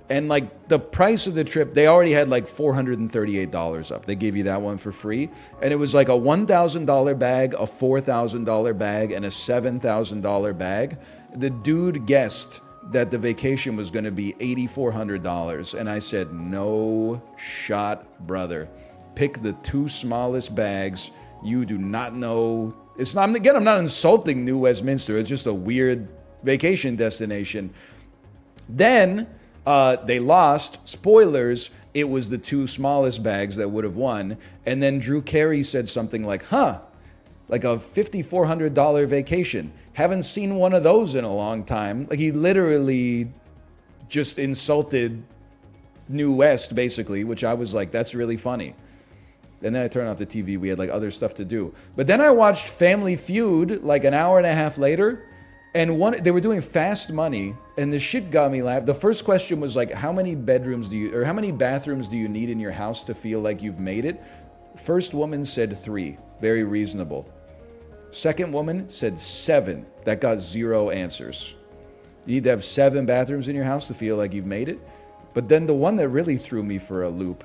And like the price of the trip, they already had like $438 up. They gave you that one for free. And it was like a $1,000 bag, a $4,000 bag, and a $7,000 bag. The dude guessed that the vacation was going to be $8,400. And I said, no shot, brother. Pick the 2 smallest bags. You do not know. It's not, again, I'm not insulting New Westminster. It's just a weird vacation destination. Then they lost. Spoilers. It was the 2 smallest bags that would have won. And then Drew Carey said something like, like a $5,400 vacation. Haven't seen one of those in a long time. Like, he literally just insulted New West, basically, which I was like, that's really funny. And then I turned off the TV. We had like other stuff to do. But then I watched Family Feud like an hour and a half later. And they were doing Fast Money. And the shit got me laughing. The first question was like, how many bathrooms do you need in your house to feel like you've made it? First woman said 3. Very reasonable. Second woman said 7. That got 0 answers. You need to have 7 bathrooms in your house to feel like you've made it. But then the one that really threw me for a loop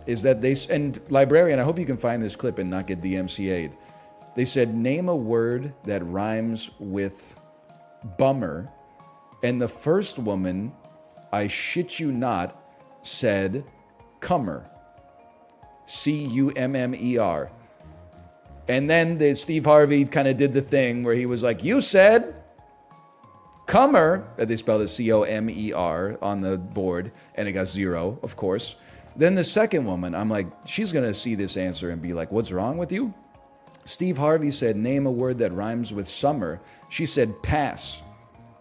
is that and Librarian, I hope you can find this clip and not get DMCA'd. They said, name a word that rhymes with bummer. And the first woman, I shit you not, said cummer. C-U-M-M-E-R. And then Steve Harvey kind of did the thing where he was like, you said cummer. They spelled it C-O-M-E-R on the board, and it got 0, of course. Then the second woman, I'm like, she's going to see this answer and be like, what's wrong with you? Steve Harvey said, name a word that rhymes with summer. She said, pass.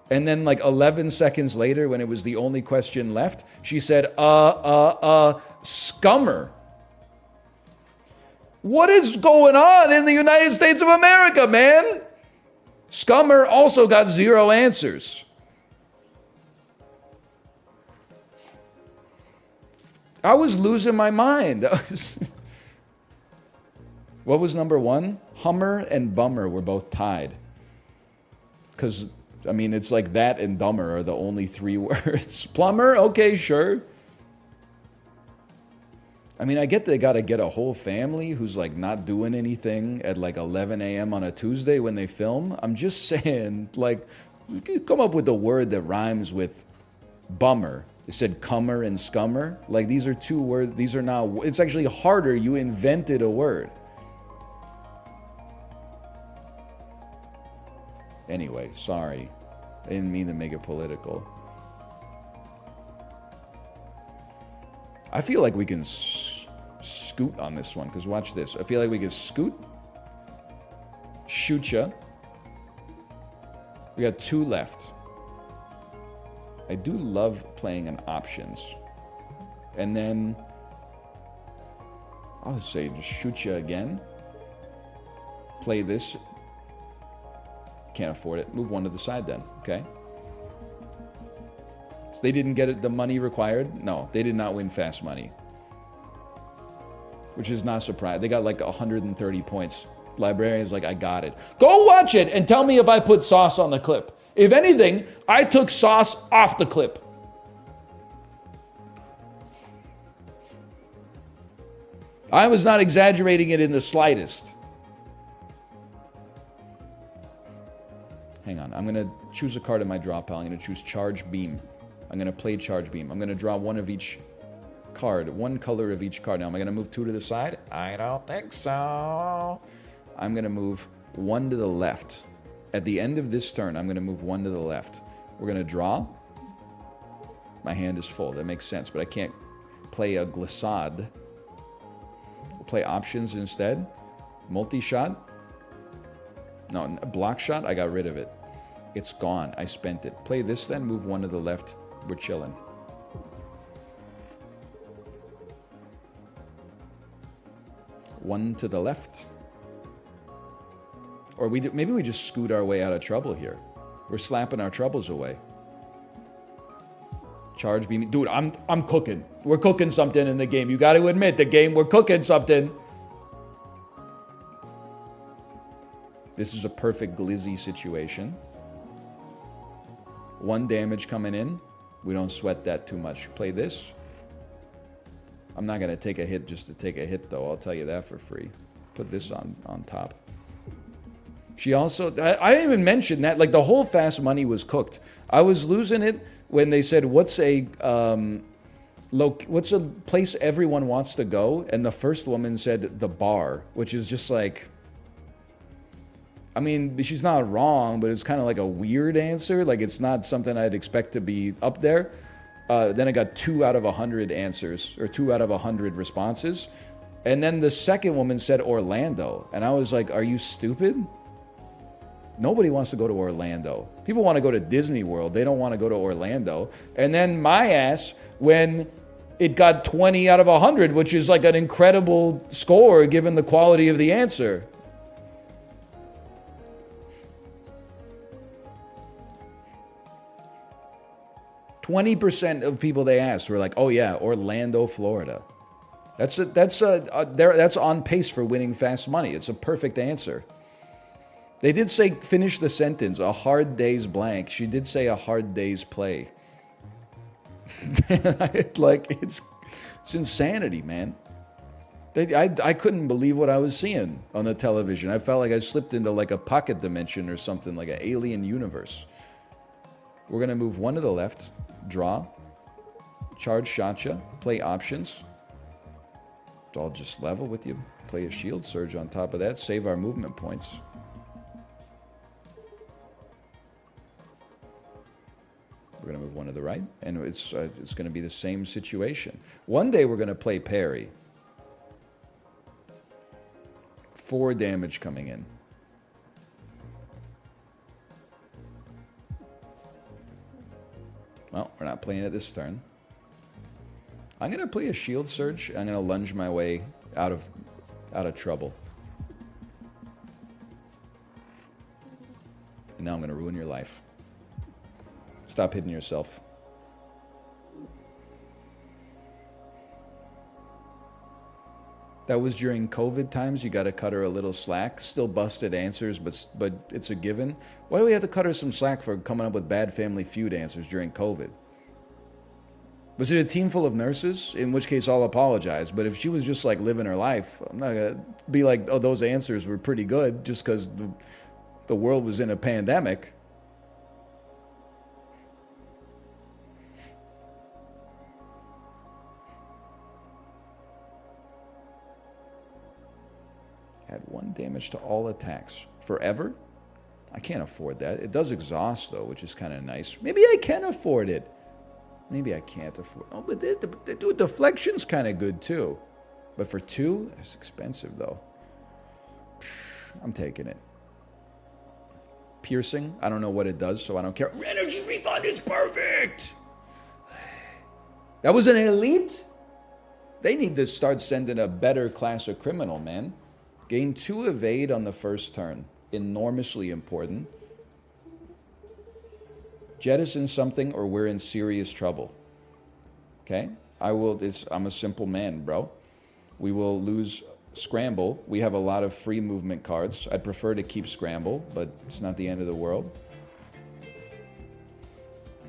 And then like 11 seconds later, when it was the only question left, she said, scummer. What is going on in the United States of America, man? Scummer also got 0 answers. I was losing my mind. What was number 1? Hummer and bummer were both tied. Because, I mean, it's like that and dumber are the only 3 words. Plumber? Okay, sure. I mean, I get they got to get a whole family who's like not doing anything at like 11 a.m. on a Tuesday when they film. I'm just saying, like, you could come up with a word that rhymes with bummer. It said cummer and scummer. Like, these are 2 words. These are not, it's actually harder. You invented a word. Anyway, sorry. I didn't mean to make it political. I feel like we can scoot on this one, because watch this. I feel like we can scoot, shoot ya. We got 2 left. I do love playing in options. And then I'll say just shoot ya again. Play this. Can't afford it. Move 1 to the side then, okay? So they didn't get it, the money required? No, they did not win Fast Money. which is not surprising. They got like 130 points. Librarian's like, I got it. Go watch it and tell me if I put sauce on the clip. If anything, I took sauce off the clip. I was not exaggerating it in the slightest. Hang on, I'm gonna choose a card in my draw pile. I'm gonna choose Charge Beam. I'm gonna play Charge Beam. I'm gonna draw one of each card, one color of each card. Now, am I gonna move 2 to the side? I don't think so. I'm gonna move 1 to the left. At the end of this turn, I'm gonna move 1 to the left. We're gonna draw. My hand is full, that makes sense, but I can't play a glissade. We'll play options instead. Multi-shot. No, a block shot, I got rid of it. It's gone, I spent it. Play this then, move 1 to the left. We're chilling. One to the left. Or maybe we just scoot our way out of trouble here. We're slapping our troubles away. Charge beam. Dude, I'm cooking. We're cooking something in the game. You got to admit, the game, we're cooking something. This is a perfect glizzy situation. 1 damage coming in. We don't sweat that too much. Play this. I'm not going to take a hit just to take a hit, though. I'll tell you that for free. Put this on top. She also... I didn't even mention that. Like, the whole fast money was cooked. I was losing it when they said, what's a place everyone wants to go? And the first woman said the bar, which is just like... I mean, she's not wrong, but it's kind of like a weird answer. Like, it's not something I'd expect to be up there. Then I got 2 out of 100 answers, or 2 out of 100 responses. And then the second woman said Orlando. And I was like, are you stupid? Nobody wants to go to Orlando. People want to go to Disney World. They don't want to go to Orlando. And then my ass, when it got 20 out of 100, which is like an incredible score given the quality of the answer. %of people they asked were like, "Oh yeah, Orlando, Florida." That's on pace for winning fast money. It's a perfect answer. They did say finish the sentence. A hard day's blank. She did say a hard day's play. Like it's insanity, man. I couldn't believe what I was seeing on the television. I felt like I slipped into like a pocket dimension or something, like an alien universe. We're gonna move 1 to the left. Draw, charge Shacha, play options. I'll just level with you. Play a shield surge on top of that. Save our movement points. We're going to move 1 to the right. And it's going to be the same situation. One day we're going to play parry. 4 damage coming in. Well, we're not playing it this turn. I'm going to play a shield surge. I'm going to lunge my way out of trouble. And now I'm going to ruin your life. Stop hitting yourself. That was during COVID times. You got to cut her a little slack. Still busted answers, but it's a given. Why do we have to cut her some slack for coming up with bad Family Feud answers during COVID? Was it a team full of nurses? In which case, I'll apologize. But if she was just like living her life, I'm not gonna be like, oh, those answers were pretty good just because the world was in a pandemic. Add 1 damage to all attacks. Forever? I can't afford that. It does exhaust, though, which is kind of nice. Maybe I can afford it. Maybe I can't afford it. Oh, but the deflection's kind of good, too. But for 2, it's expensive, though. I'm taking it. Piercing, I don't know what it does, so I don't care. Energy refund is perfect! That was an elite? They need to start sending a better class of criminal, man. Gain 2 evade on the first turn. Enormously important. Jettison something or we're in serious trouble. Okay? I'm a simple man, bro. We will lose Scramble. We have a lot of free movement cards. I'd prefer to keep Scramble, but it's not the end of the world.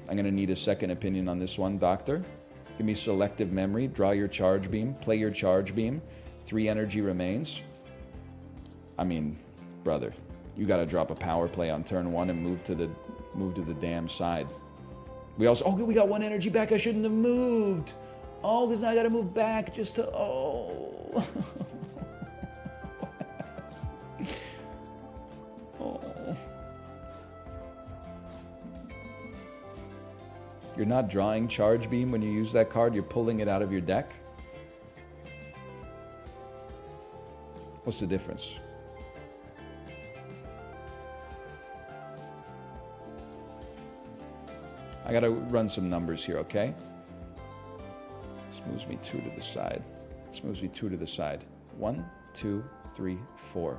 I'm going to need a second opinion on this one, Doctor. Give me selective memory. Draw your charge beam. Play your charge beam. 3 energy remains. I mean, brother, you got to drop a power play on turn 1 and move to the damn side. We also, oh, we got 1 energy back. I shouldn't have moved. Oh, because now I got to move back just to, oh. Oh. You're not drawing charge beam when you use that card. You're pulling it out of your deck. What's the difference? I gotta run some numbers here, okay? This moves me 2 to the side. This moves me 2 to the side. 1, 2, 3, 4.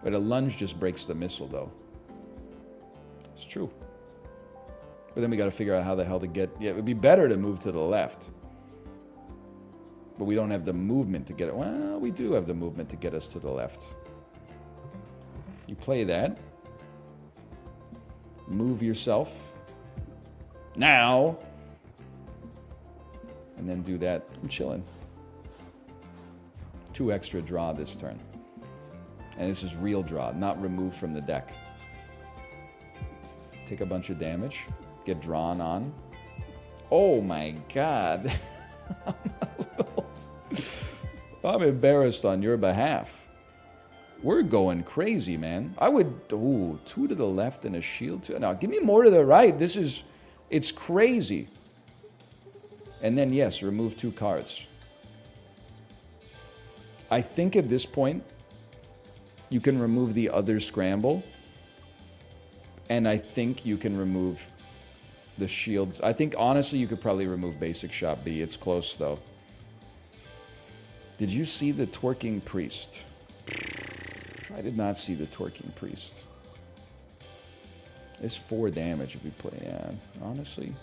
But a lunge just breaks the missile, though. It's true. But then we gotta figure out how the hell to get... Yeah, it would be better to move to the left. But we don't have the movement to get it. Well, we do have the movement to get us to the left. You play that. Move yourself. Now. And then do that. I'm chilling. 2 extra draw this turn. And this is real draw, not removed from the deck. Take a bunch of damage. Get drawn on. Oh my god. I'm embarrassed on your behalf. We're going crazy, man. I would... Ooh, 2 to the left and a shield. 2. Now, give me more to the right. This is... It's crazy. And then, yes, remove 2 cards. I think at this point, you can remove the other Scramble. And I think you can remove the shields. I think, honestly, you could probably remove Basic Shot B. It's close, though. Did you see the Twerking Priest? I did not see the Twerking Priest. It's 4 damage if we play. Yeah, honestly,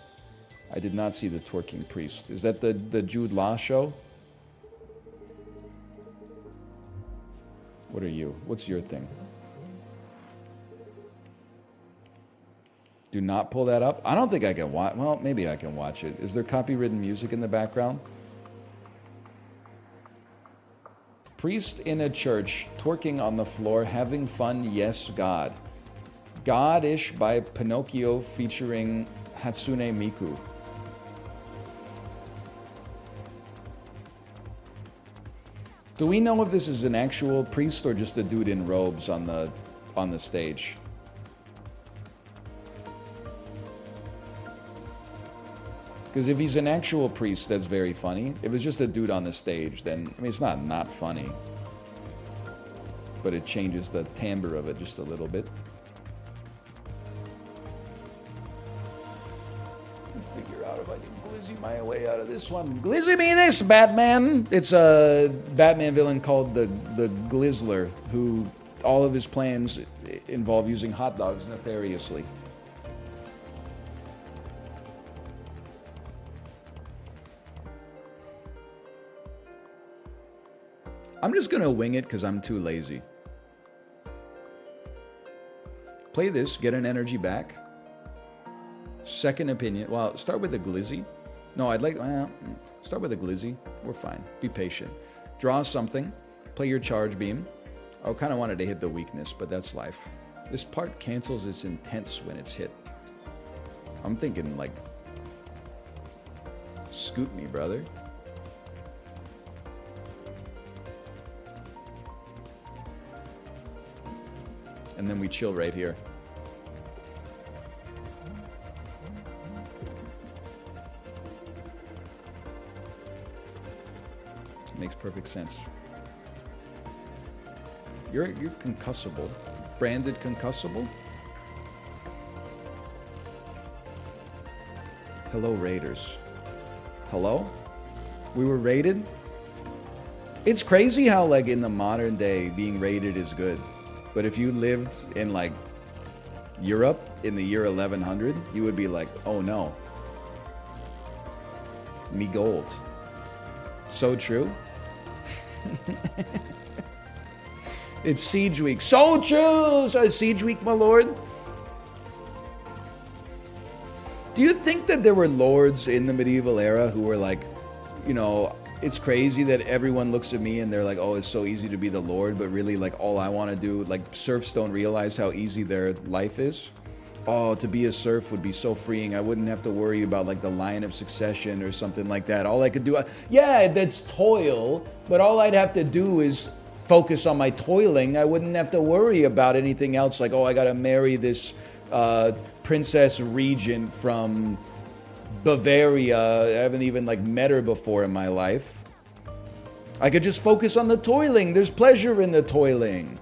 I did not see the Twerking Priest. Is that the Jude Law show? What are you? What's your thing? Do not pull that up. I don't think I can watch. Well, maybe I can watch it. Is there copywritten music in the background? Priest in a church, twerking on the floor, having fun, yes, God. God-ish by Pinocchio featuring Hatsune Miku. Do we know if this is an actual priest or just a dude in robes on the stage? Because if he's an actual priest, that's very funny. If it's just a dude on the stage, then, I mean, it's not funny. But it changes the timbre of it just a little bit. Figure out if I can glizzy my way out of this one. Glizzy me this, Batman! It's a Batman villain called the Glizzler, who all of his plans involve using hot dogs nefariously. I'm just gonna wing it because I'm too lazy. Play this, get an energy back. Second opinion. Well, start with a glizzy. No, I'd like... Well, start with a glizzy. We're fine. Be patient. Draw something. Play your charge beam. I kind of wanted to hit the weakness, but that's life. This part cancels its intense when it's hit. I'm thinking, like... Scoot me, brother. And then we chill right here. Makes perfect sense. You're concussable. Branded concussable? Hello, Raiders. Hello? We were raided? It's crazy how, like, in the modern day, being raided is good. But if you lived in, like, Europe in the year 1100, you would be like, oh no. Me gold. So true. It's Siege Week. So true! So Siege Week, my lord. Do you think that there were lords in the medieval era who were like, you know, it's crazy that everyone looks at me and they're like, oh, it's so easy to be the lord, but really, like, all I want to do, like, serfs don't realize how easy their life is? Oh, to be a serf would be so freeing. I wouldn't have to worry about, like, the line of succession or something like that. All I could do, yeah, that's toil, but all I'd have to do is focus on my toiling. I wouldn't have to worry about anything else, like, oh, I gotta marry this princess regent from Bavaria. I haven't even, like, met her before in my life. I could just focus on the toiling. There's pleasure in the toiling.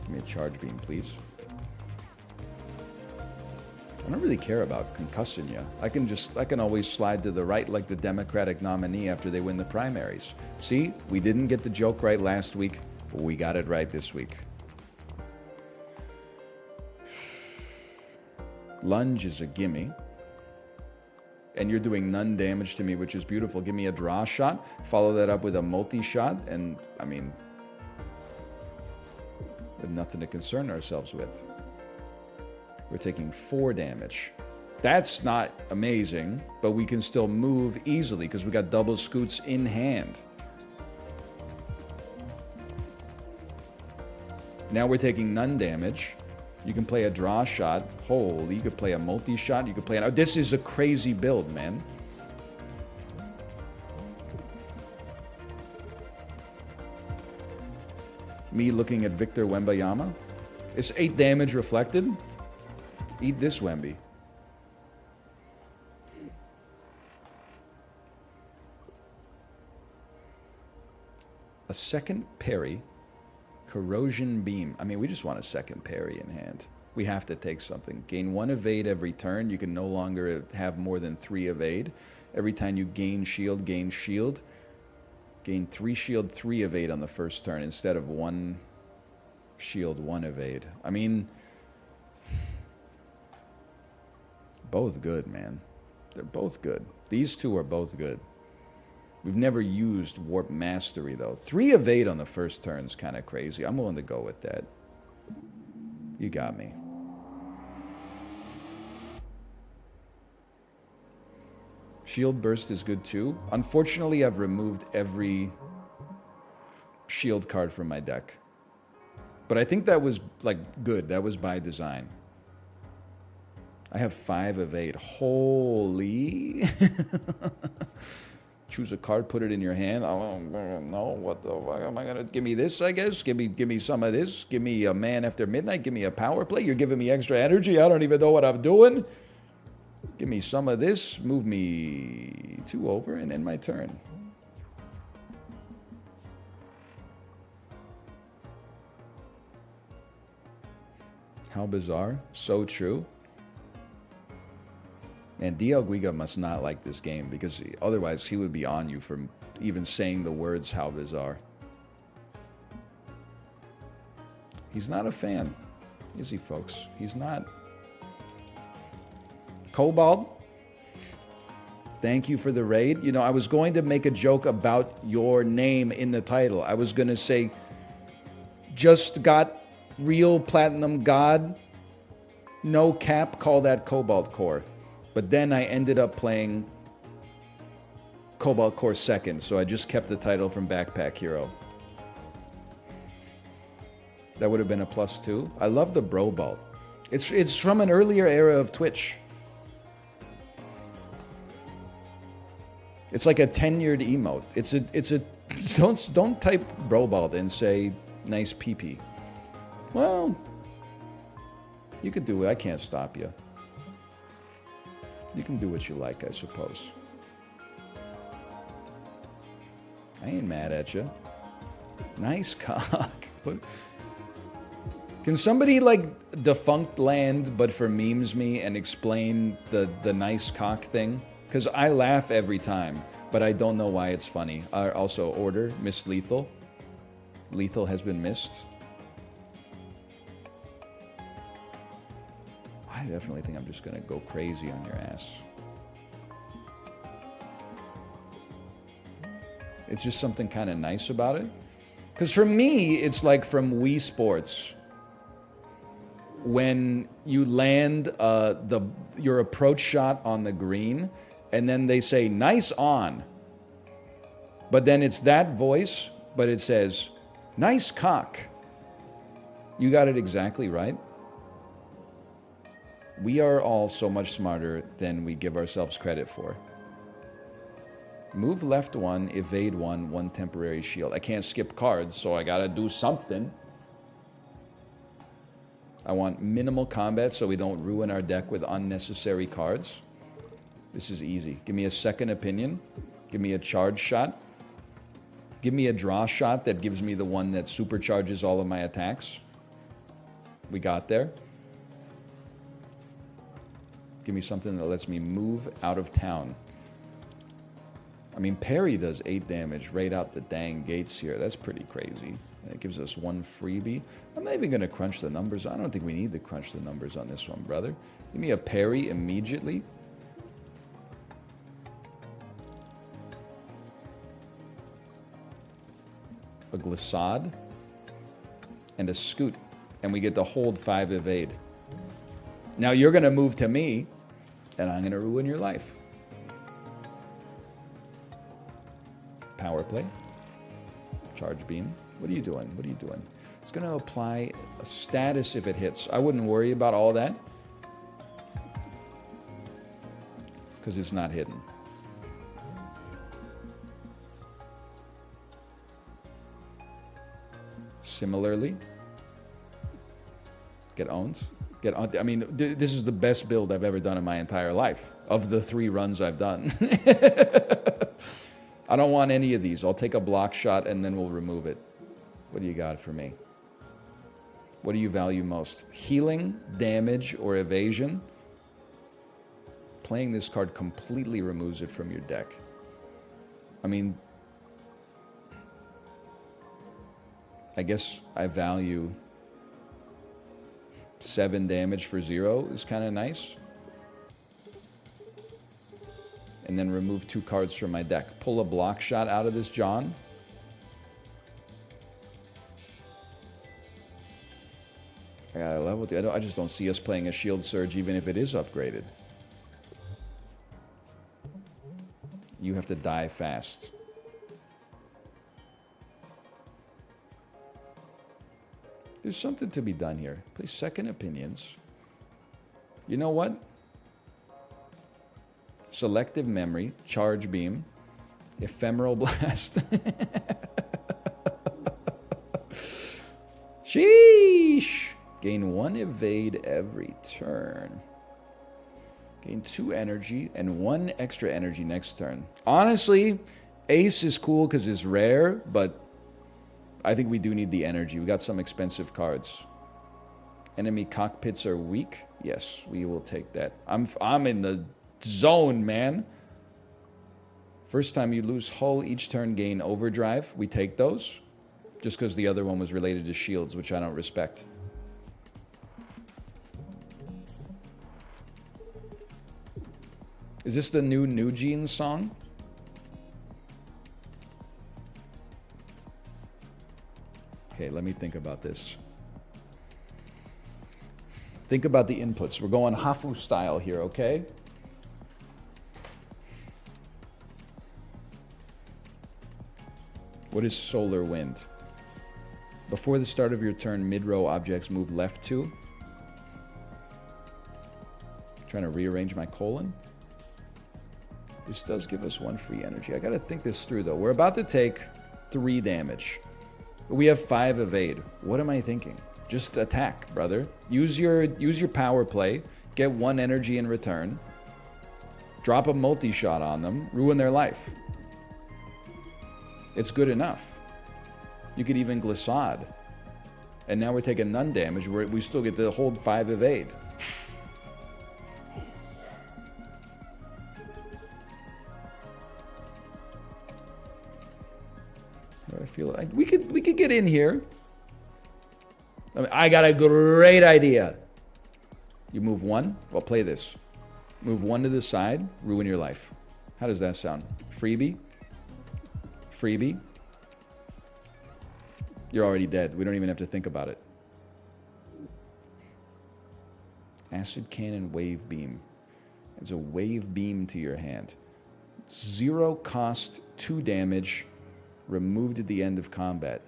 Give me a charge beam, please. I don't really care about concussing you. I can always slide to the right like the Democratic nominee after they win the primaries. See, we didn't get the joke right last week, but we got it right this week. Lunge is a gimme. And you're doing none damage to me, which is beautiful. Give me a draw shot. Follow that up with a multi-shot. And, I mean, we have nothing to concern ourselves with. We're taking 4 damage. That's not amazing, but we can still move easily because we got double scoots in hand. Now we're taking none damage. You can play a draw shot. Holy, you could play a multi-shot. You could play an... This is a crazy build, man. Me looking at Victor Wembayama. It's 8 damage reflected. Eat this, Wemby. A second parry. Corrosion beam. I mean, we just want a second parry in hand. We have to take something. Gain 1 evade every turn. You can no longer have more than 3 evade. Every time you gain shield, gain shield. Gain 3 shield, 3 evade on the first turn instead of 1 shield, 1 evade. I mean... both good, man. They're both good. These two are both good. We've never used Warp Mastery, though. 3 evade on the first turn is kind of crazy. I'm willing to go with that. You got me. Shield Burst is good, too. Unfortunately, I've removed every shield card from my deck. But I think that was, like, good. That was by design. I have 5 evade. Holy. Choose a card, put it in your hand. Oh, no, what the fuck am I going to... Give me this, I guess. Give me some of this. Give me a Man After Midnight. Give me a power play. You're giving me extra energy. I don't even know what I'm doing. Give me some of this. Move me 2 over and end my turn. How bizarre. So true. And DL Guiga must not like this game because otherwise he would be on you for even saying the words how bizarre. He's not a fan, is he, folks? He's not. Cobalt, thank you for the raid. You know, I was going to make a joke about your name in the title. I was going to say, just got real platinum god, no cap, call that Cobalt Core. But then I ended up playing Cobalt Core second, so I just kept the title from Backpack Hero. That would have been a +2. I love the Bro Balt. It's from an earlier era of Twitch. It's like a tenured emote. It's a don't type Bro Balt and say nice pee-pee. Well, you could do it. I can't stop you. You can do what you like, I suppose. I ain't mad at you. Nice cock. Can somebody, like, defunct land, but for memes me and explain the nice cock thing? Because I laugh every time, but I don't know why it's funny. Also, order, Miss Lethal. Lethal has been missed. I definitely think I'm just going to go crazy on your ass. It's just something kind of nice about it. Because for me, it's like from Wii Sports. When you land your approach shot on the green, and then they say, nice on. But then it's that voice, but it says, nice cock. You got it exactly right. We are all so much smarter than we give ourselves credit for. Move left one, evade one temporary shield. I can't skip cards, so I gotta do something. I want minimal combat so we don't ruin our deck with unnecessary cards. This is easy. Give me a second opinion. Give me a charge shot. Give me a draw shot that gives me the one that supercharges all of my attacks. We got there. Give me something that lets me move out of town. I mean, parry does 8 damage right out the dang gates here. That's pretty crazy. And it gives us 1 freebie. I'm not even going to crunch the numbers. I don't think we need to crunch the numbers on this one, brother. Give me a parry immediately. A glissade. And a scoot. And we get to hold 5 evade. Now you're going to move to me, and I'm going to ruin your life. Power play. Charge beam. What are you doing? What are you doing? It's going to apply a status if it hits. I wouldn't worry about all that. Because it's not hidden. Similarly, get owned. Get on. I mean, this is the best build I've ever done in my entire life. Of the 3 runs I've done. I don't want any of these. I'll take a block shot and then we'll remove it. What do you got for me? What do you value most? Healing, damage, or evasion? Playing this card completely removes it from your deck. I mean, I guess I value 7 damage for 0 is kind of nice. And then remove 2 cards from my deck. Pull a block shot out of this, John. I got a level 2. I just don't see us playing a shield surge even if it is upgraded. You have to die fast. There's something to be done here. Play second opinions. You know what? Selective memory, charge beam, ephemeral blast. Sheesh! Gain 1 evade every turn. Gain 2 energy and 1 extra energy next turn. Honestly, Ace is cool because it's rare, but I think we do need the energy. We got some expensive cards. Enemy cockpits are weak. Yes, we will take that. I'm in the zone, man. First time you lose hull, each turn gain overdrive. We take those. Just because the other one was related to shields, which I don't respect. Is this the new Jeans song? Okay, let me think about this. Think about the inputs. We're going Hafu style here, okay? What is solar wind? Before the start of your turn, mid-row objects move left 2. Trying to rearrange my colon. This does give us 1 free energy. I gotta think this through though. We're about to take 3 damage. We have 5 evade. What am I thinking? Just attack, brother. Use your power play. Get 1 energy in return. Drop a multi-shot on them. Ruin their life. It's good enough. You could even glissade. And now we're taking none damage. We still get to hold 5 evade. I feel like we could get in here. I got a great idea. You move one? Well, play this. Move one to the side, ruin your life. How does that sound? Freebie? Freebie? You're already dead. We don't even have to think about it. Acid Cannon Wave Beam. It's a wave beam to your hand. 0 cost, 2 damage, removed at the end of combat.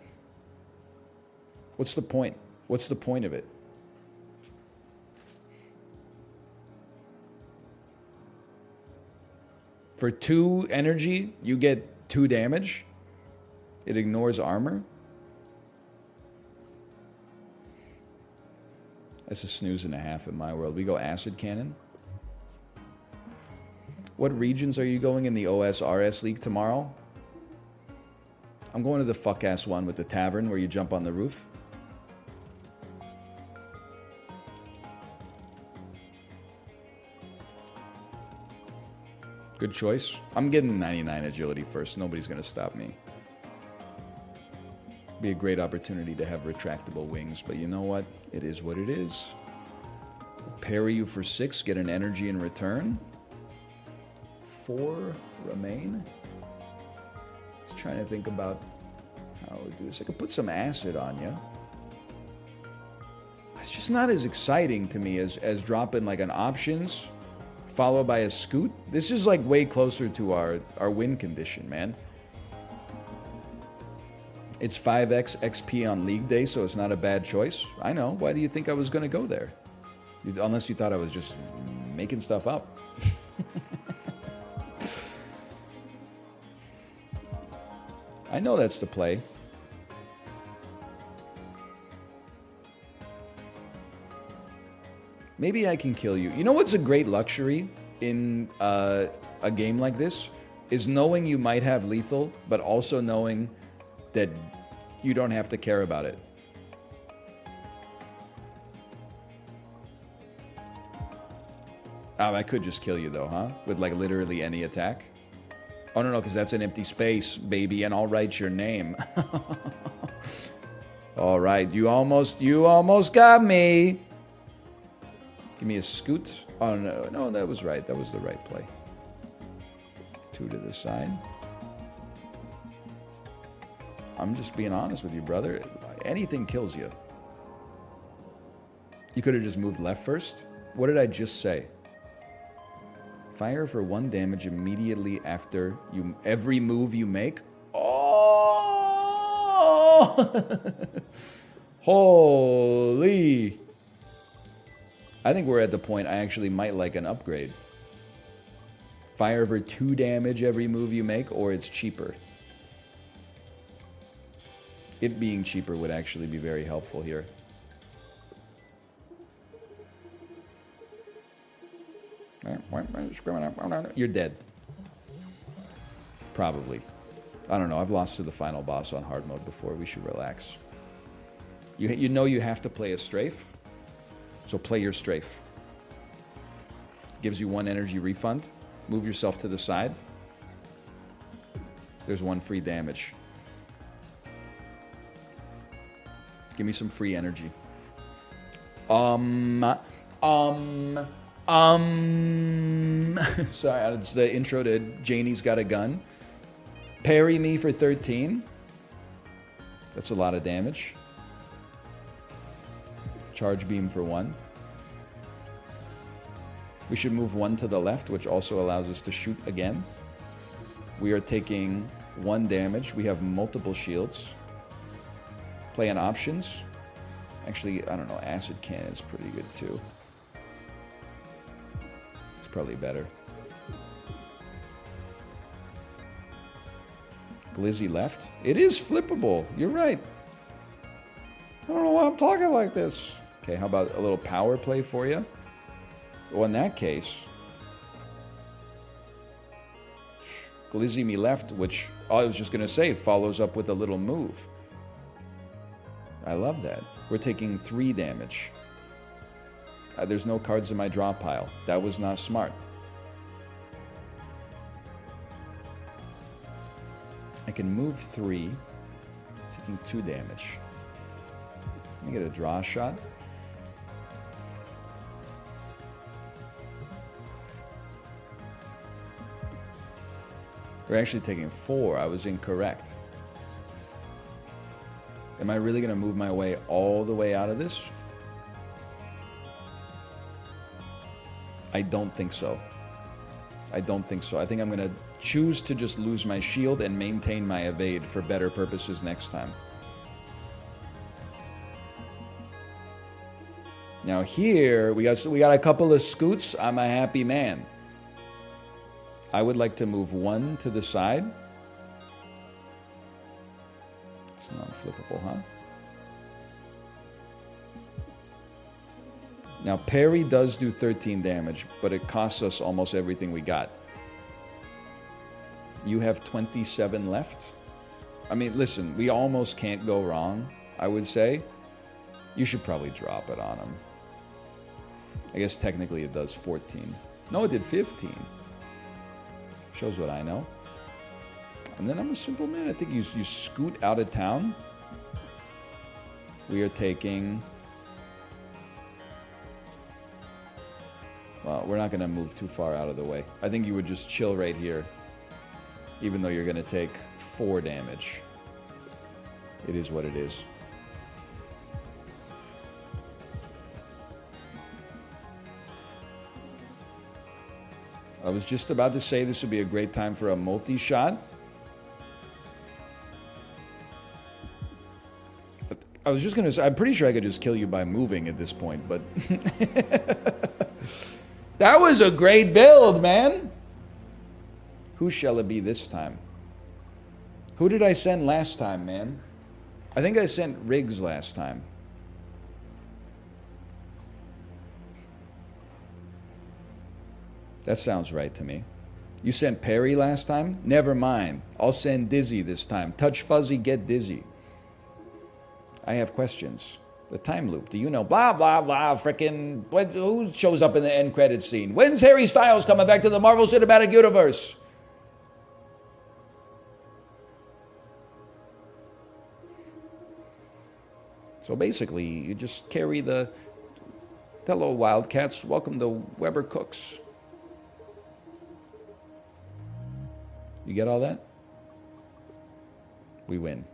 What's the point? What's the point of it? For 2 energy, you get 2 damage? It ignores armor? That's a snooze and a half in my world. We go Acid Cannon. What regions are you going in the OSRS League tomorrow? I'm going to the fuck-ass one with the tavern where you jump on the roof. Good choice. I'm getting 99 agility first. Nobody's going to stop me. Be a great opportunity to have retractable wings, but you know what? It is what it is. Parry you for 6, get an energy in return. 4 remain. Just trying to think about how I would do this. I could put some acid on you. It's just not as exciting to me as dropping like an options followed by a scoot. This is like way closer to our win condition, man. It's 5x XP on league day, so it's not a bad choice. I know. Why do you think I was going to go there? Unless you thought I was just making stuff up. I know that's the play. Maybe I can kill you. You know what's a great luxury in a game like this? Is knowing you might have lethal, but also knowing that you don't have to care about it. Oh, I could just kill you though, huh? With like literally any attack. Oh no, because that's an empty space, baby, and I'll write your name. All right, you almost got me. Give me a scoot. Oh no, that was right. That was the right play. 2 to the side. I'm just being honest with you, brother. Anything kills you. You could have just moved left first. What did I just say? Fire for 1 damage immediately after every move you make. Oh! Holy! I think we're at the point I actually might like an upgrade. Fire for 2 damage every move you make, or it's cheaper. It being cheaper would actually be very helpful here. You're dead. Probably. I don't know. I've lost to the final boss on hard mode before. We should relax. You know you have to play a strafe, so play your strafe. Gives you 1 energy refund. Move yourself to the side. There's 1 free damage. Give me some free energy. Sorry, it's the intro to Janie's Got a Gun. Parry me for 13. That's a lot of damage. Charge beam for 1. We should move 1 to the left, which also allows us to shoot again. We are taking 1 damage. We have multiple shields. Play on options. Actually, I don't know. Acid Cannon is pretty good too. It's probably better. Glizzy left. It is flippable. You're right. I don't know why I'm talking like this. Okay, how about a little power play for you? Well, in that case, Glizzy me left, which I was just going to say follows up with a little move. I love that. We're taking 3 damage. There's no cards in my draw pile. That was not smart. I can move 3, taking 2 damage. Let me get a draw shot. We're actually taking 4. I was incorrect. Am I really going to move my way all the way out of this? I don't think so. I don't think so. I think I'm going to choose to just lose my shield and maintain my evade for better purposes next time. Now here, we got a couple of scoots. I'm a happy man. I would like to move 1 to the side. It's non-flippable, huh? Now, parry does do 13 damage, but it costs us almost everything we got. You have 27 left. I mean, listen, we almost can't go wrong, I would say. You should probably drop it on him. I guess technically it does 14. No, it did 15. Shows what I know. And then I'm a simple man. I think you scoot out of town. We are taking... Well, we're not going to move too far out of the way. I think you would just chill right here. Even though you're going to take 4 damage. It is what it is. I was just about to say this would be a great time for a multi-shot. I was just going to say, I'm pretty sure I could just kill you by moving at this point, but... That was a great build, man! Who shall it be this time? Who did I send last time, man? I think I sent Riggs last time. That sounds right to me. You sent Perry last time? Never mind. I'll send Dizzy this time. Touch Fuzzy, get Dizzy. I have questions. The time loop. Do you know? Blah, blah, blah. Frickin'. Who shows up in the end credits scene? When's Harry Styles coming back to the Marvel Cinematic Universe? So basically, you just carry the... Hello, Wildcats. Welcome to Weber Cooks. You get all that? We win.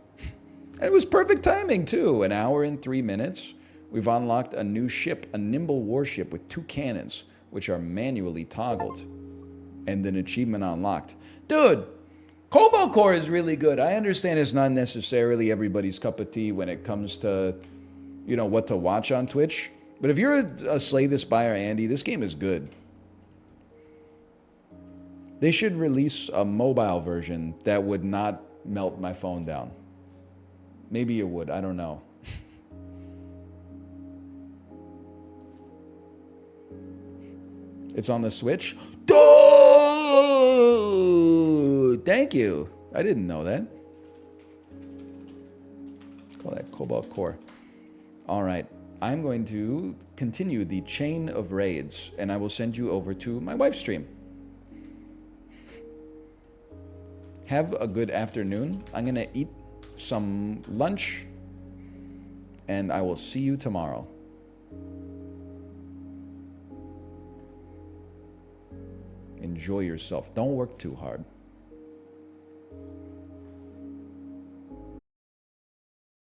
And it was perfect timing, too. 1 hour and 3 minutes. We've unlocked a new ship, a nimble warship with 2 cannons, which are manually toggled. And an achievement unlocked. Dude, Cobalt Core is really good. I understand it's not necessarily everybody's cup of tea when it comes to, you know, what to watch on Twitch. But if you're a Slay the Spire Andy, this game is good. They should release a mobile version that would not melt my phone down. Maybe it would. I don't know. It's on the Switch. Oh, thank you. I didn't know that. Call that Cobalt Core. All right. I'm going to continue the chain of raids, and I will send you over to my wife's stream. Have a good afternoon. I'm going to eat some lunch, and I will see you tomorrow. Enjoy yourself. Don't work too hard.